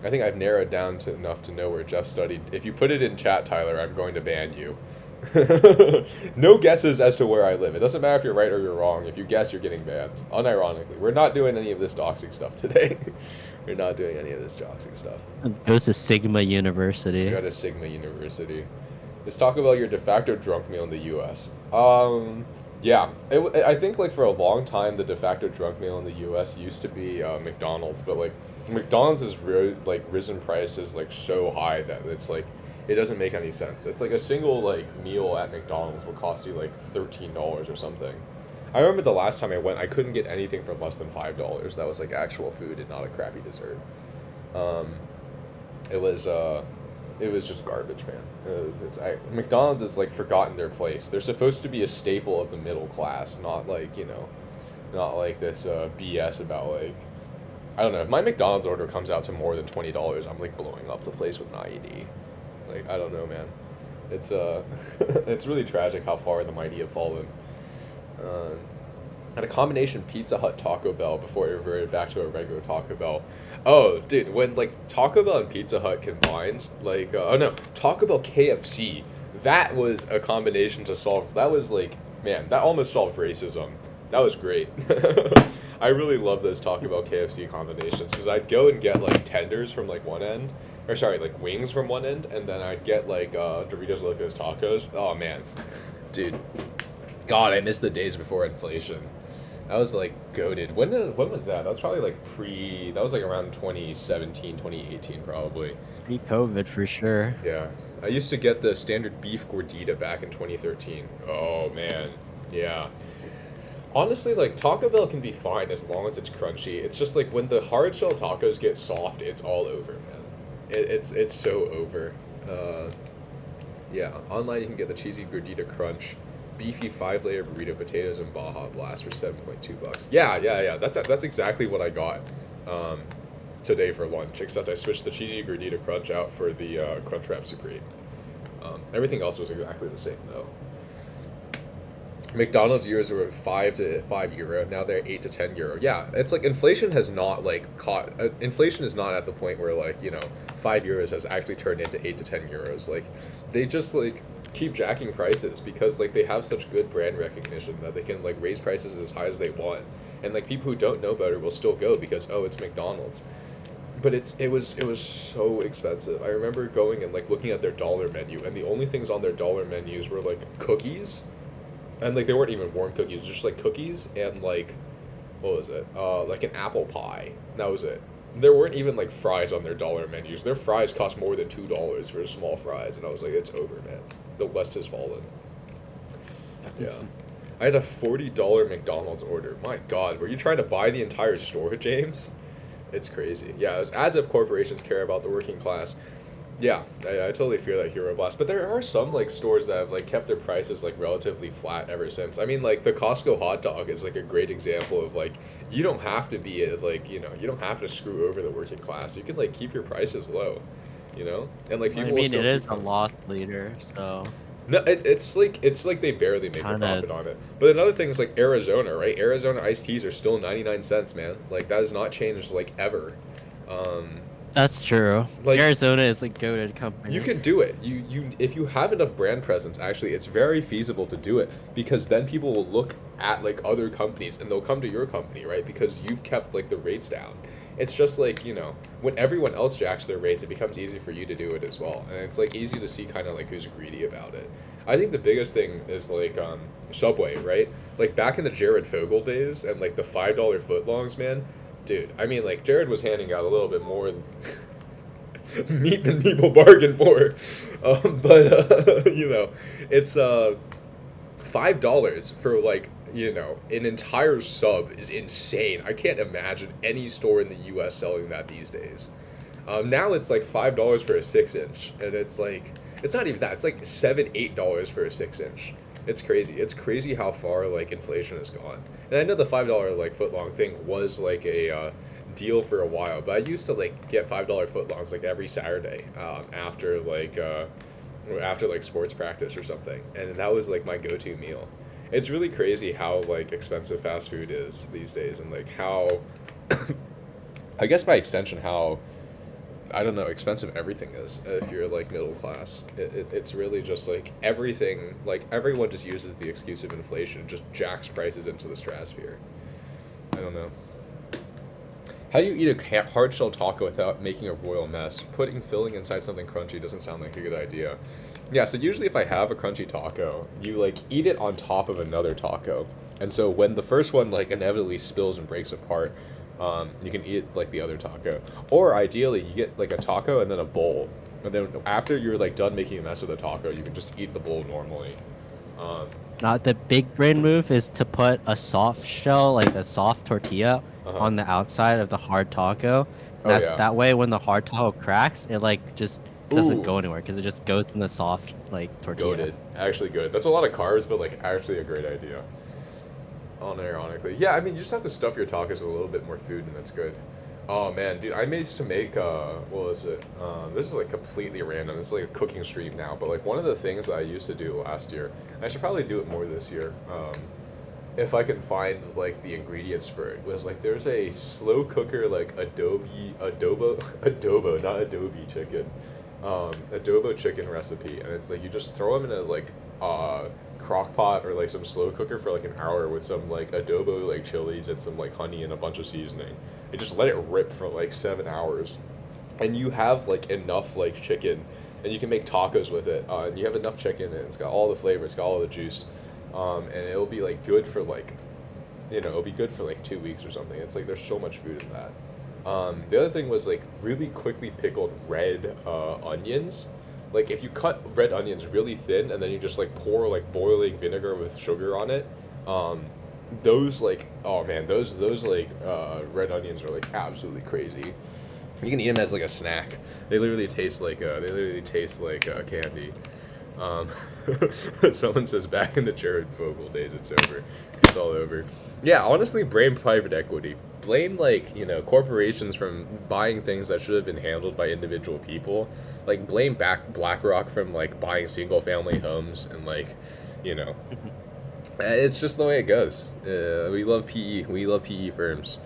I think I've narrowed down to enough to know where Jeff studied. If you put it in chat, Tyler, I'm going to ban you. No guesses as to where I live. It doesn't matter if you're right or you're wrong. If you guess, you're getting banned. Unironically. We're not doing any of this doxing stuff today. We're not doing any of this doxing stuff. It goes to Sigma University. You got a Sigma University. Is Taco Bell your de facto drunk meal in the U.S.? Yeah. I think, like, for a long time, the de facto drunk meal in the U.S. used to be McDonald's. But, like, McDonald's has risen prices, like, so high that it's, like, it doesn't make any sense. It's, like, a single, like, meal at McDonald's will cost you, like, $13 or something. I remember the last time I went, I couldn't get anything for less than $5. That was, like, actual food and not a crappy dessert. It was just garbage, man. McDonald's is like forgotten their place. They're supposed to be a staple of the middle class, not like, you know, not like this BS about like, I don't know. If my McDonald's order comes out to more than $20, I'm like blowing up the place with an IED. Like, I don't know, man. It's it's really tragic how far the mighty have fallen. Had a combination Pizza Hut Taco Bell before it reverted back to a regular Taco Bell. Oh, dude, when, like, Taco Bell and Pizza Hut combined, like, oh no, Taco Bell KFC, that was a combination to solve, that was, like, man, that almost solved racism. That was great. I really love those Taco Bell KFC combinations, because I'd go and get, like, tenders from, like, one end, or sorry, like, wings from one end, and then I'd get, like, Doritos Locos Tacos. Oh, man. Dude. God, I miss the days before inflation. That was like goated. When was that? That was probably like that was like around 2017, 2018 probably. Pre-COVID for sure. Yeah. I used to get the standard beef gordita back in 2013. Oh man. Yeah. Honestly, like Taco Bell can be fine as long as it's crunchy. It's just like when the hard shell tacos get soft, it's all over, man. It's so over. Yeah. Online you can get the cheesy gordita crunch. Beefy 5-layer burrito, potatoes, and Baja Blast for $7.2. Yeah. That's exactly what I got today for lunch. Except I switched the cheesy gordita crunch out for the Crunchwrap Supreme. Everything else was exactly the same though. McDonald's euros were €5 now they're €8 to €10. Yeah, it's like inflation has not like caught. Inflation is not at the point where like, you know, €5 has actually turned into €8 to €10. Like they just like keep jacking prices because like they have such good brand recognition that they can like raise prices as high as they want, and like people who don't know better will still go because oh, it's McDonald's. But it was so expensive. I remember going and like looking at their dollar menu, and the only things on their dollar menus were like cookies, and like they weren't even warm cookies, just like cookies and like what was it? Like an apple pie. That was it. There weren't even like fries on their dollar menus. Their fries cost more than $2 for small fries, and I was like, it's over, man. The West has fallen. Yeah. I had a $40 McDonald's order. My God, were you trying to buy the entire store, James? It's crazy. Yeah, it was as if corporations care about the working class. Yeah, I totally fear that hero blast. But there are some like stores that have like kept their prices like relatively flat ever since. I mean, like the Costco hot dog is like a great example of like you don't have to be like, you know, you don't have to screw over the working class. You can like keep your prices low. You know, and like people. I mean, it is a lost leader, so. No, it's like they barely make a profit on it. But another thing is like Arizona, right? Arizona iced teas are still 99 cents, man. Like that has not changed like ever. That's true. Like, Arizona is a goated company. You can do it. You if you have enough brand presence, actually, it's very feasible to do it because then people will look at like other companies and they'll come to your company, right? Because you've kept like the rates down. it's just like, you know, when everyone else jacks their rates, it becomes easy for you to do it as well, and it's like easy to see kind of like who's greedy about it. I think the biggest thing is like Subway, right? Like back in the Jared Fogle days and like the $5 footlongs, man. Dude, I mean, like Jared was handing out a little bit more meat than people bargain for, but you know, it's $5 for like, you know, an entire sub is insane. I can't imagine any store in the U.S. selling that these days. Now it's like $5 for a 6-inch, and it's like, it's not even that. It's like $7-8 for a 6-inch. It's crazy. It's crazy how far like inflation has gone. And I know the $5 like footlong thing was like a deal for a while, but I used to like get $5 footlongs like every Saturday after like sports practice or something, and that was like my go-to meal. It's really crazy how like expensive fast food is these days, and like how I guess by extension how, I don't know, expensive everything is if you're like middle class. It's really just like everything, like everyone just uses the excuse of inflation and just jacks prices into the stratosphere. I don't know. How do you eat a hard shell taco without making a royal mess? Putting filling inside something crunchy doesn't sound like a good idea. Yeah, so usually if I have a crunchy taco, you like eat it on top of another taco. And so when the first one like inevitably spills and breaks apart, you can eat like the other taco. Or ideally you get like a taco and then a bowl. And then after you're like done making a mess with the taco, you can just eat the bowl normally. Not the big brain move is to put a soft shell, like a soft tortilla, on the outside of the hard taco. That way, when the hard taco cracks, it like just doesn't go anywhere because it just goes in the soft like tortilla. Goated. Actually good. That's a lot of carbs, but like actually a great idea. Unironically. Yeah, I mean, you just have to stuff your tacos with a little bit more food, and that's good. Oh man, dude, I used to make what was it? This is like completely random. It's like a cooking stream now, but like one of the things that I used to do last year, and I should probably do it more this year, if I can find like the ingredients for it, was like there's a slow cooker like adobo, not adobe chicken, adobo chicken recipe, and it's like you just throw them in a like crock pot or like some slow cooker for like an hour with some like adobo like chilies and some like honey and a bunch of seasoning. And just let it rip for like 7 hours, and you have like enough like chicken, and you can make tacos with it, and you have enough chicken, and it's got all the flavor, it's got all the juice, and it'll be like good for like, you know, it'll be good for like 2 weeks or something. It's like there's so much food in that. The other thing was like really quickly pickled red onions. Like if you cut red onions really thin and then you just like pour like boiling vinegar with sugar on it, those like, oh man, those like red onions are like absolutely crazy. You can eat them as like a snack. They literally taste like candy. Someone says back in the Jared Fogle days, it's over. It's all over. Yeah, honestly, blame private equity. Blame like, you know, corporations from buying things that should have been handled by individual people. Like blame BlackRock from like buying single family homes, and like, you know, it's just the way it goes. We love PE. We love PE firms.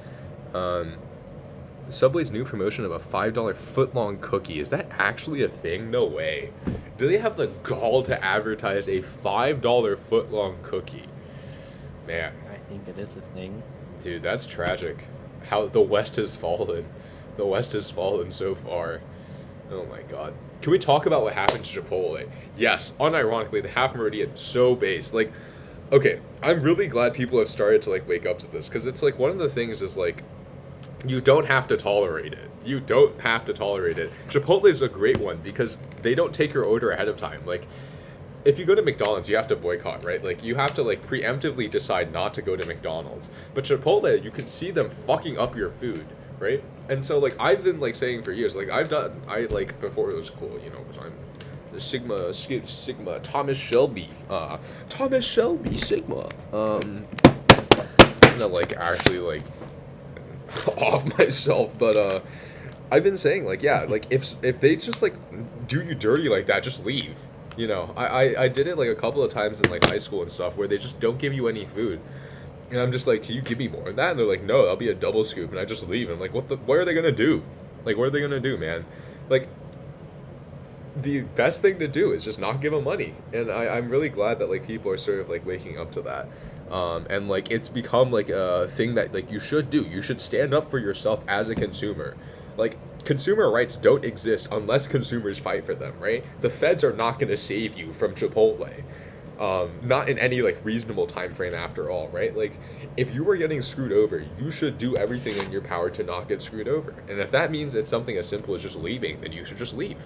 Subway's new promotion of a $5 footlong cookie. Is that actually a thing? No way. Do they have the gall to advertise a $5 footlong cookie? Man. I think it is a thing. Dude, that's tragic. How the West has fallen. The West has fallen so far. Oh my god. Can we talk about what happened to Chipotle? Yes, unironically, the Half Meridian, so based. Like, okay, I'm really glad people have started to like wake up to this, because it's like one of the things is like, you don't have to tolerate it. You don't have to tolerate it. Chipotle is a great one because they don't take your order ahead of time. Like, if you go to McDonald's, you have to boycott, right? Like, you have to like preemptively decide not to go to McDonald's. But Chipotle, you can see them fucking up your food, right? And so like I've been like saying for years, like I like before it was cool, you know, because I'm the Sigma Thomas Shelby Sigma. I'm gonna like actually like off myself, but I've been saying like, yeah, like if they just like do you dirty like that, just leave. You know, I did it like a couple of times in like high school and stuff where they just don't give you any food. And I'm just like, can you give me more than that? And they're like, no, that'll be a double scoop. And I just leave. And I'm like, what are they going to do? Like, what are they going to do, man? Like, the best thing to do is just not give them money. And I'm really glad that like people are sort of like waking up to that. And like it's become like a thing that like you should do. You should stand up for yourself as a consumer. Like consumer rights don't exist unless consumers fight for them, right? The feds are not going to save you from Chipotle. Not in any like reasonable time frame after all, right? Like if you were getting screwed over, you should do everything in your power to not get screwed over. And if that means it's something as simple as just leaving, then you should just leave.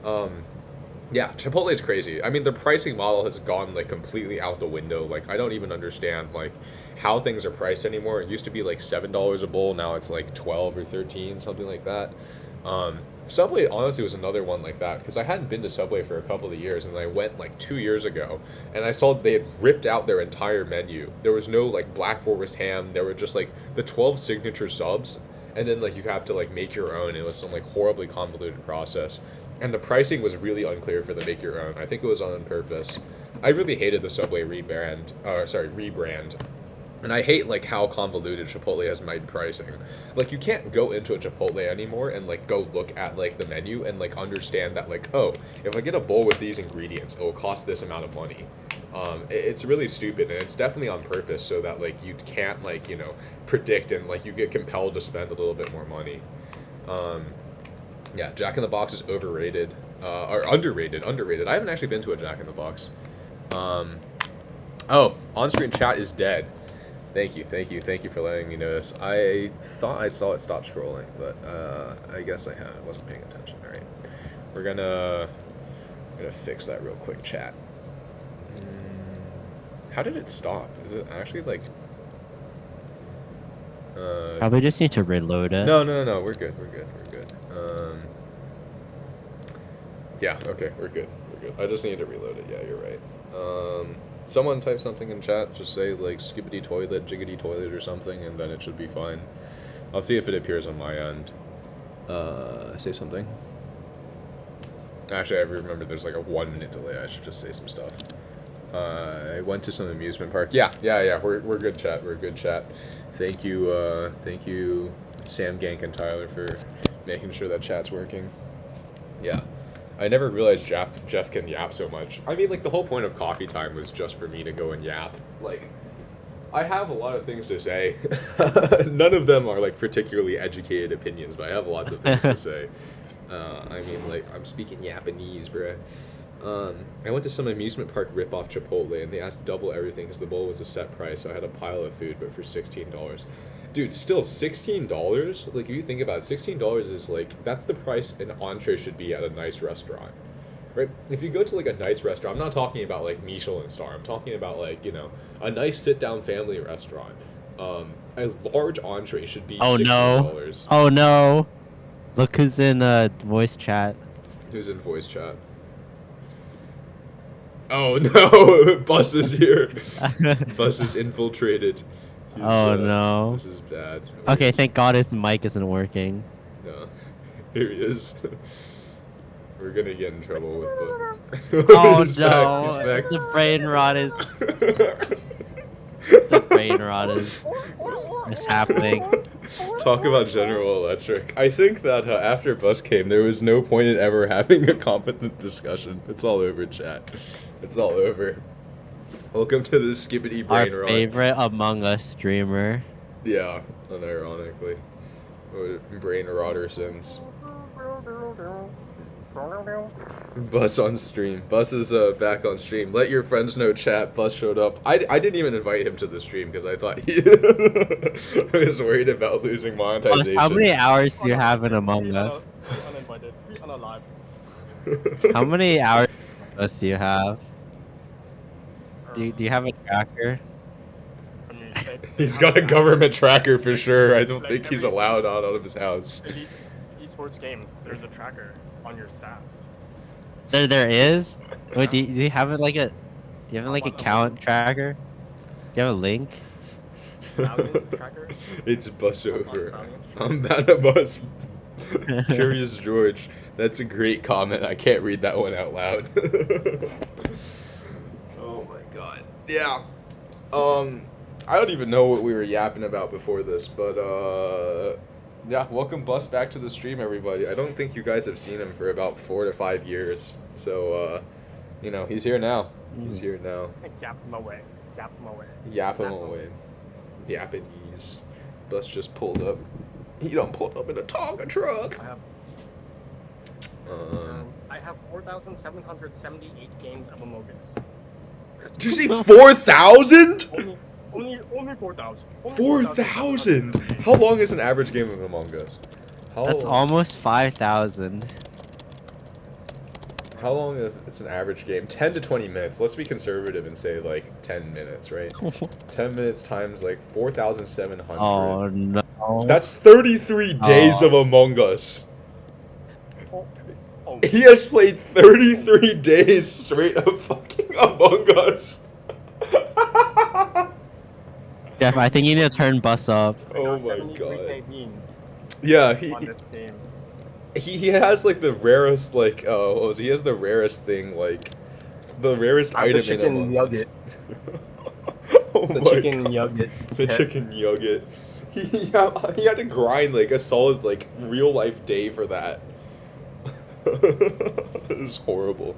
Yeah, Chipotle is crazy. I mean, the pricing model has gone like completely out the window. Like I don't even understand like how things are priced anymore. It used to be like $7 a bowl, now it's like 12 or 13, something like that. Subway honestly was another one like that because I hadn't been to Subway for a couple of years, and I went like 2 years ago, and I saw they had ripped out their entire menu. There was no like Black Forest ham. There were just like the 12 signature subs, and then like you have to like make your own. It was some like horribly convoluted process, and the pricing was really unclear for the make your own. I think it was on purpose. I really hated the Subway rebrand. And I hate like how convoluted Chipotle has made pricing. Like you can't go into a Chipotle anymore and like go look at like the menu and like understand that like, oh, if I get a bowl with these ingredients, it will cost this amount of money. It's really stupid, and it's definitely on purpose so that like you can't like, you know, predict, and like you get compelled to spend a little bit more money. Yeah, Jack in the Box is overrated, or underrated. I haven't actually been to a Jack in the Box. Oh, on-screen chat is dead. Thank you for letting me know this. I thought I saw it stop scrolling, but I guess I wasn't paying attention. All right, we're gonna fix that real quick, chat. How did it stop? Is it actually like? Probably just need to reload it. No, we're good. Yeah, okay, we're good. I just need to reload it. Yeah, you're right. Someone type something in chat, just say like skibidi toilet, jiggity toilet or something, and then it should be fine. I'll see if it appears on my end. Say something. Actually, I remember there's like a 1 minute delay. I should just say some stuff. I went to some amusement park. Yeah, we're good, chat. We're good, chat. Thank you, Sam, Gank, and Tyler for making sure that chat's working. Yeah. I never realized Jeff can yap so much. I mean, like, the whole point of coffee time was just for me to go and yap. Like, I have a lot of things to say. None of them are, like, particularly educated opinions, but I have lots of things to say. I mean, like, I'm speaking Japanese, bruh. I went to some amusement park rip-off Chipotle, and they asked double everything because the bowl was a set price, so I had a pile of food, but for $16. Dude, still $16? Like, if you think about it, $16 is, like, that's the price an entree should be at a nice restaurant, right? If you go to, like, a nice restaurant, I'm not talking about, like, Michelin star. I'm talking about, like, you know, a nice sit-down family restaurant. A large entree should be $16. Oh, no. Look who's in voice chat. Who's in voice chat? Oh, no! Bus is here. Bus is infiltrated. No. This is bad. Okay, thank God his mic isn't working. No. Here he is. We're gonna get in trouble with the... Oh He's no! Back. He's back. The brain rot is... The brain rot is happening. Talk about General Electric. I think that after Bus came, there was no point in ever having a competent discussion. It's all over, chat. It's all over. Welcome to the skibidi brain rot. Our favorite Among Us streamer. Yeah, unironically. Brain Rottersons. Bus on stream. Bus is back on stream. Let your friends know, chat. Bus showed up. I didn't even invite him to the stream because I thought he I was worried about losing monetization. How many hours do you have in Among Us? Uninvited. Unalived. How many hours do you have? Do you have a tracker? I mean, He's got a government tracker for sure. I don't think he's allowed out of his house. Elite esports game, there's a tracker on your stats. There is? Wait, do you have it like a... Do you have like a count tracker? Do you have a link? Valiant's tracker? It's bus over. I'm about to bus. Curious George. That's a great comment. I can't read that one out loud. Oh my god. Yeah. I don't even know what we were yapping about before this, but yeah, welcome Bus back to the stream, everybody. I don't think you guys have seen him for about 4 to 5 years. So, you know, he's here now. He's here now. I gapped him away. Yap 'em away. Yap 'em away. Japanese. Bus just pulled up. He done pulled up in a Tonka truck. I have 4,778 games of Among Us. Did you see 4,000? Only 4,000. 4,000? How long is an average game of Among Us? That's almost 5,000. How long is it's an average game? 10 to 20 minutes. Let's be conservative and say like 10 minutes, right? 10 minutes times like 4,700. Oh no. That's 33 days of Among Us. Oh. He has played 33 days straight of fucking Among Us. Jeff, I think you need to turn Bus up. Oh my 73K god. beans Yeah, on this team. he has like the rarest like what was he has the rarest thing like the rarest I'm the item in chicken Among nugget. Us. Oh The my chicken god. nugget. The chicken nugget. He had to grind like a solid like real life day for that. It was horrible.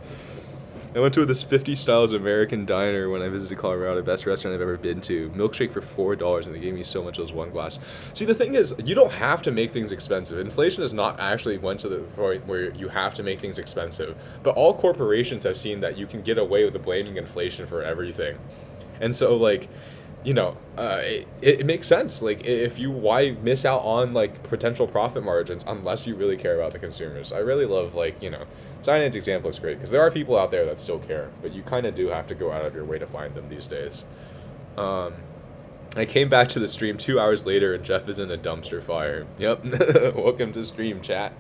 I went to this 50 Styles American diner when I visited Colorado, best restaurant I've ever been to. Milkshake for $4, and they gave me so much it was one glass. See, the thing is, you don't have to make things expensive. Inflation has not actually went to the point where you have to make things expensive. But all corporations have seen that you can get away with blaming inflation for everything. And so, like, you know, it makes sense. Like, why miss out on, like, potential profit margins unless you really care about the consumers? I really love, like, you know, Cyanid's example is great because there are people out there that still care, but you kind of do have to go out of your way to find them these days. I came back to the stream 2 hours later and Jeff is in a dumpster fire. Yep. Welcome to stream, chat.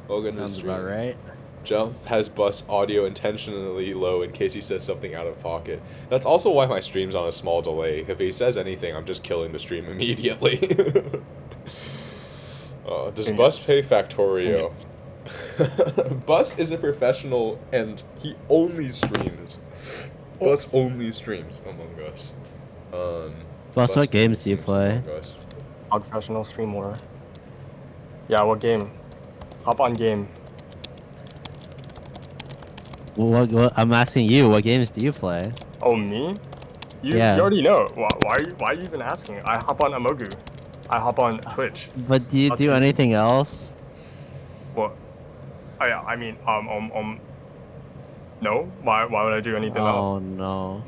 Welcome Sounds to stream. about right. Jeff has Bus audio intentionally low in case he says something out of pocket. That's also why my stream's on a small delay. If he says anything, I'm just killing the stream immediately. Does Bus pay Factorio? Bus is a professional and he only streams. Bus only streams Among Us. Bus, what games do you streams play? Among Us. Professional streamer. Yeah, what game? Hop on game. What, I'm asking you, what games do you play? Oh, me? You already know. Why are you even asking? I hop on Amogu. I hop on Twitch. But do you do anything else? What? Oh, yeah, I mean, no. Why would I do anything else? Oh no.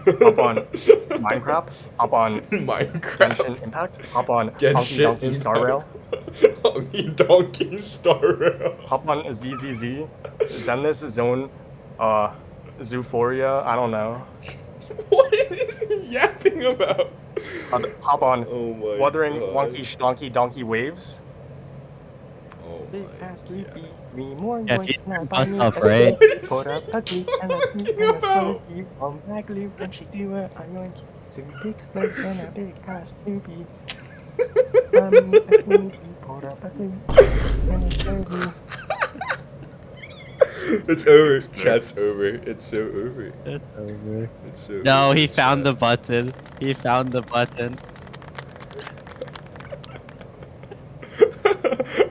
Hop on Minecraft. Hop on Minecraft. Genshin Impact. Hop on Honky Donkey Star Rail. Honky Donkey Star Rail. Hop on ZZZ. Zenless Zone. Zoophoria. I don't know. What is he yapping about? Hop on Oh my Wuthering god. Wonky Stonky Donkey Waves. Oh Big my ass god. loopy, 3 more Yeah, if yoinks, you now turn buy Bus me up, a right? steak. Put up ugly and a sweet and a About? spooky. From back loop and she do a yoink. So big space and a big ass loopy. Buy me a smoothie, put up ugly and a smoothie. It's over. Chat's over. It's so over. It's over. It's so No, over, he found the chat. button. He found the button.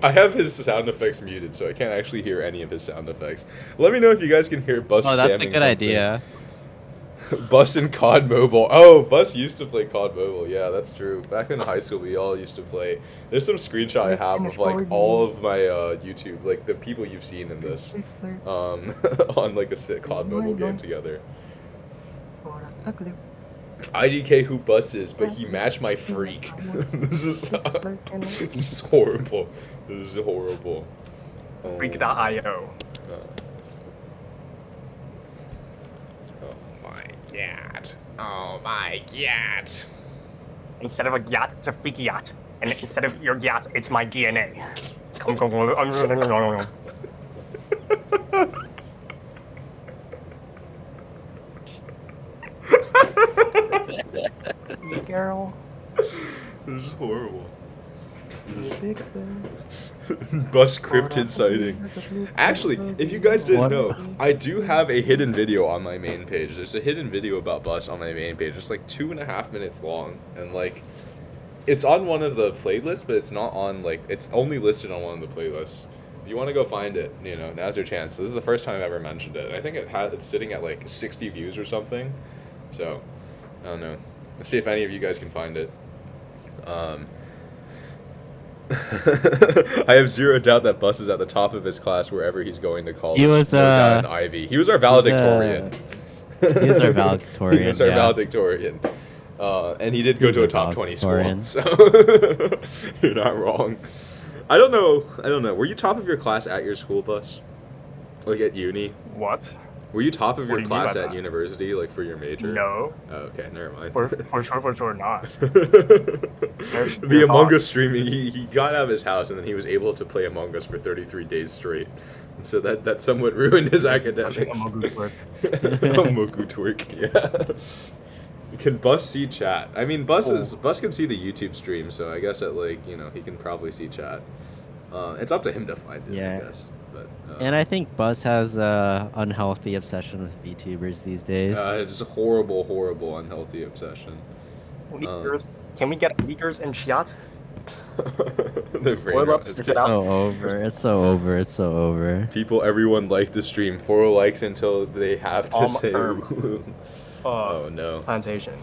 I have his sound effects muted, so I can't actually hear any of his sound effects. Let me know if you guys can hear Bus Oh, that's a spamming good idea. Bus and COD Mobile. Oh, Bus used to play COD Mobile. Yeah, that's true. Back in high school, we all used to play. There's some screenshot I have of like all of my YouTube, like the people you've seen in this, on like a COD Mobile game together. IDK who Bus is, but he matched my freak. This is horrible. This is horrible. Oh, Freak.io. oh my god. Oh my god. Instead of a yacht, it's a freaky yacht. And instead of your yacht, it's my DNA. Girl. This is horrible. Bus cryptid sighting. Actually, if you guys didn't What? know, I do have a hidden video on my main page. There's a hidden video about Bus on my main page. It's like 2.5 minutes long, and like, it's on one of the playlists, but it's not on like, it's only listed on one of the playlists. If you want to go find it, you know, now's your chance. This is the first time I've ever mentioned it. I think it's sitting at like 60 views or something. So, I don't know. Let's see if any of you guys can find it. I have zero doubt that Bus is at the top of his class wherever he's going to college. He was no doubt in Ivy. He was our valedictorian. He was our valedictorian. He was our yeah. valedictorian. And he did go was to a our top 20 school, valedictorian. so you're not wrong. I don't know. Were you top of your class at your school, Bus? Like at uni? What? Were you top of What your do you mean class by at that? university, like for your major? No. Oh, okay, never mind. For sure not. The your Among Us thoughts? streaming, he got out of his house and then he was able to play Among Us for 33 days straight. And so that somewhat ruined his academics. Among Us work. Amogu twerk, yeah. Can Bus see chat? I mean, Bus can see the YouTube stream, so I guess that he can probably see chat. It's up to him to find it, Yeah. I guess. But And I think Buzz has a unhealthy obsession with VTubers these days. it's a horrible, horrible, unhealthy obsession. Leakers. Can we get leakers in chat? The brain Boil rot up, is stick dead. it out. so over. It's so over. It's so over. People, everyone liked the stream. 4 likes until they have to say. Oh no. Plantation.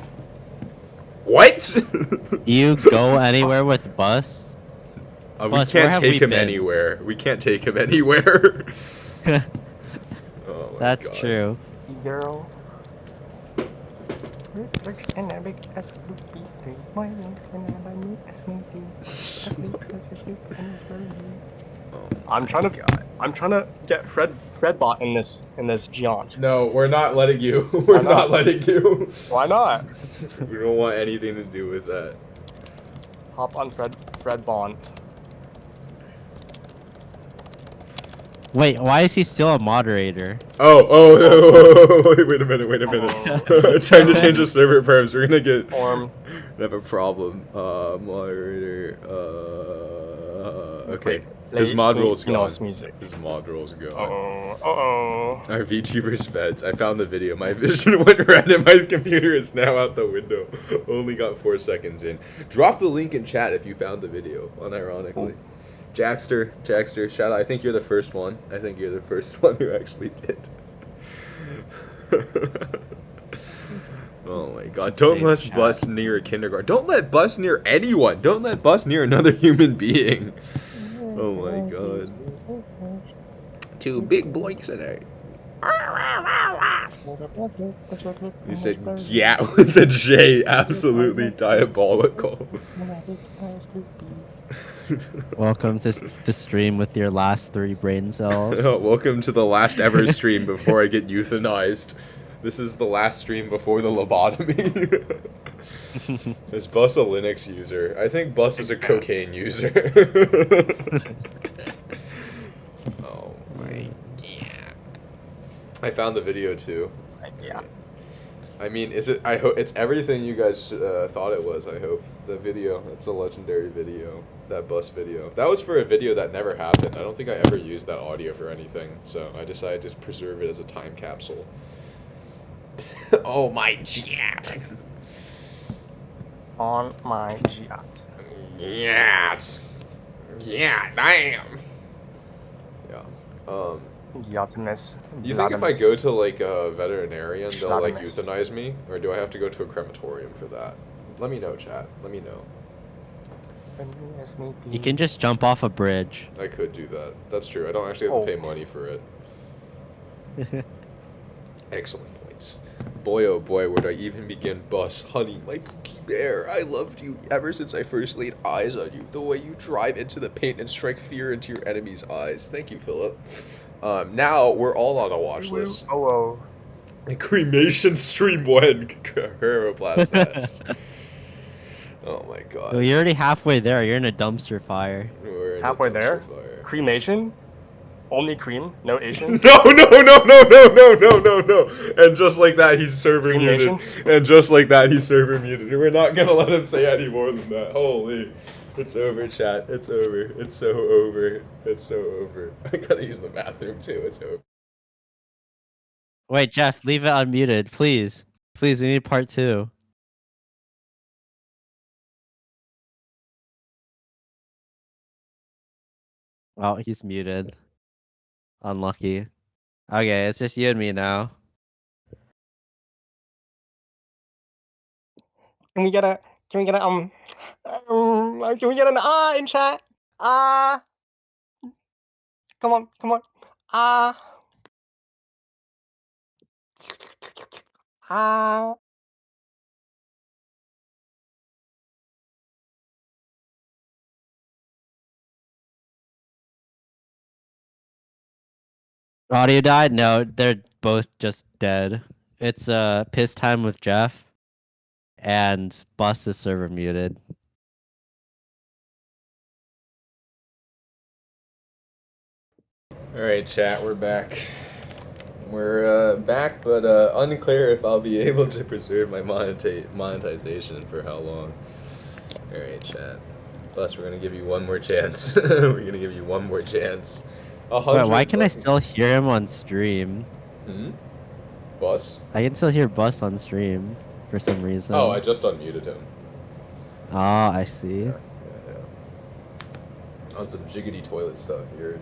What? Do you go anywhere with Bus? We Bus, where can't have take we him been? anywhere. We can't take him anywhere. Oh my That's God. true. Girl. I'm trying to get Fredbot in this Giant. No, we're not letting you. We're not letting you. Why not? We don't want anything to do with that. Hop on Fredbot. Wait, why is he still a moderator? Oh, wait a minute. Trying to change the server perms. We're gonna get. We have a problem. Moderator. Okay. His mod role's gone. Music. His mod role's gone. Uh-oh. Our VTubers feds. I found the video. My vision went red and my computer is now out the window. Only got 4 seconds in. Drop the link in chat if you found the video, unironically. Jackster, shout out. I think you're the first one. Who actually did. Oh my God. Don't let Bus near a kindergarten. Don't let Bus near anyone. Don't let Bus near another human being. Oh my God. 2 big boys today. You said yeah with the J. Absolutely diabolical. Welcome to the stream with your last 3 brain cells. Welcome to the last ever stream before I get euthanized. This is the last stream before the lobotomy. Is Bus a Linux user? I think Bus is a cocaine user. Oh my God. I found the video too. Yeah. I mean, I hope it's everything you guys thought it was. I hope the video. It's a legendary video. That Bus video. That was for a video that never happened. I don't think I ever used that audio for anything. So I decided to preserve it as a time capsule. Oh my God. On my Giant. Yes. Yeah. Damn. Yeah. Giatimus. You think if I go to like a veterinarian, they'll like Giatimus. euthanize me, or do I have to go to a crematorium for that? Let me know, chat. Let me know. You can just jump off a bridge. I could do that. That's true. I don't actually have to pay money for it. Excellent points. Boy, oh boy, where do I even begin? Bus, honey, my pookie bear. I loved you ever since I first laid eyes on you. The way you drive into the paint and strike fear into your enemy's eyes. Thank you, Philip. Now we're all on a watch list. Oh. Cremation stream 1. Heroblast. Oh my God. Well, you're already halfway there. You're in a dumpster fire. We're in a Halfway there? dumpster fire. Cremation? Only cream? No Asian? No. And just like that, he's server muted. And just like that, he's server muted. We're not gonna let him say any more than that. Holy. It's over, chat. It's over. It's so over. It's so over. I gotta use the bathroom too. It's over. Wait, Jeff, leave it unmuted, please. Please, we need part 2. Oh, he's muted. Unlucky. Okay, it's just you and me now. Can we get a can we get an in chat? Come on, come on. Ah. Audio died? No, they're both just dead. It's piss time with Jeff, and Bus is server muted. Alright, chat, we're back. We're back, but unclear if I'll be able to preserve my monetization for how long. Alright, chat. Plus, we're gonna give you one more chance. We're gonna give you one more chance. Wait, why can I still hear him on stream? Hmm? Bus? I can still hear Bus on stream for some reason. Oh, I just unmuted him. Oh, I see. Yeah. On some jiggity toilet stuff, you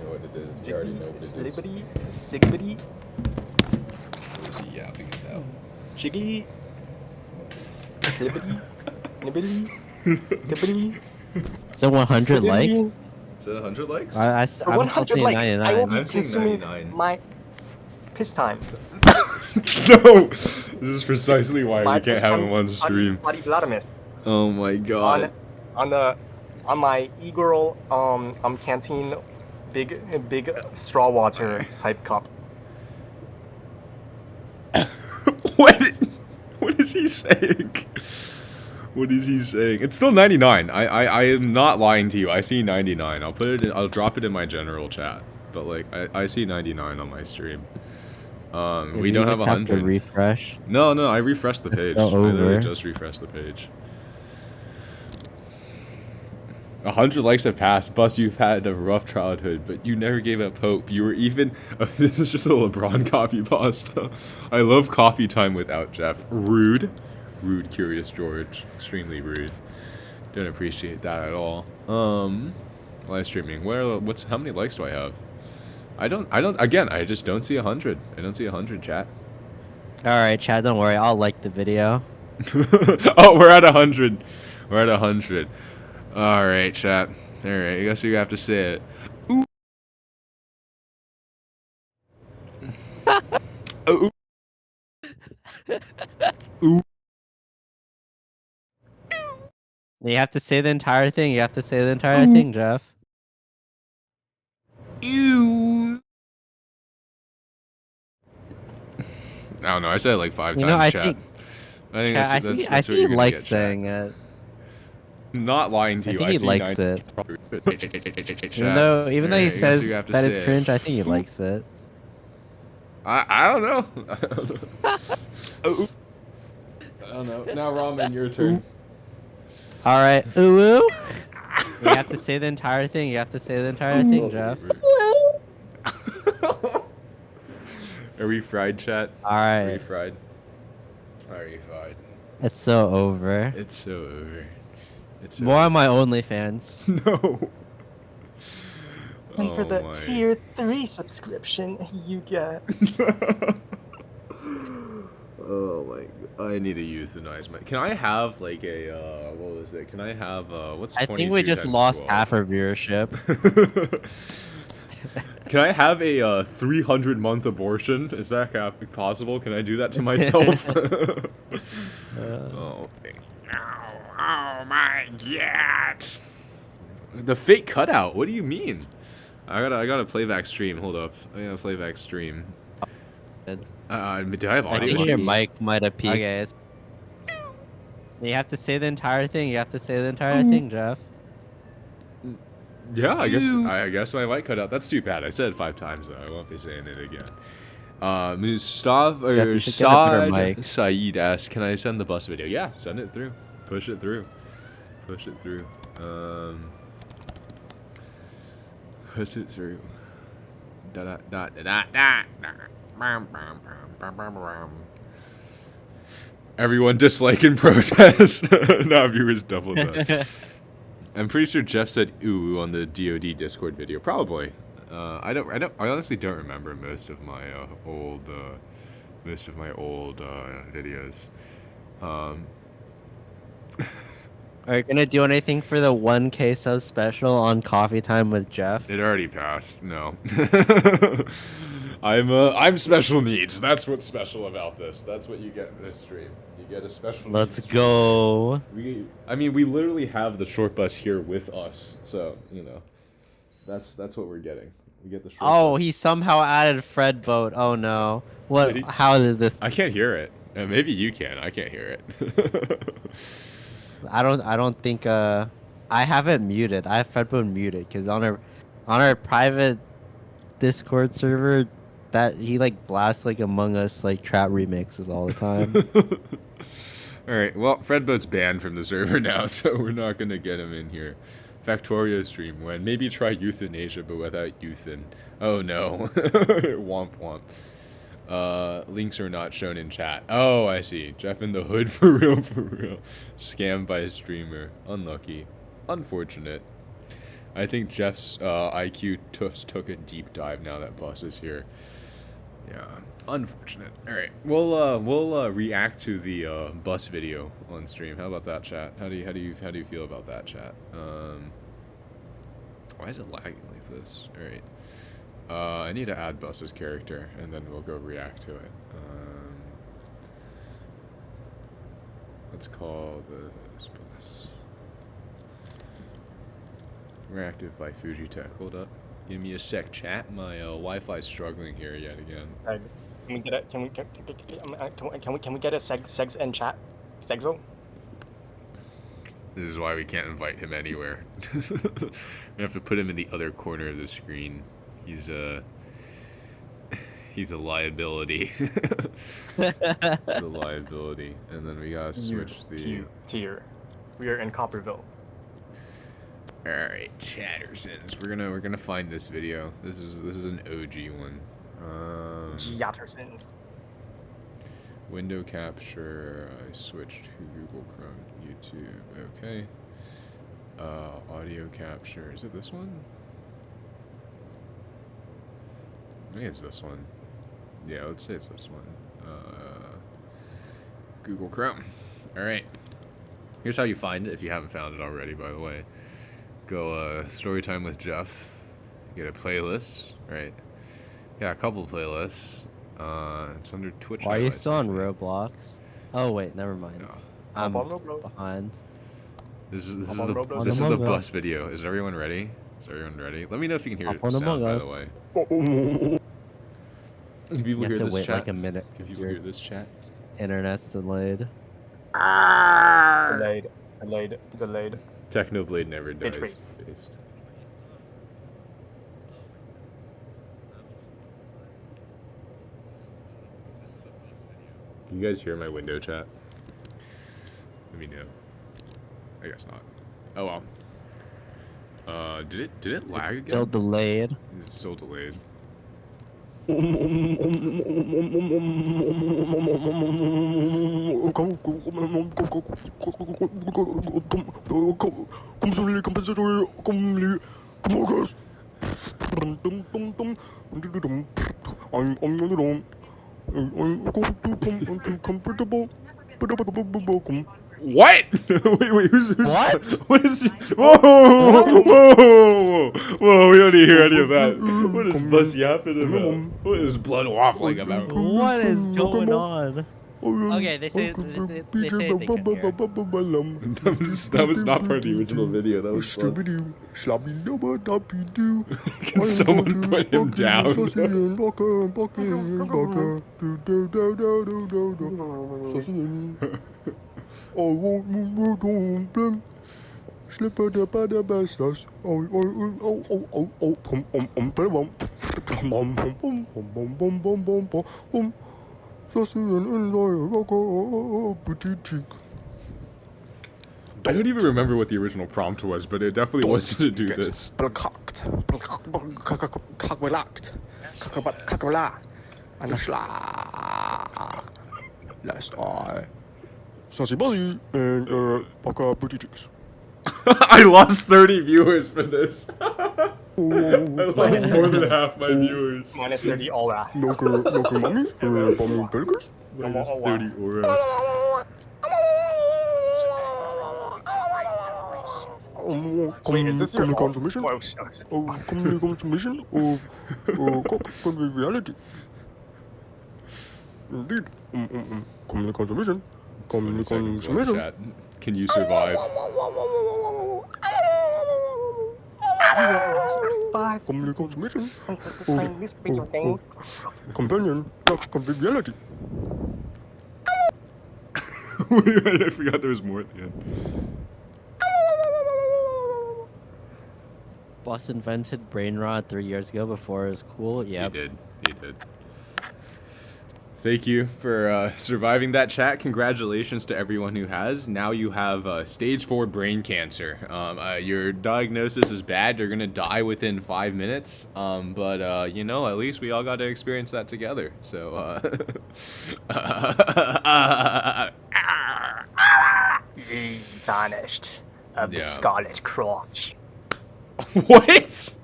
know what it is. You already know what it is. Slibbity, sigbity, What is he yapping about? jiggly, slibbity, nibbity, nibbity. So 100 likes? Is it 100 likes? I'm For still 100 seeing likes, 99. I will be I'm seeing consuming 99. my piss time. No! This is precisely why My we can't piss have time him on stream. Bloody Vladimis. Oh my god. On my e-girl canteen big straw water type cup. What is he saying? What is he saying? It's still 99. I am not lying to you. I see 99. I'll drop it in my general chat. But like I see 99 on my stream. We don't have 100. Have to refresh. No, I refreshed the It's page. still I literally over. just refreshed the page. 100 likes have passed. Bus, you've had a rough childhood, but you never gave up hope. You were even... this is just a LeBron copy pasta. I love coffee time without Jeff. Rude. Rude, Curious George. Extremely rude. Don't appreciate that at all. Live streaming. How many likes do I have? Again, I just don't see 100. I don't see 100, chat. Alright, chat, don't worry. I'll like the video. Oh, we're at 100. We're at 100. Alright, chat. Alright, I guess you have to say it. Ooh. Ooh. Ooh. You have to say the entire thing. You have to say the entire thing, Jeff. Ew. I don't know. I said it like 5 You times, know, I chat. think, I think chat, that's I what think you're he gonna likes get, chat. saying it. Not lying to I you. think he see likes 9 it. Even though he Alright, I says guess you have to that say it's it. cringe, I think he likes it. I don't know. I don't know. Now, Ramen, your turn. Alright, ooh. You have to say the entire thing. You have to say the entire thing, Jeff. Are we fried, chat? Alright. Are we fried? Are you fried? It's so over. It's so over. It's More over. on my OnlyFans. No. And for the my. tier 3 subscription, you get. Oh my god. I need to euthanize my. Can I have like a what was it? Can I have what's I think we 22 just times lost 12? half our viewership. Can I have a 300-month abortion? Is that possible? Can I do that to myself? Oh my god! The fake cutout. What do you mean? I gotta playback stream. Hold up. I gotta playback stream. Do I have I audio think your issues? mic might have peaked. Okay, you have to say the entire thing. You have to say the entire thing, Jeff. Yeah, I guess my mic cut out. That's too bad. I said it 5 times though. I won't be saying it again. Mustafa Yeah, or you should get a better mic. Saeed asks, "Can I send the bus video?" Yeah, send it through. Push it through. Push it through. Push it through. Da da da da da da. Everyone dislike and protest. Now viewers double that. I'm pretty sure Jeff said "ooh" on the DoD Discord video. Probably. I honestly don't remember most of my old videos. Are you gonna do anything for the 1K sub special on Coffee Time with Jeff? It already passed. No. I'm special needs. That's what's special about this. That's what you get in this stream. You get a special Let's needs go. stream. I mean, we literally have the short bus here with us, so you know, that's what we're getting. We get the short Oh, bus. he somehow added Fred boat. Oh no. What? Did he? How is this? I can't hear it. Maybe you can. I can't hear it. I don't think I have it muted. I have Fred boat muted because on our private Discord server, that he like blasts like Among Us like trap remixes all the time. All right. Well, Fredboat's banned from the server now, so we're not gonna get him in here. Factorio stream when maybe try euthanasia, but without euthan. Oh no. Womp womp. Links are not shown in chat. Oh, I see. Jeff in the hood for real, for real. Scammed by a streamer. Unlucky. Unfortunate. I think Jeff's IQ took a deep dive now that Bus is here. Yeah, unfortunate. All right, we'll react to the Bus video on stream. How about that, chat? How do you feel about that, chat? Why is it lagging like this? All right. I need to add Bus's character, and then we'll go react to it. Let's call this Bus. Reactive by Fujitech. Hold up. Give me a sec, chat. My Wi-Fi's struggling here yet again. Can we get a can we get a segs and chat? Segzo? This is why we can't invite him anywhere. We have to put him in the other corner of the screen. He's a liability. He's a liability. And then we gotta switch the here. We are in Copperville. All right, Chattersons. We're gonna find this video. This is an OG one. Jattersons. Window capture. I switched to Google Chrome, YouTube. Okay. Audio capture. Is it this one? I think it's this one. Yeah, let's say it's this one. Google Chrome. All right. Here's how you find it if you haven't found it already, by the way. Go Storytime with Jeff. Get a playlist, right? Yeah, a couple playlists. It's under Twitch. Why are you highlights, still I on think. Roblox? Oh wait, never mind. No. I'm on Roblox. behind. This is I'm on Roblox. this is the Among Us. Bus video. Is everyone ready? Is everyone ready? Let me know if you can hear Hop on sound, Among by Us. the way. Can You people have hear to this wait chat? like a minute Can because people your hear this chat? internet's delayed. Delayed. Technoblade never Bitch, dies. wait. Based. Can you guys hear my window chat? Let me know. I guess not. Oh well. Did it lag again? Still delayed. It's still delayed. What? wait, who's What? What is? Whoa! We don't need to hear any of that. What is Bus yapping about? What is blood waffling about? What is going on? Okay, they say they can hear. that was not part of the original video. That was Bus. Can someone put him down? I don't even remember what the original prompt was, but it definitely wasn't to do this. I lost 30 viewers for this. I lost more than half my viewers. Minus 30 aura. Minus 30 aura. Wait, is this your fault? confirmation? Oh, shucks. Confirmation of reality. Indeed. Confirmation. Seconds left, chat. Can you survive? Everyone lost their 5 Confirmation. playing this video game. Companion. Conviviality. I forgot there was more at the end. Boss invented brain rot 3 years ago before it was cool. Yeah. He did. Thank you for surviving that, chat. Congratulations to everyone who has. Now you have stage 4 brain cancer. Your diagnosis is bad. You're gonna die within 5 minutes. But you know, at least we all got to experience that together. So Ye tarnished of the Yeah. Scarlet Cross. What?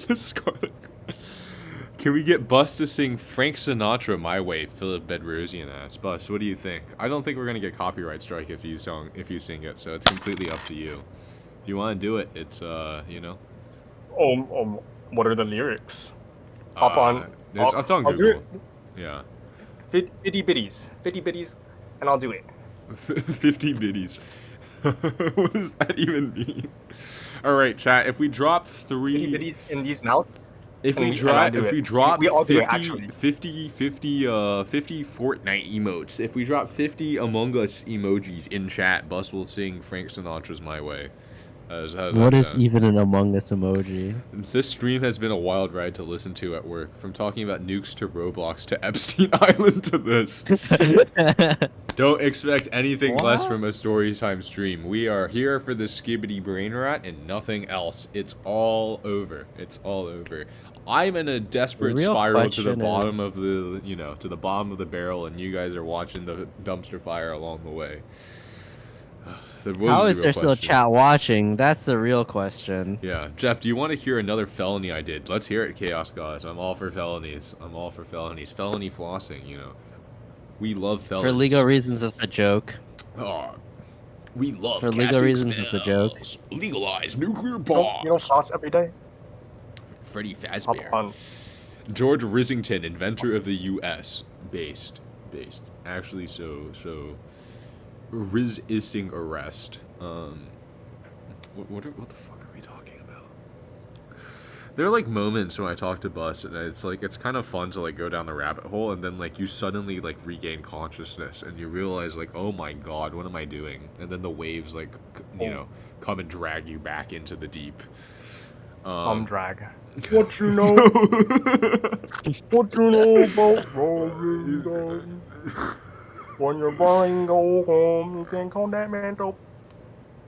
The Scarlet. Can we get Bus to sing Frank Sinatra "My Way"? Philip Bedrosian asks. Bus, what do you think? I don't think we're gonna get copyright strike if you sing it. So it's completely up to you. If you want to do it, it's you know. What are the lyrics? Hop on. It's on I'll do Google. it. Yeah. 50 bitties, and I'll do it. 50 biddies. What does that even mean? All right, chat. If we drop 3 50 bitties in these mouths. If and we we drop we all do it, 50 actually. 50 Fortnite emotes, if we drop 50 Among Us emojis in chat, Bus will sing Frank Sinatra's "My Way." How's What that is sound? even an Among Us emoji? This stream has been a wild ride to listen to at work. From talking about nukes to Roblox to Epstein Island to this. Don't expect anything less from a Storytime stream. We are here for the skibidi brain rot and nothing else. It's all over. It's all over. I'm in a desperate real spiral to the question bottom of the, you know, to the bottom of the barrel, and you guys are watching the dumpster fire along the way. How is there still chat watching? That's the real question. Yeah, Jeff, do you want to hear another felony I did? Let's hear it, Chaos Guys. I'm all for felonies. I'm all for felonies. Felony flossing, you know. We love felonies. For legal reasons, it's a joke. Oh, we love For legal casting reasons, it's a joke. spells. Legalize nuclear You bombs. don't floss every day? Freddy Hop Fazbear. on. George Risington, inventor of the U.S. Based. Actually, resisting arrest. What the fuck are we talking about? There are like moments when I talk to Bus, and it's like it's kind of fun to like go down the rabbit hole, and then like you suddenly like regain consciousness, and you realize like, oh my god, what am I doing? And then the waves like you know come and drag you back into the deep. Drag. What you know? What you know about rolling down? When you're buying go home, you can call that man dope.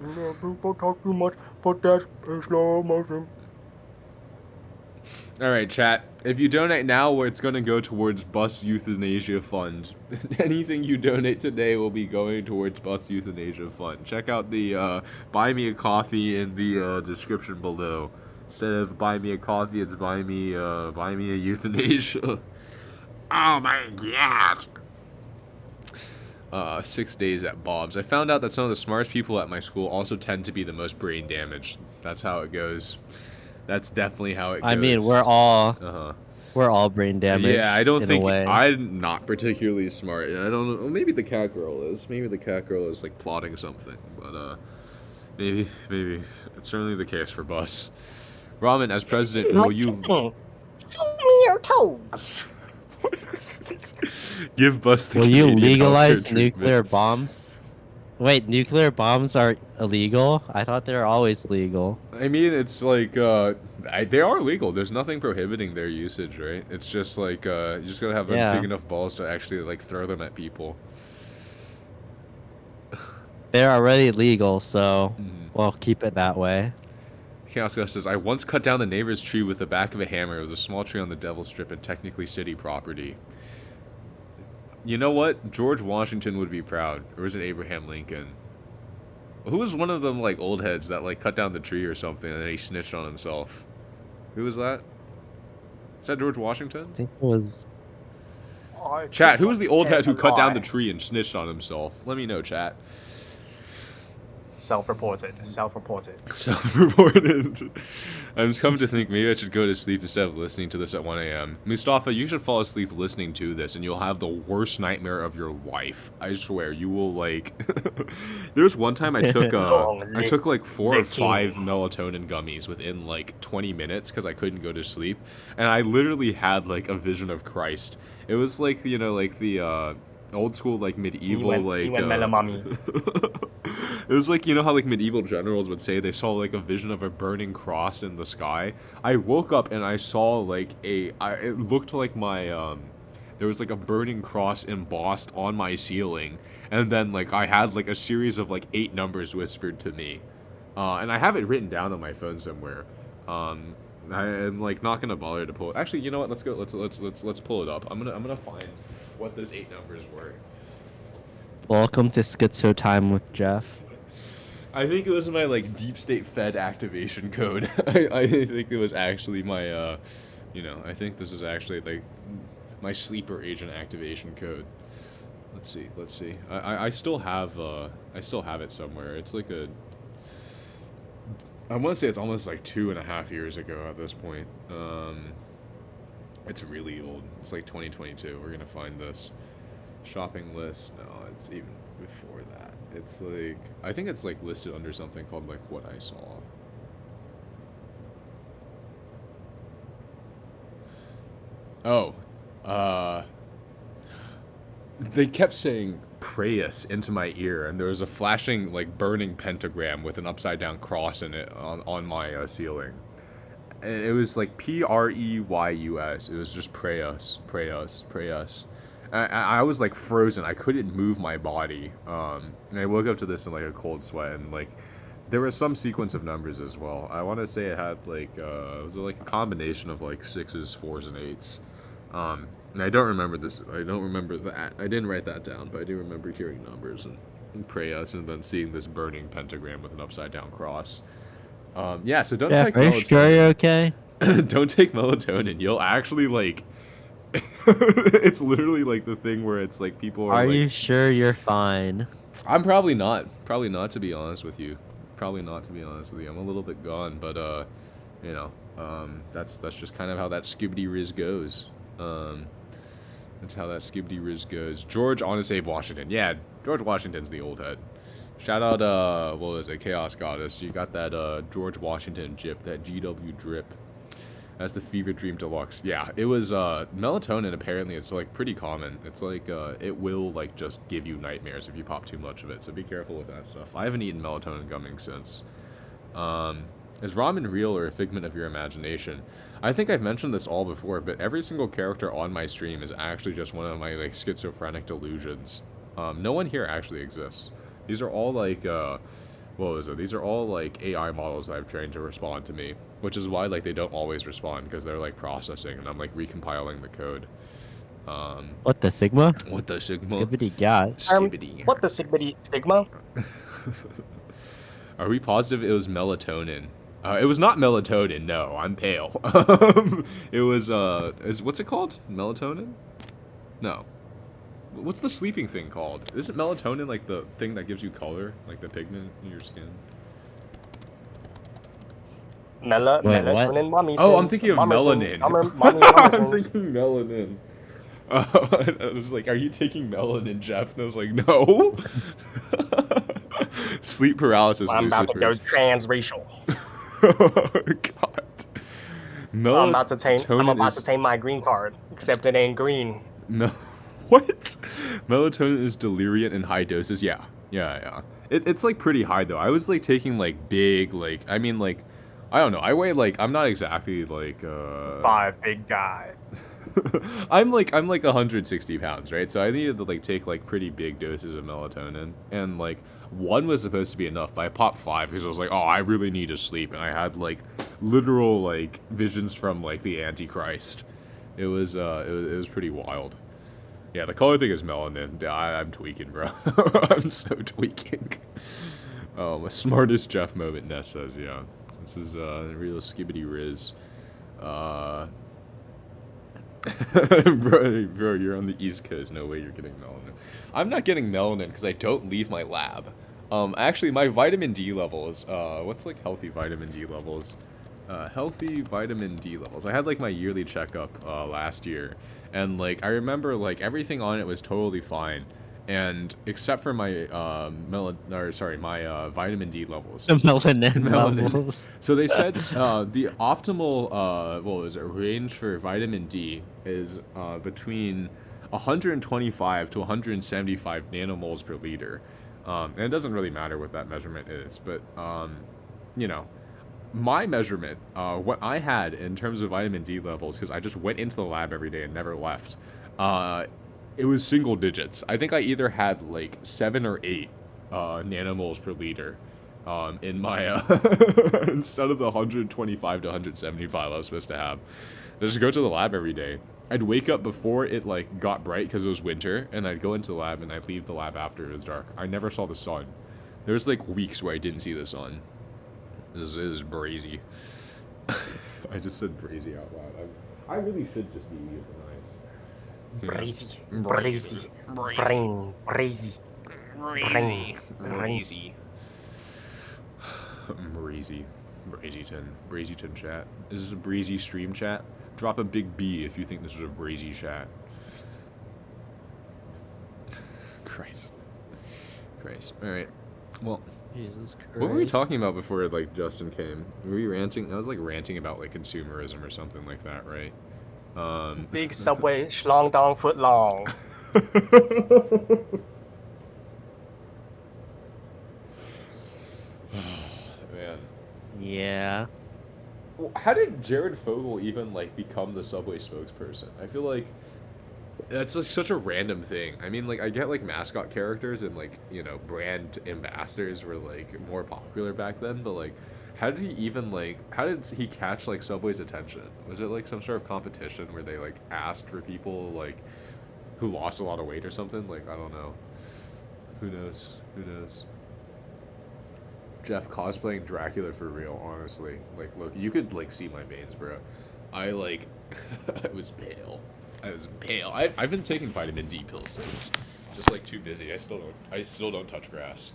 People talk too much, but that's in slow motion. Alright, chat. If you donate now, it's going to go towards Bus Euthanasia Fund. Anything you donate today will be going towards Bus Euthanasia Fund. Check out the Buy Me a Coffee in the description below. Instead of buy me a coffee, it's buy me a euthanasia. Oh my god! 6 days at Bob's. I found out that some of the smartest people at my school also tend to be the most brain damaged. That's how it goes. That's definitely how it goes. I mean, we're all brain damaged. Yeah, I don't in think a way. I'm not particularly smart. And I don't know. Maybe the cat girl is. Maybe the cat girl is like plotting something. But maybe it's certainly the case for Bus. Ramen, as president, will you Show me your toes. give Bus the Will you Canadian legalize healthcare treatment? nuclear bombs? Wait, nuclear bombs are illegal? I thought they were always legal. I mean, it's like they are legal. There's nothing prohibiting their usage, right? It's just like you just gotta have Yeah. big enough balls to actually like throw them at people. They're already legal, so Mhm. we'll keep it that way. Chaos Gus says, I once cut down the neighbor's tree with the back of a hammer. It was a small tree on the Devil Strip and technically city property. You know what? George Washington would be proud. Or was it Abraham Lincoln? Who was one of them, like, old heads that, like, cut down the tree or something and then he snitched on himself? Who was that? Is that George Washington? I think it was. Chat, who was the old head who cut down the lie. tree and snitched on himself? Let me know, chat. Self-reported. Self-reported. Self-reported. I'm just coming to think maybe I should go to sleep instead of listening to this at 1 a.m. Mustafa, you should fall asleep listening to this and you'll have the worst nightmare of your life. I swear, you will like... There's one time I took like 4 or 5 melatonin gummies within like 20 minutes because I couldn't go to sleep. And I literally had like a vision of Christ. It was like, you know, like the old school like medieval it was like, you know how like medieval generals would say they saw like a vision of a burning cross in the sky. I woke up and I saw like it looked like my there was like a burning cross embossed on my ceiling, and then like I had like a series of like 8 numbers whispered to me, and I have it written down on my phone somewhere. I'm like not gonna bother to pull it. Actually, you know what? Let's go. Let's pull it up. I'm gonna find what those 8 numbers were. Welcome to Schizo Time with Jeff. I think it was my like deep state fed activation code. I think it was actually my you know, I think this is actually like my sleeper agent activation code. Let's see. I still have it somewhere. It's like I want to say it's almost like 2.5 years ago at this point. It's really old. It's like 2022. We're gonna find this shopping list. No, it's even before that. It's like, I think it's like listed under something called like what I saw. Oh, they kept saying Prayus into my ear, and there was a flashing like burning pentagram with an upside down cross in it on my ceiling. And it was like Preus. It was just Prayus. I was like frozen. I couldn't move my body. And I woke up to this in like a cold sweat, and like there was some sequence of numbers as well. I want to say it had like it was like a combination of like 6s, 4s, and 8s. And I don't remember this. I don't remember that. I didn't write that down, but I do remember hearing numbers and Prayus, and then seeing this burning pentagram with an upside down cross. Yeah. So don't take melatonin. Are you sure you're okay? Don't take melatonin. You'll actually like. It's literally like the thing where it's like people are like, you sure you're fine? I'm probably not. Probably not, to be honest with you. I'm a little bit gone, but you know, that's just kind of how that skibidi riz goes. That's how that skibidi riz goes. George Honest Abe Washington. Yeah, George Washington's the old head. Shout out what was it, Chaos Goddess. You got that George Washington jip, that GW drip. That's the Fever Dream Deluxe. Yeah, it was melatonin. Apparently, it's like pretty common. It's like it will like just give you nightmares if you pop too much of it. So be careful with that stuff. I haven't eaten melatonin gumming since. Is ramen real or a figment of your imagination? I think I've mentioned this all before, but every single character on my stream is actually just one of my like schizophrenic delusions. No one here actually exists. These are all like what was it? These are all like AI models that I've trained to respond to me, which is why like they don't always respond, because they're like processing and I'm like recompiling the code. What the Sigma? What the Sigma? Skibidi got. Skibidi. What the Sigma? Are we positive it was melatonin? It was not melatonin. No, I'm pale. It was what's it called? Melatonin? No. What's the sleeping thing called? Isn't melatonin like the thing that gives you color, like the pigment in your skin? Melatonin, mommy. Oh, I'm thinking of melanin. I'm thinking melanin. I was like, are you taking melanin, Jeff? And I was like, no. Sleep paralysis. I'm about to go transracial. Oh, God. I'm about to take my green card, except it ain't green. No. What? Melatonin is delirium in high doses. Yeah. It's like pretty high though. I was like taking like big, like I mean like I don't know. I weigh like I'm not exactly like 5 big guy. I'm like 160 pounds, right? So I needed to like take like pretty big doses of melatonin, and like 1 was supposed to be enough, but I popped 5 because I was like, oh, I really need to sleep, and I had like literal like visions from like the Antichrist. It was pretty wild. Yeah, the color thing is melanin. Yeah, I'm tweaking, bro. I'm so tweaking. Oh, my smartest Jeff moment, Ness says, yeah. This is real skibidi riz. Bro, you're on the East Coast. No way you're getting melanin. I'm not getting melanin because I don't leave my lab. Actually, my vitamin D levels, what's like healthy vitamin D levels? Healthy vitamin D levels. I had like my yearly checkup last year, and like I remember like everything on it was totally fine, and except for my my vitamin D levels. The melanin levels. So they said the optimal what was it, range for vitamin D is between 125 to 175 nanomoles per liter, and it doesn't really matter what that measurement is, but you know. My measurement, what I had in terms of vitamin D levels, because I just went into the lab every day and never left, it was single digits. I think I either had like 7 or 8 nanomoles per liter in my, instead of the 125 to 175 I was supposed to have. I just go to the lab every day. I'd wake up before it like got bright because it was winter, and I'd go into the lab and I'd leave the lab after it was dark. I never saw the sun. There was like weeks where I didn't see the sun. This is brazy. I just said brazy out loud. I really should just be euthanized. Brazy. Brain. Brazy. Brazy. Brazyton chat. Is this a breezy stream chat? Drop a big B if you think this is a brazy chat. Christ. Alright. Well, Jesus Christ. what were we talking about before like Justin came? Were we ranting? I was like ranting about like consumerism or something like that, right? Big subway, schlong dong foot long. Man. Yeah. Well, how did Jared Fogle even like become the Subway spokesperson? I feel like that's like such a random thing. I mean, like I get like mascot characters and like, you know, brand ambassadors were like more popular back then, but like how did he catch like Subway's attention? Was it like some sort of competition where they like asked for people like who lost a lot of weight or something? Like, I don't know. Who knows? Jeff cosplaying Dracula for real, honestly. Like, look, you could like see my veins, bro. I like I was pale. I've been taking vitamin D pills since. Just like too busy. I still don't touch grass.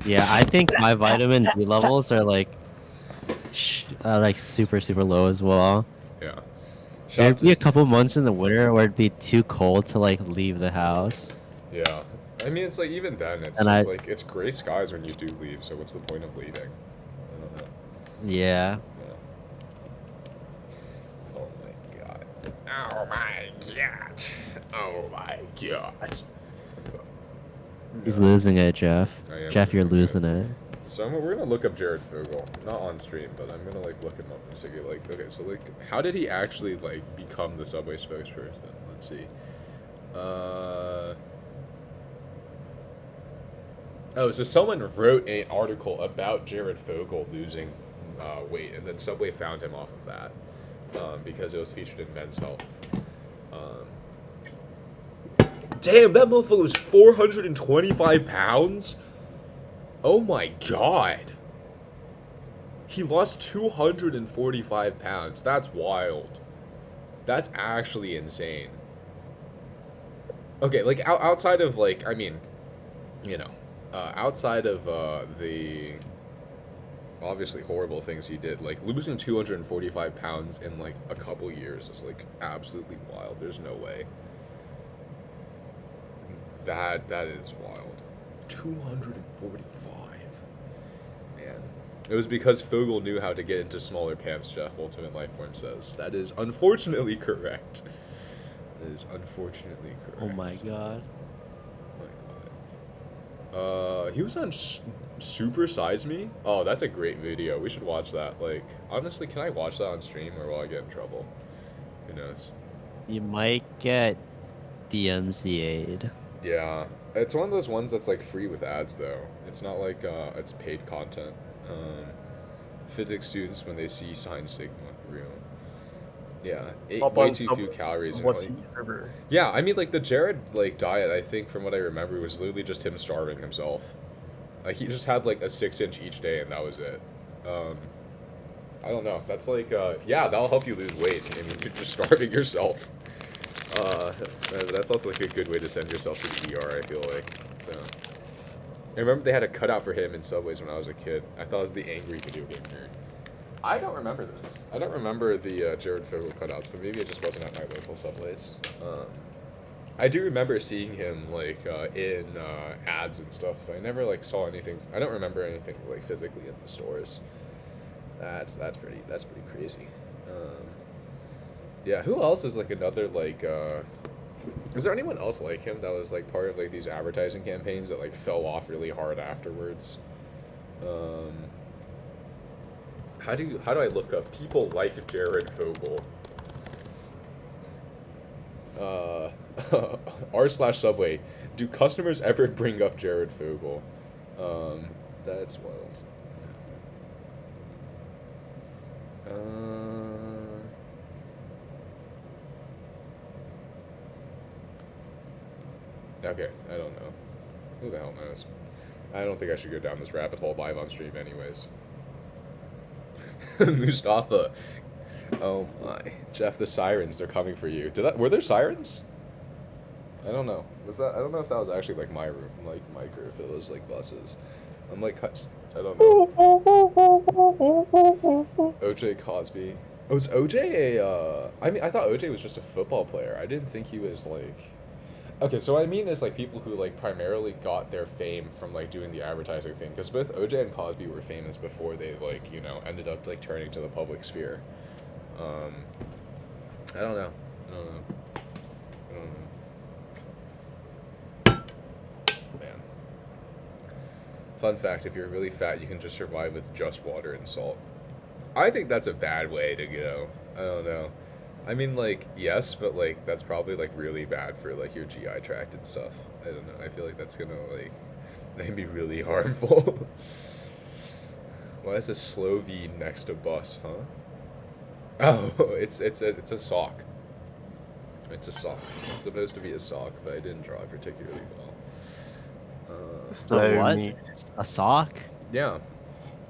Yeah, I think my vitamin D levels are like super low as well. Yeah. There'd be a couple months in the winter where it'd be too cold to like leave the house. Yeah. I mean, it's like even then, it's And just like it's gray skies when you do leave. So what's the point of leaving? I don't know. Yeah. Oh my god. Oh my god. Oh my god. He's losing it, Jeff. I am Jeff, you're losing losing it. So we're gonna look up Jared Fogle, not on stream, but I'm gonna like look him up and see like, okay, so like, how did he actually like become the Subway spokesperson? Let's see. Oh, so someone wrote an article about Jared Fogle losing weight, and then Subway found him off of that because it was featured in Men's Health. Damn, that motherfucker was 425 pounds? Oh my god. He lost 245 pounds. That's wild. That's actually insane. Okay, like, outside of, like, I mean, you know, outside of the obviously horrible things he did, like, losing 245 pounds in, like, a couple years is, like, absolutely wild. There's no way. That is wild. 245. Man. It was because Fogle knew how to get into smaller pants, Jeff, Ultimate Lifeform says. That is unfortunately correct. That is unfortunately correct. Oh my god. He was on Super Size Me? Oh, that's a great video. We should watch that. Like, honestly, can I watch that on stream or will I get in trouble? Who knows? You might get DMCA'd. Yeah. It's one of those ones that's like free with ads though. It's not like it's paid content. Physics students when they see Sine Sigma real. Yeah, way too few calories. Server? Yeah, I mean like the Jared like diet, I think from what I remember was literally just him starving himself. Like he just had like a 6-inch each day and that was it. I don't know. That's like yeah, that'll help you lose weight. I mean you're just starving yourself. That's also like a good way to send yourself to the ER, I feel like. So I remember they had a cutout for him in Subways when I was a kid. I thought it was the angry video game nerd. I don't remember this. I don't remember the Jared Fogle cutouts, but maybe it just wasn't at my local Subways. I do remember seeing him like in ads and stuff. I never like saw anything. I don't remember anything like physically in the stores. That's pretty crazy. Yeah, who else is like another like? Is there anyone else like him that was like part of like these advertising campaigns that like fell off really hard afterwards? How do I look up people like Jared Fogle? r/Subway. Do customers ever bring up Jared Fogle? That's wild. Okay, I don't know. Who the hell knows? I don't think I should go down this rabbit hole live on stream anyways. Mustafa. Oh my. Jeff, the sirens, they're coming for you. Were there sirens? I don't know. I don't know if that was actually like my room, like mic, or if it was like buses. I'm like, I don't know. OJ Cosby. Oh, was OJ I mean, I thought OJ was just a football player. I didn't think he was like... Okay, so what I mean is like people who like primarily got their fame from like doing the advertising thing, because both OJ and Cosby were famous before they like, you know, ended up like turning to the public sphere. I don't know. Man. Fun fact, if you're really fat, you can just survive with just water and salt. I think that's a bad way to go. I don't know. I mean, like, yes, but, like, that's probably, like, really bad for, like, your GI tract and stuff. I don't know. I feel like that's gonna, like, maybe really harmful. Why is a slow V next to bus, huh? Oh, it's a sock. It's a sock. It's supposed to be a sock, but I didn't draw it particularly well. A what? A sock? Yeah.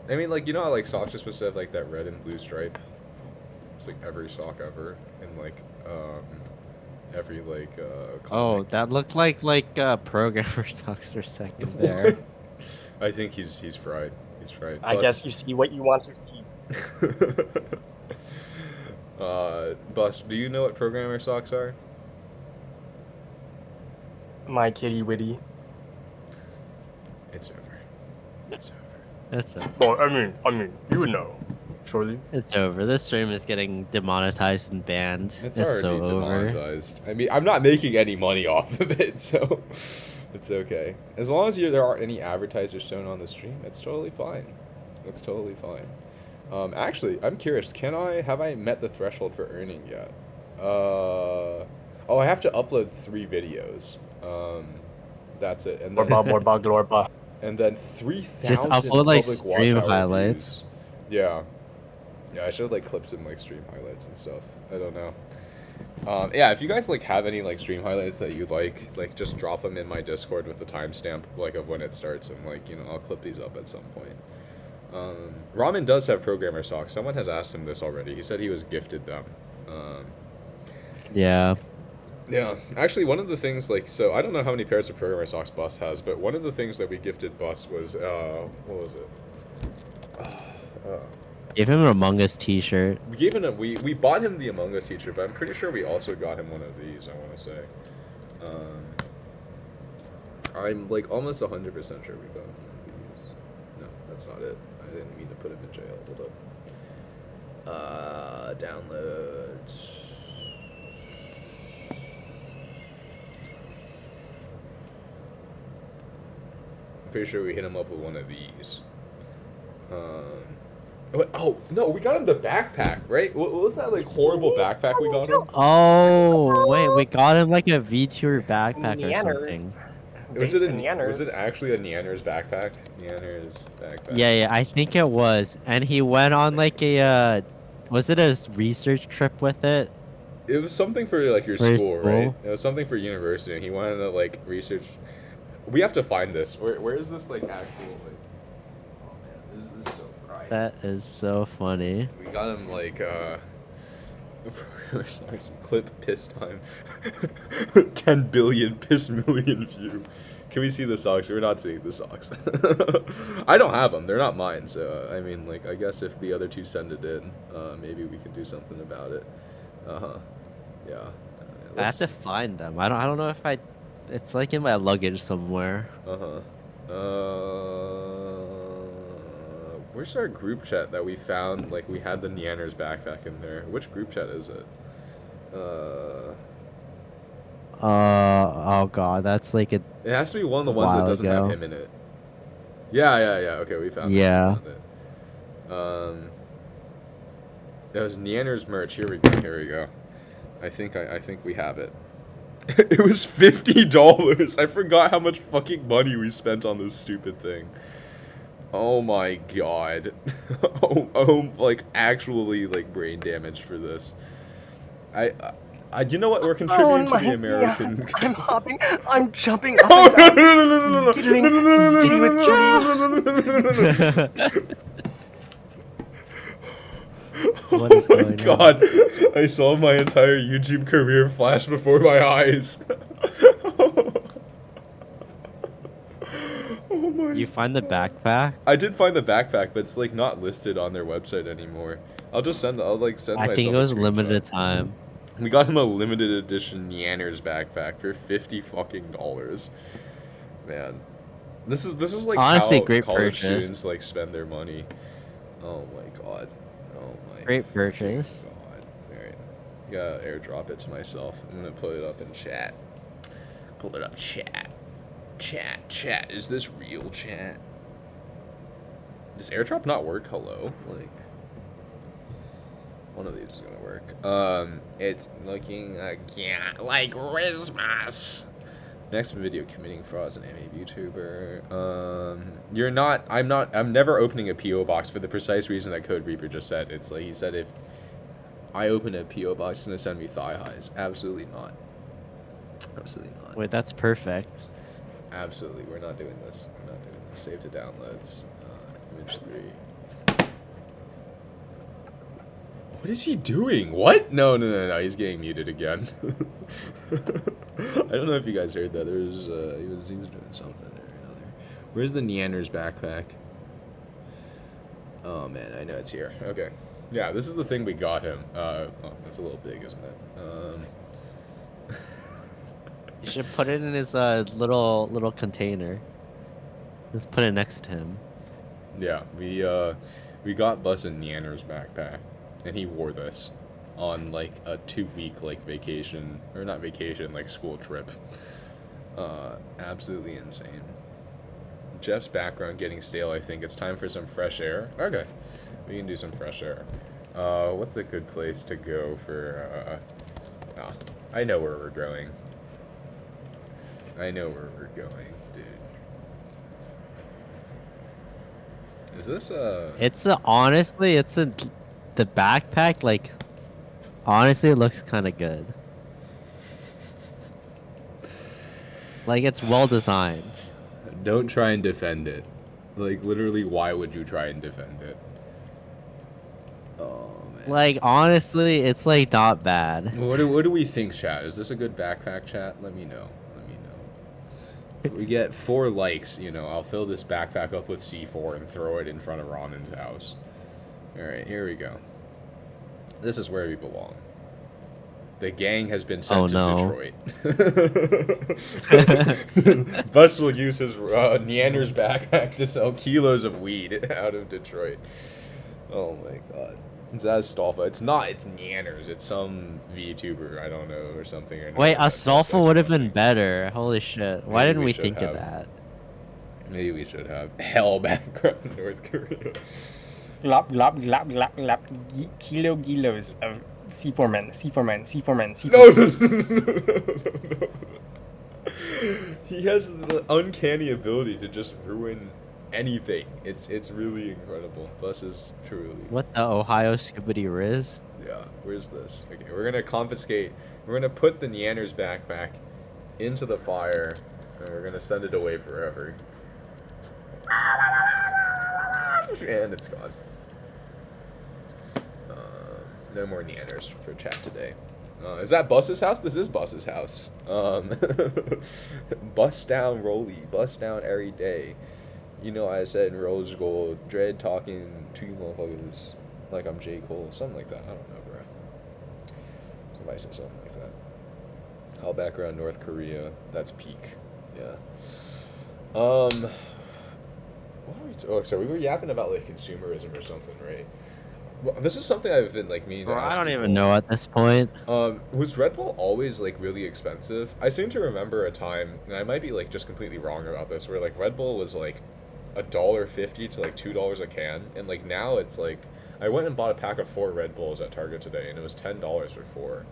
I mean, like, you know how, like, socks are supposed to have, like, that red and blue stripe? It's like every sock ever, and like every like oh, that looked like programmer socks for a second there. I think he's fried. He's fried. I guess you see what you want to see. Bus, do you know what programmer socks are? My kitty witty. It's over. It's over. That's it. Well, I mean, you would know. Surely. It's over. This stream is getting demonetized and banned. It's so already over. demonetized. I mean, I'm not making any money off of it, so it's okay. As long as there aren't any advertisers shown on the stream, it's totally fine. It's totally fine. Actually, I'm curious. Have I met the threshold for earning yet? Oh, I have to upload 3 videos. That's it. And then, and then 3,000 just upload like public stream watch hour highlights. views. Yeah. Yeah, I should have like clips in like stream highlights and stuff. I don't know. Yeah, if you guys like have any like stream highlights that you'd like just drop them in my Discord with the timestamp like of when it starts, and like, you know, I'll clip these up at some point. Ramen does have programmer socks. Someone has asked him this already. He said he was gifted them. Yeah. Yeah, actually, one of the things, like, so I don't know how many pairs of programmer socks Bus has, but one of the things that we gifted Bus was, what was it? Give him an Among Us t-shirt. We gave him we bought him the Among Us t-shirt, but I'm pretty sure we also got him one of these, I want to say. I'm, like, almost 100% sure we got him one of these. No, that's not it. I didn't mean to put him in jail. Hold up. Downloads. I'm pretty sure we hit him up with one of these. Oh, no, we got him the backpack, right? What was that, like, horrible backpack we got him? Oh, wait, we got him like a VTuber backpack or something. Was it actually a Neander's backpack? Neander's backpack. Yeah, I think it was. And he went on like a, was it a research trip with it? It was something for, like, your school, right? It was something for university, and he wanted to, like, research. We have to find this. Where is this, like, actual, like... Oh, man, this is so fried. That is so funny. We got him, like, clip piss time. 10 billion piss million view. Can we see the socks? We're not seeing the socks. I don't have them. They're not mine. So I mean, like, I guess if the other two send it in, maybe we can do something about it. Yeah. I have to find them. I don't know if I. It's like in my luggage somewhere. Where's our group chat that we found? Like, we had the Neander's backpack in there. Which group chat is it? Oh god, that's like a. It has to be one of the ones that doesn't have him in it. Yeah. Okay, we found it. Yeah. We found it. It was Neander's merch. Here we go. I think we have it. It was $50. I forgot how much fucking money we spent on this stupid thing. Oh my god. Like, actually, like, brain damage for this. You know what? We're contributing to the American. Yes, I'm hopping. I'm jumping. Oh, Up no. What is going God, I saw my entire YouTube career flash before my eyes. Oh my. You find the backpack? I did find the backpack, but it's like not listed on their website anymore. I'll send myself I think it was limited time. We got him a limited edition Neander's backpack for $50 fucking dollars. Man, this is like honestly how great college purchase. students like spend their money. Oh my god. Oh my. Great purchase. God. All right, gotta airdrop it to myself. I'm gonna put it up in chat. Pull it up, chat. Chat. Is this real chat? Does airdrop not work? Hello, like. One of these is gonna work. It's looking like Christmas. Next video, committing fraud as an MA YouTuber. I'm never opening a PO box for the precise reason that Code Reaper just said. It's like he said, if I open a PO box, it's gonna send me thigh highs. Absolutely not. Absolutely not. Wait, that's perfect. Absolutely, we're not doing this. We're not doing this. Save to downloads. Image 3. What is he doing? What? No, he's getting muted again. I don't know if you guys heard that. There was he was doing something or another. Where's the Neander's backpack? Oh man, I know it's here. Okay. Yeah, this is the thing we got him. Oh, that's a little big, isn't it? You should put it in his little container. Just put it next to him. Yeah, we got Bus a Neander's backpack. And he wore this on like a 2-week like vacation, or not vacation, like school trip. Absolutely insane. Jeff's background getting stale. I think it's time for some fresh air. Okay, we can do some fresh air. What's a good place to go for? I know where we're going. I know where we're going, dude. Is this honestly, the backpack, like, honestly, it looks kind of good. Like, it's well designed. Don't try and defend it. Like, literally, why would you try and defend it? Oh, man. Like, honestly, it's, like, not bad. What do we think, chat? Is this a good backpack, chat? Let me know. If we get 4 likes, you know, I'll fill this backpack up with C4 and throw it in front of Ronan's house. Alright, here we go. This is where we belong. The gang has been sent to Detroit. Bus will use his Neander's backpack to sell kilos of weed out of Detroit. Oh my god. It's Astolfa. It's not. It's Neander's. It's some VTuber, I don't know, or something. Wait, Astolfa would have been better. Holy shit. Why didn't we think of that? Maybe we should have. Hell background, North Korea. Glop. Kilos of C4 men. No. He has the uncanny ability to just ruin anything. It's really incredible. Bus is truly. What the Ohio skibidi Riz? Yeah, where's this? Okay, we're gonna confiscate. We're gonna put the Neander's backpack into the fire, and we're gonna send it away forever. And it's gone. No more Neanders for chat today. Is that Bus's house? This is Bus's house. Bust down Rolly, bust down every day. You know I said in Rose Gold, Dread talking to you motherfuckers like I'm J. Cole, something like that. I don't know, bro. Somebody said something like that. All back around North Korea. That's peak. Yeah. What are we we were yapping about like consumerism or something, right? Well, this is something I've been like meaning to ask I don't people. even know at this point. Was Red Bull always like really expensive? I seem to remember a time, and I might be like just completely wrong about this, where like Red Bull was like $1.50 to like $2 a can, and like now it's like I went and bought a pack of 4 Red Bulls at Target today, and it was $10 for 4.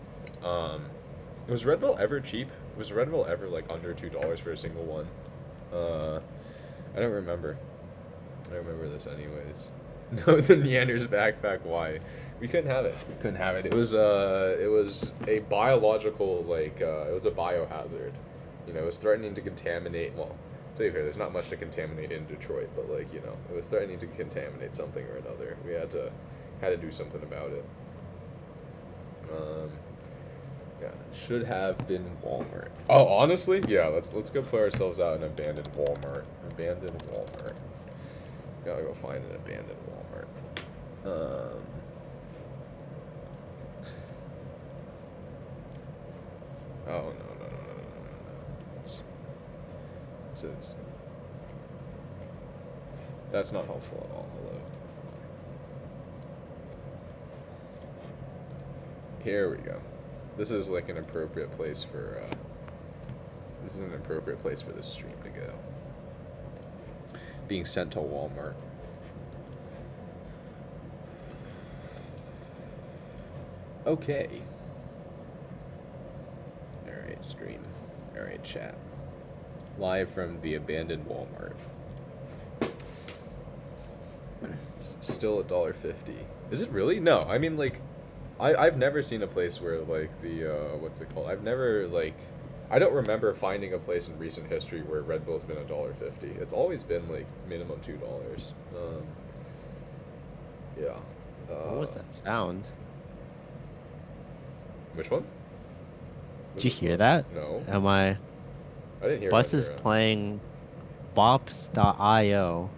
Was Red Bull ever cheap? Was Red Bull ever like under $2 for a single one? I don't remember. I remember this anyways. No, the Neander's backpack. Why? We couldn't have it. We couldn't have it. It was a biological like it was a biohazard. You know, it was threatening to contaminate. Well, to be fair, there's not much to contaminate in Detroit, but like you know, it was threatening to contaminate something or another. We had to do something about it. Yeah, should have been Walmart. Oh, honestly, yeah. Let's go put ourselves out in an abandoned Walmart. Abandoned Walmart. Gotta go find an abandoned Walmart. Oh no. That's not helpful at all. Hello. Here we go. This is like an appropriate place for. This is an appropriate place for this stream to go. Being sent to Walmart. Okay. Alright, stream. Alright, chat. Live from the abandoned Walmart. Still $1.50. Is it really? No, I mean like I've never seen a place where like the what's it called? I've never like I don't remember finding a place in recent history where Red Bull's been $1.50. It's always been like minimum $2. Yeah. What was that sound? Which one? Did you hear that? No. I didn't hear. Bus is playing bops.io.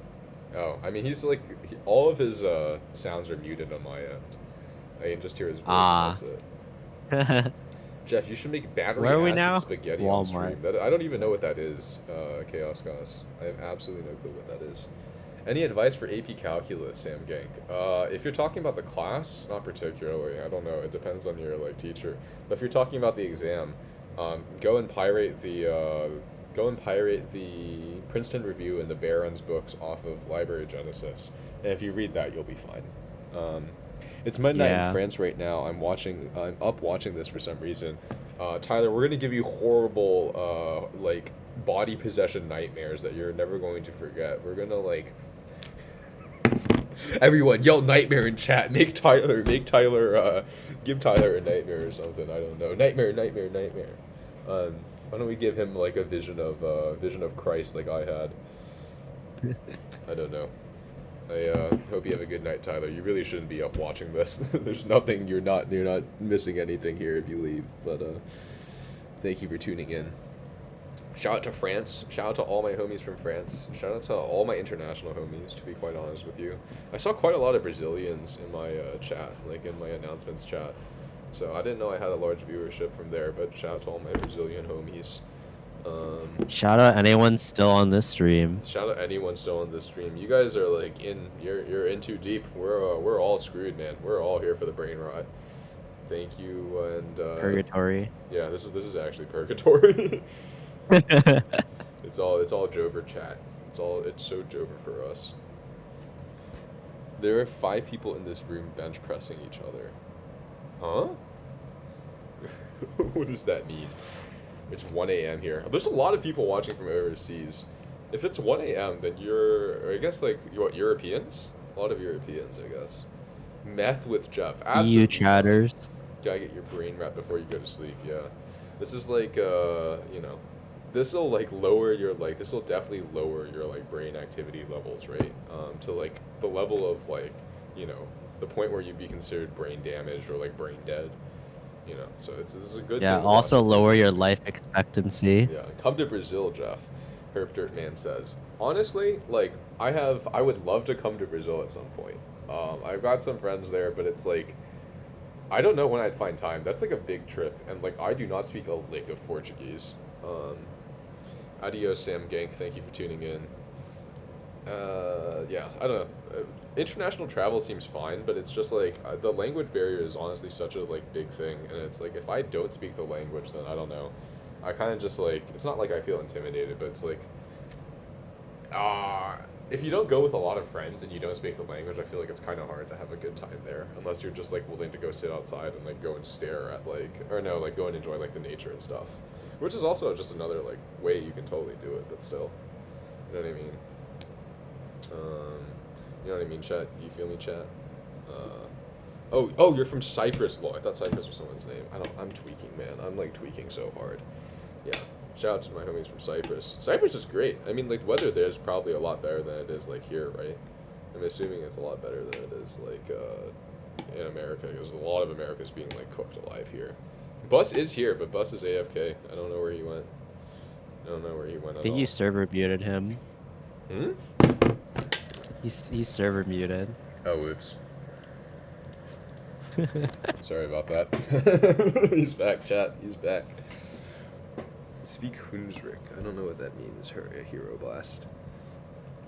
Oh, I mean he's like all of his sounds are muted on my end. I can just hear his voice. And that's it. Jeff, you should make battery Where are we acid now? spaghetti Walmart. on stream. I don't even know what that is, Chaos Cos. I have absolutely no clue what that is. Any advice for AP Calculus, Sam Gank? If you're talking about the class, not particularly. I don't know. It depends on your like teacher. But if you're talking about the exam, go and pirate the Princeton Review and the Barron's books off of Library Genesis. And if you read that, you'll be fine. It's midnight in France right now. I'm up watching this for some reason. Tyler, we're gonna give you horrible, like body possession nightmares that you're never going to forget. We're gonna like, everyone yell nightmare in chat. Give Tyler a nightmare or something. I don't know. Nightmare. Why don't we give him like a vision of Christ like I had? I don't know. I hope you have a good night, Tyler. You really shouldn't be up watching this. There's nothing. You're not missing anything here if you leave. But thank you for tuning in. Shout out to France. Shout out to all my homies from France. Shout out to all my international homies. To be quite honest with you, I saw quite a lot of Brazilians in my chat, like in my announcements chat. So I didn't know I had a large viewership from there. But shout out to all my Brazilian homies. Shout out anyone still on this stream. Shout out anyone still on this stream. You guys are like you're in too deep. We're all screwed, man. We're all here for the brain rot. Thank you and Purgatory. Yeah, this is actually purgatory. It's all Jover chat. It's so Jover for us. There are 5 people in this room bench pressing each other. Huh? What does that mean? It's 1 a.m. here. There's a lot of people watching from overseas. If it's 1 a.m., then I guess, like, what, Europeans? A lot of Europeans, I guess. Meth with Jeff. Absolutely. EU chatters. Gotta get your brain wrapped before you go to sleep, yeah. This is like, you know, this'll, like, this'll definitely lower your, like, brain activity levels, right? To, like, the level of, like, you know, the point where you'd be considered brain damaged or, like, brain dead. you know. So this is a good. Yeah. thing to Also watch. lower your life expectancy. Yeah, come to Brazil, Jeff. Herp Dirt Man says. Honestly, like I would love to come to Brazil at some point. I've got some friends there, but it's like, I don't know when I'd find time. That's like a big trip, and like I do not speak a lick of Portuguese. Adios, Sam Gank. Thank you for tuning in. Yeah, I don't know. International travel seems fine, but it's just like the language barrier is honestly such a like big thing, and it's like if I don't speak the language, then I don't know. I kind of just like, it's not like I feel intimidated, but it's like, if you don't go with a lot of friends and you don't speak the language, I feel like it's kind of hard to have a good time there, unless you're just like willing to go sit outside and like go and stare at like, or no, like go and enjoy like the nature and stuff, which is also just another like way you can totally do it, but still, you know what I mean? You know what I mean, chat? You feel me, chat? Oh, you're from Cyprus, lol. I thought Cyprus was someone's name. I'm tweaking, man. I'm like tweaking so hard. Yeah. Shout out to my homies from Cyprus. Cyprus is great. I mean, like, the weather there is probably a lot better than it is, like, here, right? I'm assuming it's a lot better than it is, like, in America, because a lot of America is being, like, cooked alive here. Bus is here, but Bus is AFK. I don't know where he went. I don't know where he went at I think all. you server muted him. Hmm? He's server muted. Oh, whoops. Sorry about that. He's back, chat. He's back. Speak Hunsrück. I don't know what that means. Hero Blast.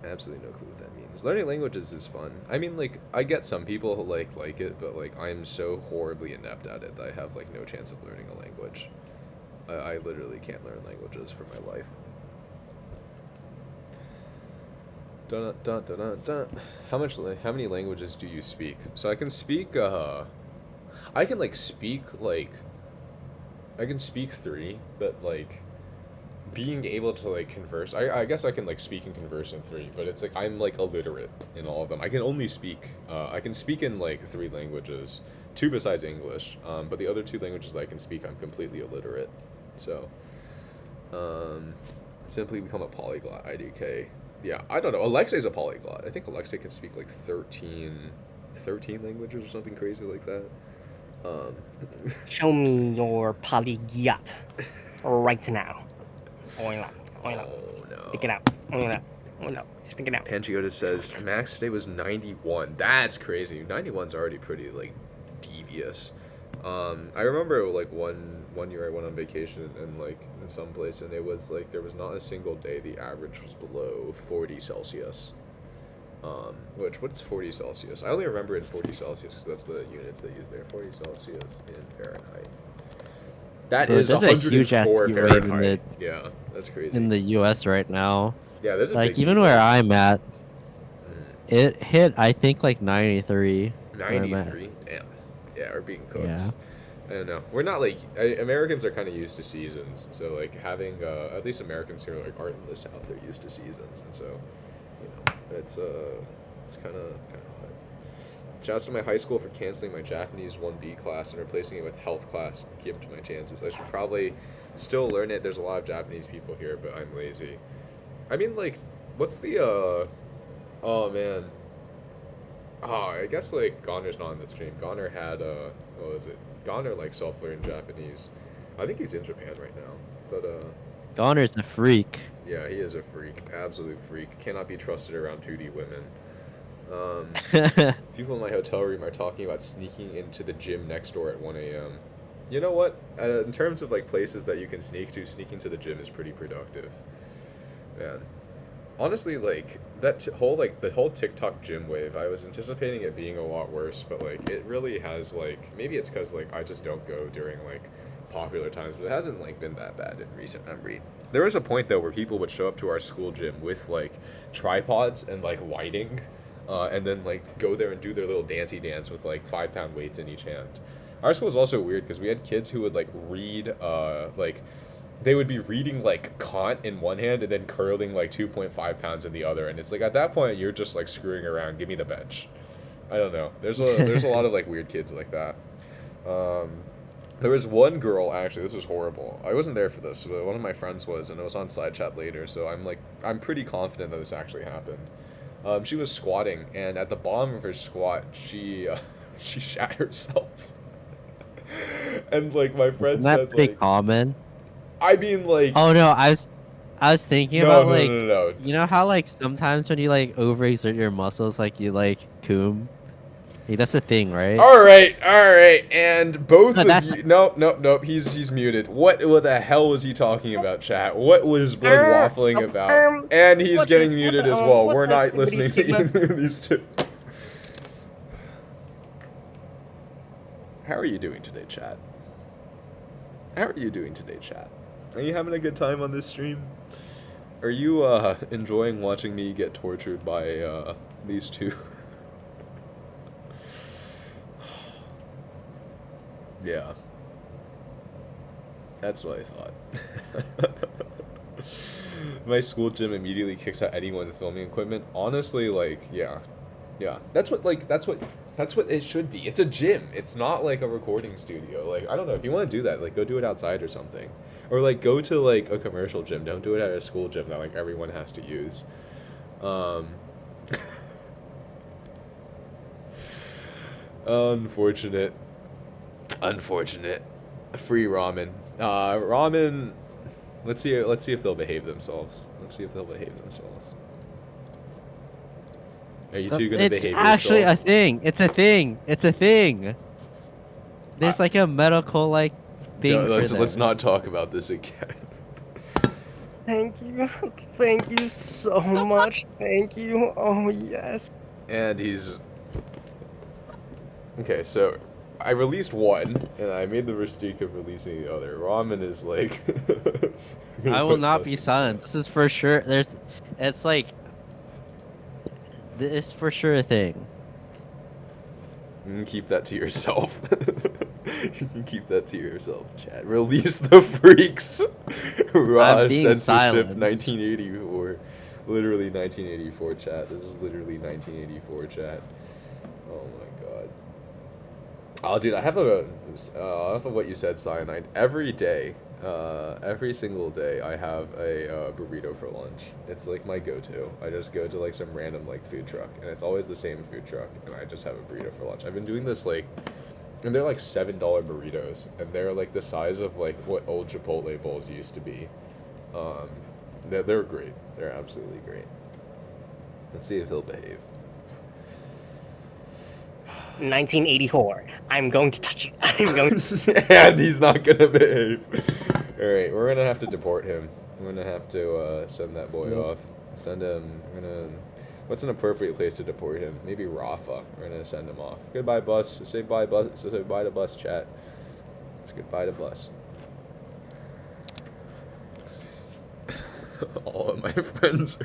Absolutely no clue what that means. Learning languages is fun. I mean, like, I get some people who like it, but like, I'm so horribly inept at it that I have like no chance of learning a language. I literally can't learn languages for my life. Dun, dun, dun, dun, dun. How many languages do you speak? So I can speak, I can speak 3, but like being able to like converse, I guess I can like speak and converse in 3, but it's like I'm like illiterate in all of them. I can only speak, I can speak in like 3 languages, 2 besides English, but the other 2 languages that I can speak, I'm completely illiterate. So, simply become a polyglot, IDK. Yeah, I don't know. Alexei's a polyglot. I think Alexei can speak like 13 languages or something crazy like that. Show me your polyglot right now. Oil up. Oh no. Stick it out. Oil up. Stick it out. Panchiota says max today was 91. That's crazy. 91's already pretty like devious. I remember like one year I went on vacation and like in some place, and it was like there was not a single day the average was below 40 Celsius. What's 40 Celsius? I only remember in 40 Celsius because that's the units they use there. 40 Celsius in Fahrenheit. That is there's a huge ass 104 heat wave in Fahrenheit. Yeah, that's crazy. in the U.S. right now. Yeah, there's a Like big even heat where wave. I'm at, it hit I think like 93. where I'm at. 93. Damn. Yeah, we're being cooked. Yeah. I don't know. We're not like Americans are kind of used to seasons, so like having at least Americans here like aren't in the South. They're used to seasons, and so you know it's kind of hard. Shouts to my high school for canceling my Japanese 1B class and replacing it with health class. Keep up to my chances. I should probably still learn it. There's a lot of Japanese people here, but I'm lazy. I mean, like, what's the oh man. Oh, I guess like Goner's not on the stream. Goner had what was it? Goner like self-learned Japanese. I think he's in Japan right now. But Goner's a freak. yeah, he is a freak. Absolute freak. Cannot be trusted around 2D women. People in my hotel room are talking about sneaking into the gym next door at 1 a.m. You know what? In terms of like places that you can sneaking to the gym is pretty productive. Man. Honestly, like that whole the whole TikTok gym wave, I was anticipating it being a lot worse, but like it really has like, maybe it's because like I just don't go during like popular times, but it hasn't like been that bad in recent memory. There was a point though where people would show up to our school gym with like tripods and like lighting, and then like go there and do their little dancey dance with like 5-pound weights in each hand. Our school was also weird because we had kids who would like read they would be reading like Kant in one hand and then curling like 2.5 pounds in the other, and it's like at that point you're just like screwing around. Give me the bench. I don't know. There's a lot of like weird kids like that. There was one girl, actually, this was horrible. I wasn't there for this, but one of my friends was, and it was on side chat later, so I'm pretty confident that this actually happened. She was squatting, and at the bottom of her squat, she shat herself. And like my friend Isn't that said, pretty like, common? I mean, like, Oh no, I was thinking no, about no, like, no, no, no. you know how like sometimes when you like overexert your muscles, like you like coom. Like, that's a thing, right? All right, and both No, of that's you. Nope. He's muted. What the hell was he talking about, chat? What was Blood waffling about? And he's what getting is- muted what as the- well. what We're the not skibidi listening to skibidi? either of these two. How are you doing today, chat? How are you doing today, chat? Are you having a good time on this stream? Are you enjoying watching me get tortured by these two? Yeah. That's what I thought. My school gym immediately kicks out anyone with filming equipment. Honestly, like, yeah. That's what it should be. It's a gym. It's not like a recording studio. Like, I don't know, if you want to do that, like, go do it outside or something. Or like go to like a commercial gym. Don't do it at a school gym that like everyone has to use. Unfortunate. Free ramen. Ramen. Let's see if they'll behave themselves. Are you two gonna behave yourselves? It's actually a thing. It's a thing. There's like a medical like thing No, for let's this. not talk about this again. Thank you so much. Thank you. Oh yes. And he's okay. So I released one, and I made the mistake of releasing the other. Ramen is like. I will not be silent. This is for sure. It's like. This is for sure a thing. You can keep that to yourself. You can keep that to yourself, chat. Release the freaks. Raw I'm being censorship, silent. 1984. Literally 1984, chat. This is literally 1984, chat. Oh my god. Oh, dude, I have off of what you said, Cyanide. Every day, every single day, I have a burrito for lunch. It's like my go-to. I just go to like some random like food truck, and it's always the same food truck, and I just have a burrito for lunch. I've been doing this like, and they're like $7 burritos, and they're like the size of like what old Chipotle bowls used to be. They're great. They're absolutely great. Let's see if he'll behave. 1984. I'm going to touch you. I'm going to... And he's not gonna behave. Alright, we're gonna have to deport him. We're gonna have to send that boy off. Send him. What's an appropriate place to deport him? Maybe Rafa. We're gonna send him off. Goodbye, bus. Say bye, bus. Say bye to bus, chat. It's goodbye to bus. All of my friends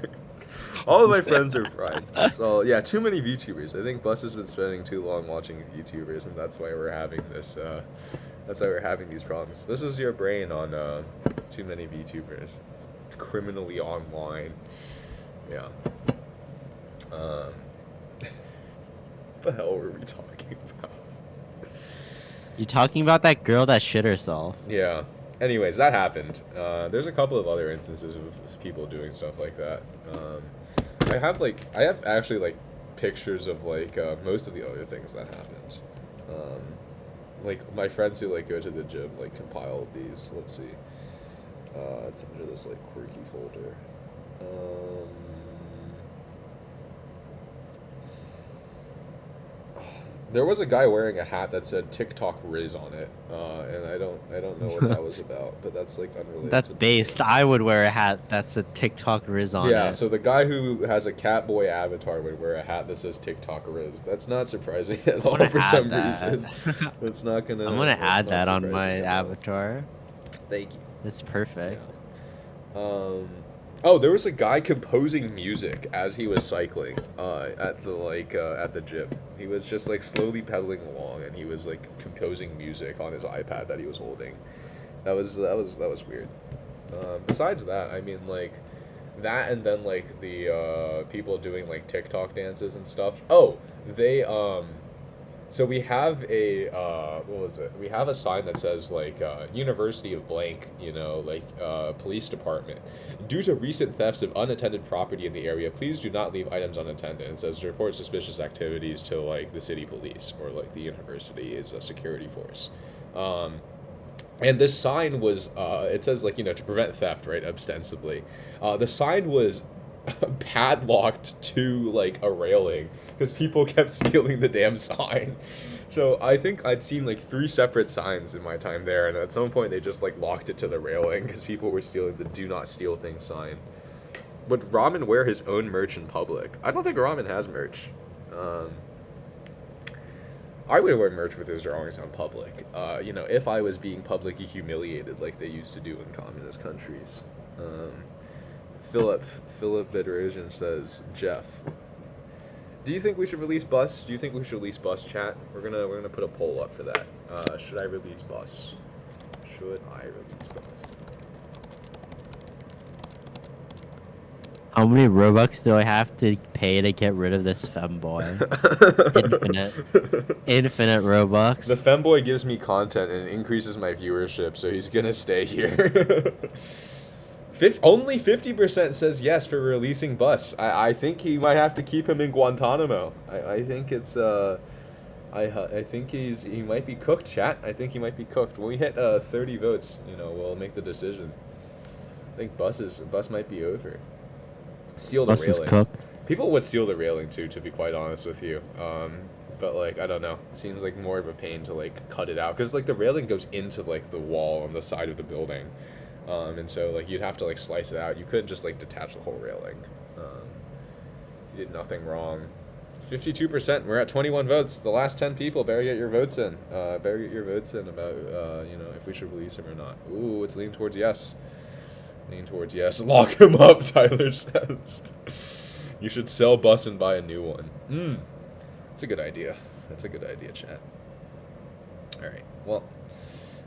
are fried. That's all. Yeah, too many VTubers. I think Bus has been spending too long watching YouTubers, and that's why we're having this. That's why we're having these problems. This is your brain on too many VTubers, criminally online. Yeah. What the hell were we talking about? You talking about that girl that shit herself? Yeah. Anyways, that happened. There's a couple of other instances of people doing stuff like that. I have actually like pictures of like most of the other things that happened. Like my friends who like go to the gym like compiled these. Let's see. It's under this like quirky folder. There was a guy wearing a hat that said TikTok Riz on it, and I don't know what that was about, but that's like unrelated. That's to the based. show. I would wear a hat that's a TikTok Riz on Yeah, it. so the guy who has a Catboy avatar would wear a hat that says TikTok Riz. That's not surprising at all for some reason. That's not gonna. I'm gonna that's add not that on my surprising at all. avatar. Thank you. It's perfect. Yeah. Oh, there was a guy composing music as he was cycling at the gym. He was just like slowly pedaling along, and he was like composing music on his iPad that he was holding. That was weird. Besides that, I mean like that, and then like the people doing like TikTok dances and stuff. Oh, they so we have a what was it? We have a sign that says like University of Blank, you know, like police department. Due to recent thefts of unattended property in the area, please do not leave items unattended. It says report suspicious activities to like the city police or like the university is a security force. And this sign was, it says, like, to prevent theft, right, ostensibly. The sign was padlocked to, like, a railing, because people kept stealing the damn sign. So I think I'd seen, like, 3 separate signs in my time there, and at some point they just, like, locked it to the railing, because people were stealing the do not steal things sign. Would Ramen wear his own merch in public? I don't think Ramen has merch. I would wear merch with his drawings on public, if I was being publicly humiliated like they used to do in communist countries. Philip Bedrosian says, Jeff, do you think we should release Bus? Do you think we should release Bus, chat? We're gonna put a poll up for that. Should I release Bus? Should I release Bus? How many Robux do I have to pay to get rid of this femboy? Infinite Robux. The femboy gives me content and it increases my viewership, so he's gonna stay here. Only 50% says yes for releasing Bus. I think he might have to keep him in Guantanamo. I think it's I think he might be cooked, chat. I think he might be cooked. When we hit 30 votes, we'll make the decision. I think Bus might be over. Steal the Bus is railing. cooked. People would steal the railing too, to be quite honest with you. But like, I don't know. It seems like more of a pain to like cut it out, because like the railing goes into like the wall on the side of the building, and so like you'd have to like slice it out. You couldn't just like detach the whole railing. You did nothing wrong. 52%. We're at 21 votes. The last 10 people. Better get your votes in. Better get your votes in about if we should release him or not. Ooh, it's leaning towards yes. Lean towards yes. Lock him up, Tyler says. You should sell Bus and buy a new one. That's a good idea. That's a good idea, chat. Alright, well,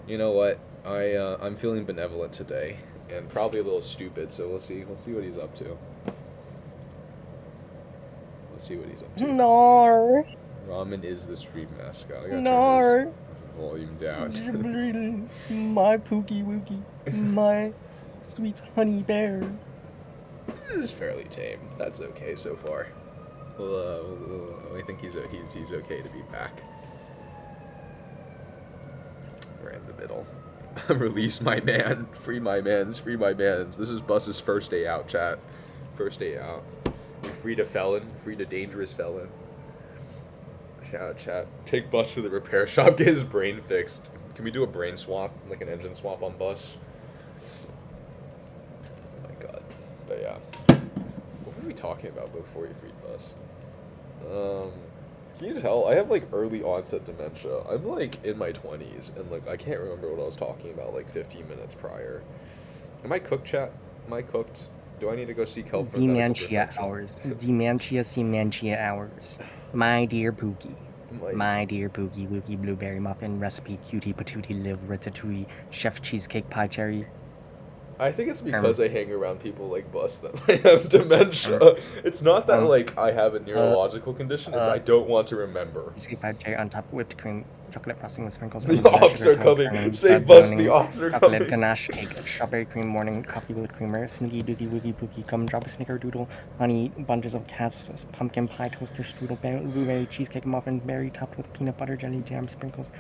you know what? I'm feeling benevolent today, and probably a little stupid, so we'll see what he's up to. Let's see what he's up to. No. Ramen is the stream mascot. I gotta No. turn this volume down. My Pookie Wookie. My sweet honey bear. This is fairly tame. That's okay so far. I think he's okay to be back. We're in the middle. Release my man. Free my mans. Free my mans. This is Bus's first day out, chat. First day out. We freed a felon. Freed a dangerous felon. Chat. Take Bus to the repair shop. Get his brain fixed. Can we do a brain swap? Like an engine swap on Bus? Oh my god. But yeah. What were we talking about before you freed Bus? Can you tell? I have like early onset dementia. I'm like in my 20s, and like I can't remember what I was talking about like 15 minutes prior. Am I cooked, chat? Am I cooked? Do I need to go seek help for Dementia hours. Dementia hours. My dear Pookie. My dear Pookie Wookie Blueberry Muffin Recipe Cutie Patootie Live Ratatouille Chef Cheesecake Pie Cherry. I think it's because I hang around people like Bus that I have dementia. It's not that like I have a neurological condition, it's I don't want to remember. Cheesecake Pie Cherry on top of whipped cream, chocolate frosting with sprinkles. The ops are coming. Save Bus, the ops are coming. Chocolate ganache cake, strawberry cream morning coffee with creamer, snoogie doogie woogie pookie, come drop a snickerdoodle, honey bunches of cats, pumpkin pie toaster strudel, blueberry cheesecake muffin, berry topped with peanut butter jelly jam sprinkles.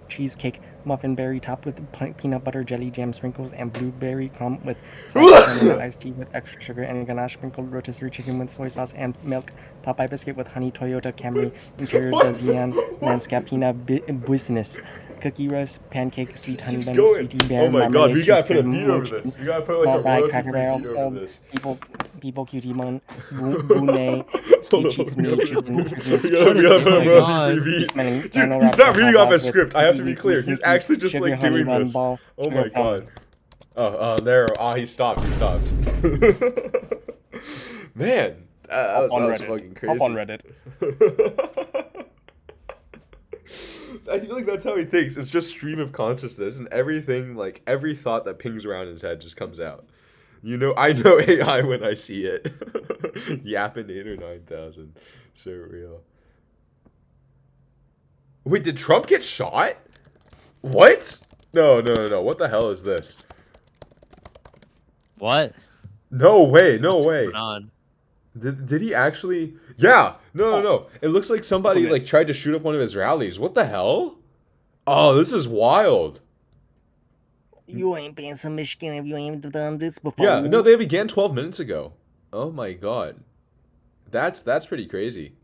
Cheesecake muffin berry topped with peanut butter jelly jam sprinkles and blueberry crumb with iced tea with extra sugar and ganache sprinkled rotisserie chicken with soy sauce and milk. Popeye biscuit with honey Toyota Camry interior Dazian Lanscapina business. Cookie roast, pancake, sweet honey bun, sweetie bear. Oh my god, we gotta put a beat over this. We gotta put like a royalty free beat over this. People cutie mon, boone, steak cheeks, meat chicken, We gotta put a royalty free beat. Dude, he's not reading off a script. I have to be clear. He's actually just like doing this. Oh my god. He stopped. Man, that was fucking crazy. Hop on Reddit. I feel like that's how he thinks. It's just stream of consciousness, and everything, like every thought that pings around his head just comes out. I know AI when I see it. Yappinator 9000. So real. Wait, did Trump get shot? What? No. What the hell is this? What? No way. What's going on? Did he actually? Yeah. No. It looks like somebody like tried to shoot up one of his rallies. What the hell? Oh, this is wild. You ain't been to Michigan if you ain't done this before. Yeah, no, they began 12 minutes ago. Oh my god. That's pretty crazy.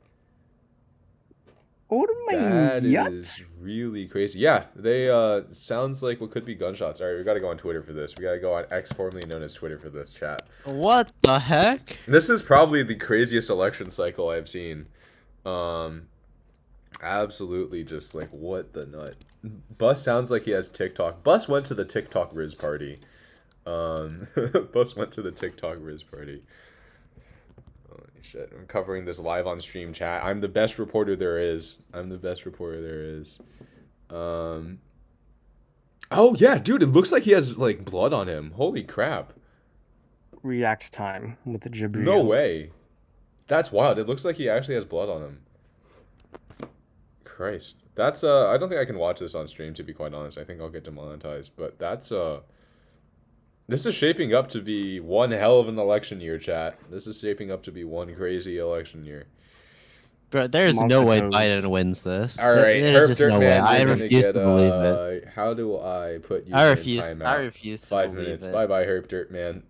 Oh my That god. is really crazy. Yeah, they sounds like what could be gunshots. All right, we got to go on Twitter for this. We got to go on X, formerly known as Twitter, for this chat. What the heck? This is probably the craziest election cycle I've seen. Absolutely just like what the nut. Bus sounds like he has TikTok. Bus went to the TikTok Riz party. Bus went to the TikTok Riz party. Holy shit. I'm covering this live on stream, chat. I'm the best reporter there is. I'm the best reporter there is. Oh yeah, dude, it looks like he has like blood on him. Holy crap. React time with the Jabril. No way. That's wild. It looks like he actually has blood on him. Christ. That's I don't think I can watch this on stream, to be quite honest. I think I'll get demonetized, but that's this is shaping up to be one hell of an election year, chat. This is shaping up to be one crazy election year. Bro, there's no way Biden wins this. All right, There's just no way. I refuse to believe it. How do I put you I in refuse. timeout? I refuse to 5 believe minutes. it. Bye bye, Herb Dirt Man.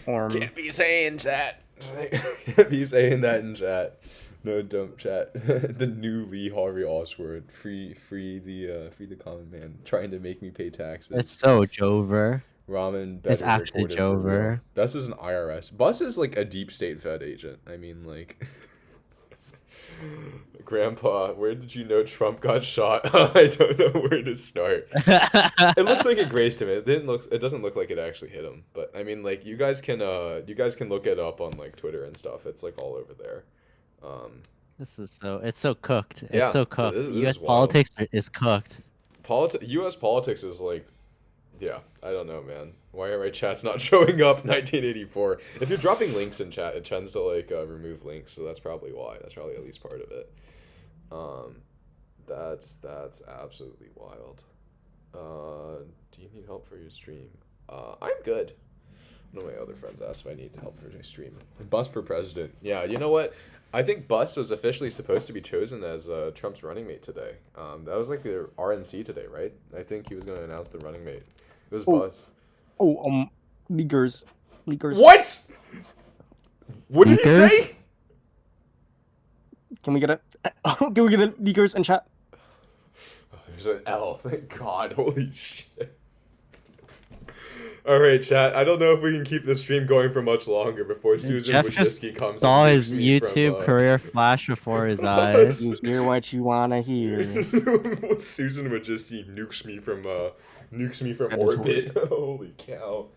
Can't be saying chat. Can't be saying that in chat. No, don't chat. The new Lee Harvey Oswald. Free the common man. Trying to make me pay taxes. It's so Jover. Ramen. It's actually Jover. Bus is an IRS. Bus is like a deep state Fed agent. I mean, like. Grandpa, where did you know Trump got shot? I don't know where to start. It looks like it grazed him. It doesn't look like it actually hit him. But I mean, like, you guys can look it up on like Twitter and stuff. It's like all over there. It's so cooked. Yeah, It's so cooked. this U.S. is wild. politics is cooked. U.S. politics is like, yeah, I don't know, man. Why are my chats not showing up? 1984. If you're dropping links in chat, it tends to like remove links, so that's probably why. That's probably at least part of it. That's absolutely wild. Do you need help for your stream? I'm good. One of my other friends asked if I need help for my stream. Bus for president. Yeah, you know what? I think Bus was officially supposed to be chosen as Trump's running mate today. That was like the RNC today, right? I think he was going to announce the running mate. It was Bus. Leakers. What? What did he say? Can we get a leakers in chat? Oh, there's an L. Thank God. Holy shit. All right, chat. I don't know if we can keep this stream going for much longer before Susan Wojcicki comes. Saw his YouTube career flash before his eyes. You hear what you wanna hear. Susan Wojcicki nukes me from orbit. Holy cow.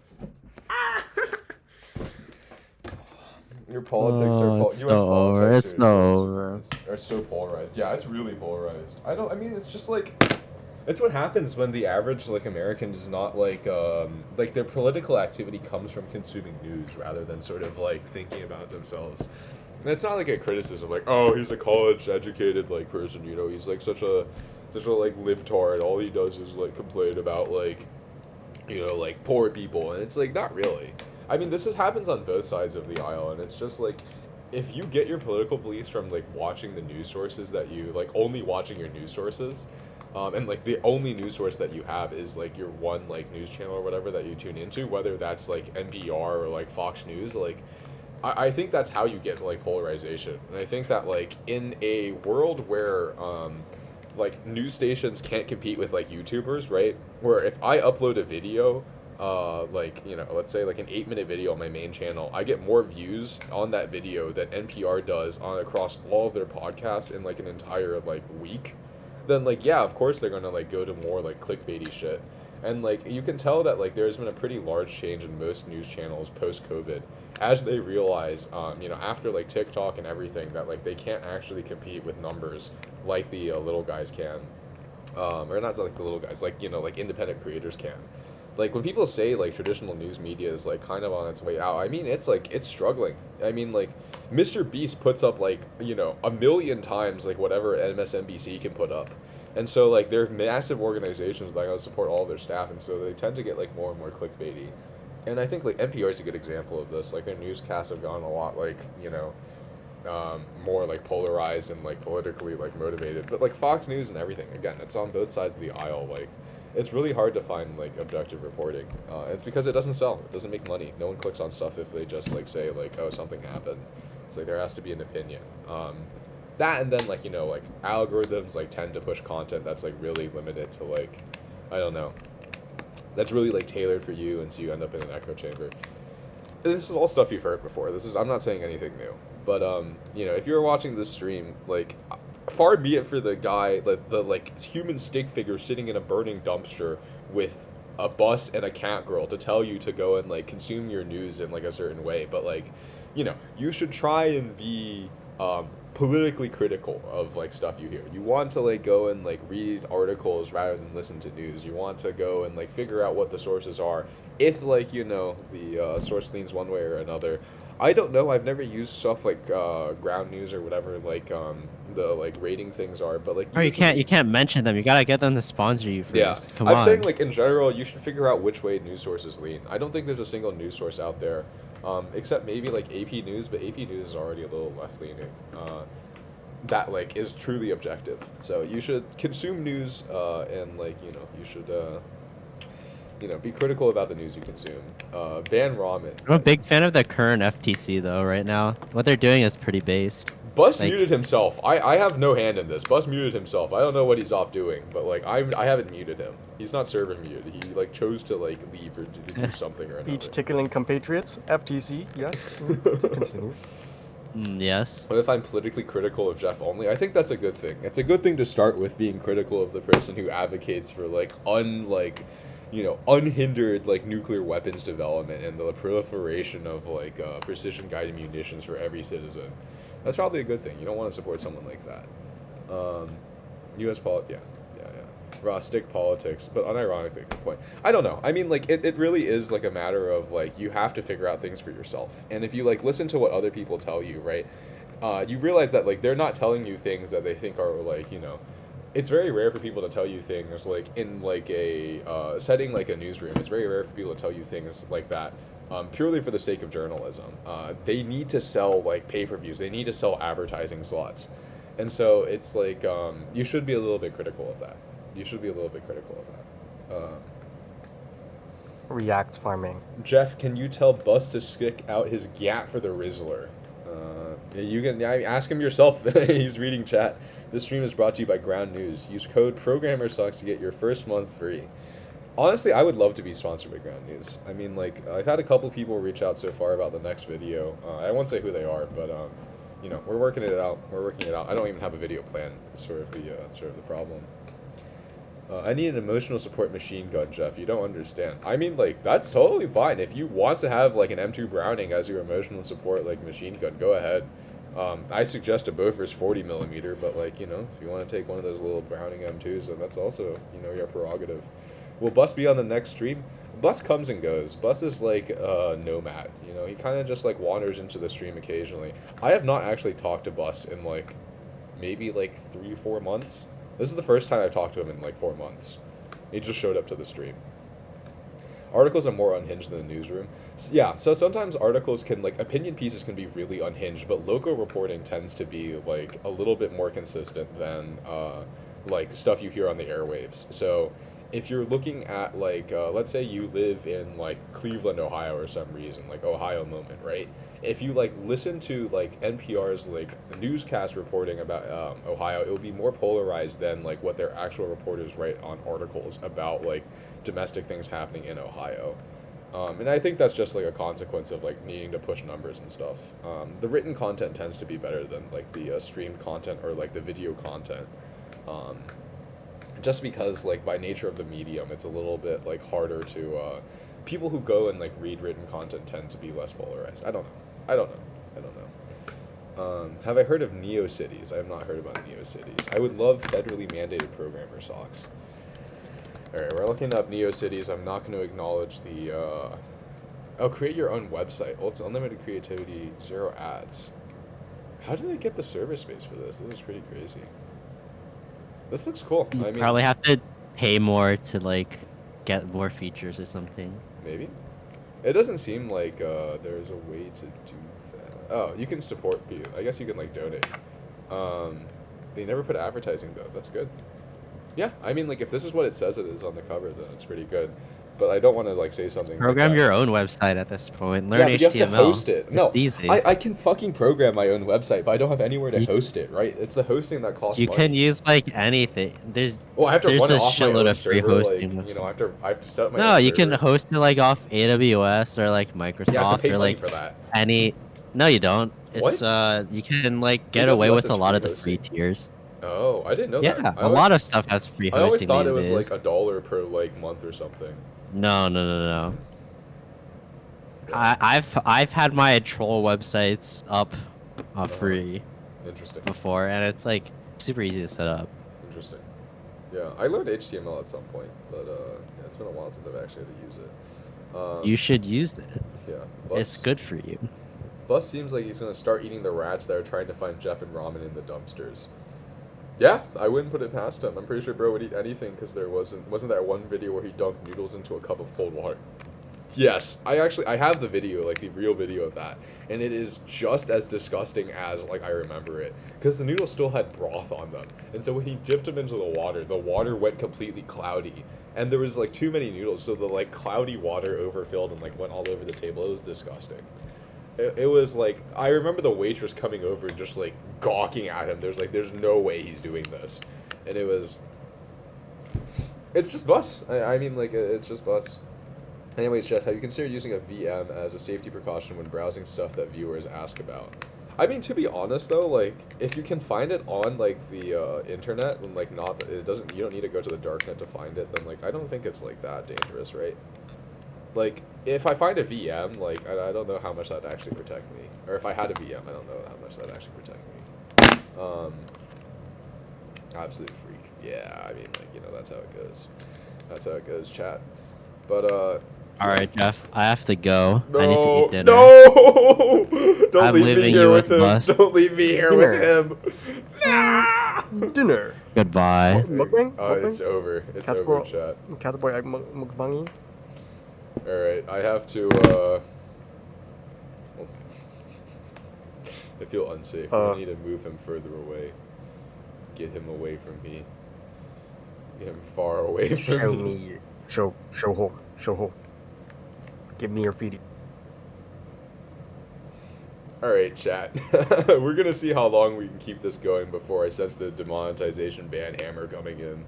Your politics it's so over. It's so over. Are so polarized. Yeah, it's really polarized. I mean, it's just like, it's what happens when the average like American is not like their political activity comes from consuming news rather than sort of like thinking about themselves. And it's not like a criticism like, oh, he's a college educated like person, you know, he's like such a like libtard. All he does is like complain about like, you know, like poor people, and it's like not really. I mean, happens on both sides of the aisle, and it's just like, if you get your political beliefs from like watching the news sources that you like, only watching your news sources, and like the only news source that you have is like your one like news channel or whatever that you tune into, whether that's like NPR or like Fox News, like I think that's how you get like polarization. And I think that like in a world where like news stations can't compete with like YouTubers, right? Where if I upload a video, like, you know, let's say like an 8-minute video on my main channel, I get more views on that video than NPR does across all of their podcasts in like an entire like week, then like, yeah, of course they're gonna like go to more like clickbaity shit. And like, you can tell that like there's been a pretty large change in most news channels post-COVID as they realize, you know, after like TikTok and everything, that like they can't actually compete with numbers like the little guys can, or not like the little guys, like, you know, like independent creators can. Like, when people say, like, traditional news media is, like, kind of on its way out, I mean, it's, like, it's struggling. I mean, like, Mr. Beast puts up, like, you know, 1,000,000 times, like, whatever MSNBC can put up. And so, like, they're massive organizations that gotta support all of their staff, and so they tend to get, like, more and more clickbaity. And I think, like, NPR is a good example of this. Like, their newscasts have gone a lot, like, you know, more like polarized and like politically like motivated. But like Fox News and everything, again, it's on both sides of the aisle. Like, it's really hard to find like objective reporting. It's because it doesn't sell. It doesn't make money. No one clicks on stuff if they just like say like, oh, something happened. It's like there has to be an opinion. That and then like, you know, like algorithms like tend to push content that's like really limited to like, I don't know, that's really like tailored for you, and so you end up in an echo chamber. This is all stuff you've heard before. I'm not saying anything new, but you know, if you're watching this stream, like, far be it for the guy, the like human stick figure sitting in a burning dumpster with a bus and a cat girl to tell you to go and like consume your news in like a certain way, but like, you know, you should try and be politically critical of like stuff you hear. You want to like go and like read articles rather than listen to news. You want to go and like figure out what the sources are, if like, you know, the source leans one way or another. I don't know, I've never used stuff like ground news or whatever like the like rating things are, but like you can't mention them. You gotta get them to sponsor you first. Yeah, Come I'm on. saying like in general you should figure out which way news sources lean. I don't think there's a single news source out there, except maybe like AP News, but AP News is already a little left leaning. That like is truly objective. So you should consume news and like, you know, you should you know, be critical about the news you consume. Ban ramen. I'm a big fan of the current FTC though right now. What they're doing is pretty based. Bus like, muted himself. I have no hand in this. Bus muted himself. I don't know what he's off doing, but like I haven't muted him. He's not server muted. He like chose to like leave or to do something or another. Feet tickling compatriots. FTC. Yes. Continue. Yes. What if I'm politically critical of Jeff only? I think that's a good thing. It's a good thing to start with, being critical of the person who advocates for like unhindered like nuclear weapons development and the proliferation of like precision guided munitions for every citizen. That's probably a good thing. You don't want to support someone like that. U.S. politics, yeah. Raw stick politics, but unironically, good point. I don't know. I mean, like, it really is like a matter of like, you have to figure out things for yourself. And if you like listen to what other people tell you, right, you realize that like they're not telling you things that they think are like, you know, it's very rare for people to tell you things like in like a setting like a newsroom. It's very rare for people to tell you things like that purely for the sake of journalism. They need to sell like pay-per-views. They need to sell advertising slots. And so it's like you should be a little bit critical of that. React farming. Jeff, can you tell Bus to stick out his gat for the Rizzler? You can ask him yourself. He's reading chat. This stream is brought to you by Ground News. Use code ProgrammerSucks to get your first month free. Honestly, I would love to be sponsored by Ground News. I mean, like, I've had a couple people reach out so far about the next video. I won't say who they are, but you know, we're working it out. I don't even have a video plan. It's sort of the problem. I need an emotional support machine gun, Jeff. You don't understand. I mean, like, that's totally fine. If you want to have, like, an M2 Browning as your emotional support, like, machine gun, go ahead. I suggest a Bofors 40mm, but, like, you know, if you want to take one of those little Browning M2s, then that's also, you know, your prerogative. Will Bus be on the next stream? Bus comes and goes. Bus is, like, a nomad. You know, he kind of just, like, wanders into the stream occasionally. I have not actually talked to Bus in, like, maybe, like, 3 or 4 months. This is the first time I've talked to him in like 4 months. He just showed up to the stream. Articles are more unhinged than the newsroom. Yeah, so sometimes articles can, like, opinion pieces can be really unhinged, but local reporting tends to be, like, a little bit more consistent than, like, stuff you hear on the airwaves. So if you're looking at, like, let's say you live in, like, Cleveland, Ohio or some reason, like, Ohio moment, right? If you, like, listen to, like, NPR's, like, newscast reporting about Ohio, it will be more polarized than, like, what their actual reporters write on articles about, like, domestic things happening in Ohio. And I think that's just, like, a consequence of, like, needing to push numbers and stuff. The written content tends to be better than, like, the streamed content or, like, the video content. Just because, like, by nature of the medium, it's a little bit, like, harder to, people who go and, like, read written content tend to be less polarized. I don't know. Have I heard of NeoCities? I have not heard about NeoCities. I would love federally mandated programmer socks. Alright, we're looking up NeoCities. I'm not going to acknowledge the, oh, create your own website. Unlimited creativity, 0 ads. How did they get the server space for this? This is pretty crazy. This looks cool. You I mean, probably have to pay more to, like, get more features or something. Maybe. It doesn't seem like there's a way to do that. Oh, you can support people. I guess you can like donate. They never put advertising though. That's good. Yeah, I mean, like if this is what it says it is on the cover, then it's pretty good. But I don't want to like say something. Program like that. your own website at this point. Learn Yeah, but you HTML. have to host it. No, It's easy. I can fucking program my own website, but I don't have anywhere to host it. Right? It's the hosting that costs You money. can use like anything. There's Well, I have to there's run a it off my shitload own of free server. hosting. Like, you know, I have to set up my. No, own you can server. host it like off AWS or like You have to Microsoft pay or money like for that. any. No, you don't. It's What? you can like get AWS away with is a lot free of the free hosting. tiers. Oh, I didn't know Yeah, that. a lot of stuff has free I always hosting thought these it was days. like $1 per like month or something. No. I've had my troll websites up free Interesting. before, and it's like super easy to set up. Interesting. Yeah, I learned HTML at some point, but yeah, it's been a while since I've actually had to use it. You should use it. Yeah. It's good for you. Bus seems like he's gonna start eating the rats that are trying to find Jeff and Ramen in the dumpsters. Yeah, I wouldn't put it past him. I'm pretty sure bro would eat anything because there wasn't that one video where he dunked noodles into a cup of cold water. Yes, I have the video, like the real video of that, and it is just as disgusting as like I remember it, because the noodles still had broth on them, and so when he dipped them into the water went completely cloudy, and there was like too many noodles, so the like cloudy water overfilled and like went all over the table. It was disgusting. It was like, I remember the waitress coming over and just like gawking at him. There's no way he's doing this, and it's just Bus. I mean, like, it's just Bus. Anyways, Jeff, have you considered using a VM as a safety precaution when browsing stuff that viewers ask about? I mean, to be honest though, like, if you can find it on like the internet, and like you don't need to go to the darknet to find it, then like I don't think it's like that dangerous, right? Like, if I find a VM, like, I don't know how much that'd actually protect me. Or if I had a VM, I don't know how much that'd actually protect me. Absolute freak. Yeah, I mean, like, you know, that's how it goes. That's how it goes, chat. But, Alright, Jeff, I have to go. No, I need to eat dinner. No! Don't I'm leave me leaving here you with with him. Bus. Don't leave me here with him. Dinner. Goodbye. Mukbang? It's over. It's over, chat. Catboy egg mukbangi. Alright, I have to, I feel unsafe. I need to move him further away. Get him away from me. Get him far away from me. Show home. Give me your feeding. Alright, chat. We're gonna see how long we can keep this going before I sense the demonetization ban hammer coming in.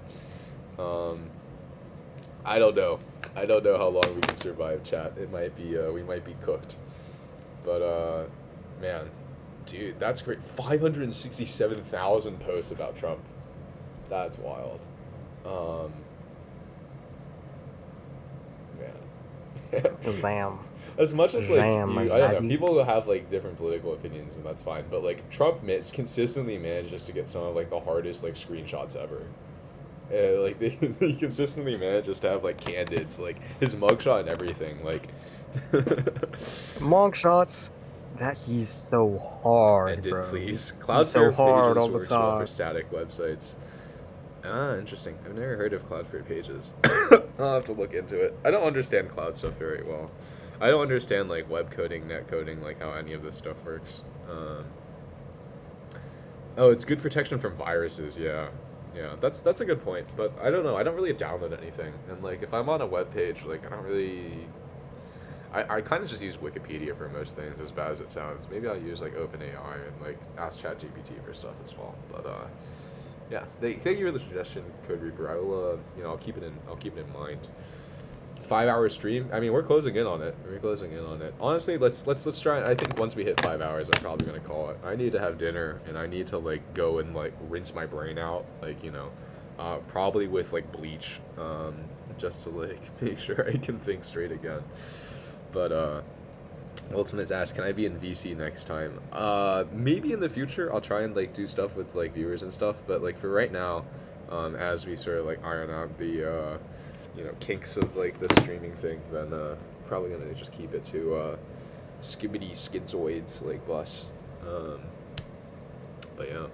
I don't know. I don't know how long we can survive, chat. It might be, we might be cooked. But, man. Dude, that's great. 567,000 posts about Trump. That's wild. Man. Zam. As much as like I don't know, Zaddy. people will have like different political opinions, and that's fine. But like Trump consistently manages to get some of like the hardest like screenshots ever. Like he consistently manages to have like candids, like his mugshot and everything. Like Mugshots. That he's so hard, ended, bro. please. He's Cloudflare so hard pages all the works well for time. static websites. Ah, interesting. I've never heard of Cloudflare pages. I'll have to look into it. I don't understand cloud stuff very well. I don't understand like web coding, net coding, like how any of this stuff works. Oh, it's good protection from viruses. Yeah, that's a good point. But I don't know. I don't really download anything, and like if I'm on a web page, like I don't really. I kind of just use Wikipedia for most things, as bad as it sounds. Maybe I'll use like OpenAI and like ask ChatGPT for stuff as well. But yeah. Thank you for the suggestion, Code Reaper. I will. I'll keep it in mind. 5-hour stream. I mean, we're closing in on it. Honestly, let's try. I think once we hit 5 hours, I'm probably gonna call it. I need to have dinner, and I need to like go and like rinse my brain out, like probably with like bleach, just to like make sure I can think straight again. But Ultimate's asked, can I be in VC next time? Maybe in the future. I'll try and like do stuff with like viewers and stuff. But like for right now, as we sort of like iron out the kinks of like the streaming thing, then probably gonna just keep it to skibidi schizoids like Bus. But yeah.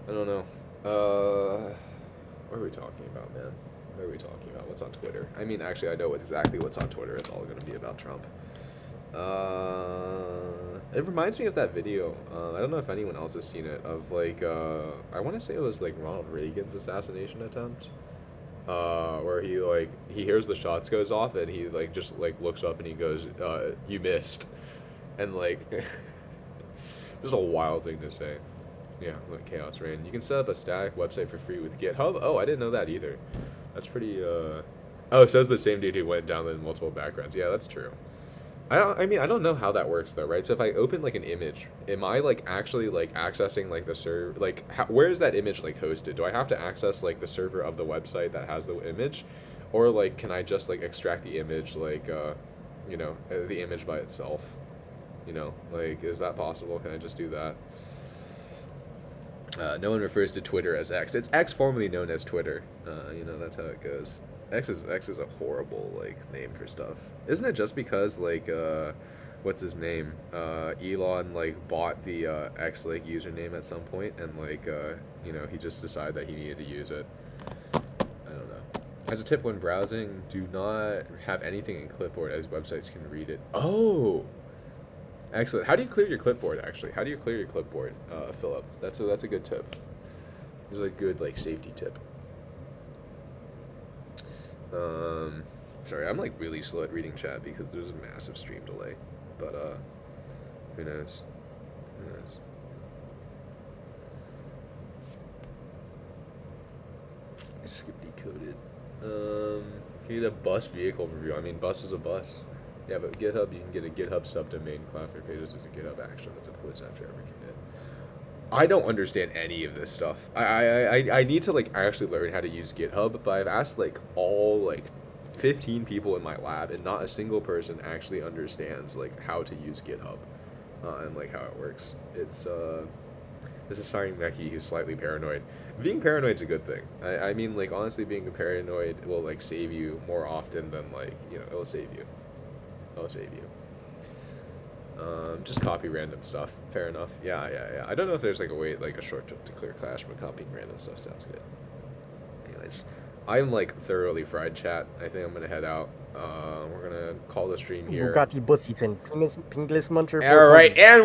I don't know. What are we talking about, man? What are we talking about? What's on Twitter? I mean, actually, I know exactly what's on Twitter. It's all going to be about Trump. It reminds me of that video. I don't know if anyone else has seen it. Of like, I want to say it was like Ronald Reagan's assassination attempt. Where he hears the shots goes off and he like just like looks up and he goes, "You missed," and like, just a wild thing to say. Yeah, like Chaos Rain. You can set up a static website for free with GitHub. Oh, I didn't know that either. That's pretty. Oh, it says the same dude who went down in multiple backgrounds. Yeah, that's true. I mean, I don't know how that works though, right? So if I open like an image, am I like actually like accessing like the server? Like, where is that image like hosted? Do I have to access like the server of the website that has the image, or like can I just like extract the image like, you know, the image by itself? You know, like is that possible? Can I just do that? No one refers to Twitter as X. It's X, formerly known as Twitter. You know, that's how it goes. X is a horrible like name for stuff. Isn't it just because like what's his name? Elon like bought the X like username at some point and like you know, he just decided that he needed to use it. I don't know. As a tip when browsing, do not have anything in clipboard as websites can read it. Oh, excellent. How do you clear your clipboard actually? How do you clear your clipboard, Philip? That's a good tip. It's a good like safety tip. Sorry, I'm like really slow at reading chat because there's a massive stream delay. But who knows? Who knows? Skibidi coded. You need a bus vehicle review. I mean, bus is a bus. Yeah, but GitHub, you can get a GitHub subdomain. Cloudflare pages is a GitHub action that deploys after every commit. I don't understand any of this stuff. I need to like actually learn how to use GitHub, but I've asked like all like 15 people in my lab, and not a single person actually understands like how to use GitHub and like how it works. It's this is starring Meki, who's slightly paranoid. Being paranoid's a good thing. I mean, like honestly, being paranoid will like save you more often than like, you know, it'll save you. It'll save you. Just copy random stuff. Fair enough. Yeah. I don't know if there's like a way, like a short to clear cache, but copying random stuff sounds good. Anyways, I'm like thoroughly fried, chat. I think I'm gonna head out. We're gonna call the stream here. Bugatti Bussington, Pinglis Muncher. All right, and we're